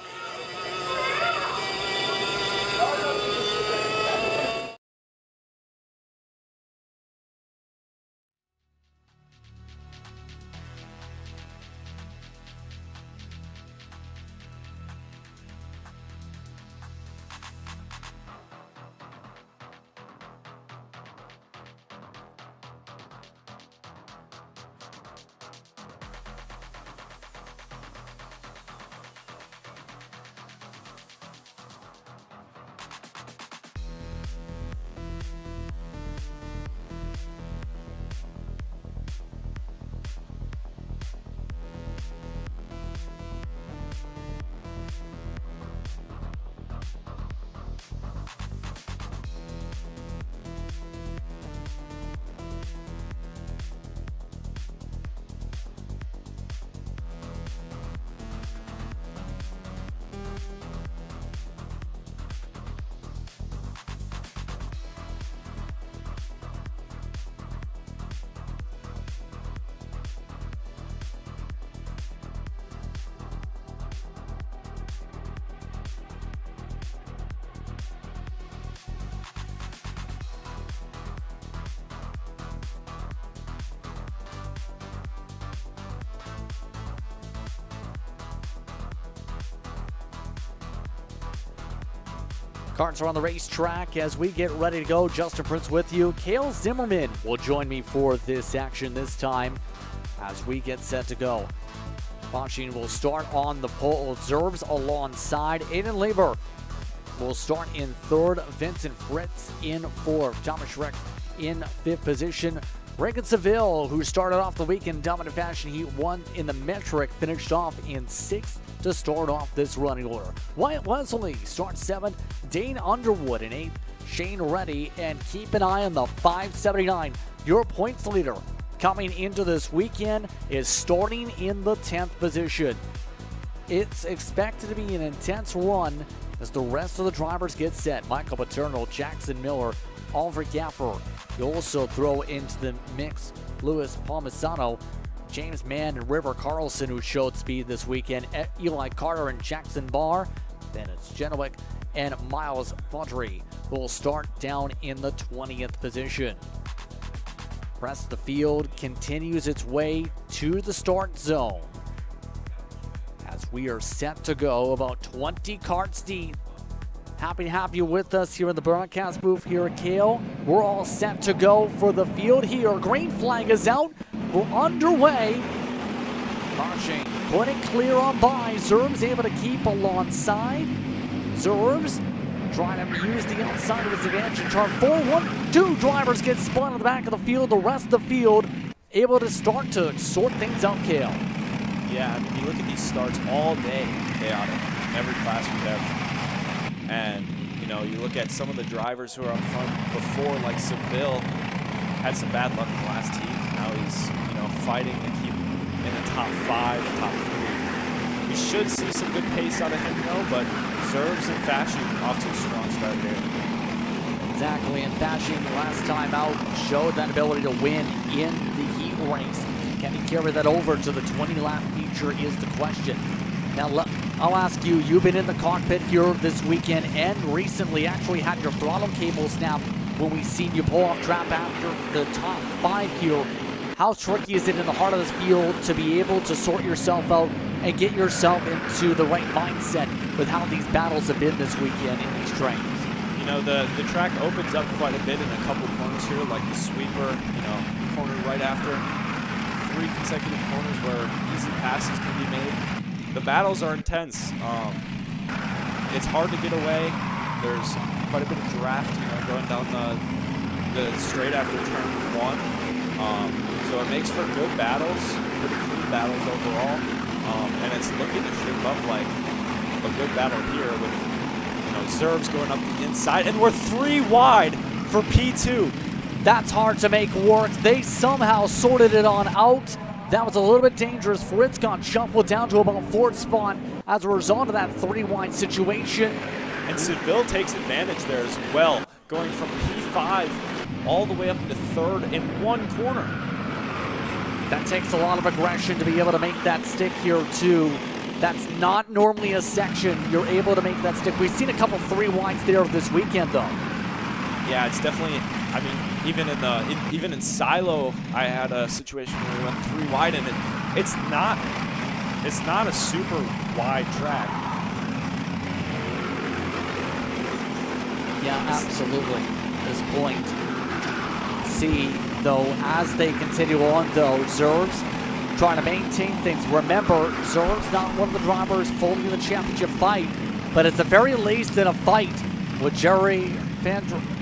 Karts are on the racetrack as we get ready to go. Justin Prince with you. Cale Zimmerman will join me for this action this time as we get set to go. Machine will start on the pole. Zerbs alongside. Aiden Leber will start in third. Vincent Fritz in fourth. Thomas Schreck in fifth position. Reagan Seville, who started off the week in dominant fashion, he won in the metric, finished off in sixth to start off this running order. Wyatt Wesley starts seventh. Dane Underwood in eighth. Shane Reddy, and keep an eye on the 579. Your points leader coming into this weekend is starting in the 10th position. It's expected to be an intense run as the rest of the drivers get set. Michael Paterno, Jackson Miller, Oliver Gaffer. You also throw into the mix Luis Palmisano, James Mann, and River Carlson, who showed speed this weekend. Eli Carter and Jackson Barr. Then it's Genowick and Miles Fudry, who will start down in the 20th position. Rest of the field continues its way to the start zone as we are set to go, about 20 karts deep. Happy to have you with us here in the broadcast booth here at Cale. We're all set to go for the field here. Green flag is out. We're underway. Caution, put it clear on by. Zerbs able to keep alongside. Zerbs trying to use the outside of his advantage in turn 4. 1, 2 drivers get spun in the back of the field. The rest of the field able to start to sort things out, Cale. Yeah, I mean, you look at these starts all day, chaotic. Every class we have. And, you know, you look at some of the drivers who are up front before, like Seville, had some bad luck in the last heat. Now he's, you know, fighting to keep in the top 5, top 3. We should see some good pace out of him, though, but Zerbs and Fashion off to a strong start here. Exactly, and Fashion last time out showed that ability to win in the heat race. Can he carry that over to the 20-lap feature is the question. Now, I'll ask you, you've been in the cockpit here this weekend and recently actually had your throttle cable snapped when we seen you pull off track after the top 5 here. How tricky is it in the heart of this field to be able to sort yourself out and get yourself into the right mindset with how these battles have been this weekend in these trains? You know, the track opens up quite a bit in a couple corners here, like the sweeper, you know, corner right after. 3 consecutive corners where easy passes can be made. The battles are intense. It's hard to get away. There's quite a bit of draft, you know, going down the straight after turn 1. So it makes for good battles, pretty clean battles overall. And it's looking to shape up like a good battle here with, you know, Zerbs going up the inside, and we're 3 wide for P2. That's hard to make work. They somehow sorted it on out. That was a little bit dangerous. Fritz got shuffled down to about 4th spot as a result of that 3-wide situation. And Seville takes advantage there as well, going from P5 all the way up to 3rd in 1 corner. That takes a lot of aggression to be able to make that stick here too. That's not normally a section you're able to make that stick. We've seen a couple 3-wides there this weekend though. Yeah, it's definitely, I mean, even in Silo, I had a situation where we went 3 wide, and it's not a super wide track. Yeah, absolutely. At this point, see though, as they continue on though, Zerbs trying to maintain things. Remember, Zerbs not one of the drivers fully in the championship fight, but at the very least in a fight with Jerry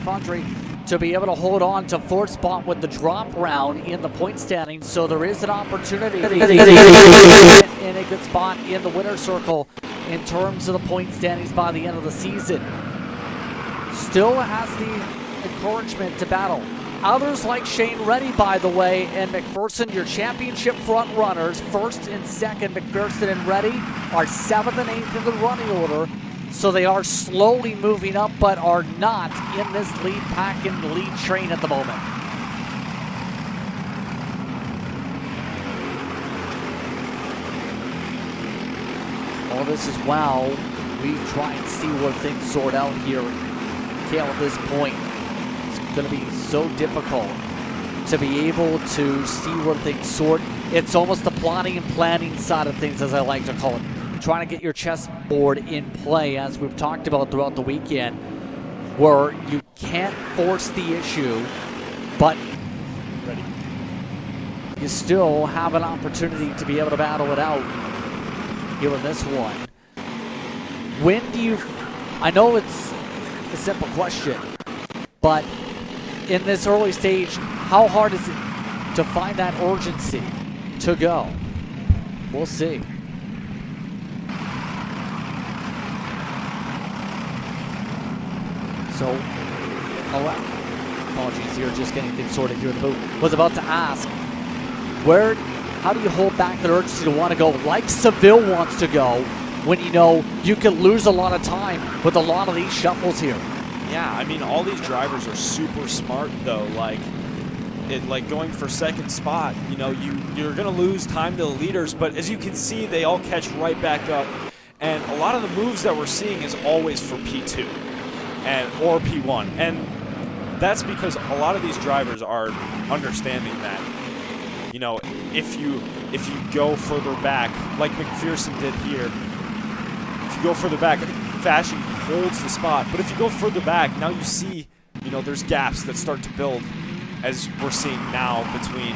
Fondry to be able to hold on to 4th spot with the drop round in the point standings. So there is an opportunity in a good spot in the winner's circle in terms of the point standings by the end of the season. Still has the encouragement to battle. Others like Shane Reddy, by the way, and McPherson, your championship front runners, 1st and 2nd, McPherson and Reddy, are 7th and 8th in the running order. So they are slowly moving up, but are not in this lead pack and lead train at the moment. All this is wow. We try and see where things sort out here. Cale, at this point, it's going to be so difficult to be able to see where things sort. It's almost the plotting and planning side of things, as I like to call it. Trying to get your chessboard in play, as we've talked about throughout the weekend. where you can't force the issue, but you still have an opportunity to be able to battle it out here in this one. When do you, I know it's a simple question, but in this early stage, how hard is it to find that urgency to go? We'll see. So, apologies here, just getting things sorted here in the booth. Was about to ask, how do you hold back the urgency to want to go like Seville wants to go when you know you could lose a lot of time with a lot of these shuffles here? Yeah, I mean, all these drivers are super smart though. Like going for second spot, you know, you're gonna lose time to the leaders, but as you can see, they all catch right back up. And a lot of the moves that we're seeing is always for P2 or P1. And that's because a lot of these drivers are understanding that, you know, if you go further back, like McPherson did here, if you go further back, Fashion holds the spot. But if you go further back, now you see, you know, there's gaps that start to build, as we're seeing now between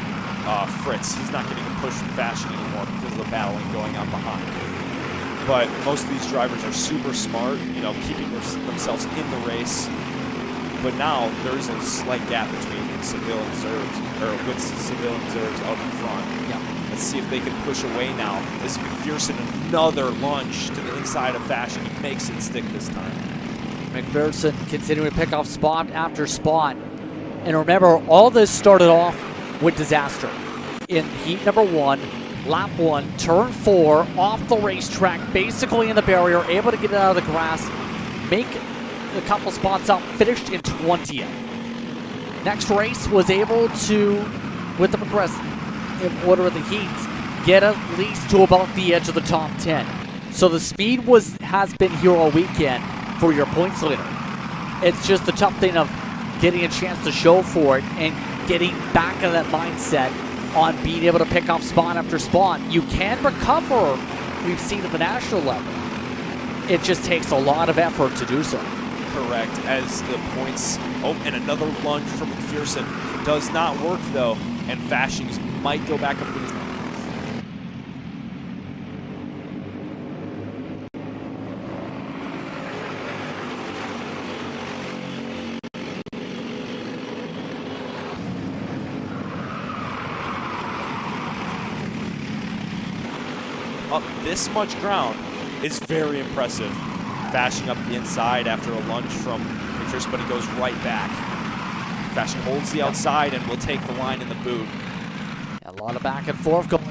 Fritz. He's not getting a push from Fashion anymore because of the battling going on behind. But most of these drivers are super smart, you know, keeping themselves in the race. But now there's a slight gap between Seville and Zerbs, or with Seville and Zerbs out in front. Yeah. Let's see if they can push away now. This McPherson, another lunge to the inside of Fashion. He makes it stick this time. McPherson continuing to pick off spot after spot. And remember, all this started off with disaster. In heat number 1, lap 1, turn 4, off the racetrack, basically in the barrier, able to get it out of the grass, make a couple spots up, finished in 20th. Next race was able to, with the progressive in order of the heats, get at least to about the edge of the top 10. So the speed has been here all weekend for your points leader. It's just the tough thing of getting a chance to show for it and getting back in that mindset on being able to pick off spot after spot. You can recover, we've seen at the national level. It just takes a lot of effort to do so. Correct, as the points, and another lunge from McPherson does not work though, and Fashion might go back up to the up this much ground is very impressive. Fashion up the inside after a lunge from McPherson, but he goes right back. Fashion holds the outside and will take the line in the boot. A lot of back and forth going.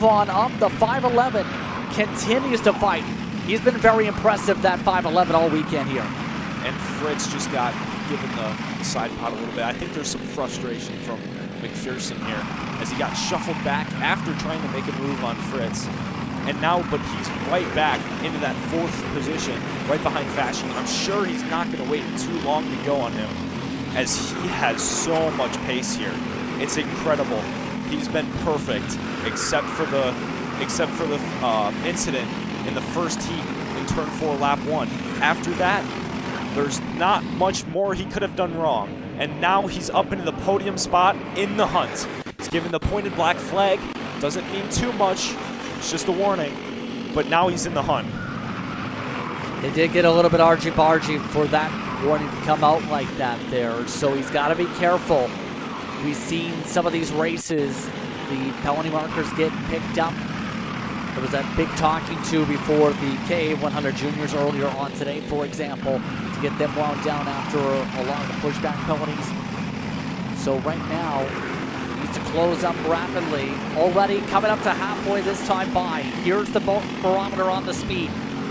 On up, the 5'11 continues to fight. He's been very impressive, that 5'11 all weekend here. And Fritz just got given the side pot a little bit. I think there's some frustration from McPherson here as he got shuffled back after trying to make a move on Fritz. And now, but he's right back into that 4th position, right behind Fashion. I'm sure he's not going to wait too long to go on him, as he has so much pace here. It's incredible. He's been perfect, except for the incident in the first heat in turn 4, lap 1. After that, there's not much more he could have done wrong. And now he's up into the podium spot in the hunt. He's given the pointed black flag. Doesn't mean too much. It's just a warning. But now he's in the hunt. They did get a little bit argy-bargy for that warning to come out like that there. So he's got to be careful. We've seen some of these races, the penalty markers get picked up. There was that big talking to before the KA100 juniors earlier on today, for example, to get them wound down after a lot of the pushback penalties. So right now, Needs to close up rapidly. Already coming up to halfway this time by. Here's the barometer on the speed.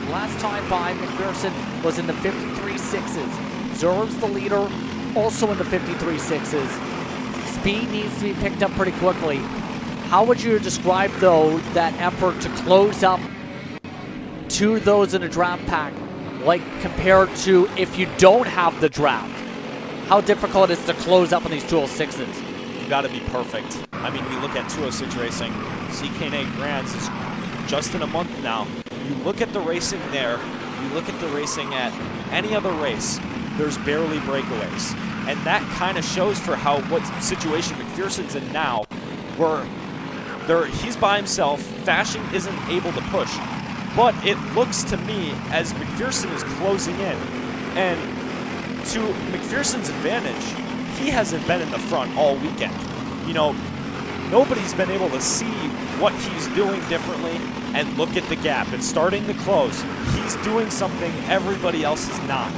Last time by, McPherson was in the 53.6s. Zerv's the leader, also in the 53.6s. Speed needs to be picked up pretty quickly. How would you describe, though, that effort to close up to those in a draft pack, like compared to if you don't have the draft? How difficult it is to close up on these 206s? You got to be perfect. I mean, we look at 206 racing. CK&A Grands is just in a month now. You look at the racing there, you look at the racing at any other race, there's barely breakaways. And that kind of shows for what situation McPherson's in now, where he's by himself, Fasching isn't able to push. But it looks to me as McPherson is closing in. And to McPherson's advantage, he hasn't been in the front all weekend. You know, nobody's been able to see what he's doing differently, and look at the gap. It's starting to close. He's doing something everybody else is not.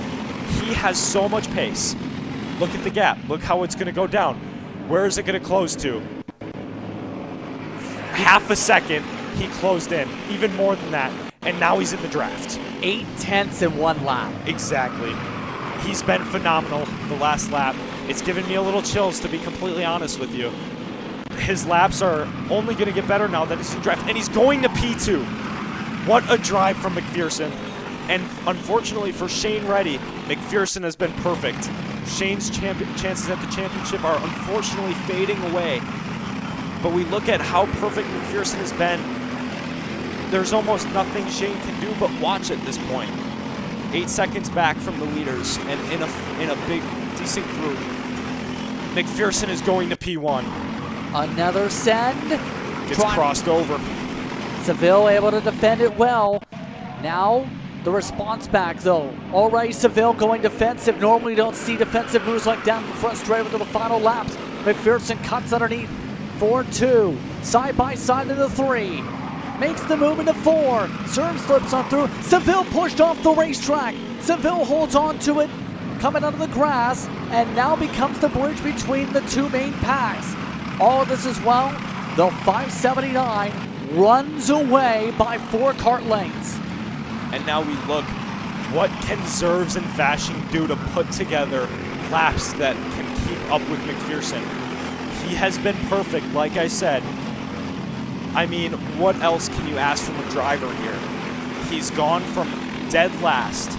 He has so much pace. Look at the gap. Look how it's going to go down. Where is it going to close to? Half a second, he closed in. Even more than that. And now he's in the draft. 8/10 in one lap. Exactly. He's been phenomenal the last lap. It's given me a little chills, to be completely honest with you. His laps are only going to get better now that he's in draft. And he's going to P2. What a drive from McPherson. And unfortunately for Shane Reddy, McPherson has been perfect. Shane's chances at the championship are unfortunately fading away. But we look at how perfect McPherson has been. There's almost nothing Shane can do but watch at this point. 8 seconds back from the leaders, and in a big, decent group. McPherson is going to P1. Another send. Gets crossed over. Seville able to defend it well. Now the response back, though. Already Seville going defensive. Normally you don't see defensive moves like that in the front straight into the final laps. McPherson cuts underneath. 4-2. Side by side into 3. Makes the move into 4. Serm slips on through. Seville pushed off the racetrack. Seville holds on to it, coming out of the grass, and now becomes the bridge between the two main packs. All of this as well, the 579 runs away by 4 kart lengths. And now we look, what can Zervs and Fasching do to put together laps that can keep up with McPherson? He has been perfect, like I said. I mean, what else can you ask from a driver here? He's gone from dead last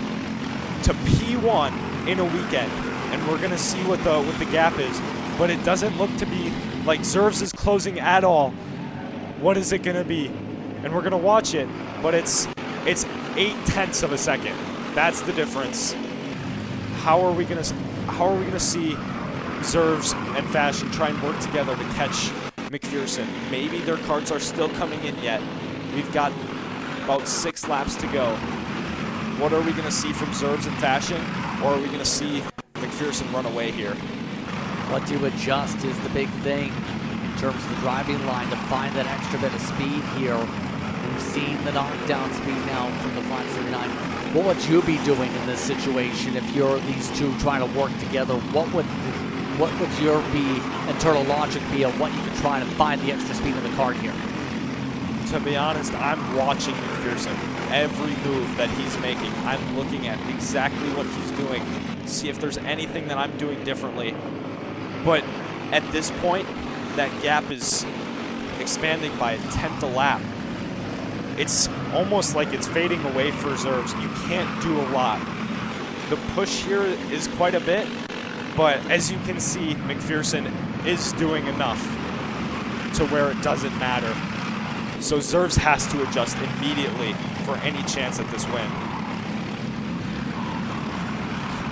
to P1 in a weekend, and we're gonna see what the gap is. But it doesn't look to be like Zervs is closing at all. What is it gonna be? And we're gonna watch it, but it's 8/10 of a second. That's the difference. How are we gonna see Zervs and Fasching try and work together to catch McPherson? Maybe their karts are still coming in yet. We've got about 6 laps to go. What are we going to see from Zervs and Fasching, or are we going to see McPherson run away here? What to adjust is the big thing in terms of the driving line to find that extra bit of speed here. We've seen the knockdown speed now from the 539. What would you be doing in this situation if you're these two trying to work together? What would your internal logic be on what you could try to find the extra speed in the kart here? To be honest, I'm watching McPherson. Every move that he's making, I'm looking at exactly what he's doing, see if there's anything that I'm doing differently. But at this point, that gap is expanding by 1/10 a lap. It's almost like it's fading away for Zervs. You can't do a lot. The push here is quite a bit, but as you can see, McPherson is doing enough to where it doesn't matter. So Zervs has to adjust immediately for any chance at this win.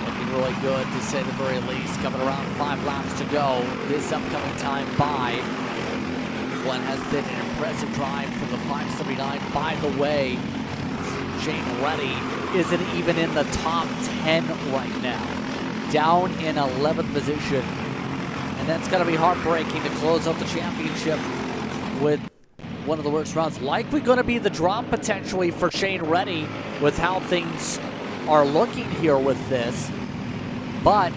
Looking really good, to say the very least. Coming around 5 laps to go. This upcoming time by what has been an impressive drive from the 579. By the way, Shane Reddy isn't even in the top 10 right now. Down in 11th position. And that's going to be heartbreaking to close out the championship with one of the worst rounds. Likely going to be the drop potentially for Shane Reddy with how things are looking here with this. But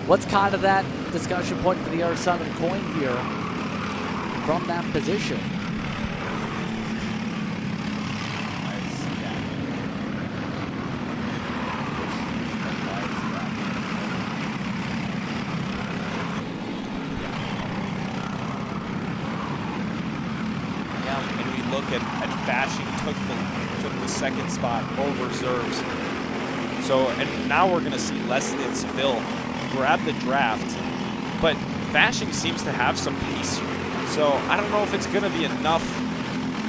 what's kind of that discussion point for the other side of the coin here from that position. And we look at Fashing took the second spot over Zerves. So, and now we're going to see Leslie and Seville grab the draft, but Fashing seems to have some pace here. So I don't know if it's going to be enough,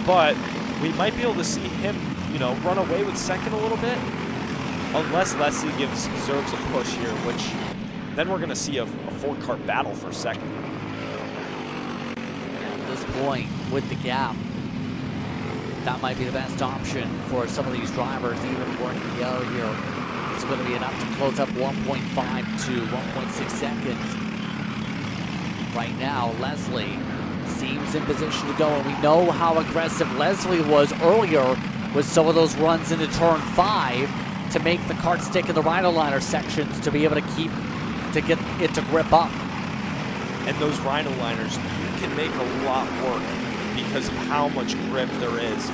but we might be able to see him, run away with second a little bit, unless Leslie gives Zerves a push here, which then we're going to see a four-kart battle for second. At this point, with the gap, that might be the best option for some of these drivers, even working together here. It's going to be enough to close up 1.5 to 1.6 seconds. Right now, Leslie seems in position to go, and we know how aggressive Leslie was earlier with some of those runs into turn 5 to make the kart stick in the rhino liner sections to be able to get it to grip up. And those rhino liners, you can make a lot work because of how much grip there is.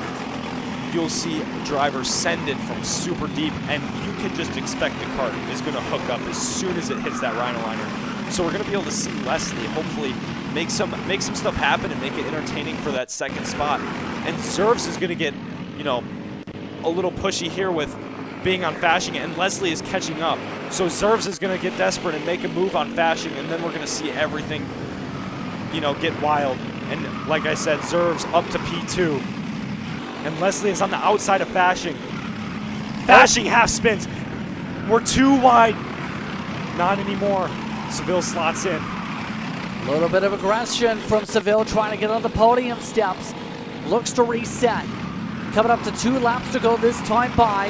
You'll see drivers send it from super deep, and you can just expect the kart is going to hook up as soon as it hits that rhino liner. So we're going to be able to see Leslie hopefully make some stuff happen and make it entertaining for that second spot. And Zerves is going to get, a little pushy here with being on Fashing, and Leslie is catching up. So Zerves is going to get desperate and make a move on Fashing, and then we're going to see everything, get wild. And like I said, Zerves up to P2. And Leslie is on the outside of Fashing. Fashing half spins. We're too wide. Not anymore. Seville slots in. A little bit of aggression from Seville trying to get on the podium steps. Looks to reset. Coming up to 2 laps to go this time by.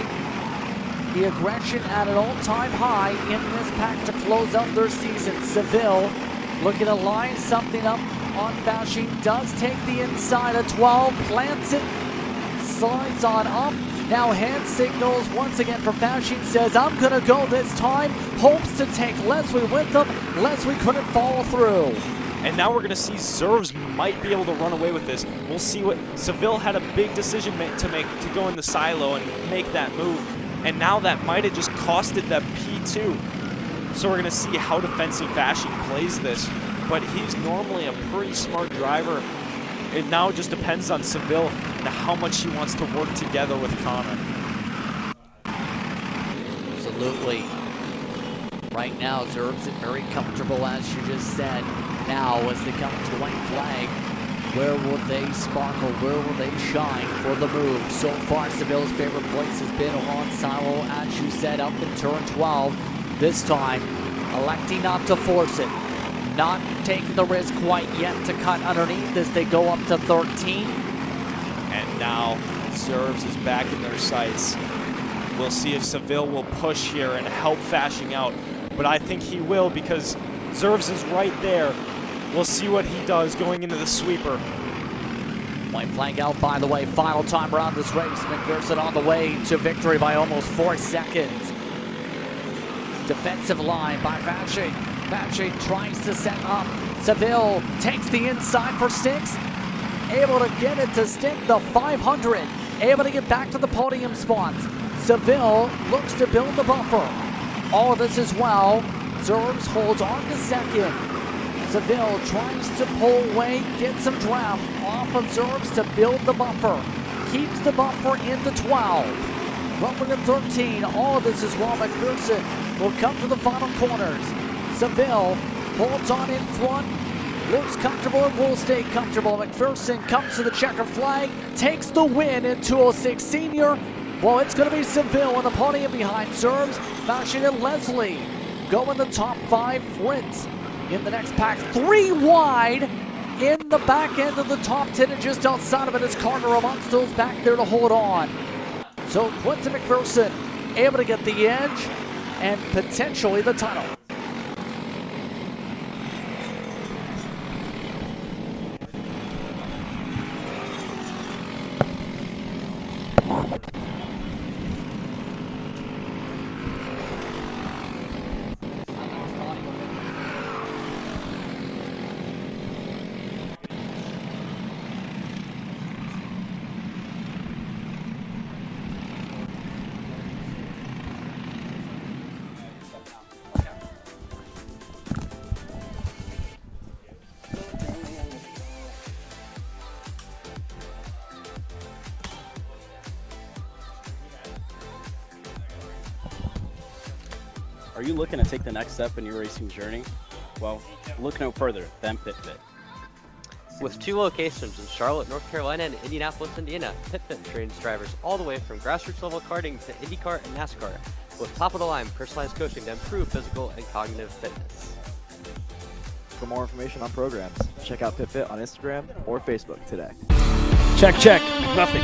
The aggression at an all-time high in this pack to close out their season. Seville looking to line something up on Fashing. Does take the inside of 12. Plants it. Slides on up. Now hand signals once again for Fashing. Says, I'm going to go this time. Hopes to take Leslie with them. Leslie couldn't follow through. And now we're going to see Zerves might be able to run away with this. We'll see what Seville had a big decision to make to go in the silo and make that move. And now that might have just costed them P2. So we're going to see how defensive Fashing plays this. But he's normally a pretty smart driver. It now just depends on Seville and how much he wants to work together with Connor. Absolutely. Right now, Zerves is very comfortable, as you just said. Now, as they come to the white flag, where will they sparkle? Where will they shine for the move? So far, Seville's favorite place has been on silo, as you said, up in turn 12. This time, electing not to force it. Not taking the risk quite yet to cut underneath as they go up to 13. And now Zerves is back in their sights. We'll see if Seville will push here and help Fashing out. But I think he will because Zerves is right there. We'll see what he does going into the sweeper. White flag out, by the way. Final time around this race. McPherson on the way to victory by almost 4 seconds. Defensive line by Fashing. Fashing tries to set up. Seville takes the inside for 6. Able to get it to stick the 500. Able to get back to the podium spots. Seville looks to build the buffer. All of this as well. Zerves holds on to second. Seville tries to pull away, get some draft off of Zerves to build the buffer. Keeps the buffer into 12. Bumping to 13. All of this as well. McPherson will come to the final corners. Seville holds on in front, looks comfortable and will stay comfortable. McPherson comes to the checker flag, takes the win in 206 senior. Well, it's going to be Seville on the podium behind Zerves. Fashing and Leslie go in the top 5. Fritz in the next pack, 3 wide in the back end of the top 10, and just outside of it is Carter amongst those back there to hold on. So Quentin McPherson able to get the edge and potentially the title. Are you looking to take the next step in your racing journey? Well, look no further than PitFit. With 2 locations in Charlotte, North Carolina and Indianapolis, Indiana, PitFit trains drivers all the way from grassroots level karting to IndyCar and NASCAR with top-of-the-line personalized coaching to improve physical and cognitive fitness. For more information on programs, check out PitFit on Instagram or Facebook today. Check, check. Nothing.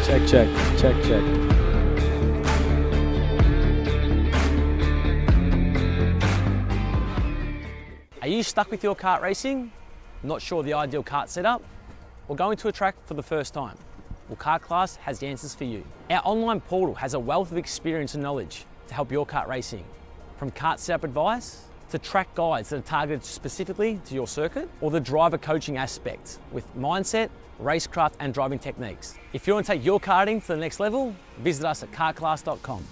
Check, check, check, check. Are you stuck with your kart racing? Not sure the ideal kart setup? Or going to a track for the first time? Well, Kart Class has the answers for you. Our online portal has a wealth of experience and knowledge to help your kart racing. From kart setup advice to track guides that are targeted specifically to your circuit, or the driver coaching aspect with mindset, racecraft and driving techniques. If you want to take your karting to the next level, visit us at kartclass.com.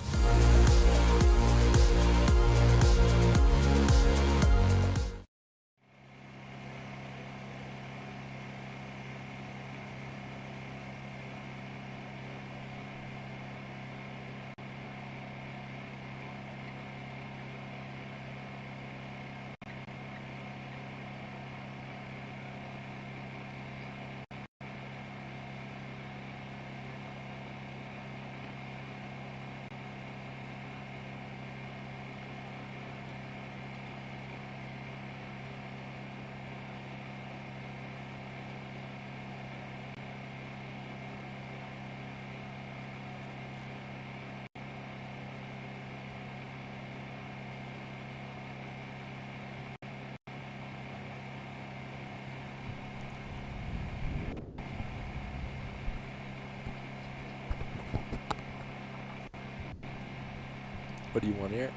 What do you want to hear?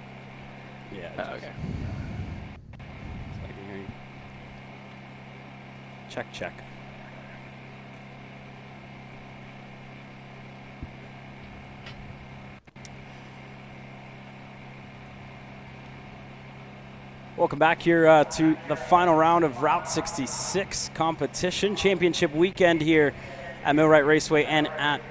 Yeah. Okay. So I can hear you. Check, check. Welcome back here to the final round of Route 66 competition. Championship weekend here at Rite Raceway and at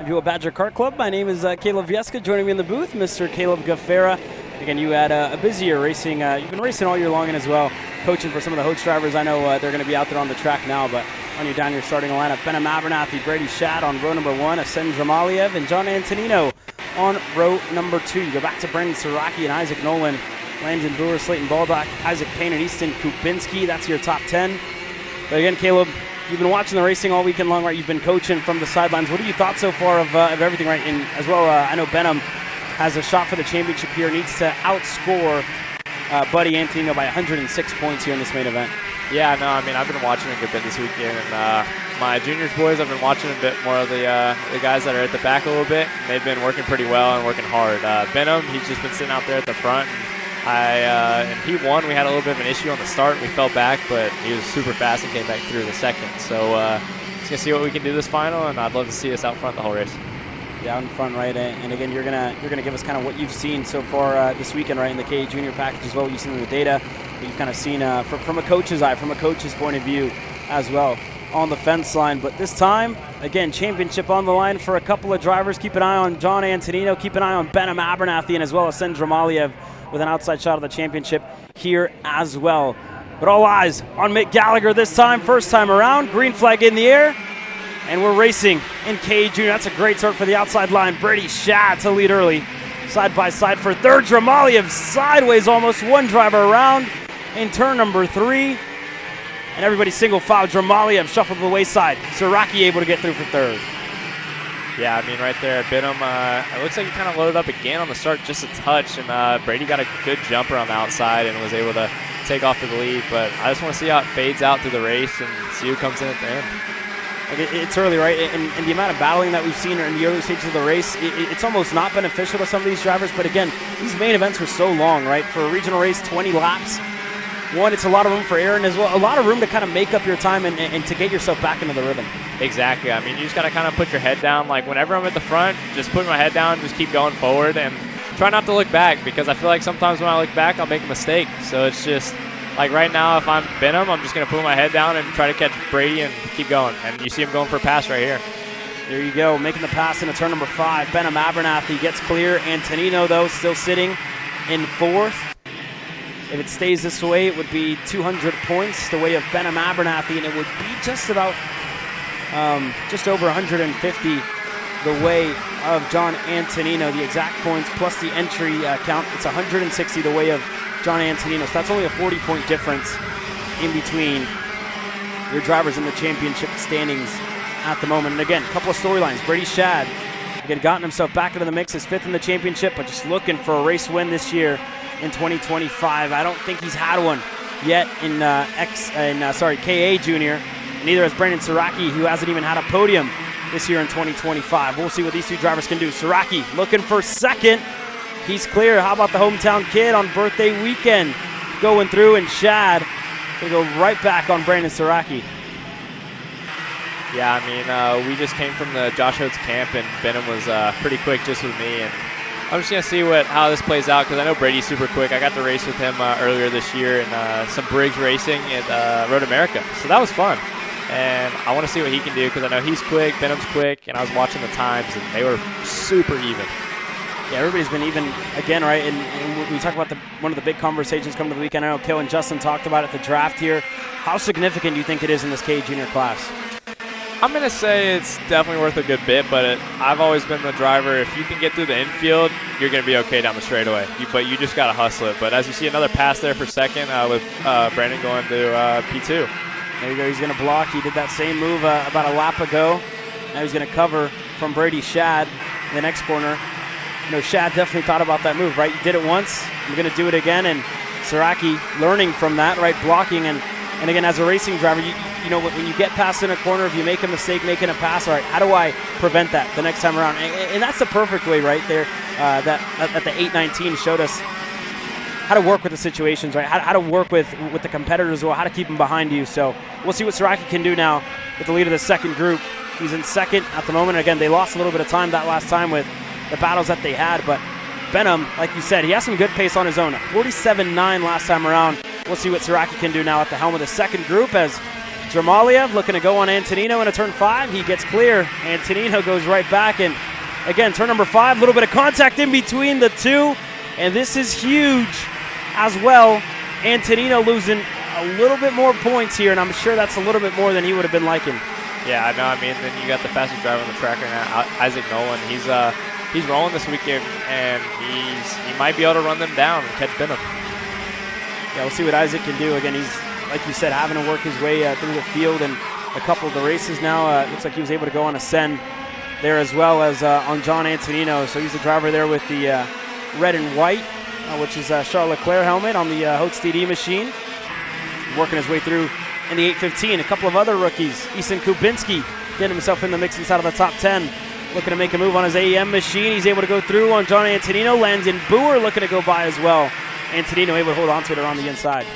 Buell Badger Kart Club. My name is Caleb Vieska. Joining me in the booth, Mr. Caleb Gaffera. Again, you had a busier racing. You've been racing all year long and as well, coaching for some of the Hoach drivers. I know they're going to be out there on the track now, but on you down your starting lineup, Benham Abernathy, Brady Shad on row number 1, Asen Dramaliev, and John Antonino on row number 2. You go back to Brendan Saraki and Isaac Nolan, Landon Brewer, Slayton Baldock, Isaac Payne, and Easton Kupinski. That's your top 10. But again, Caleb, you've been watching the racing all weekend long, right? You've been coaching from the sidelines. What have you thought so far of everything, right? And as well, I know Benham has a shot for the championship here, needs to outscore Buddy Antonino by 106 points here in this main event. Yeah, no, I mean, I've been watching a good bit this weekend, and my juniors boys, I've been watching a bit more of the guys that are at the back a little bit. And they've been working pretty well and working hard. Benham, he's just been sitting out there at the front. And he won. We had a little bit of an issue on the start. We fell back, but he was super fast and came back through the second. So just going to see what we can do this final, and I'd love to see us out front the whole race. Yeah, out in front, right? And again, you're gonna give us kind of what you've seen so far this weekend, right, in the KA Junior package as well. What you've seen in the data, what you've kind of seen from a coach's eye, from a coach's point of view as well on the fence line. But this time, again, championship on the line for a couple of drivers. Keep an eye on John Antonino. Keep an eye on Benham Abernathy, and as well as Asen Dramaliev with an outside shot of the championship here as well. But all eyes on Mick Gallagher this time, first time around. Green flag in the air. And we're racing in KA Junior. That's a great start for the outside line. Brady Shad to lead early. Side by side for third. Dramaliev sideways almost, one driver around in turn number 3. And everybody single file. Dramaliev shuffled to the wayside. Saraki able to get through for third. Yeah, I mean, right there, Benham, it looks like he kind of loaded up again on the start just a touch, and Brady got a good jumper on the outside and was able to take off to the lead. But I just want to see how it fades out through the race and see who comes in at the end. It's early, right? And the amount of battling that we've seen in the early stages of the race, it's almost not beneficial to some of these drivers. But again, these main events are so long, right? For a regional race, 20 laps. One, it's a lot of room for error, and as well, a lot of room to kind of make up your time and to get yourself back into the rhythm. Exactly. I mean, you just got to kind of put your head down. Like, whenever I'm at the front, just put my head down, just keep going forward, and try not to look back, because I feel like sometimes when I look back, I'll make a mistake. So it's just Like right now, if I'm Benham, I'm just going to put my head down and try to catch Brady and keep going. And you see him going for a pass right here. There you go, making the pass into turn number 5. Benham Abernathy gets clear. Antonino, though, still sitting in 4th. If it stays this way, it would be 200 points the way of Benham Abernathy, and it would be just about, just over 150 the way of John Antonino. The exact points plus the entry count, it's 160 the way of John Antonino. So that's only a 40-point difference in between your drivers in the championship standings at the moment. And again, a couple of storylines. Brady Shad, again, gotten himself back into the mix, is 5th in the championship, but just looking for a race win this year in 2025. I don't think he's had one yet in KA Junior. And neither has Brandon Siraki, who hasn't even had a podium this year in 2025. We'll see what these two drivers can do. Siraki looking for 2nd. He's clear. How about the hometown kid on birthday weekend going through, and Shad going to go right back on Brandon Siraki. Yeah, I mean, we just came from the Josh Oates camp, and Benham was pretty quick just with me. And I'm just going to see how this plays out, because I know Brady's super quick. I got to race with him earlier this year in some Briggs racing at Road America. So that was fun. And I want to see what he can do, because I know he's quick, Benham's quick, and I was watching the times, and they were super even. Yeah, everybody's been even again, right? And we talk about one of the big conversations coming to the weekend. I know Kill and Justin talked about it, the draft here. How significant do you think it is in this K Junior class? I'm going to say it's definitely worth a good bit, but I've always been the driver. If you can get through the infield, you're going to be okay down the straightaway. But you just got to hustle it. But as you see, another pass there for 2nd with Brandon going to P2. There you go. He's going to block. He did that same move about a lap ago. Now he's going to cover from Brady Shad in the next corner. You know, Shad definitely thought about that move, right? You did it once. I'm going to do it again. And Siraki learning from that, right? Blocking. And again, as a racing driver, you know, when you get past in a corner, if you make a mistake making a pass, all right, how do I prevent that the next time around? And that's the perfect way right there that the 819 showed us how to work with the situations, right? How to work with the competitors as well, how to keep them behind you. So we'll see what Siraki can do now with the lead of the 2nd group. He's in 2nd at the moment. Again, they lost a little bit of time that last time with the battles that they had, but Benham, like you said, he has some good pace on his own. 47.9 last time around. We'll see what Siraki can do now at the helm of the 2nd group, as Dramaliev looking to go on Antonino into turn 5. He gets clear. Antonino goes right back, and again, turn number 5, a little bit of contact in between the two, and this is huge as well. Antonino losing a little bit more points here, and I'm sure that's a little bit more than he would have been liking. Yeah, I know. I mean, then you got the fastest driver on the track right now, Isaac Nolan. He's rolling this weekend, and he might be able to run them down and catch Benham. Yeah, we'll see what Isaac can do. Again, he's, like you said, having to work his way through the field and a couple of the races now. Looks like he was able to go on a send there as well as on John Antonino. So he's the driver there with the red and white, which is Charles Leclerc helmet on the Haute TD machine. Working his way through in the 815. A couple of other rookies. Easton Kubinski getting himself in the mix inside of the top 10. Looking to make a move on his AEM machine. He's able to go through on John Antonino. Landon Boer looking to go by as well. Antonino able to hold on to it around the inside.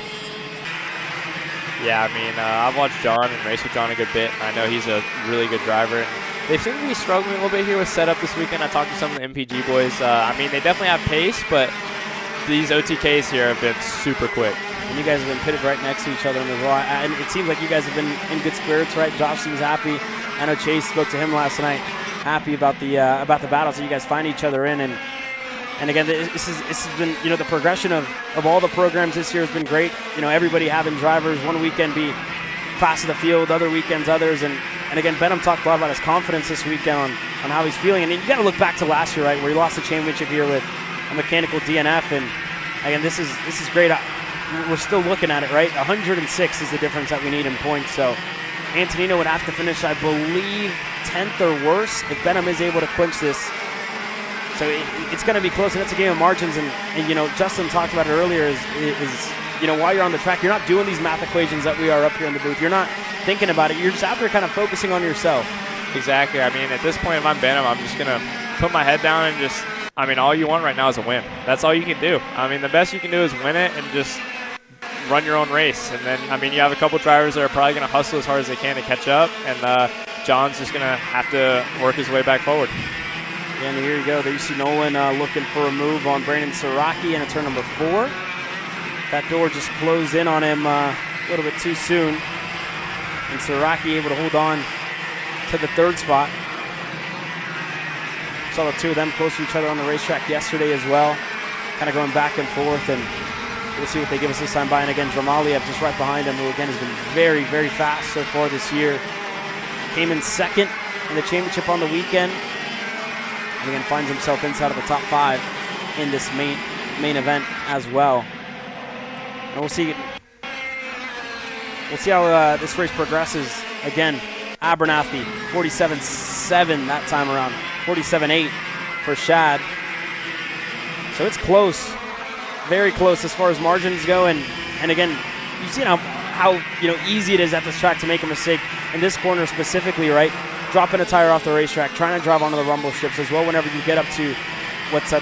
Yeah, I mean, I've watched John and raced with John a good bit. I know he's a really good driver. And they seem to be struggling a little bit here with setup this weekend. I talked to some of the MPG boys. I mean, they definitely have pace, but these OTKs here have been super quick. And you guys have been pitted right next to each other as well. And it seems like you guys have been in good spirits, right? Josh seems happy. I know Chase spoke to him last night, happy about the battles that you guys find each other in. And again, this has been, you know, the progression of all the programs this year has been great. You know, everybody having drivers one weekend be fast in the field, other weekends others. And again, Benham talked a lot about his confidence this weekend on how he's feeling. And you got to look back to last year, right, where he lost the championship here with a mechanical DNF. And again, this is great. We're still looking at it, right? 106 is the difference that we need in points. So Antonino would have to finish, I believe, 10th or worse if Benham is able to clinch this. So it's going to be close, and it's a game of margins. And you know, Justin talked about it earlier. Is you know, while you're on the track, you're not doing these math equations that we are up here in the booth. You're not thinking about it. You're just out there kind of focusing on yourself. Exactly. I mean, at this point, if I'm Benham, I'm just going to put my head down and just, I mean, all you want right now is a win. That's all you can do. I mean, the best you can do is win it and just run your own race. And then, I mean, you have a couple drivers that are probably going to hustle as hard as they can to catch up, and John's just going to have to work his way back forward. And here you go. There you see Nolan looking for a move on Brandon Siraki into turn number 4. That door just closed in on him a little bit too soon. And Siraki able to hold on to the third spot. Saw the two of them close to each other on the racetrack yesterday as well. Kind of going back and forth, and we'll see what they give us this time by. And again, Dramaliev just right behind him, who again has been very, very fast so far this year. Came in second in the championship on the weekend. And again, finds himself inside of the top 5 in this main event as well. And we'll see how this race progresses. Again, Abernathy, 47.7 that time around, 47.8 for Shad. So it's close, very close as far as margins go. And again, you've seen how easy it is at this track to make a mistake. In this corner specifically, right? Dropping a tire off the racetrack, trying to drive onto the rumble strips as well. Whenever you get up to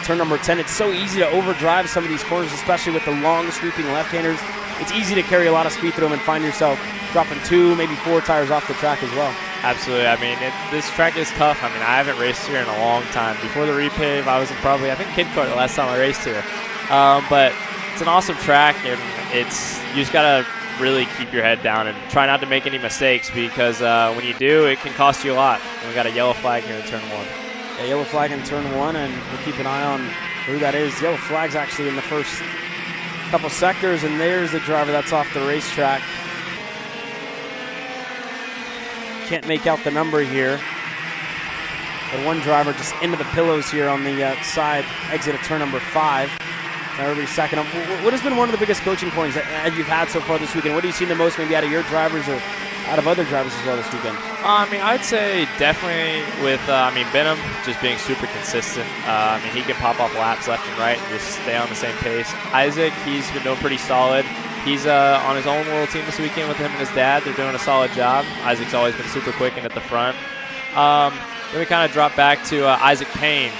turn number 10, it's so easy to overdrive some of these corners, especially with the long sweeping left-handers. It's easy to carry a lot of speed through them and find yourself dropping 2, maybe 4 tires off the track as well. Absolutely. I mean, this track is tough. I mean, I haven't raced here in a long time. Before the repave, I was in I think Kid Kart the last time I raced here. But it's an awesome track, and you just got to really keep your head down and try not to make any mistakes, because when you do, it can cost you a lot. And we got a yellow flag here in turn 1. Yeah, yellow flag in turn 1, and we'll keep an eye on who that is. Yellow flag's actually in the first couple sectors, and there's the driver that's off the racetrack. Can't make out the number here. But one driver just into the pillows here on the side exit of turn number 5. Now everybody's stacking up. What has been one of the biggest coaching points that you've had so far this weekend? What do you see the most maybe out of your drivers or out of other drivers as well this weekend? I mean, I'd say definitely with, Benham just being super consistent. He can pop off laps left and right and just stay on the same pace. Isaac, he's been doing pretty solid. He's on his own little team this weekend with him and his dad. They're doing a solid job. Isaac's always been super quick and at the front. Then we kind of drop back to Isaac Payne.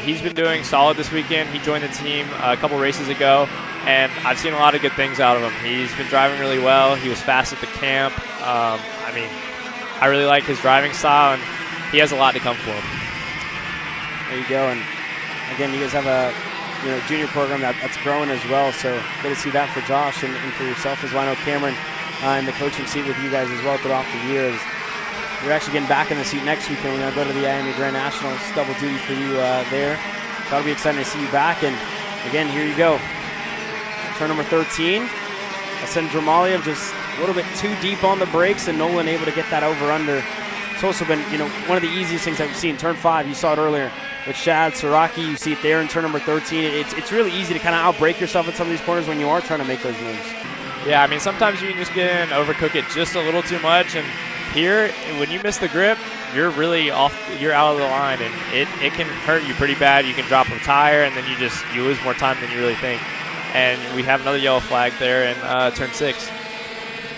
He's been doing solid this weekend. He joined the team a couple races ago, and I've seen a lot of good things out of him. He's been driving really well. He was fast at the camp. I really like his driving style, and he has a lot to come for him. There you go. And again, you guys have a junior program that's growing as well, so good to see that for Josh and for yourself as well. I know Cameron in the coaching seat with you guys as well throughout the years. You're actually getting back in the seat next weekend. We're going to go to the Miami Grand Nationals. Double duty for you there. So that'll be exciting to see you back. And again, here you go. Turn number 13. Asen Dramaliev just a little bit too deep on the brakes, and Nolan able to get that over-under. It's also been, one of the easiest things that we've seen. Turn 5, you saw it earlier with Shad, Siraki. You see it there in turn number 13. It's really easy to kind of out-brake yourself in some of these corners when you are trying to make those moves. Yeah, sometimes you can just get in, overcook it just a little too much, and here, when you miss the grip, you're really off. You're out of the line, and it can hurt you pretty bad. You can drop a tire, and then you lose more time than you really think. And we have another yellow flag there in turn 6.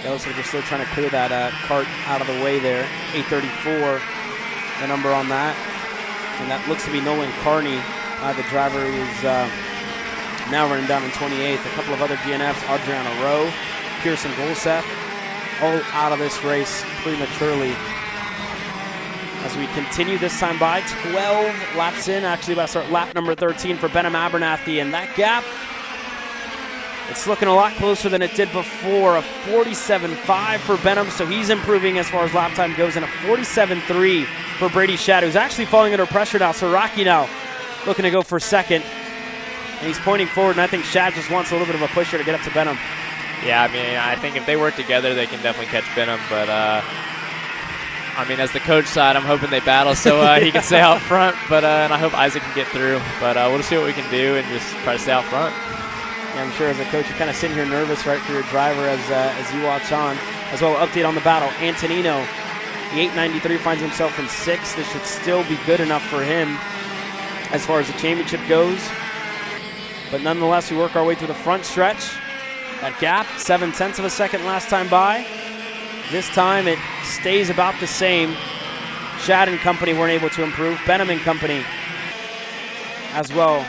It looks like they're still trying to clear that cart out of the way there. 834, the number on that, and that looks to be Nolan Carney, the driver who is now running down in 28th. A couple of other DNFs: Adriana Rowe, Pearson Golseth, all out of this race prematurely. As we continue this time by, 12 laps in, actually about to start lap number 13 for Benham Abernathy, and that gap, it's looking a lot closer than it did before. A 47.5 for Benham, so he's improving as far as lap time goes, and a 47.3 for Brady Shad, who's actually falling under pressure now. So Rocky now looking to go for second, and he's pointing forward, and I think Shad just wants a little bit of a pusher to get up to Benham. Yeah, I think if they work together, they can definitely catch Benham. But, as the coach side, I'm hoping they battle so he can stay out front. But and I hope Isaac can get through. But we'll just see what we can do and just try to stay out front. Yeah, I'm sure as a coach, you're kind of sitting here nervous, right, for your driver as you watch on. As well, update on the battle. Antonino, the 893, finds himself in 6th. This should still be good enough for him as far as the championship goes. But nonetheless, we work our way through the front stretch. That gap, 0.7 of a second last time by. This time it stays about the same. Shad and company weren't able to improve. Benham and company as well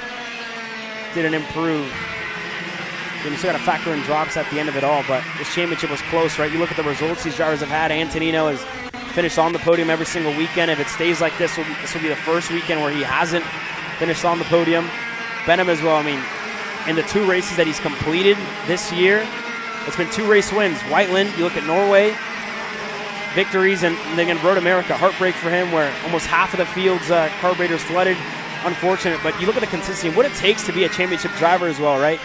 didn't improve. You still got to factor in drops at the end of it all, but this championship was close, right? You look at the results these drivers have had. Antonino has finished on the podium every single weekend. If it stays like this will be the first weekend where he hasn't finished on the podium. Benham as well, in the 2 races that he's completed this year, it's been 2 race wins. Whiteland, you look at Norway, victories, and then again, Road America, heartbreak for him, where almost half of the field's carburetors flooded. Unfortunate, but you look at the consistency, what it takes to be a championship driver as well, right?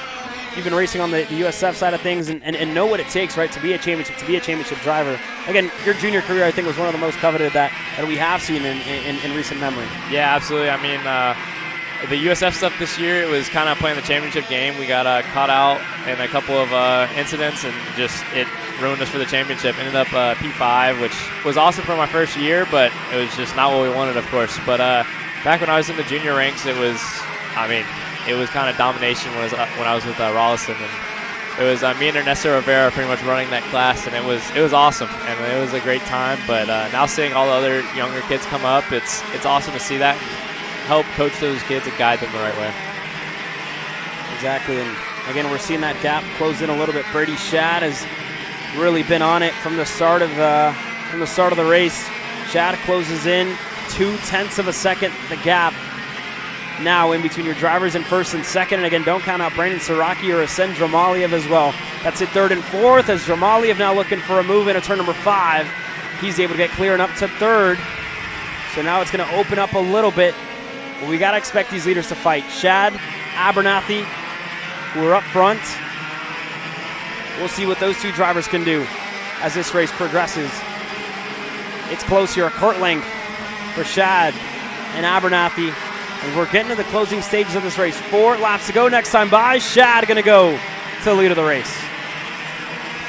You've been racing on the USF side of things and know what it takes, right, to be a championship driver. Again, your junior career, I think, was one of the most coveted that we have seen in recent memory. Yeah, absolutely. I mean, the USF stuff this year, it was kind of playing the championship game. We got caught out in a couple of incidents, and just it ruined us for the championship. Ended up P5, which was awesome for my first year, but it was just not what we wanted, of course. But back when I was in the junior ranks, it was kind of domination when I was with Rollison, and it was me and Ernesto Rivera pretty much running that class, and it was awesome, and it was a great time. But now seeing all the other younger kids come up, it's awesome to see that and help coach those kids and guide them the right way. Exactly, and again, we're seeing that gap close in a little bit. Brady Shad has really been on it from the start of the race. Shad closes in 0.2 of a second, the gap now in between your drivers in first and second. And again, don't count out Brandon Siraki or Asen Dramaliev as well. That's it, 3rd and 4th, as Dramaliev now looking for a move into turn number 5. He's able to get clear and up to 3rd. So now it's going to open up a little bit. But we got to expect these leaders to fight. Shad, Abernathy, who are up front. We'll see what those 2 drivers can do as this race progresses. It's close here, a Kart length for Shad and Abernathy. And we're getting to the closing stages of this race. 4 laps to go. Next time by, Shad going to go to the lead of the race.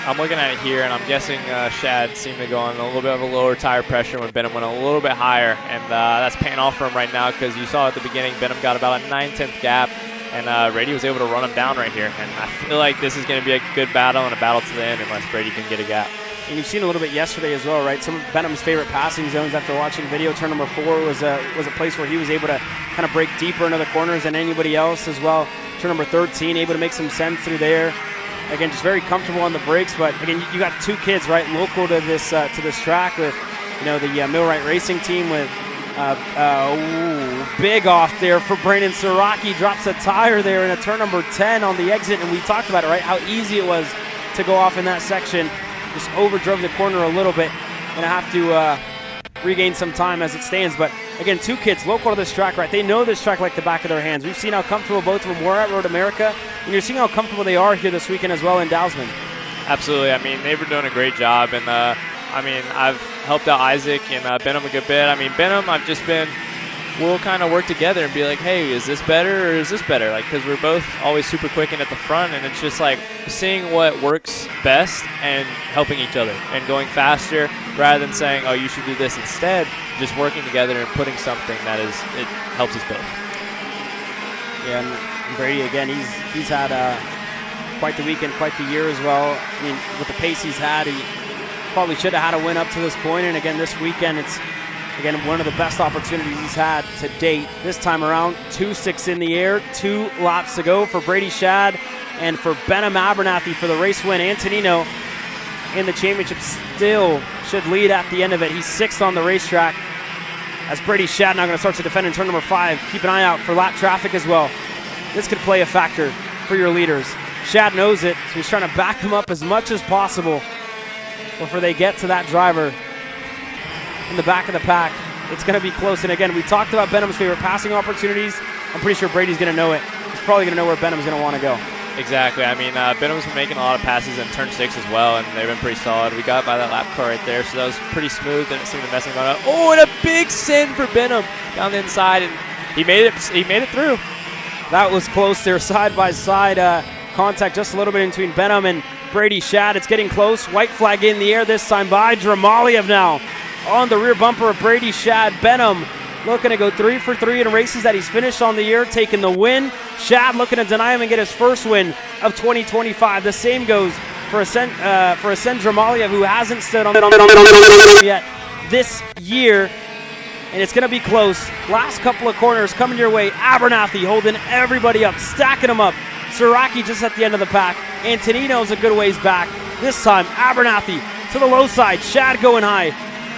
I'm looking at it here, and I'm guessing Shad seemed to go on a little bit of a lower tire pressure when Benham went a little bit higher, and that's paying off for him right now, because you saw at the beginning Benham got about a 9/10 gap, and Brady was able to run him down right here. And I feel like this is going to be a good battle and a battle to the end unless Brady can get a gap. And you've seen a little bit yesterday as well, right? Some of Benham's favorite passing zones after watching video. Turn number 4 was a place where he was able to kind of break deeper into the corners than anybody else as well. Turn number 13, able to make some sense through there. Again, just very comfortable on the brakes. But again, you got 2 kids, right, local to this track with, the Millwright Racing team with big off there for Brandon Siraki. Drops a tire there in a turn number 10 on the exit, and we talked about it, right? How easy it was to go off in that section. Just overdrove the corner a little bit. Gonna have to regain some time as it stands. But again, 2 kids local to this track, right? They know this track like the back of their hands. We've seen how comfortable both of them were at Road America, and you're seeing how comfortable they are here this weekend as well in Dousman. Absolutely. I mean, they've been doing a great job, and I've helped out Isaac and Benham a good bit. I mean, Benham, we'll kind of work together and be like, hey, is this better or is this better? Like, because we're both always super quick and at the front, and it's just like seeing what works best and helping each other and going faster rather than saying, oh, you should do this instead. Just working together and putting something that it helps us both. Yeah, and Brady, again, he's had quite the weekend, quite the year as well. I mean, with the pace he's had, he probably should have had a win up to this point. And again, this weekend, it's again one of the best opportunities he's had to date. This time around, 2-6 in the air, 2 laps to go for Brady Shad and for Benham Abernathy for the race win. Antonino in the championship still should lead at the end of it. He's 6th on the racetrack as Brady Shad now going to start to defend in turn number 5. Keep an eye out for lap traffic as well. This could play a factor for your leaders. Shad knows it, so he's trying to back him up as much as possible before they get to that driver in the back of the pack. It's going to be close. And again, we talked about Benham's favorite passing opportunities. I'm pretty sure Brady's going to know it. He's probably going to know where Benham's going to want to go. Exactly. I mean, Benham's been making a lot of passes in turn 6 as well, and they've been pretty solid. We got by that lap car right there, so that was pretty smooth. Didn't seem to mess him up. Oh, and a big send for Benham down the inside, and he made it through. That was close there, side-by-side contact just a little bit in between Benham and Brady Shad. It's getting close. White flag in the air this time by Dramaliev now on the rear bumper of Brady Shad. Benham looking to go 3 for 3 in races that he's finished on the year, taking the win. Shad looking to deny him and get his first win of 2025. The same goes for Asen Dramaliev, who hasn't stood on the yet this year. And it's going to be close. Last couple of corners coming your way. Abernathy holding everybody up, stacking them up. Siraki just at the end of the pack. Antonino's a good ways back. This time, Abernathy to the low side. Shad going high.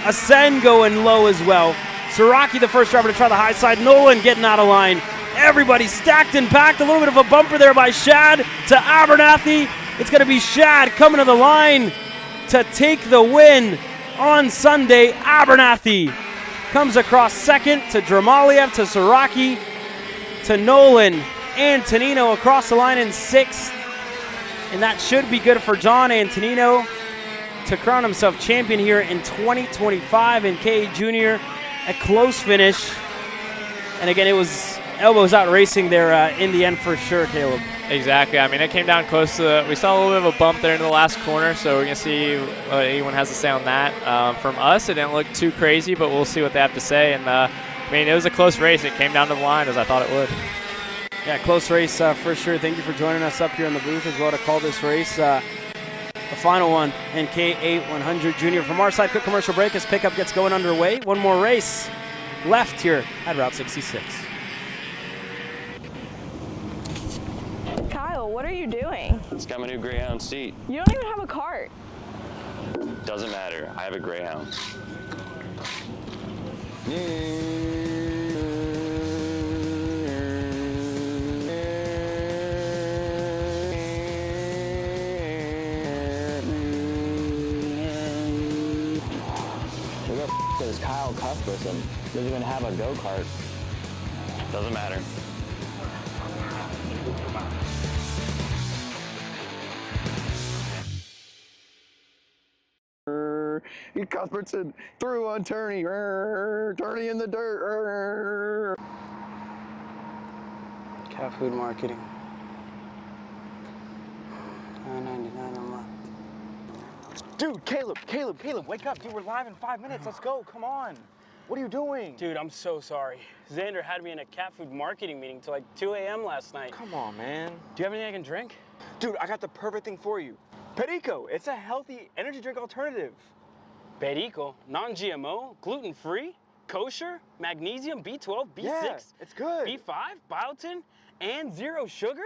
Asen going low as well. Siraki, the first driver to try the high side. Nolan getting out of line. Everybody stacked and packed. A little bit of a bumper there by Shad to Abernathy. It's going to be Shad coming to the line to take the win on Sunday. Abernathy comes across second to Dramaliev, to Saraki, to Nolan Antonino across the line in sixth. And that should be good for John Antonino to crown himself champion here in 2025 in KA Junior. A close finish. And again, it was elbows out racing there in the end for sure, Caleb. Exactly. I mean, it came down close to we saw a little bit of a bump there in the last corner, so we're going to see what anyone has to say on that. From us, it didn't look too crazy, but we'll see what they have to say. And, I mean, it was a close race. It came down to the line as I thought it would. Yeah, close race for sure. Thank you for joining us up here in the booth as well to call this race. The final one in K8 100 Junior. From our side, quick commercial break as pickup gets going underway. One more race left here at Route 66. Kyle, what are you doing? It's got my new Greyhound seat. You don't even have a cart. Doesn't matter. I have a Greyhound. Is Kyle Cuthbertson doesn't even have a go-kart. Doesn't matter. Cuthbertson through on Turney. Turney in the dirt. Cat food marketing. $9.99 a month. Dude, Caleb, wake up. Dude, we're live in 5 minutes. Let's go. Come on. What are you doing? Dude, I'm so sorry. Xander had me in a cat food marketing meeting till like 2 a.m. last night. Come on, man. Do you have anything I can drink? Dude, I got the perfect thing for you. Perico. It's a healthy energy drink alternative. Perico, non-GMO, gluten-free, kosher, magnesium, B12, B6, Yeah, it's good. B5, biotin, and zero sugar?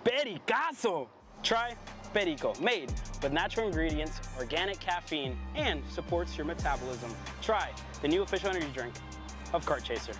Pericazo! Try Perico, made with natural ingredients, organic caffeine, and supports your metabolism. Try the new official energy drink of Kart Chaser.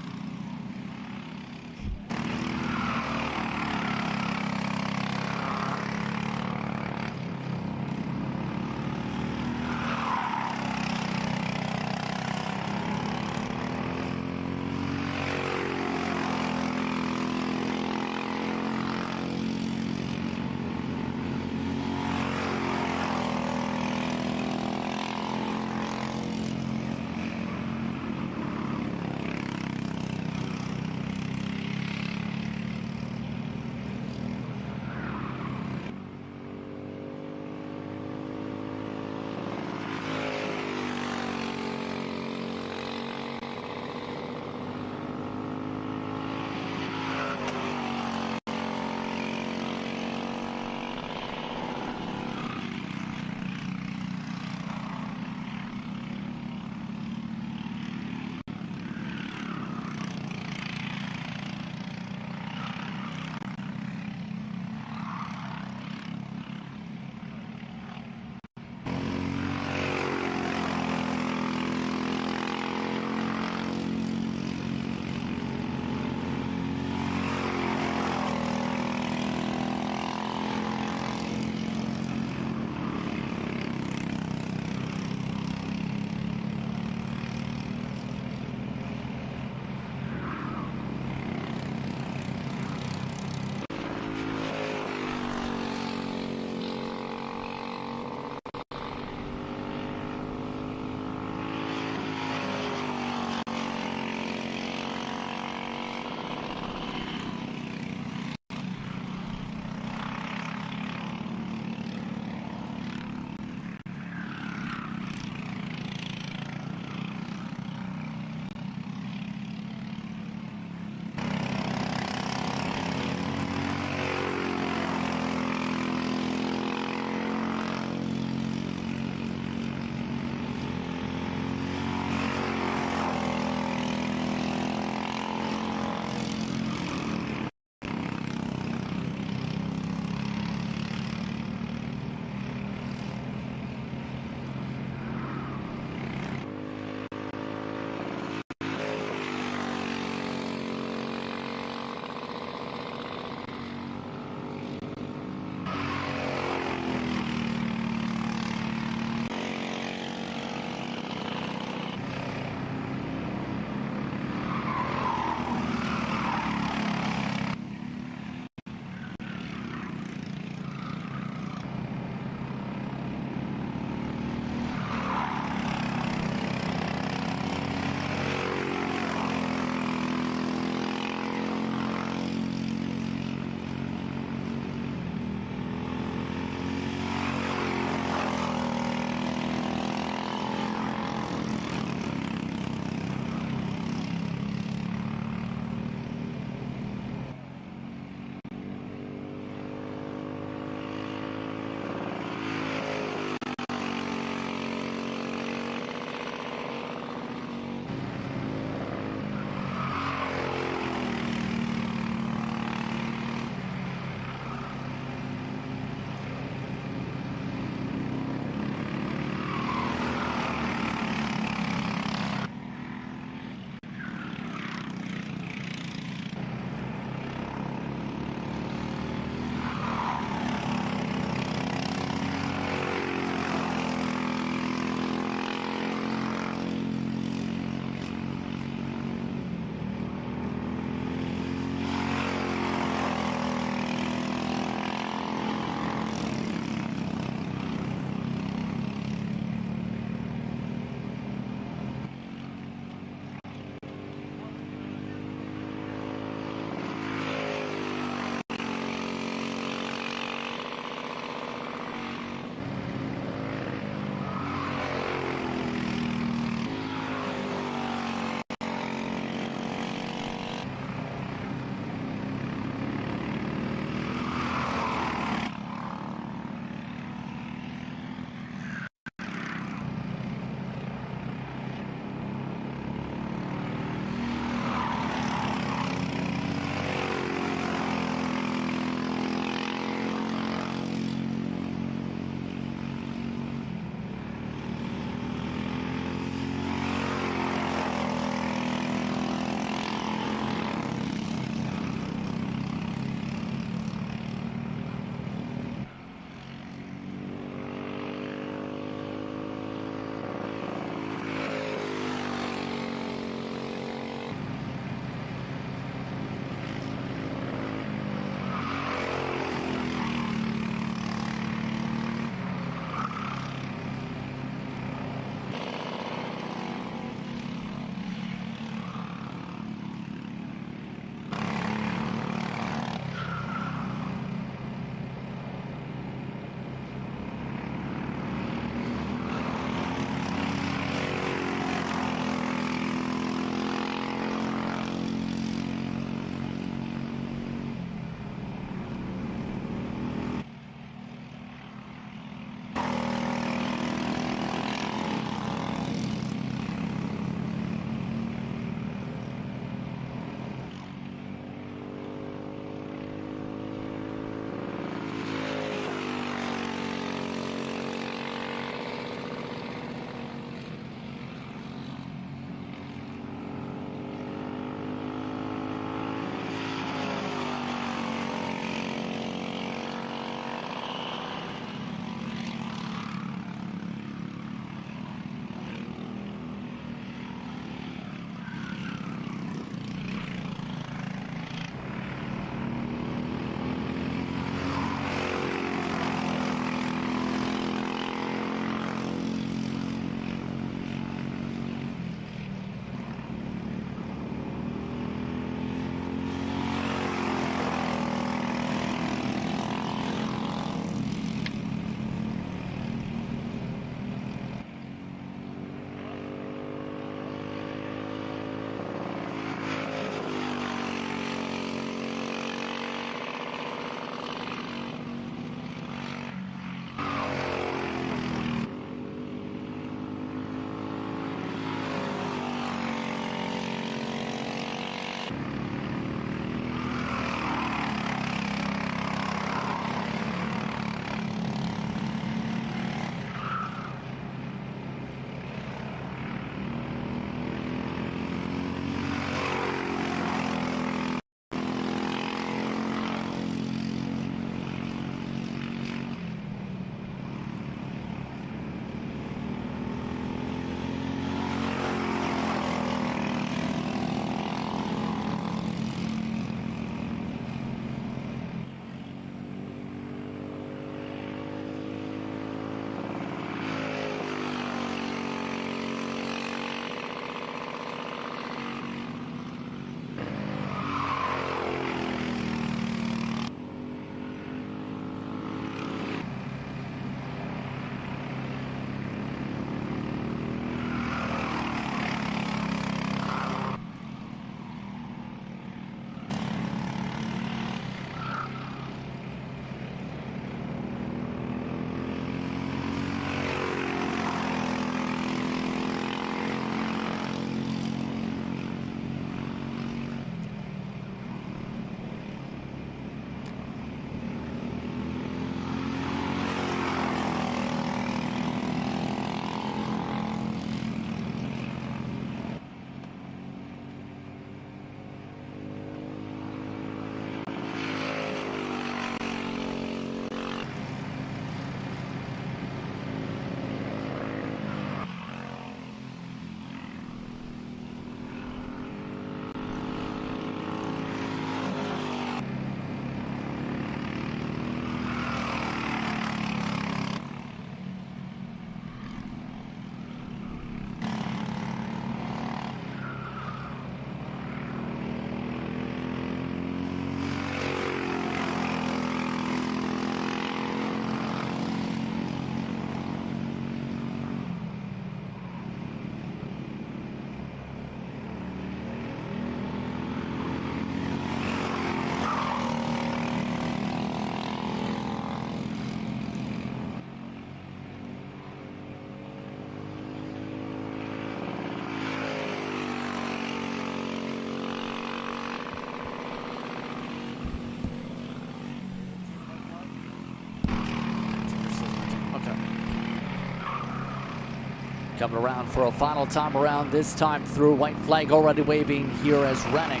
Coming around for a final time around, this time through. White flag already waving here as Rennick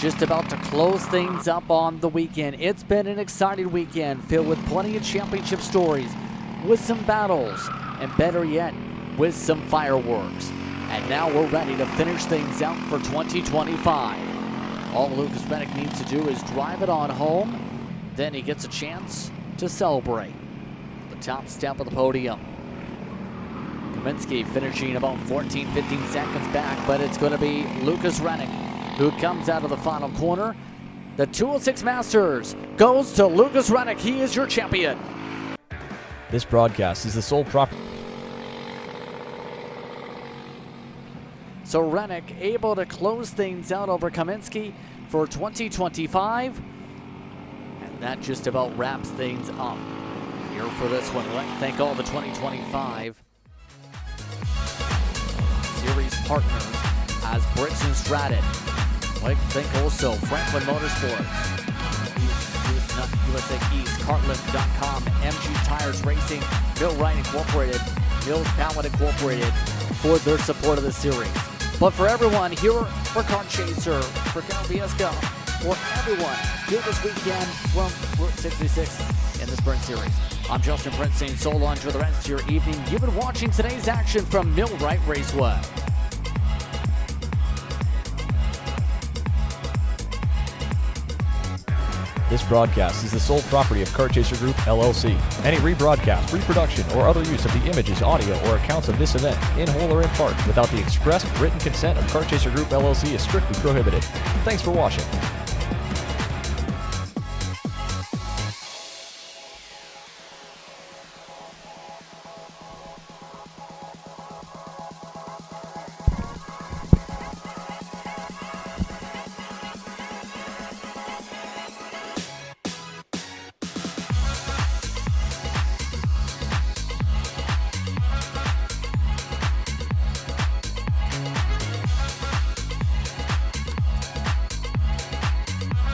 just about to close things up on the weekend. It's been an exciting weekend filled with plenty of championship stories, with some battles, and better yet, with some fireworks. And now we're ready to finish things out for 2025. All Lucas Rennick needs to do is drive it on home. Then he gets a chance to celebrate. The top step of the podium. Kaminsky finishing about 14-15 seconds back, but it's going to be Lucas Rennick who comes out of the final corner. The 206 Masters goes to Lucas Rennick. He is your champion. This broadcast is the sole property. So Rennick able to close things out over Kaminsky for 2025. And that just about wraps things up here for this one. I'd like to thank all the 2025 series partners as Briggs & Stratton. I'd like to thank also Franklin Motorsports, USA East, Kartlift.com, MG Tires Racing, Rite Incorporated, Mills Pallet Incorporated for their support of the series. But for everyone here, for Kart Chaser, for Cal Viesca, for everyone here this weekend from Route 66 in the Sprint Series, I'm Justin Prince saying so long for the rest of your evening. You've been watching today's action from Rite Raceway. This broadcast is the sole property of Kart Chaser Group, LLC. Any rebroadcast, reproduction, or other use of the images, audio, or accounts of this event, in whole or in part, without the express written consent of Kart Chaser Group, LLC is strictly prohibited. Thanks for watching.